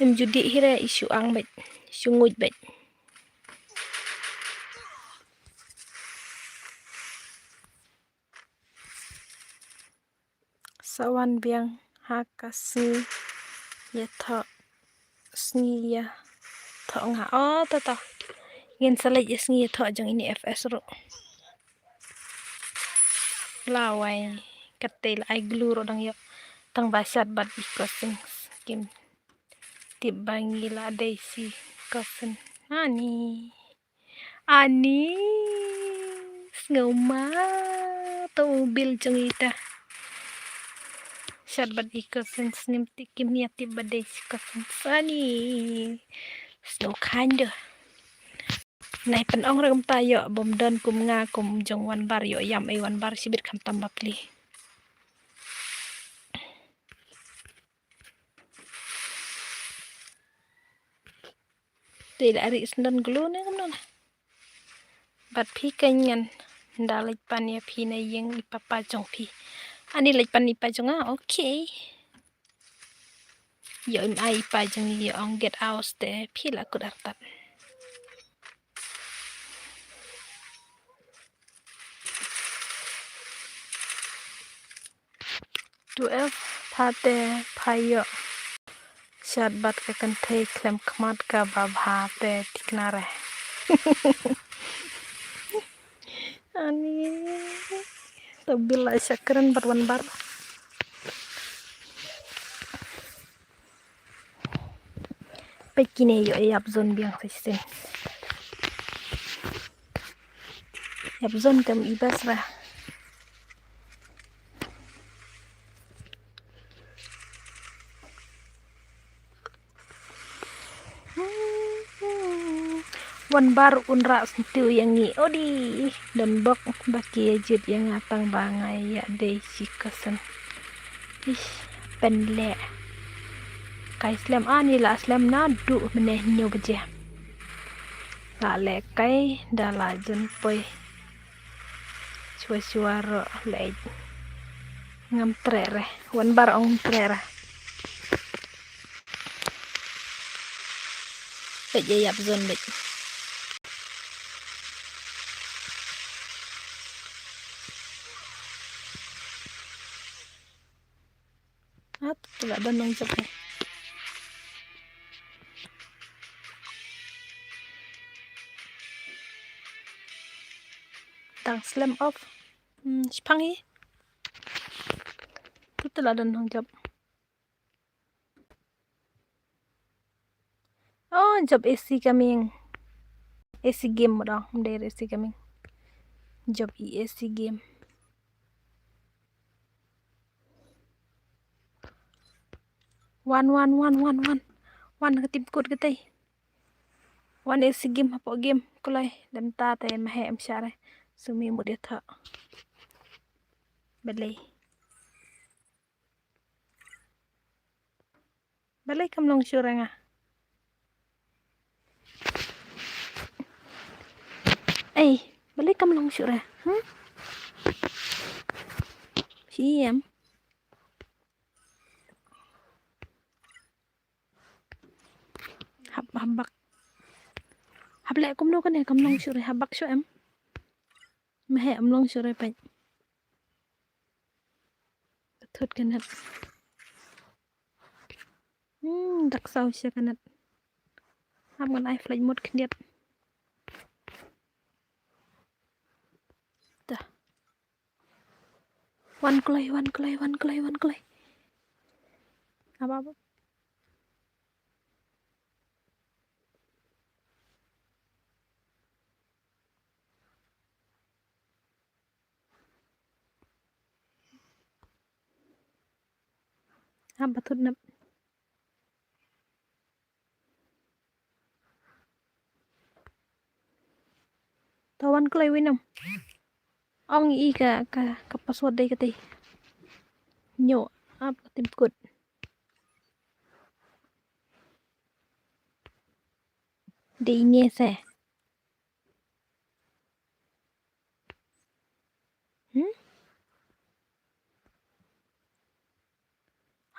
im judi hire isu ang bet sunguj bet sawan biang hakasi ya tho sni ya tho nga ta gen salaj sni ya tho jang ini fs ro lawai katel ai glue ro dang yo tang basat bat ikosing kim tibangila daisy kosen ani ngoma to bil jang ita Sharbat ikosen snim tikim niati badai kosen sani slow kind nai pen ong rem tayo bom don kum nga kum jong wan bar yo yam ai wan bar sibit kam tambah pli tidak ari sendan glu ne kam non bat phi kanyan dalaj pan ya phi na yeng papa jong phi ani laj pan ipa jong okay yo im ai ipa jong yo ong get out de phi la kudartat 12 thate phayo shat bat ka kan thei klem khmat ka ba bha te tiknare ani to bila sakran barwan bar Pekine yo yap zon biang sisen. Yap zon kam ibas ra. Wan baru unra sentiu yang ni odi dan bok baki ajit yang atang bangai ya dei sikasan. Ish penle. Kai slam ani la slam nadu meneh nyo beje. La le kai dala jen poi. Suara le. Ngam trere. Wan bar ong trere. Beje yap zon beje. Tidak ada nong cepet. Tang slam off. Spangi. Itu tidak ada nong job. Oh, job AC coming. AC game mo dong. Dari AC coming. Job AC game. One ketip kut ketay. One AC game apa game kulai dan ta tay mahe em syare. Sumi mo dia tha. Balay. Balay kam long sure nga. Ay, balay kam long sure. Siyam. Habak. Hablek kum no kan ya kam long sure habak syo em. Mahe em long sure pa. Thut kanat. Dak sau siya kanat. Hamgan ay flight mode kniat. Dah. One clay. Apa? Apa thut nap. Tawan clay winam. Ong i ka password day katay. Nyo ap tim kut. Di ini se.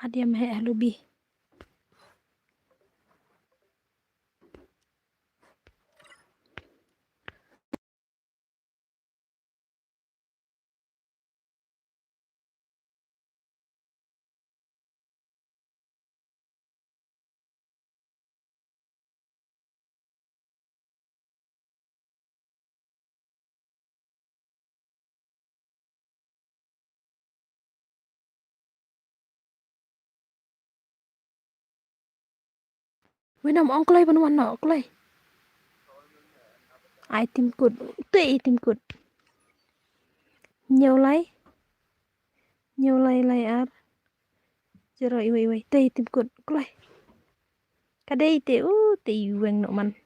Hadiah mahe lubi. Winam ong clay panuan no clay. Ai tim kut. Tei tim kut. Nhiều lay ar. Jero iwe. Tei tim kut clay. Kadai te te weng no man.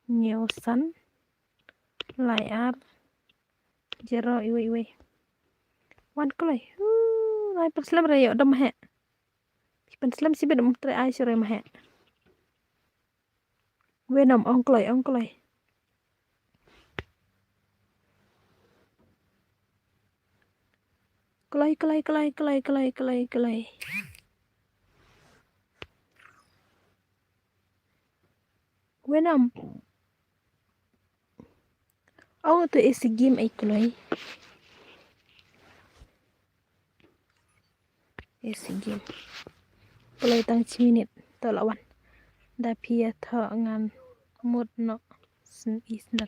Nhiều san. Lay ar. Jero iwe. Wan clay. Lay perslam rayo dom he. Penslam si bedem tre ai sore mahe. Wenam ong clay. Kelai. Wenam. Oh, tu is game ay kelai. Is game. Kelai tang minute tolawan. Da pia tha ngan mut no isnan.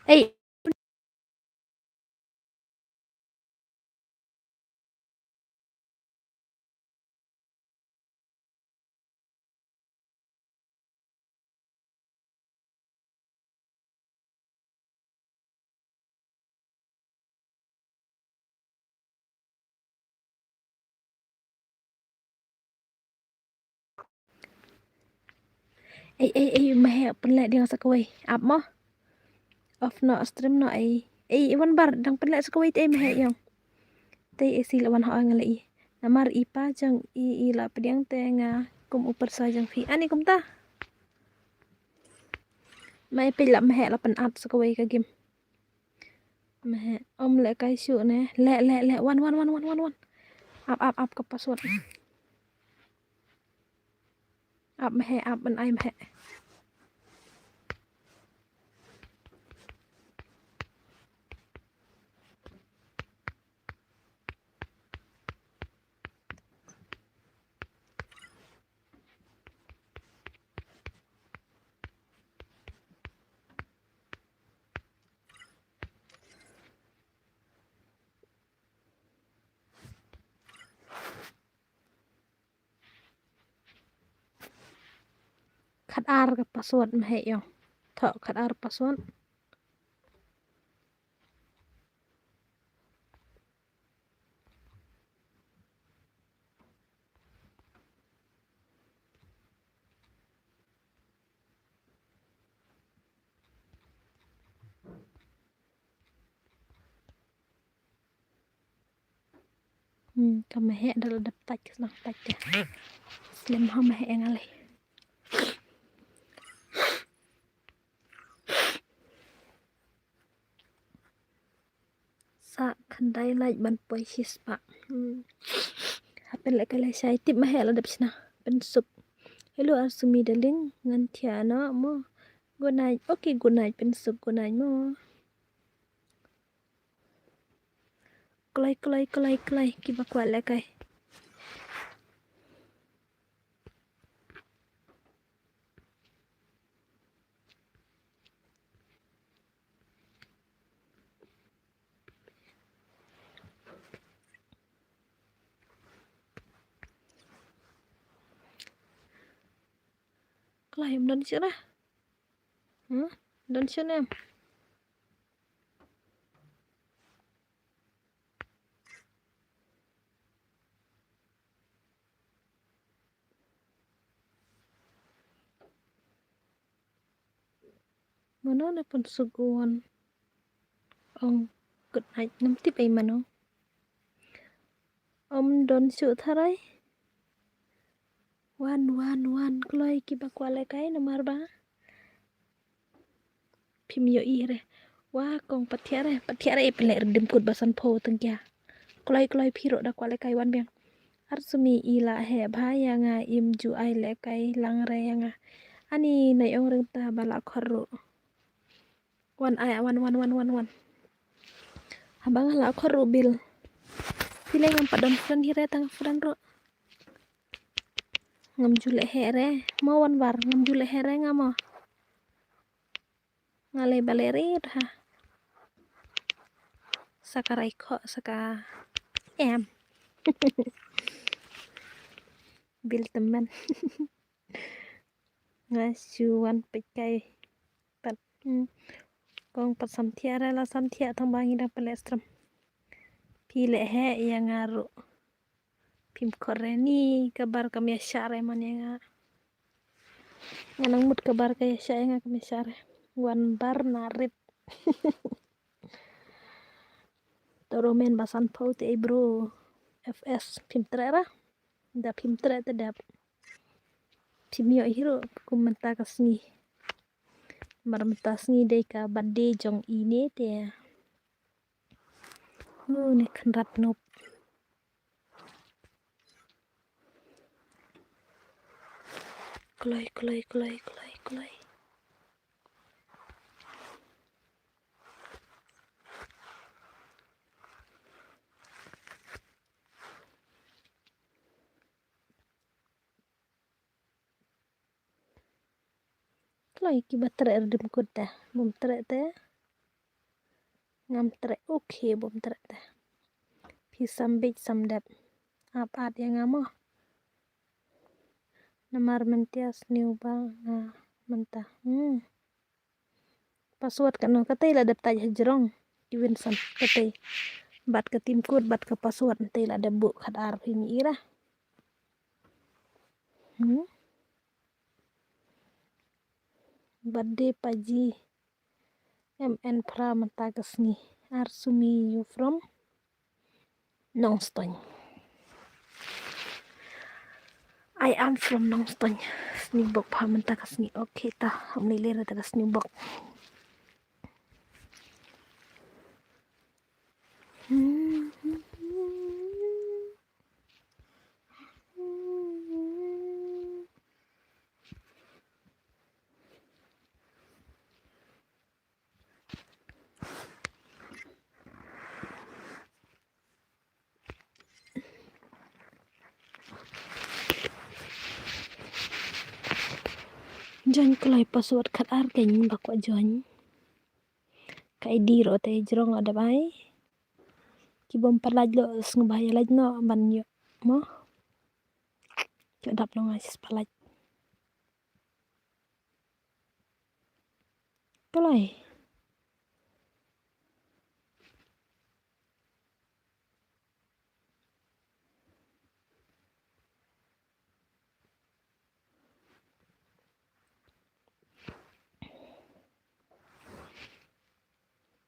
Ay, mày bên lại đang sắc quay áp mà off no stream no ay wan bar đang bên lại sắc quay ay mày yang tay isi lawan ho ang lai namar ipa jang i la pediang te nga kum upar sa jang fi ani kum ta mày pe la mày la pan at sắc quay ka game mày lại cái shu nè lẹ wan ap ka password ap mày ap bên ai mày khát ar ka password mày yang thọ khát ar password ka mày dal dap tach nang tach slim ho mày ngali sa khandai lai ban poi sis pa hapen lại cái sai tip mày la dap sna ben sup hello Arsumi darling ngan thia no mo good night okay good night ben sup good night mo klai kiba kwa lại cái klai em don chưa don chưa em mana na pun suguan ông good night nam tip ay mano don chưa tharai wan klai kiba kwa lại cái nomor ba phim yo i re wah kong pathia re peler dim kut basan pho teng kya klai phiro da kwa lại cái wan beng Arsumi ila he bhaya nga im ju ai le kai lang re nga ani nai ong reng ta bala khorro wan habang la khorro bil pile ngam padam fran hire tang fran ro ngam jule here mo wan war ngam jule here ngamo ngale baleri ha sakarai kho saka em bil teman ngasuan pekai pat kong pat samthia ra la samthia thong bangi da palestram pile he yang aru pim koreni kabar kami syare manenga nganang mut kabar kaya syaya kami syare wan bar narit toromen basan paut bro fs pim trera da pim tre te dap pim yo hiro kumenta kasni marmentasni dei ka bade jong ini te ne khanrat nop klai klai ki batre erdim kutta mum tre te ngam tre okay bom tre ta phi sam big sam dep ap at yang ngamo namar mentias new bang mentah password kanu katay la dep taj jerong even sam katay bat ke tim code bat ke password nanti la debu khat ar phi mi ira birthday paji MN pra mentagasni Arsumi you from Nongstoin. I am from Nongstoin. Snibok pa mentagasni. Okay ta, amnilira taga snibok. Join kulai password khat ar keng bakwa join. Kai di ro te jerong ada bai. Ki bom palaj lo ngubahaya laj no ban yo mo. Yo dap lo ngasis palaj. Kulai.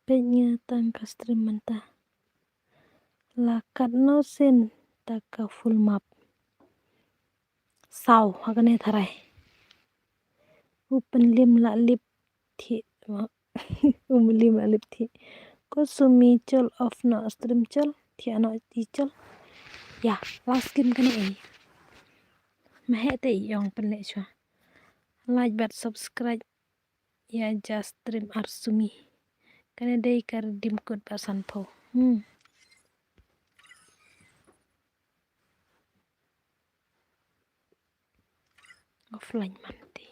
Penyatan ka stream mentah. Lakat no sin taka full map. Sau hagane tharai. Open lim la lip thi. Lim la lip thi. Ko sumi chol off no stream chol. Thi ano ti chol. Ya, last game kena eh. Mahek te yong penlek chua. Like but subscribe. Ya just stream Arsumi. Kena day kar dim code pasan po. Offline manti.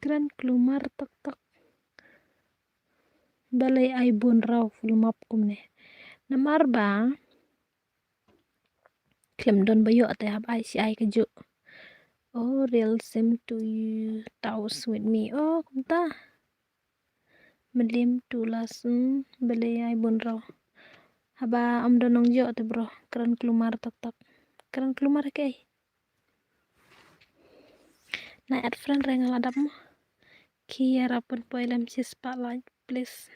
Keren keluar tok tok. Balai ai bun raw full map kumne. Namar ba. Klem don bayo ate hab ai si ai keju. Oh, real sim to you taus with me. Oh, kumta. Melim tulas balai ai bun raw. Haba am donong jo ate bro. Keren keluar tok tok. Keren keluar ke. Na add friend rengal adap mo. Kia rapun poilem si spotlight please.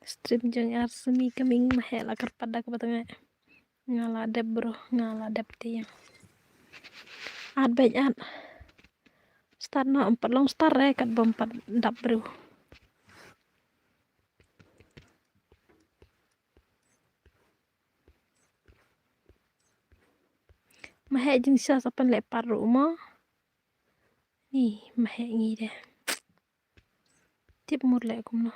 Stream jeng Arsumi kaming mahel akar pada ke batang ngala dep bro ngala dep tiang ad baik ad start no 4 long start kat bom 4 dap bro mahek jeng sia sapan lek paru mo ni mahek ngi deh tip mur lek kum no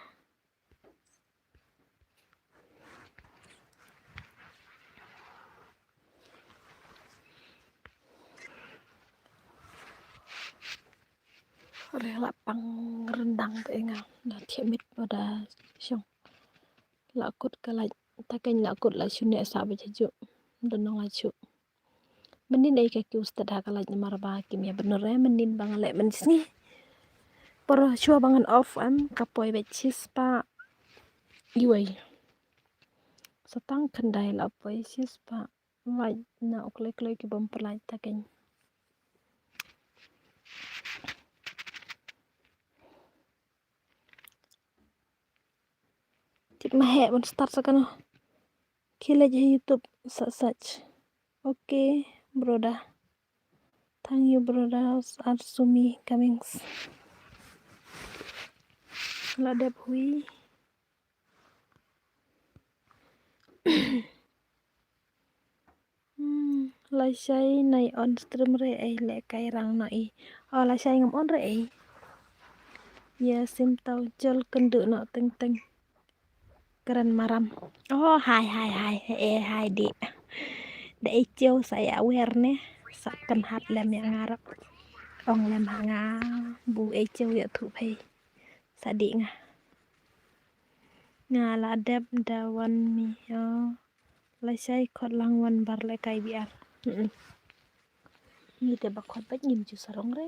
rela pang rendang te engal na thiamit pada syong lakut kalaj taken lakut la syune sa beju donong laju menin dai ke ustad hakalaj namar ba kimia bener menin bang lek menisni por chua bangan off am kapoi becis pa iwai satang kendai la poi sis pa lai na oklek ki bom pelai taken tip mahek bon start sakano kila je YouTube such okay broda thank you brothers Arsumi Cummings la dep hui lai sai nai on stream re ai le kai rang no I lai sai ngam on re ai ya sim tau jol kendu no teng teng keren maram hai hai di de chiêu saya aware ne sak kan hat lem yang ngarap ong lem hanga bu chiêu ya thu phe sadi nga la deb da wan mi lai sai khot lang wan bar le kai biar ni te ba khot bách nhìn chu sarong re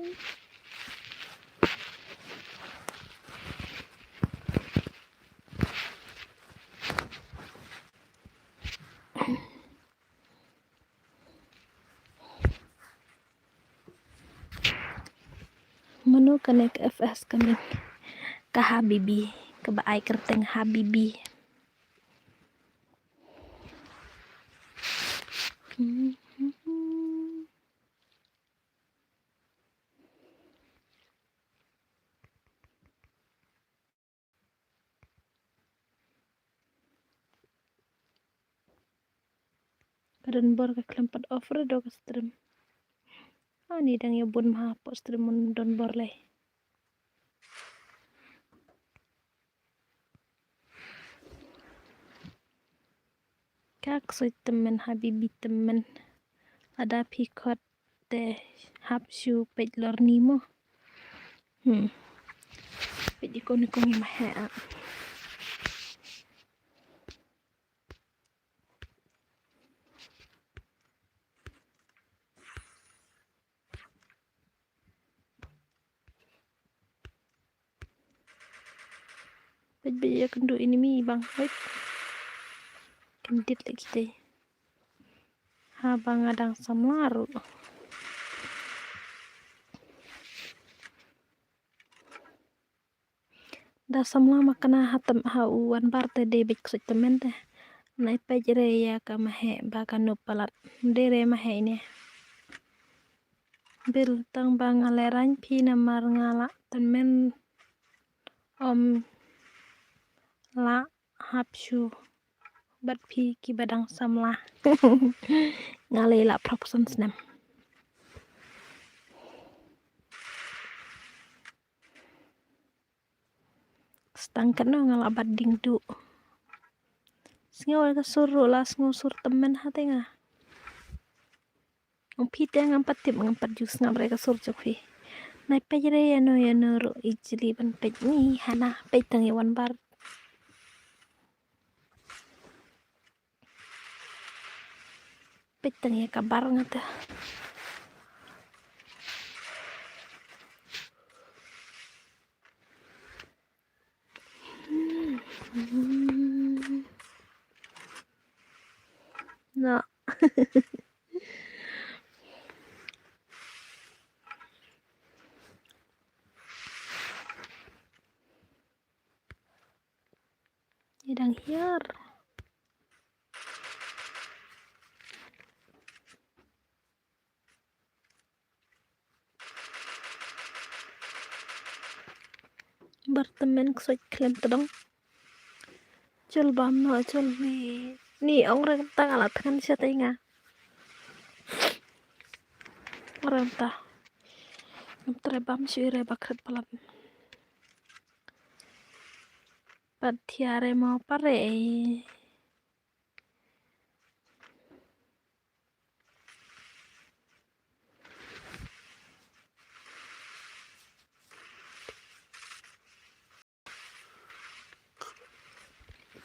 manu kanek FS kami ka Habibi ka ba ai kerteng Habibi karen bor ka klempat offer do ka stream ni dang ya bun ma po stream mun don bor le kak soy temen Habibi temen ada pikot te hap shu pej lor nimo pej ikon ikon ma ha pej ya kendo ini mi bang wait kendit lagi deh bang adang samlaru da samla makana hatam wan parte de bek soy temen te nai pej re ya ka ma he ba kanu palat dere ma he ne bil tang bang aleran pi na mar ngala temen om la hapshu bat pi ki badang samla ngale la proposan snam stangkat no ngala bading du singa ka suru la sur temen hatenga pite ngampat tip ngampat jus ngabre ka sur chokfi nai pejre ya no ro ijli ban pej ni hana pej tang wan bar pej tang ya kabar ngata no Idang hiar berteman kesoit klem tedong cul bam no cul ni ong reng tang alat kan sia tenga orang ta tre bam syire bakret palat patiare mau pare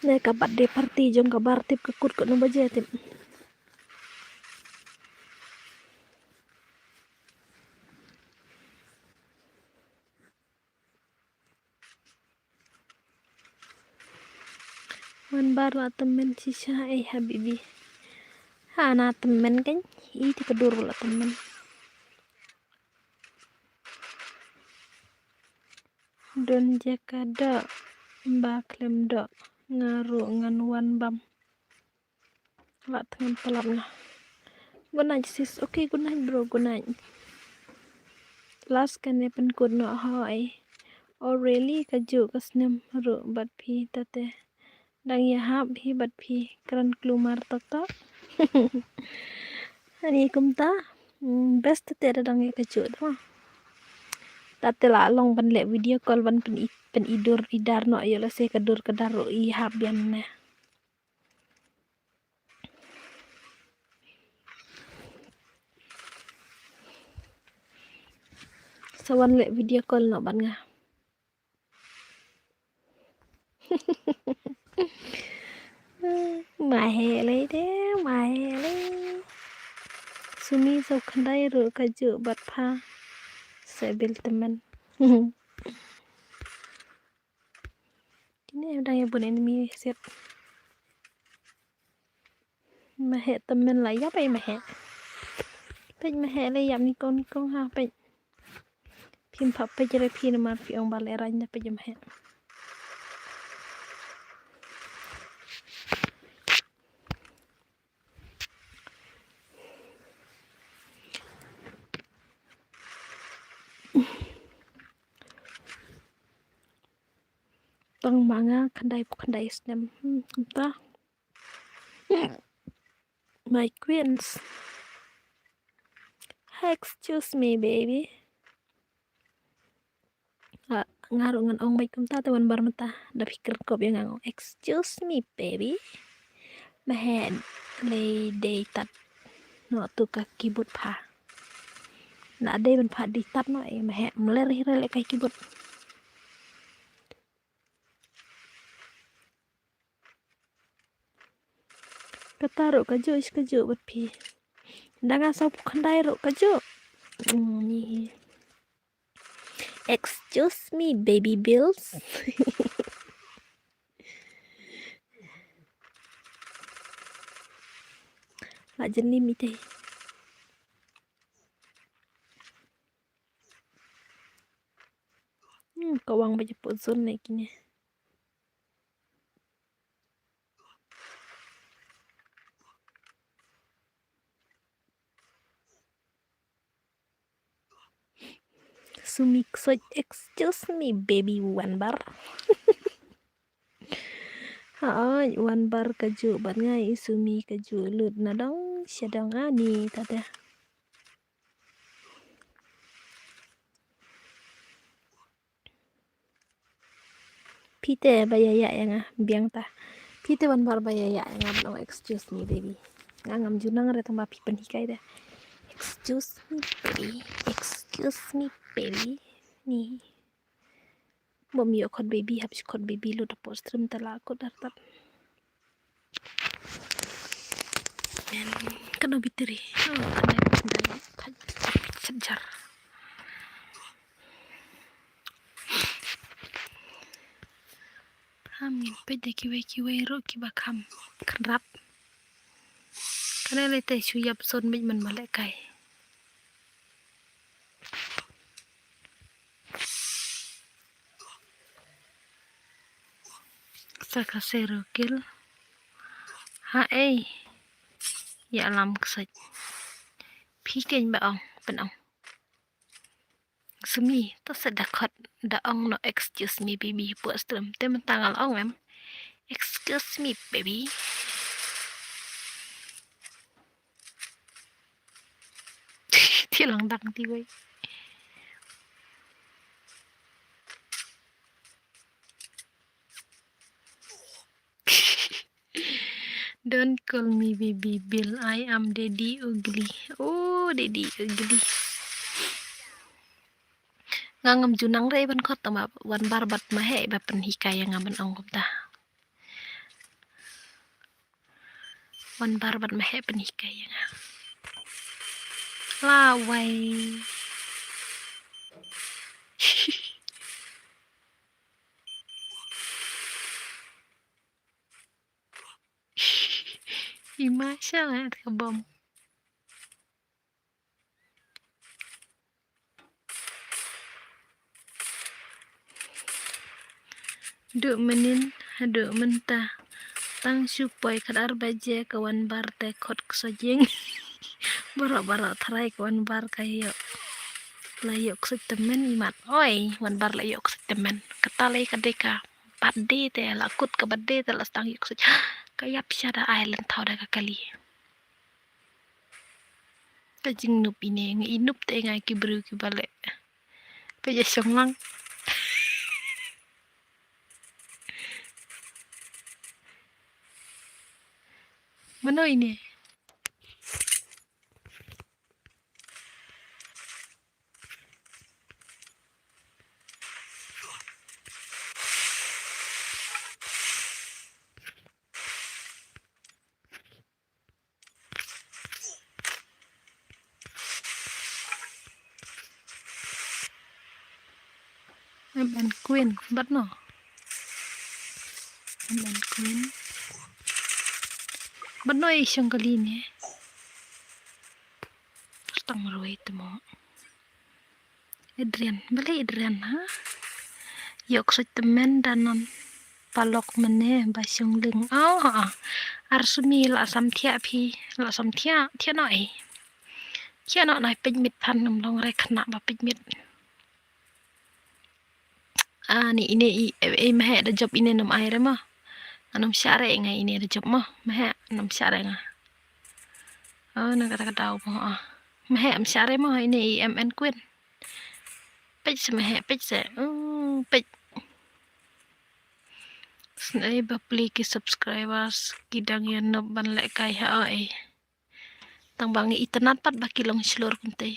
ne kabat de party jong kabar tip kekut ko no baje tip wan baru temen sisa Habibi na temen kan ti kedur la temen don jakada mbak klem do ngaru ngan wan bam la tengen pelap na good night sis okay good night bro good night last kan pen good no hai really kaju kasnem ru bat phi tate dang ya hap hi bat phi kran klumar tok tok Ani kumta best te ada dang kecuk tu. Tate la long pan le video call pan pen idur idar no yo la se kedur kedar i habian ne. Sawan le video call no ban nga. Mahe le de mahe le. Sumi sau khandai ro kecuk bat pha. Sebil teman. Ini udah ya bun enemy set. Mahe temen lại dốc em mahe. Pej mahe le yam ni con ha pej. Phim phập pej re phi ma phi ong ba le ran na pej mahe. Tong manga khandai snem ta. My queens. Excuse me baby. Ngaruh ngan ong baik kumta tawan bar mata da pikir kop yang ngong. Excuse me baby. Mahen lay day tat no tu ka keyboard pha. Na day ban pha di tat no e mahen mler hira le kai keyboard. Kata ro kajo is kajo bat phi. Danga sau khandai ro kajo. Ni. Excuse me baby bills. La jenim ite. Kawang baca pozon naik ini. Sumik so excuse me baby one bar. One bar kaju bat ngai sumi kaju lut na dong syadang ani tata. Pite bayaya yang biang ta. Pite one bar bayaya yang no excuse me baby. Ngam junang re tamba pi penhikai dah. Excuse me baby. Excuse me baby. Ni. Bom yo khot baby habis khot baby lu da postrum tala ko dartat. Kano biteri. Kan sejar. Amin pede kiwe ro kibakam kerap. Karena lete suyap son mij man malek kai. Saka sero kil. Ha ya lam ksaj. Pi keny ba ong pen ong. Sumi to sedakot da ong no excuse me baby puas trum tem tangal ong em. Excuse me baby. Tilang dang tiwai. Don't call me baby Bill. I am Daddy Ugly. Oh, Daddy Ugly. Ngam junang re ban khot tama wan bar bat mahe ba pen hikaya ngaman ong kumta. Wan bar bat mahe pen hikaya nga. Lawai. Imasya lah ke bom. Duk menin, duk mentah. Tang supaya kadar baje kawan bar te kot kesajeng. Bara-bara terai kawan bar kayo. Layok temen imat. Oi, wan bar layok temen. Ketalai kadeka. Badde te lakut ke badde te las tang yok sej. Kayak syada island tau dah kali. Pajing nup ini nginup te ngai ki bru ki balik. Paja songlang. Mana ini? Em queen, bắt nó. Em queen. Bắt nó isang kali ni. Tang marway ito mo. Adrian, bali Adrian ha? Yok sa temen danon palok mene basyong ling. Oh, arsumi la sam thia phi, la sam thia noi. Thia noi pej mit pan num long re khna ba pej mit. Ni ini mah ada job ini num air mah. Anum syare ngai ini ada job mah. Mah anum syare nga. Oh, nang kata-kata apa mah am syare mah ini MN Queen. Pej semah pej se. Pej Snai bapli ki subscribers kidang yan no ban le kai ha ai. Tang bangi itenat pat baki long seluruh kuntai.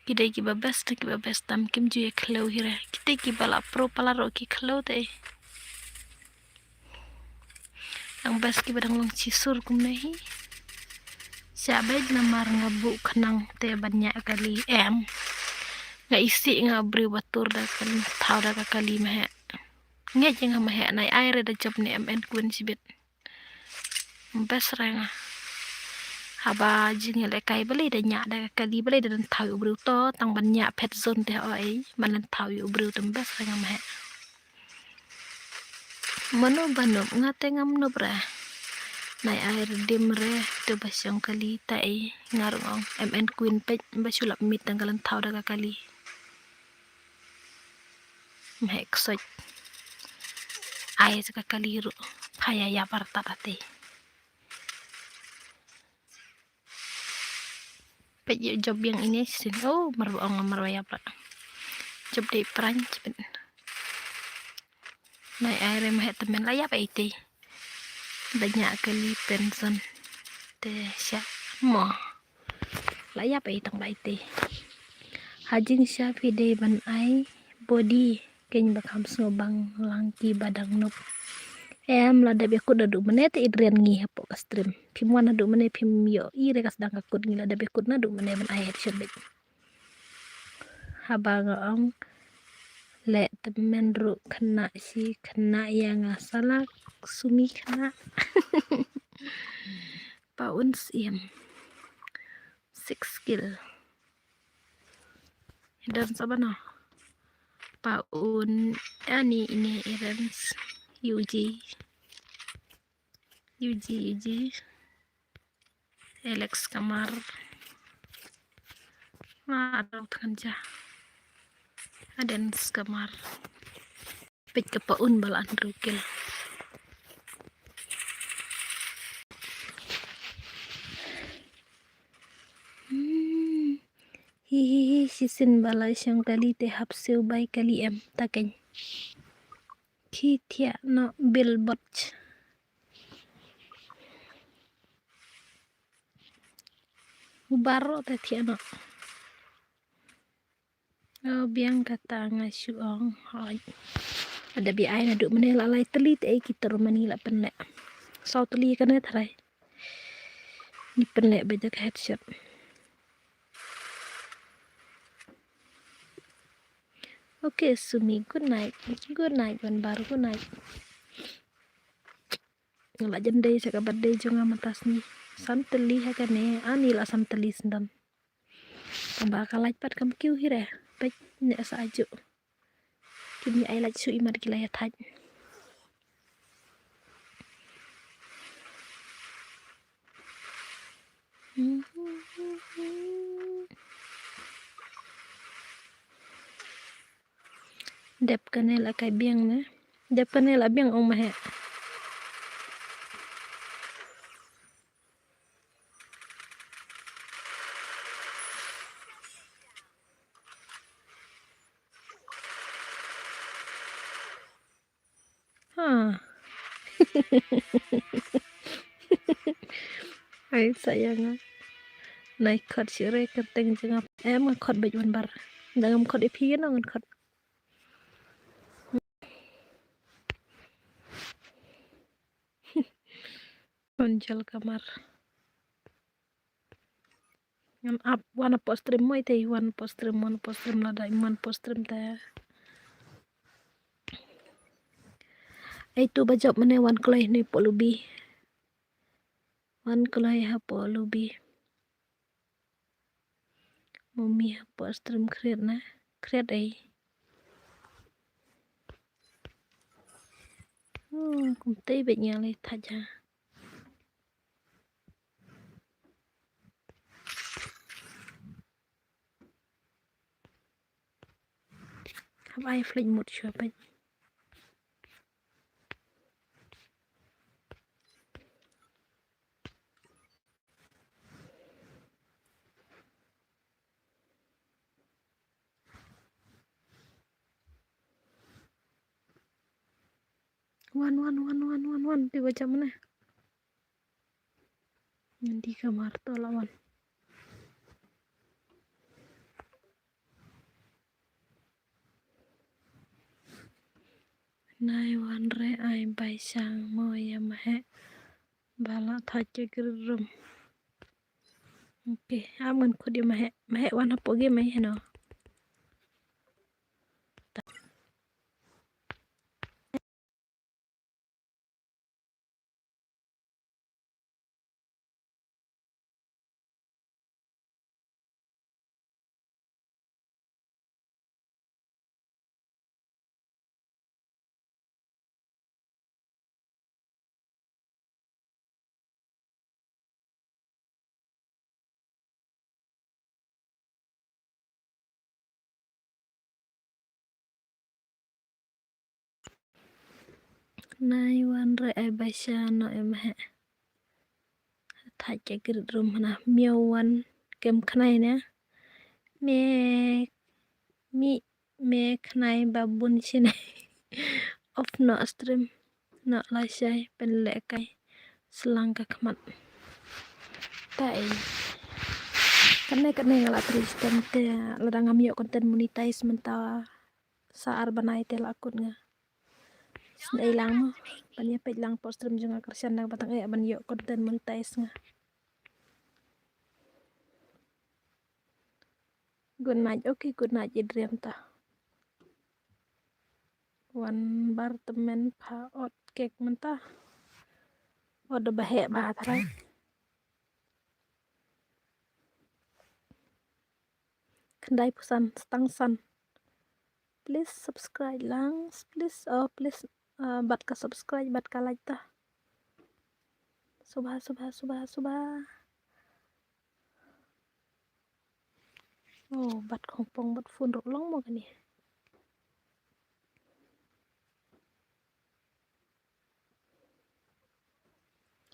Kidai ki babes tam kim ju khlo hira. Kidai ki bala pro pala ro ki khlo te. Ang bas ki badang long cisur kum nahi. Sabay namar ngabu khenang te banyak kali nga isi nga beri batur da kan thau da kali mah. Nghe chăng mà hẹ này ai ra chụp nè em quên sibit best rang haba jing lại cái beli để nhạ đây kali beli để thau ubru to tang ban nhạ pet zone te oi man lan thau ubru tum best rang mà hẹ mano banum ngate ngam no bra này ai dim re tu basyong kali tai ngarong em queen pet basulap mit tanggalan thau da kali meh ksoj ai sekali ru kaya ya partatati pejo job yang ini sin marwaya pra job di Prancis nai air mah temen layap ite banyak kali pension te sya mo layap itang baite hajing sya fide ban ai body keng bakam sobang langki badang nup la dabi aku dadu menete Adrian ngi hapo ka stream pimwan dadu mene pim yo ire kas dang akut ngi la dabi akut nadu mene ban ayat syabit habang ong le temen ru kena si kena yang salah sumi kena paun sim 6 skill dan sabana paun ini events UG Alex Kamar ada kerja ada Kamar pet ke paun balaan rukil hihihi sisin balai syang kali te hapseu bai kali em takeng ki thia no billboard baro te thia no biang kata ngasuong hoi ada bi ai na du mene lalai teli te kita romani la penle sau teli kan thrai ni penle beda headshot okay Sumi, good night wan baru good night ngala jendai saka badai jonga matas ni samteli hakane ani la samteli sendam tambah kalaj pat kam kiu hire pet ne sa aju kini ai laj su imar gila ya thaj dep kane la kai biang ne dep kane la biang ong mahe Ay sayang naik khot sire keteng jengap em khot bej wan bar dangam khot ipi no ngan khot onjal kamar ngam up wana postrim mo ite wan postrim lada iman postrim ta ai tu bajak mane wan klai ni polubi wan klai ha polubi mummy ha postrim kreat na kreat ai kum tei bej nyale thaja hab ai flek mut chua bej wan di bajak mana di kamar to lawan nai wan re ai bai sang mo ya mahe bala thaje gerum oke aman khudi mahe wan hapoge mai heno nai wan re ai bai sang no em mahe thaje gerum na miau wan kem khnai na me me khnai babun sine of no stream no lai sai pen le kai selang ka khmat tai kane ngala Tristan te ladang amio konten monetize menta saar banai te lakut nga snai lang mo panya pej lang post stream junga kersian nang batang ban yo konten monetize nga good night okay good night Adrian ta wan bar temen pha ot kek menta od bahe ba thrai kendai pusan stang san please subscribe lang please bat ka subscribe bat ka like ta subha oh bat khongpong bat phun rok long mo kani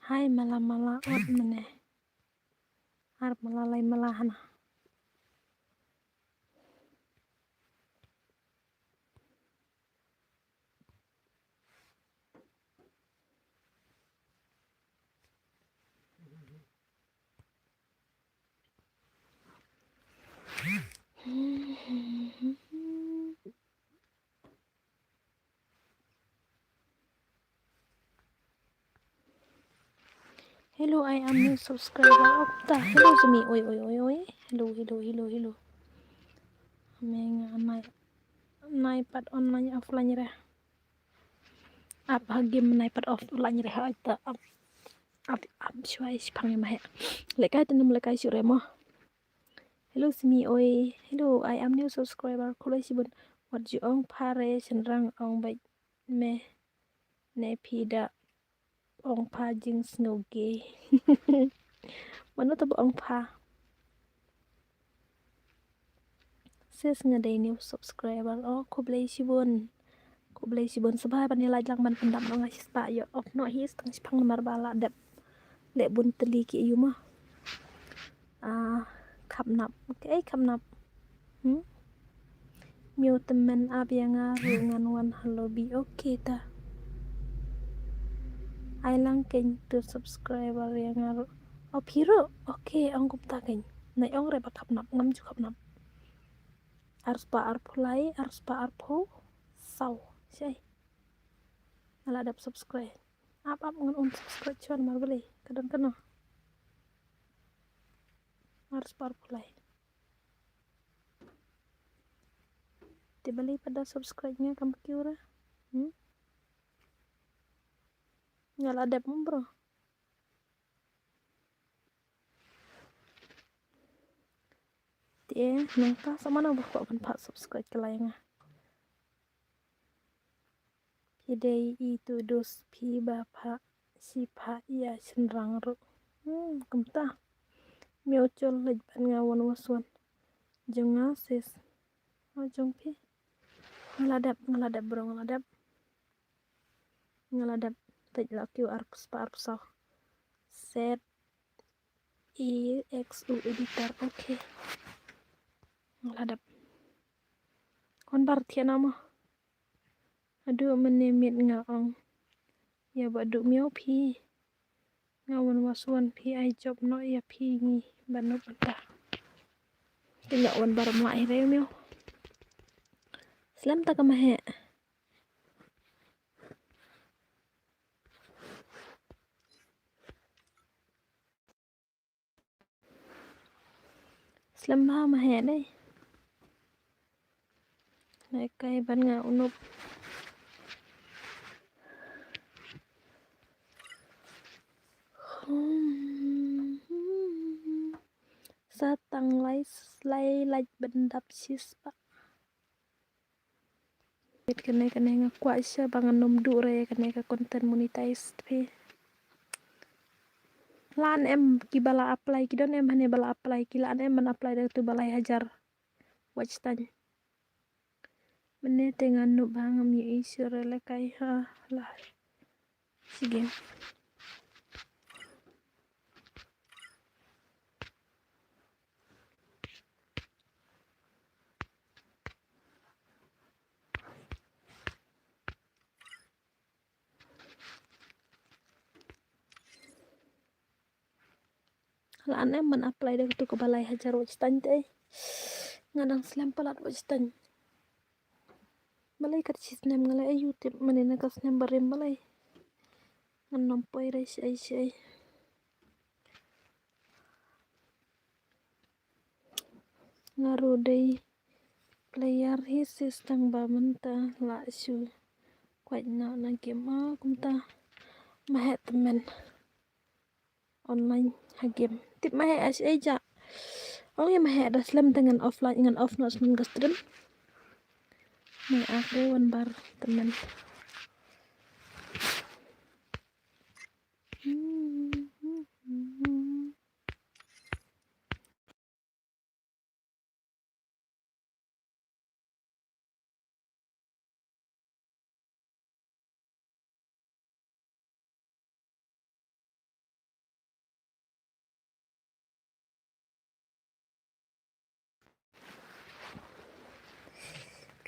hai mala ot mene har malalai malahana hello I am new subscriber opta hello Zumi oi hello menga nai pat online offline re apa game nai pat offline re ha ta up shwai phang ma he lekai tenum lekai sure mo hello Zumi oi hello I am new subscriber khulai sibun wat ju ong phare senrang ong bai me ne phida ong pha jing snoge mano to ong pha ses ngadai new subscriber oh khublai sibun sabha ban lai lang ban pendam no ngai sta yo of no hi stang phang mar bala dep le bun teli ki yu ma khap nap miu temen ab yang ru ngan wan hello bi okay ta ai lang keng tu subscriber yang ngaru oh piro oke angkup ta keng nai ong re bakap nap ngam ju kap nap harus pa arpulai harus pa arpu sau sei ala dap subscribe ap ngan subscribe cuan mar beli kadang kena harus pa arpulai dibeli pada subscribe-nya kamu kiura ngala dap bro dia nangka sama na bakwa kan pak subscribe ke layang hidei itu dos pi bapa si pa iya senrang ru kumta miocol lej ban ngawan waswan jenga sis jong pi ngaladap bro ngaladap tej la QR par so set exu editor oke ngaladap kon bar tiana mo aduh menimit ngaong ya badu miau pi ngawan waswan pi ai job no ya pi ngi banu pata tidak wan bar mai re miau slam ta kamahe slam ba mahe dai naik kai ban nga unup satang lai bendap sispa kene ngakwa isya bangan nom du re kene ka konten monetize pe lan em ki bala apply ki don em hane bala apply ki lan em man apply da tu balai hajar watch tan mene tengan nu bangam yi isure le kai ha lah sige lan em man apply da tu ke balai hajar watch tan te ngadang slam palat watch tan balai kat sis nem ngala youtube mane na kas nem barem balai nganom poi re sai ngaru dei player hisis tang ba menta la su kwat na game kumta mahet temen online ha game tip mahe as aja oh ya mahe ada slam dengan offline dengan off no semen ke stream mai aku wan bar temen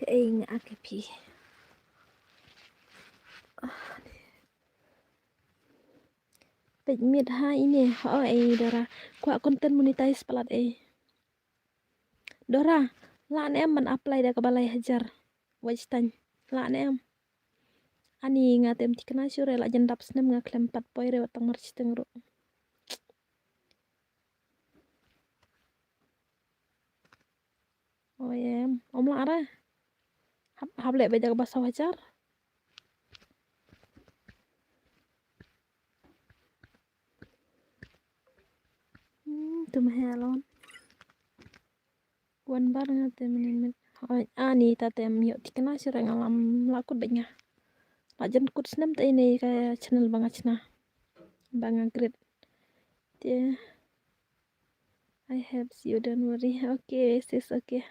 keing akipi mit ha ini oh Dora kwa konten monetize pelat Dora lan em man apply da ke balai hajar wajtan lan em ani ngatem tikna sure la jendap snem ngaklem 4 poi re watang march tengro oh em om la ara hab le beja ke basa hajar tu mahelon wan bar ngatem minit ani tatem yo tikna sure ngalam lakut benya lajan kut snem ta ini kayak channel bangachna banga great yeah. I have you don't worry okay sis okay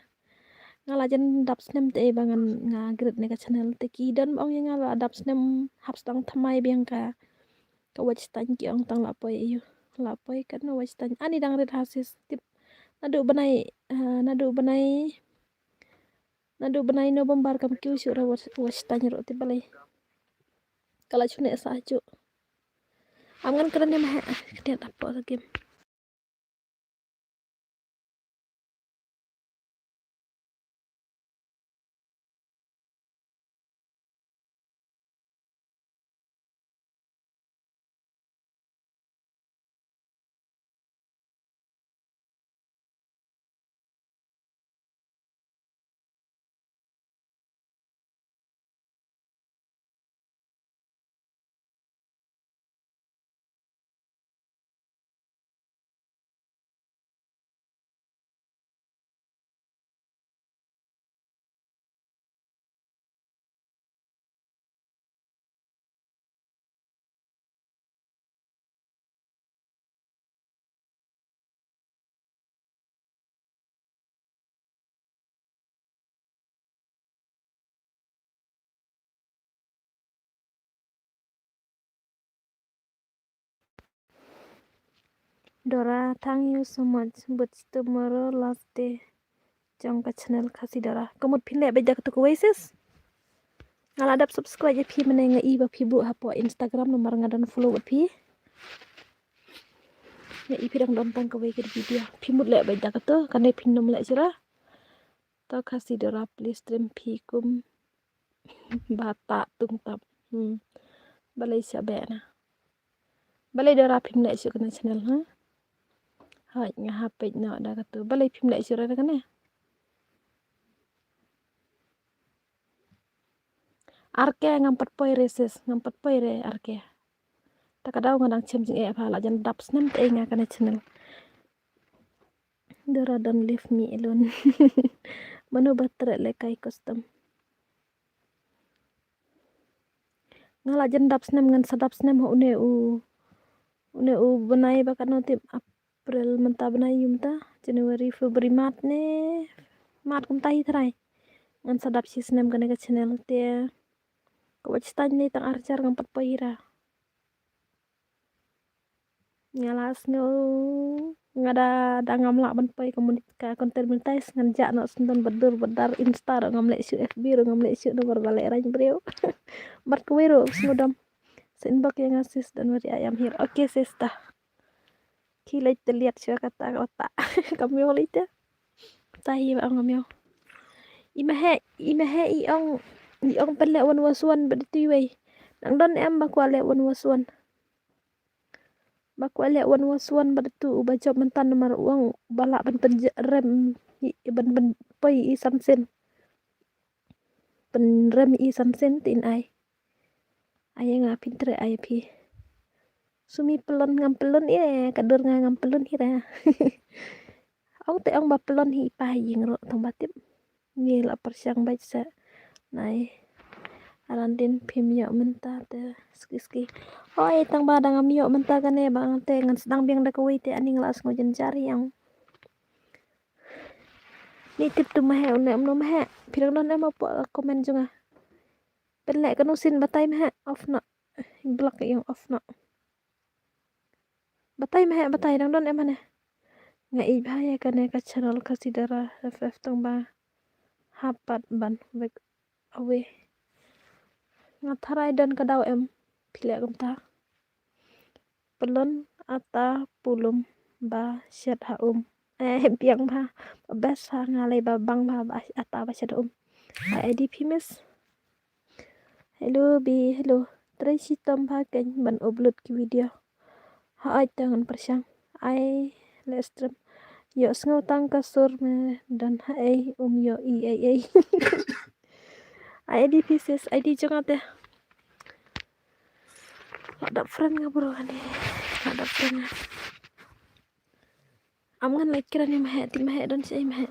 ngalajan dap snem te bangan nga great ne ka channel te ki dan ong yang ngala dap snem hap stang thamai biang ka watch tan ki ong tang lapoi yu lapoi kan watch tan ani dang red hasis tip nadu banai no bombar kam kyu syura watch tan ro te balai kala chune sa chu Am ngan keren mah dia tapo sa game. Dora, thank you so much but tomorrow last day trong ka channel khasi Dora. Kamut phile ba jak tu ko weses. Ngala dap subscribe je phi mane nga i ba phi bu hapo Instagram nomor ngadan follow ba phi. Ya i phi dang don tang ka we ke video. Phi mut le ba jak tu kan ne phin nom le sira. To khasi Dora please stream phi kum bata tung tap. Balai sia be na. Balai Dora phim le sio kana channel ha. Hai nga ha page no da ka tu. Balai phim le sio ra kana. Arke ngampat poi reses, ngampat poi re arke. Takadaw ngadang chem jing e phala jan dap snam te nga kana channel. Dora don't leave me alone. Manu batre le kai custom. Ngala jan dap snam ngan sadap snam ho une u banai ba kan tip April menta banai yumta January February mat kum tai thrai. Ngan sadap si snam kana ka channel te ko wachtan ni tang archar ngampat poi ra. Ngalas ngo ngada dangam la ban pai komunika konten monetize ngan jak no sendon bedur bedar insta ro ngam lek FB ro ngam lek nomor balik rang breu mat ko wero snodam sin bak yang asis dan mari ayam here oke sesta kilai terlihat sya kata otak kami olita tahi ba ngam yo imahe iong pele wan waswan beditu wei nang don em ba kwa le wan waswan Baku alek wan waswan batu baca mentan nomor uang balak ban rem ban poi i sansen ban rem i sansen tin ai nga pintre ai pi sumi pelon ngam pelon kadur ngam pelon hira ong te ong ba pelon hi pa ying ro tong batip ni la persyang baik sa nai arandin pim yo menta te ski oi tang ba dang am yo menta kane bang te ngan sedang biang da kawai te aning las ngojen cari yang ni tip tu mahe une amno mahe pirang don em apa komen junga pelek kanusin batai mahe off na block yang off na batai mahe batai dang don em ane nga i bhaya kane ka channel khasi Dora ff tang ba hapat ban wek awe nga tharai dan kadaw em pilek kumta pelon ata pulum ba syat haum biang ba bas ha ngalai ba bang ba ata ba syat haum idp miss hello bi hello Tracy tom ba kan ban upload ki video ha ai tangan persyang ai lestrum yo sngo tang kasur me dan hai yo i idp sis id jangan teh ada friend nga bro kan ada friend am ngan like kirani mahe ti mahe don si mahe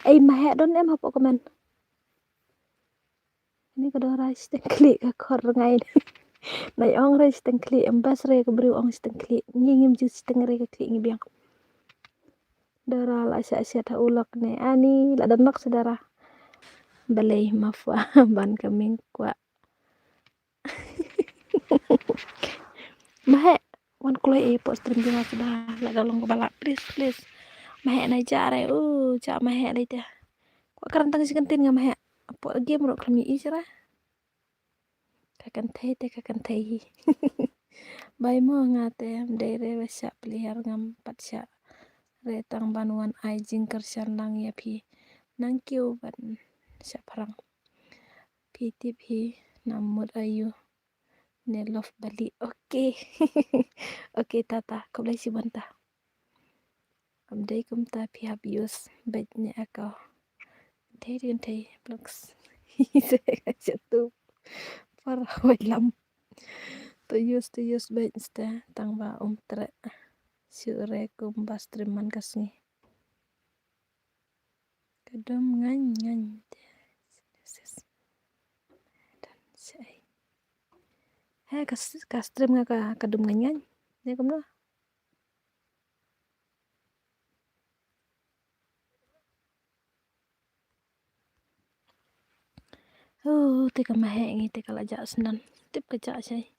Ai mahek don em hapok komen. Ini kada rais teng klik ka kor ngai. Nai ong rais teng klik embas re ke beri ong teng klik. Ngingim jus teng re ke klik ngibiang. Dara la sya ta ulok ne ani la danok saudara. Balai mafwa ban kaming kwa. Mahek wan kulai e po stream juga sudah la galong bala please. Mahek nai jare ja mahek lai teh. Kwa karantang si kentin nga mahek. Apa game ro kami isra. Kakan tei. Bai mo ngate dere wesya pelihar ngam patsya. Retang banuan ai jingker lang ya pi. Nang kiu ban sya parang. Pi tipi namut ayu. Ne love Bali. Oke. Oke tata. Kau boleh si bantah. Amdai kum ta pi habius. Baik ne akau. Thei blocks. Jatuh. Parah walam. Tuyus baik sta. Tang ba tre. Syure kum bastriman kasni. Kadam ngan. Dan say. Kastrim nga kadum ngan. Ya kum no. Tika mahek ngi tika lajak senan. Tip kejak say.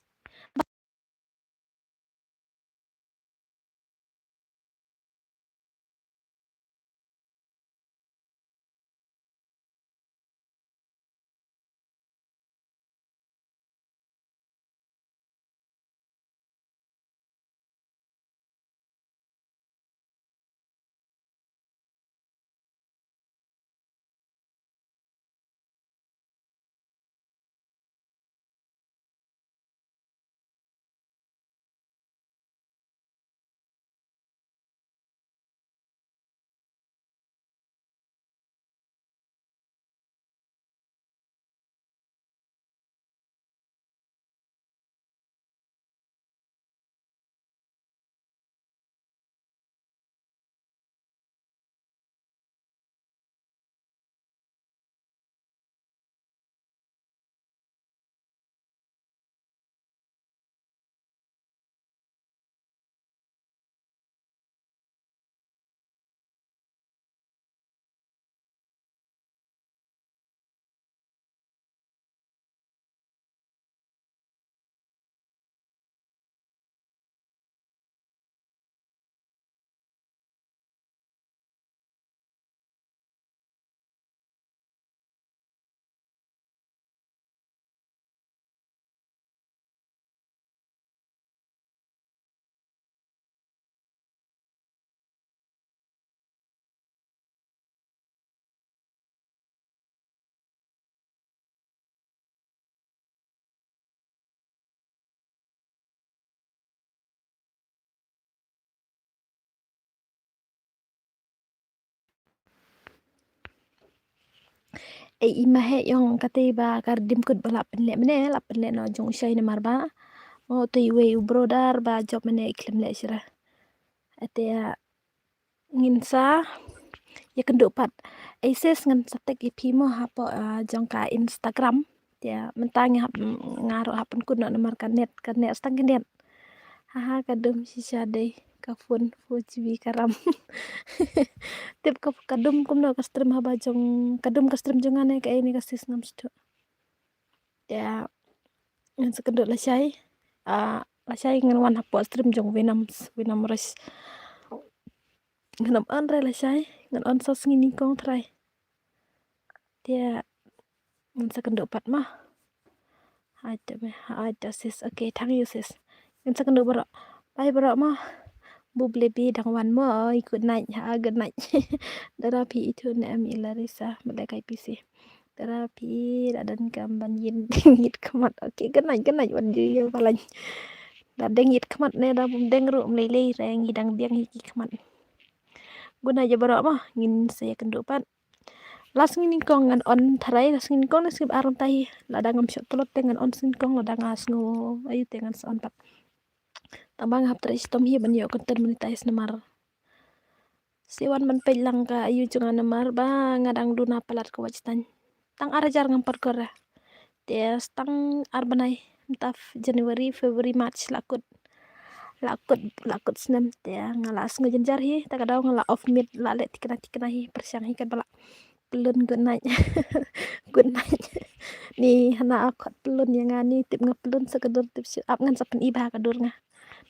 Mahek yang kate ba kardim kut balap penlek mene lap penlek no jong usai ne marba. Mau tu iwe brodar ba job mene iklim lek sira. Ate ya nginsa ya kenduk pat. Ses ngan satek ipi mo hapo jong ka Instagram. Ya mentang ngaruh hapun kun no nomor kanet stang kanet. Haha kadum sisa dei kafun fujibi karam. Tip kadum kum no kastrim haba jong kadum kastrim jongane ka ini kastis ngam stu. Ya ngan sekenduk lasai ngan wan hapo stream jong Venom res ngan on re lasai ngan on sos ngini kong try dia ngan sekenduk pat mah ada sis oke thang you sis ngan sekenduk berok bye berok mah buble bi dang wan mo ikut naik good night darapi itu ne am Larissa melekai PC terapi dan gamban yin ngit kemat oke good night wan ju palan da dengit kemat ne da bum deng ru mlele reng hidang biang hiki kemat guna aja barok mah ngin saya kendupan las ngin kong ngan on tharai las ngin kong nasib aron tahi lada ngam shot telot dengan on sin kong lada ngas ngo ayu dengan son pat tambang hap trai stom hi ban yo konten monetize namar Siwan man lang ka ayu jangan namar ba ngadang duna palat ka wajitan. Tang arajar ngampar kora. Des tang arbanai taf January February March lakut senam dia ngalas ngejenjar hi tak ada ngala off mid lale tikena hi persiang hi kan bala pelun good night good night ni hana akot pelun yang ngani tip ngapelun sekedur tip up ngan sapen iba kadur nga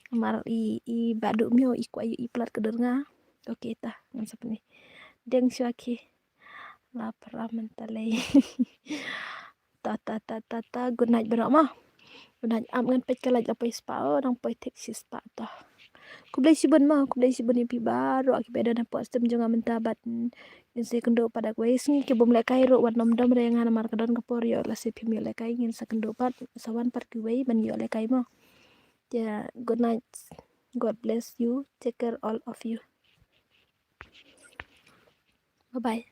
kamar i badu mio i ku ayu i pelat kadur nga oke ta ngan sapen ni deng syaki lapar mentale ta good night berak mah good night am ngan pet kalaj apa ispao nang poi tek si spa ta ku blai si bon ipi baru aki beda na puas tem jonga mentabat in se kendo pada kuis ni ke bom lekai ro wat nom dom re ngana mar kadon kapor yo la se pimi lekai ngin sa kendo pat sawan par kuwei ban yo lekai mo ya good night, God bless you, take care all of you, bye bye.